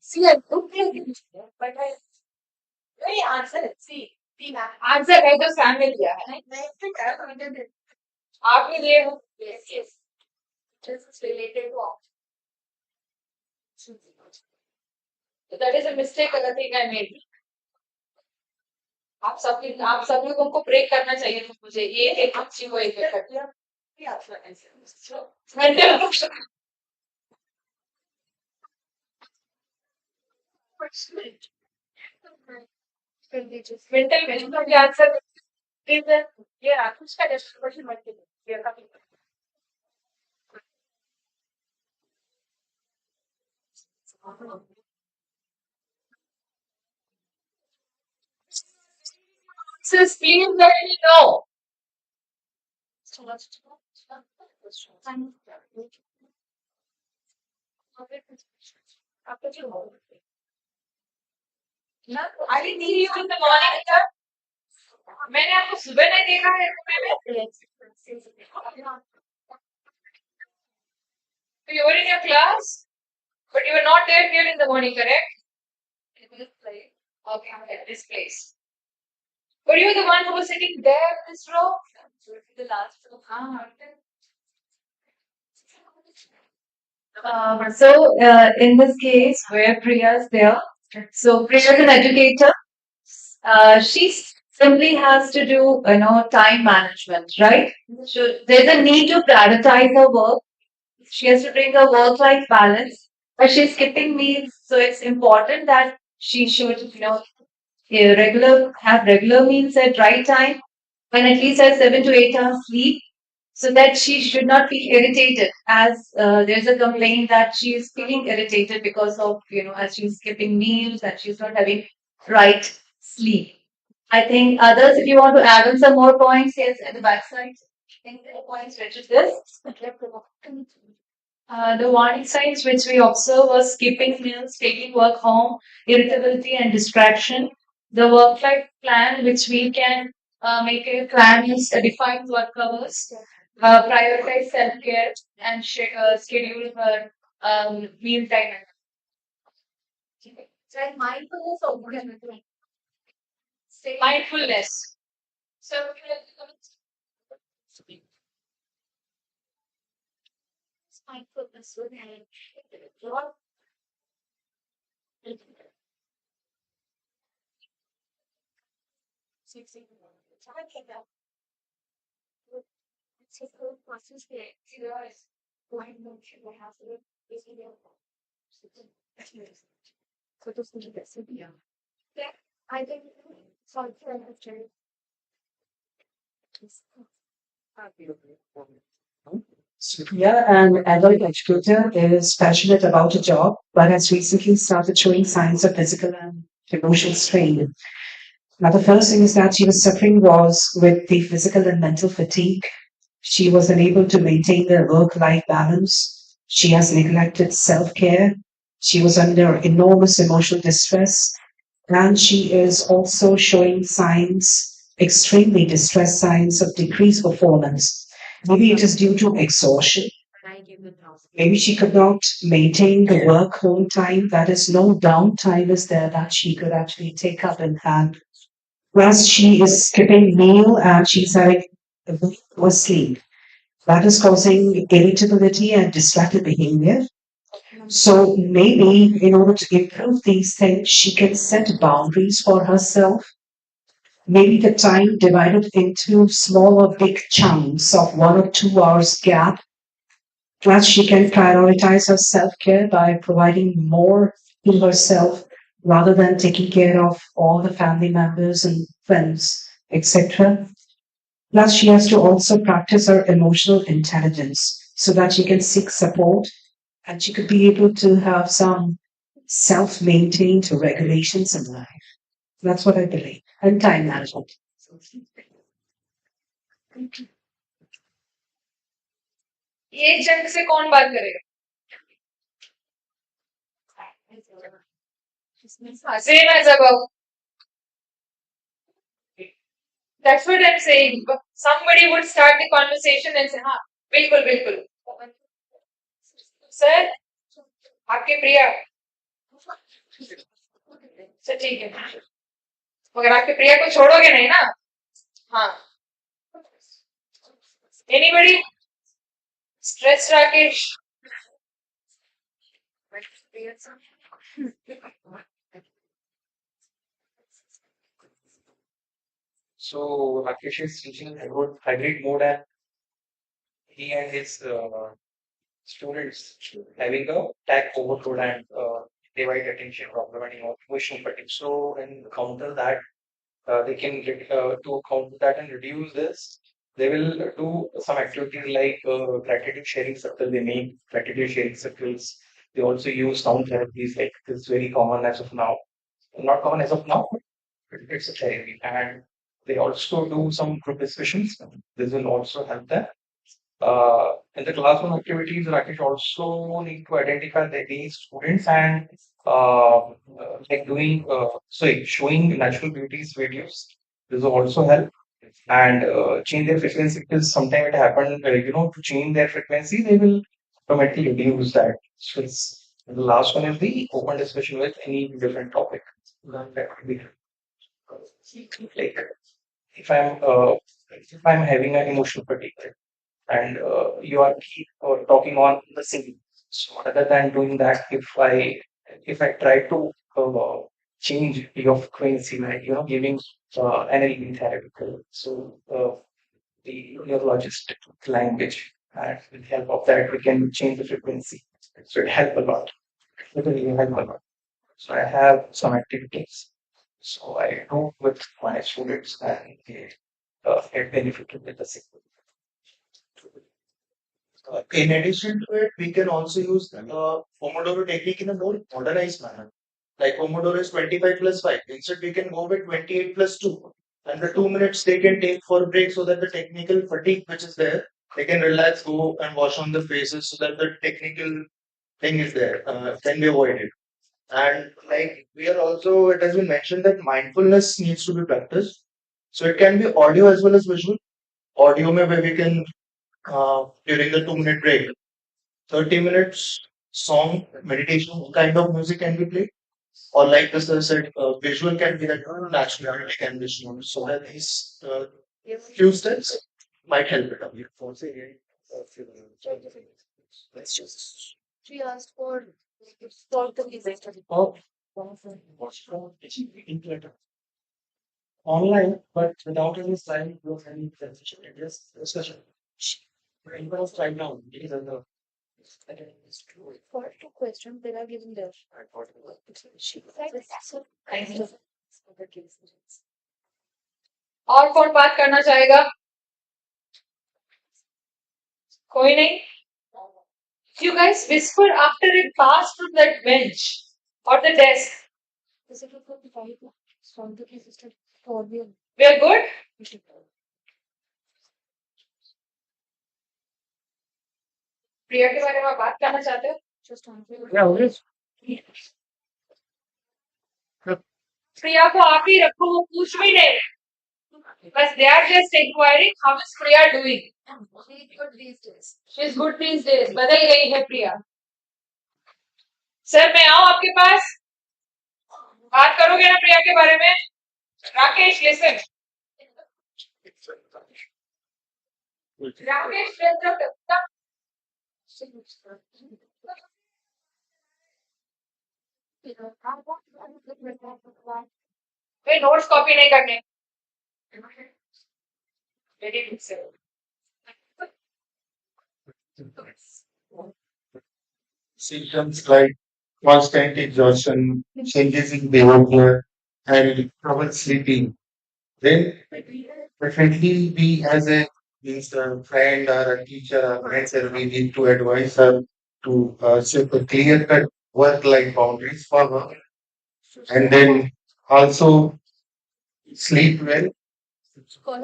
See, I don't think but I very answer it. See, answer है तो सामने दिया है आपने दिए हो yes, yes. This is related to So that is a mistake I think I made. आप सब लोगों को ब्रेक करना चाहिए था मुझे ये एक अच्छी को एक मेंटल मेंटल मेंटल के आंसर ये कुछ का क्वेश्चन मत कीजिए Sis, please let me know. I didn't see you in the morning, sir. मैंने आपको सुबह नहीं देखा है So you were in your class, but you were not there here in the morning, correct? In this place. Okay, at this place. Were you the one who was sitting there in this row? The last row. In this case, where Priya is there, so Priya is an educator. She simply has to do, time management, right? So there's a need to prioritize her work. She has to bring a work-life balance, but she's skipping meals. So it's important that she should, have regular meals at right time and at least have 7 to 8 hours sleep so that she should not feel irritated as there's a complaint that she is feeling irritated because of, as she's skipping meals and she's not having right sleep. I think others, if you want to add on some more points, yes, at the backside. I think the points related to this. The warning signs which we observe was skipping meals, taking work home, irritability and distraction. The work life plan which we can make a plan is defined work hours, prioritize self care, and schedule her meal time. so mindfulness of Mindfulness. So mindfulness would have I think Sophia, an adult educator, is passionate about her job, but has recently started showing signs of physical and emotional strain. Now, the first thing is that she was suffering was with the physical and mental fatigue. She was unable to maintain the work-life balance. She has neglected self-care. She was under enormous emotional distress, and she is also showing signs, extremely distressed signs of decreased performance. Maybe it is due to exhaustion. Maybe she could not maintain the work home time. That is, no downtime is there that she could actually take up in hand. Whereas she is skipping meal and she's having a very poor sleep. That is causing irritability and distracted behavior. So maybe in order to improve these things, she can set boundaries for herself. Maybe the time divided into small or big chunks of 1 or 2 hours gap. Plus, she can prioritize her self care by providing more to herself rather than taking care of all the family members and friends, etc. Plus, she has to also practice her emotional intelligence so that she can seek support and she could be able to have some self maintained regulations in life. That's what I believe. And time management. ये जंग से कौन बात करेगा same as above. That's what I'm saying. Somebody would start the conversation and say, "हाँ, बिल्कुल बिल्कुल." Sir आपके प्रिया सर ठीक है मगर आपके प्रिया को छोड़ोगे नहीं ना हाँ anybody stress Rakesh So Rakesh is teaching hybrid mode, and he and his students having a tag overload and divide attention problem and emotional fatigue. So in counter that, they can to counter that and reduce this. They will do some activities like gratitude sharing circle. They make gratitude sharing circles. They also use sound therapies, like this is very common as of now. Not common as of now, but it's a therapy. And they also do some group discussions. This will also help them in the classroom activities, Rakesh also need to identify these students and like doing sorry, showing natural beauties videos. This will also help and change their frequency because sometimes it happen, to change their frequency, they will automatically reduce that. So it's, the last one is the open discussion with any different topic. That could be like if I'm having an emotional fatigue, and you are keep talking on the same. So rather than doing that, if I try to change your frequency, like giving NLP therapy, so the neurologist language, and with the help of that, we can change the frequency. So it help a lot. It will really help a lot. So I have some activities. So I do with my students and they get benefited with the same. In addition to it, we can also use the Pomodoro technique in a more modernized manner. Like Pomodoro is 25 plus 5. Instead, we can go with 28 plus 2. And the 2 minutes they can take for a break so that the technical fatigue which is there, they can relax, go and wash on the faces so that the technical thing is there, can be avoided. And like we are also, it has been mentioned that mindfulness needs to be practiced. So it can be audio as well as visual. Audio mein where we can during the 2 minute break. 30 minutes song, meditation kind of music can be played. Or like the sir said, visual can be that naturality can be shown. So that these few steps might help it out. She asked for the Oh, online, but without any slide, no any presentation, just discussion. Anyone else right now? These are the for two questions they are given there. She said so kind of और कौन बात करना चाहेगा कोई नहीं you guys whisper after it passed from that bench or the desk we are good प्रिया के बारे में बात करना चाहते हो Yeah, always. प्रिया को आप ही रखो वो पूछ भी नहीं रहे बस they are just inquiring how is Priya doing she is good these days बदल गई है प्रिया सर मैं आऊं आपके पास बात करोगे ना प्रिया के बारे में राकेश listen राकेश वे नोट्स कॉपी नहीं करने very good sir Symptoms like constant exhaustion, changes in behavior, and trouble sleeping. Then definitely we as a means a friend or a teacher or mentor, we need to advise her to set a clear cut work life boundaries for her and then also sleep well,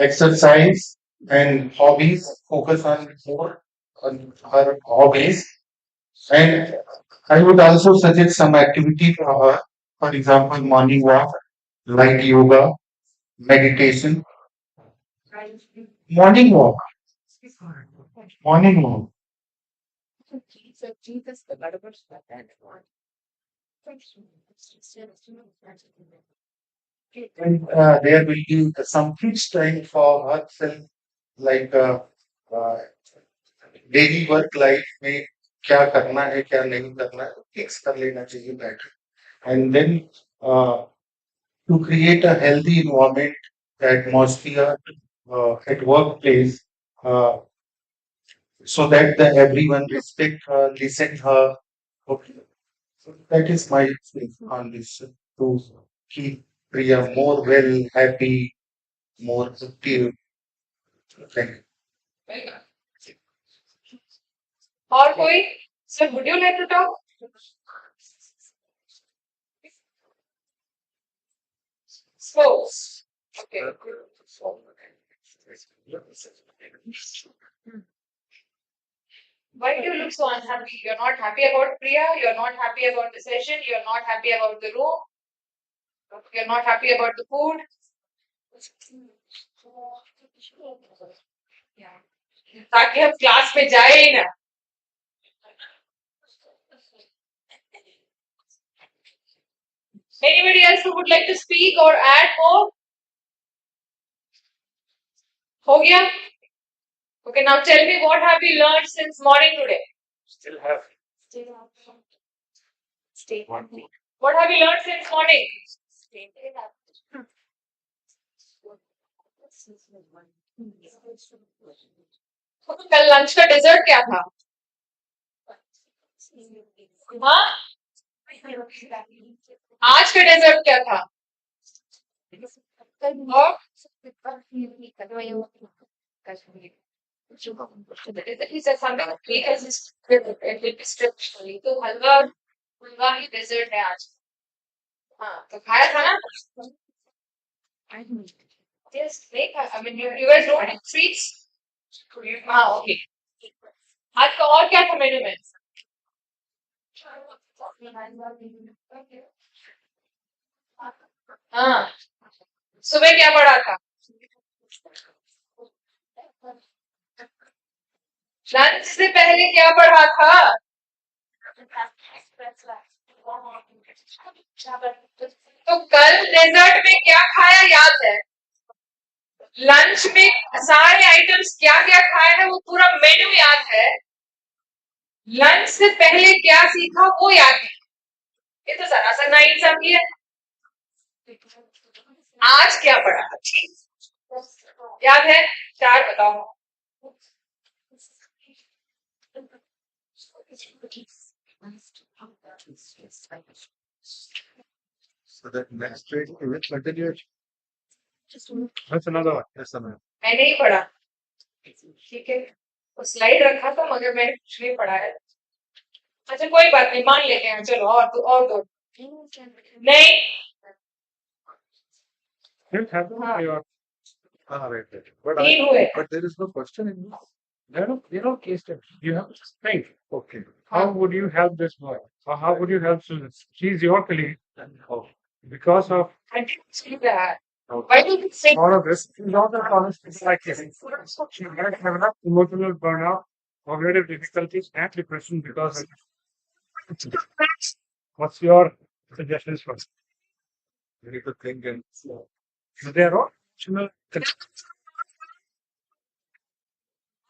exercise and hobbies, focus on more on her hobbies. And I would also suggest some activity for her. For example, morning walk, light yoga, meditation, morning walk, morning walk. And there will be some fixed time for herself, like daily work life में क्या करना है क्या नहीं करना है fix कर लेना चाहिए बैठ and then to create a healthy environment atmosphere at workplace uh, so that everyone respect her listen her. Okay, so that is my take on this to keep Priya more well happy more active. Thank you. और कोई? Sir, would you like to talk? Sports. Okay. Why do you look so unhappy? You're not happy about Priya, you're not happy about the session, you're not happy about the room, you're not happy about the food. ताकि हम class में जाए ही ना. Anybody else who would like to speak or add more? हो गया? Okay, now tell me what have you learned since morning today? Still have. What have you learned since morning? कल lunch का desert क्या था? हाँ? आज का desert क्या था? और? He said something because it's strict. तो हलवा ही डेजर्ट है आज. हाँ, तो खाया था ना? Yes, I mean, you guys don't eat sweets? हाँ, okay. आज का और क्या था मेन्यू में? हाँ, सुबह क्या पढ़ा था? लंच से पहले क्या पढ़ा था? तो कल डेजर्ट में क्या खाया याद है? लंच में सारे आइटम्स क्या क्या खाए हैं वो पूरा मेन्यू याद है. लंच से पहले क्या सीखा वो याद है. ये तो जरा सा नाइंसाफी है. आज क्या पढ़ा? याद है? 4 बताओ. So that next trade will continue. That's another one. Yes, ma'am. मैंने ही पढ़ा. ठीक है. वो स्लाइड रखा था मगर मैंने कुछ नहीं पढ़ा है. अच्छा कोई बात नहीं मान लेते हैं. चलो और दो. नहीं. Still have them. हाँ. Right. तीन हुए. But there is no question in this. They're not case studies. You have to think. Okay. How would you help this boy? Or how would you help Susan? She's your colleague. Oh. Because of I didn't see that. Why did you say all of this, she's not an honest like this. She might have enough emotional burnout, cognitive difficulties, and depression because of it. What's your suggestions first? You need to think and So there are emotional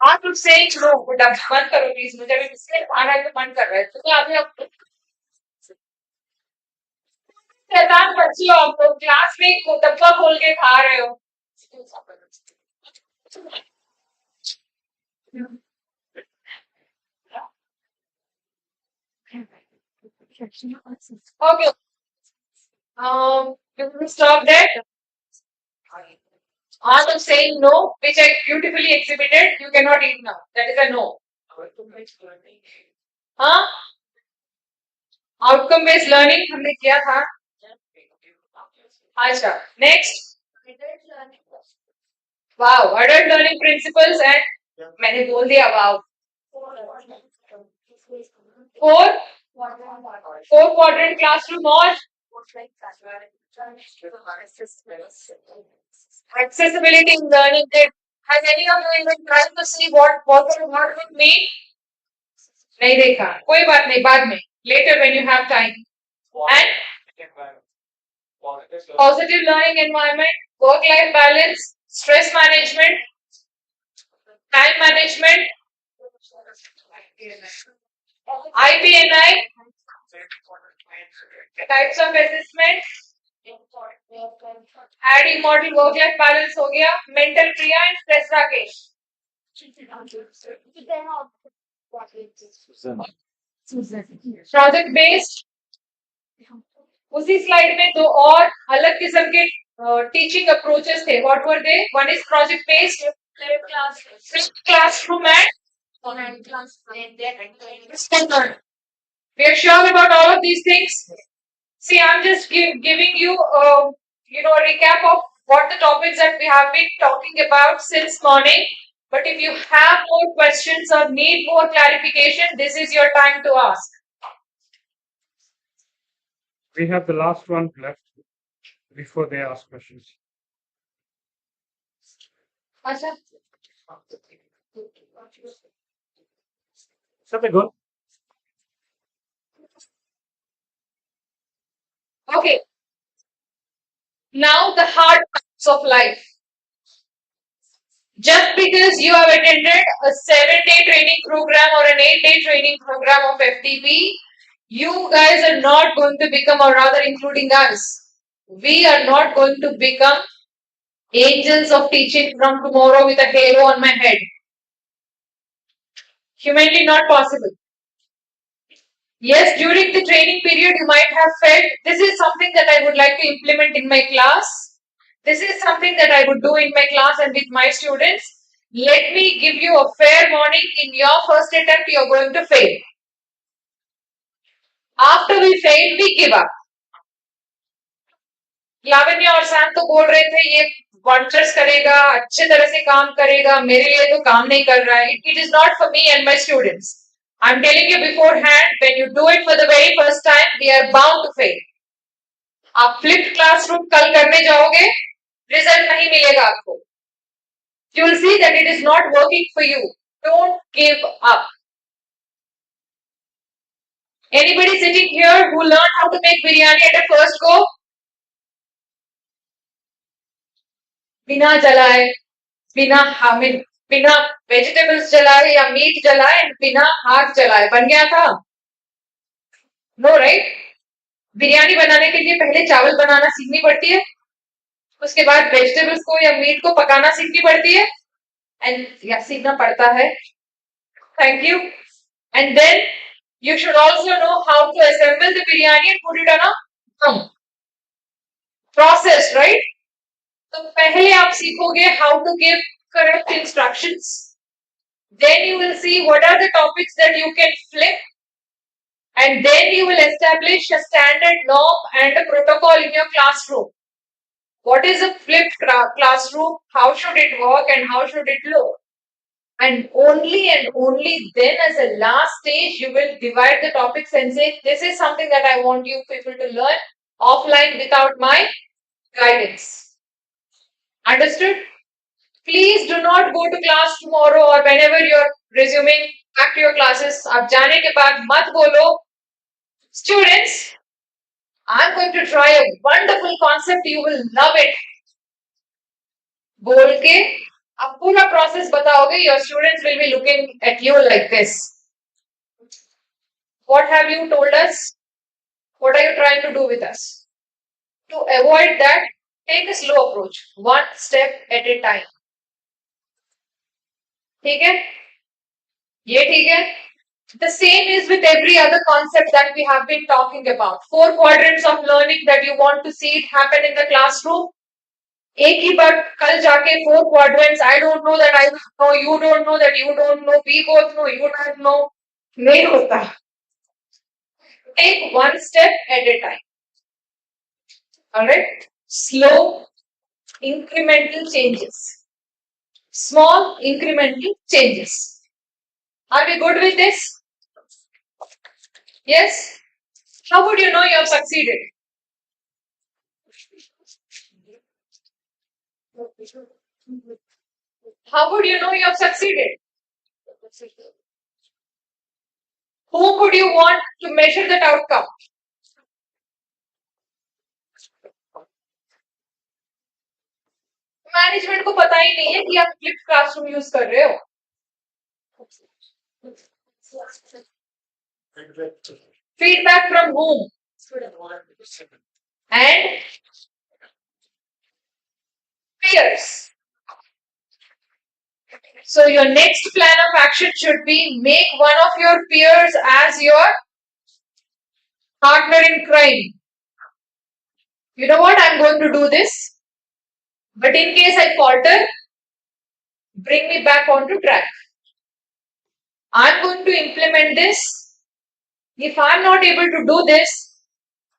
आप लोग से no बंद करो please. मुझे अभी biscuit खाना है तो मन कर रहा है. तो क्या अभी शैतान बच्ची हो आप लोग. क्लास में डब्बा खोल के खा रहे हो. Okay. You can stop that. Art of saying no, which I beautifully exhibited, you cannot eat now. That is a no. हाँ? Outcome based learning हमने किया था. अच्छा, next. Wow, adult learning principles and मैंने बोल दिया wow. 4 quadrant classroom और accessibility in learning. Has any of you even tried to see what would mean? नहीं देखा, कोई बात नहीं, बाद में, later when you have time. And positive learning environment, work-life balance, stress management, time management, IPNI, types of assessment, adding model work-life balance हो गया, mental क्रिया and stress Rakesh. Project based, उसी स्लाइड में दो और अलग किस्म के टीचिंग अप्रोचेस थे. What were they? One is project based, flipped classroom and online class. We are sure about all of these things. See, I'm just giving you, a recap of what the topics that we have been talking about since morning. But if you have more questions or need more clarification, this is your time to ask. We have the last one left before they ask questions. Acha. Something good. Okay. Now the hard parts of life. Just because you have attended a 7-day training program or an 8-day training program of FDP, you guys are not going to become, or rather including us, we are not going to become angels of teaching from tomorrow with a halo on my head. Humanly not possible. Yes, during the training period, you might have felt this is something that I would like to implement in my class. This is something that I would do in my class and with my students. Let me give you a fair warning. In your first attempt, you're going to fail. After we fail, we give up. लावण्य और Sam तो बोल रहे थे ये wonders करेगा, अच्छे तरह से काम करेगा, मेरे लिए तो काम नहीं कर रहा है. It is not for me and my students. I'm telling you beforehand, when you do it for the very first time, we are bound to fail. आप फ्लिप्ड क्लासरूम कल करने जाओगे, रिजल्ट नहीं मिलेगा आपको. You will see that it is not working for you. Don't give up. Anybody sitting here who learned how to make biryani at a first go? बिना जलाए, बिना वेजिटेबल्स जलाए या मीट जलाए, बिना हाथ जलाए बन गया था? No right. बिरयानी बनाने के लिए पहले चावल बनाना सीखनी पड़ती है, उसके बाद वेजिटेबल्स को या मीट को पकाना सीखनी पड़ती है, एंड या सीखना पड़ता है. Thank you. And then you should also know how to assemble the biryani and put it on a dum. Process, right? तो पहले आप सीखोगे how to give correct instructions. Then you will see what are the topics that you can flip, and then you will establish a standard norm and a protocol in your classroom. What is a flipped classroom? How should it work and how should it look? And only then, as a last stage, you will divide the topics and say, this is something that I want you people to learn offline without my guidance. Understood? Please do not go to class tomorrow or whenever you're resuming back to your classes. आप जाने के बाद मत बोलो, students, I'm going to try a wonderful concept. You will love it. बोल के आप पूरा process बताओगे. Your students will be looking at you like this. What have you told us? What are you trying to do with us? To avoid that, take a slow approach, one step at a time. ठीक है? ये ठीक है? The same is with every other concept that we have been talking about. 4 quadrants of learning that you want to see it happen in the classroom. एक ही बार कल जाके 4 quadrants, I don't know that I know, you don't know that you don't know, we both know, you don't know. नहीं होता. Take one step at a time. Alright? Slow, incremental changes. Small, incremental changes. Are we good with this? Yes? How would you know you have succeeded? How would you know you have succeeded? Who would you want to measure that outcome? Management को पता ही नहीं है कि आप flip classroom use कर रहे हो. Feedback from whom? And peers. So your next plan of action should be make one of your peers as your partner in crime. You know what? I'm going to do this. But in case I falter, bring me back onto track. I'm going to implement this. If I'm not able to do this,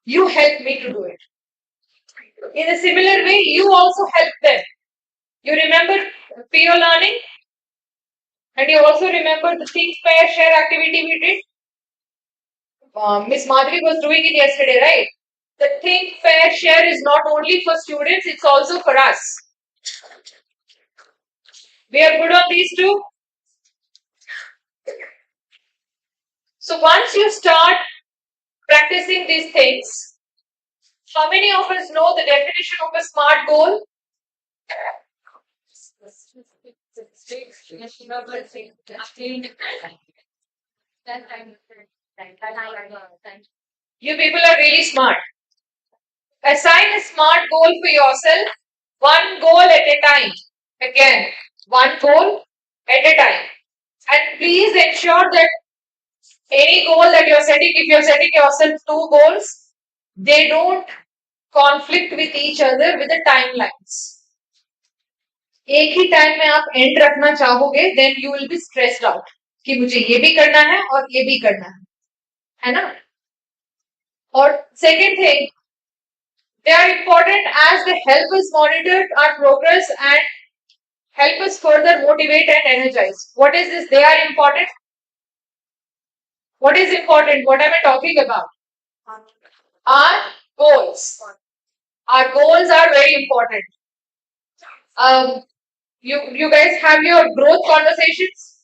you help me to do it. In a similar way, you also help them. You remember peer learning? And you also remember the think, pair, share activity we did? Miss Madhuri was doing it yesterday, right? The think, pair, share is not only for students, it's also for us. We are good on these two. So once you start practicing these things, how many of us know the definition of a SMART goal? You people are really smart. Assign a SMART goal for yourself, one goal at a time. Again, one goal at a time. And please ensure that any goal that you're setting, if you're setting yourself two goals, they don't conflict with each other with the timelines. एक ही time में आप and रखना चाहोगे, then you will be stressed out कि मुझे ये भी करना है और ये भी करना है ना? और second thing, they are important as they help us monitor our progress and help us further motivate and energize. What is this? They are important. What is important? What am I talking about? Our goals. Our goals are very important. You guys have your growth conversations?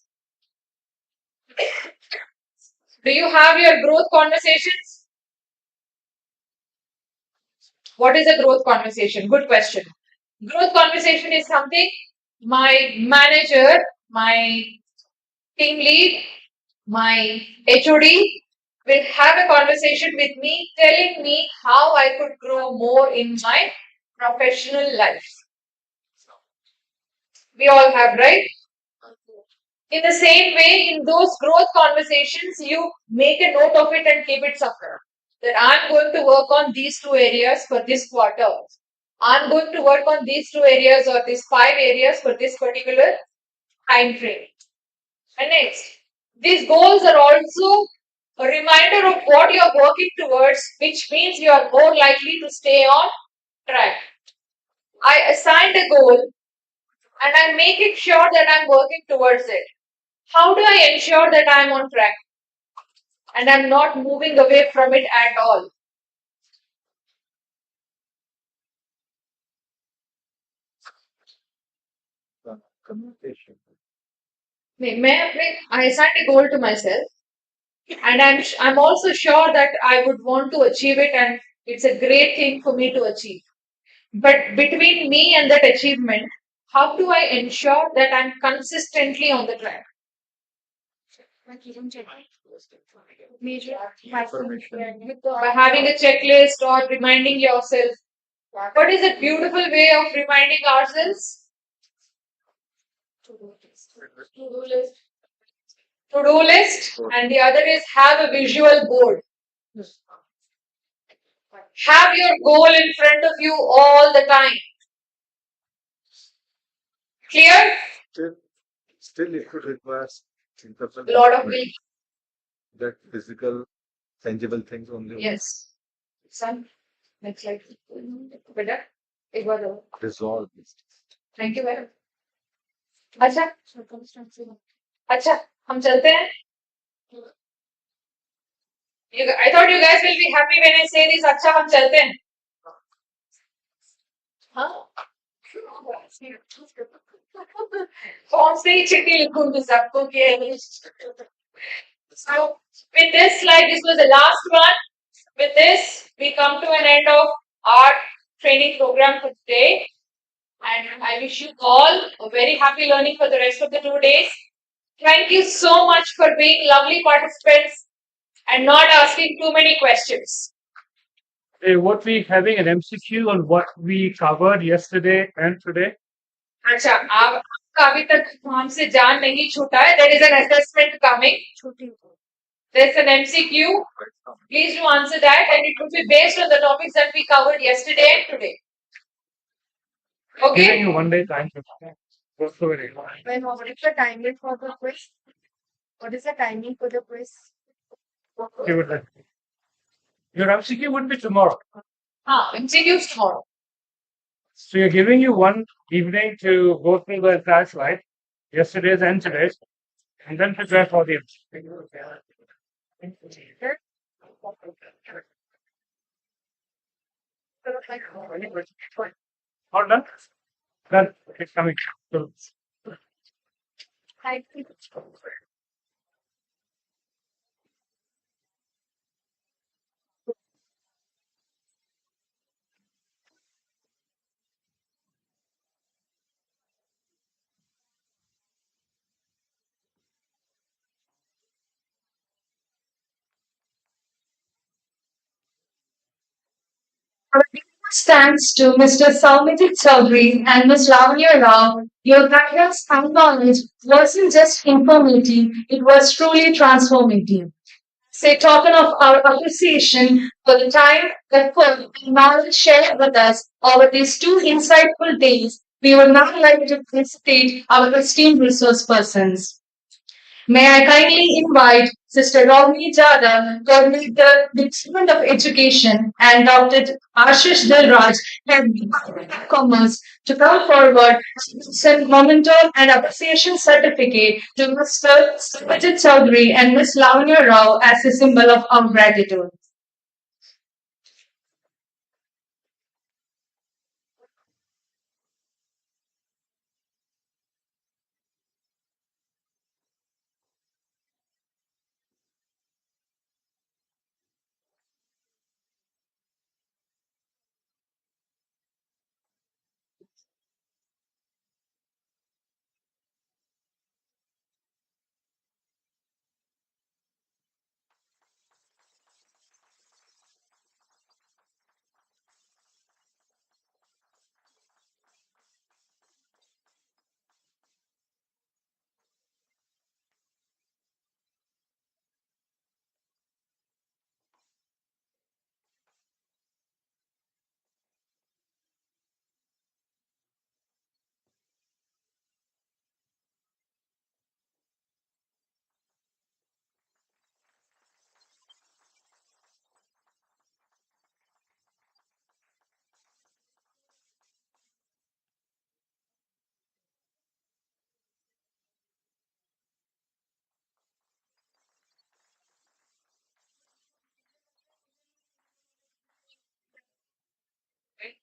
Do you have your growth conversations? What is a growth conversation? Good question. Growth conversation is something my manager, my team lead, my HOD will have a conversation with me telling me how I could grow more in my professional life. We all have, right? In the same way, in those growth conversations, you make a note of it and keep it somewhere. That I'm going to work on these two areas for this quarter. I'm going to work on these two areas or these 5 areas for this particular time frame. And next, these goals are also a reminder of what you are working towards, which means you are more likely to stay on track. I assigned a goal and I'm making sure that I'm working towards it. How do I ensure that I'm on track and I'm not moving away from it at all? Communication. I assigned a goal to myself and I'm also sure that I would want to achieve it and it's a great thing for me to achieve. But between me and that achievement, how do I ensure that I'm consistently on the track? By having a checklist or reminding yourself. What is a beautiful way of reminding ourselves? To-do list, and the other is have a visual board. Have your goal in front of you all the time. Clear? Still it could require A lot of will. that physical, tangible things only. Yes. Son, next slide. Beta, एक बार और. Resolve. Thank you very much. अच्छा, हम चलते हैं. I thought you guys will be happy when I say this. अच्छा, हम चलते हैं. हाँ? कौन सी चिट्ठी लिखूंगी सबको कि So, with this slide, this was the last one. With this, we come to an end of our training program for today. And I wish you all a very happy learning for the rest of the 2 days. Thank you so much for being lovely participants and not asking too many questions. What we having an MCQ on what we covered yesterday and today? अच्छा आपका अभी तक हमसे जान नहीं छूटा है. There is an assessment coming. There's an MCQ. Please do answer that, and it will be based on the topics that we covered yesterday and today. Okay. Giving you 1 day time to go through it. When what is the timing for the quiz? What is the timing for the quiz? Give it that. Your MCQ would be tomorrow. MCQs tomorrow. So you're giving you 1 evening to go through the entire slide, yesterday's and today's, and then prepare for the MCQ. All done? Done. It's coming. Thank you. Thanks to Mr. Saumiti Chaudhary and Ms. Lavanya Rao, your guidance and knowledge wasn't just informative, it was truly transformative. Say token of our appreciation for the time, effort, and knowledge shared with us over these 2 insightful days, we would now like to felicitate our esteemed resource persons. May I kindly invite Sister Ravni Jadhav, Coordinator, Department of Education, and Dr. Ashish Dilraj, Head Department of Commerce, to come forward and send memento and appreciation certificate to Mr. Sajid Chaudhary and Ms. Lavanya Rao as a symbol of our gratitude.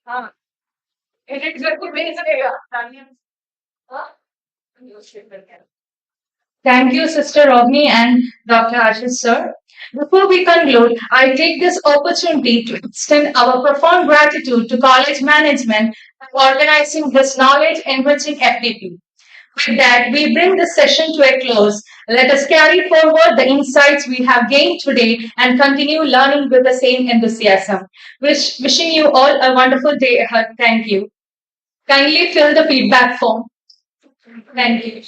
हाँ edit करके भेज देगा. Thank you, Sister Ravni and Dr. Ashish, sir. Before we conclude, I take this opportunity to extend our profound gratitude to college management for organizing this knowledge enriching FDP. With that, we bring this session to a close. Let us carry forward the insights we have gained today and continue learning with the same enthusiasm. Wishing you all a wonderful day ahead. Thank you. Kindly fill the feedback form. Thank you.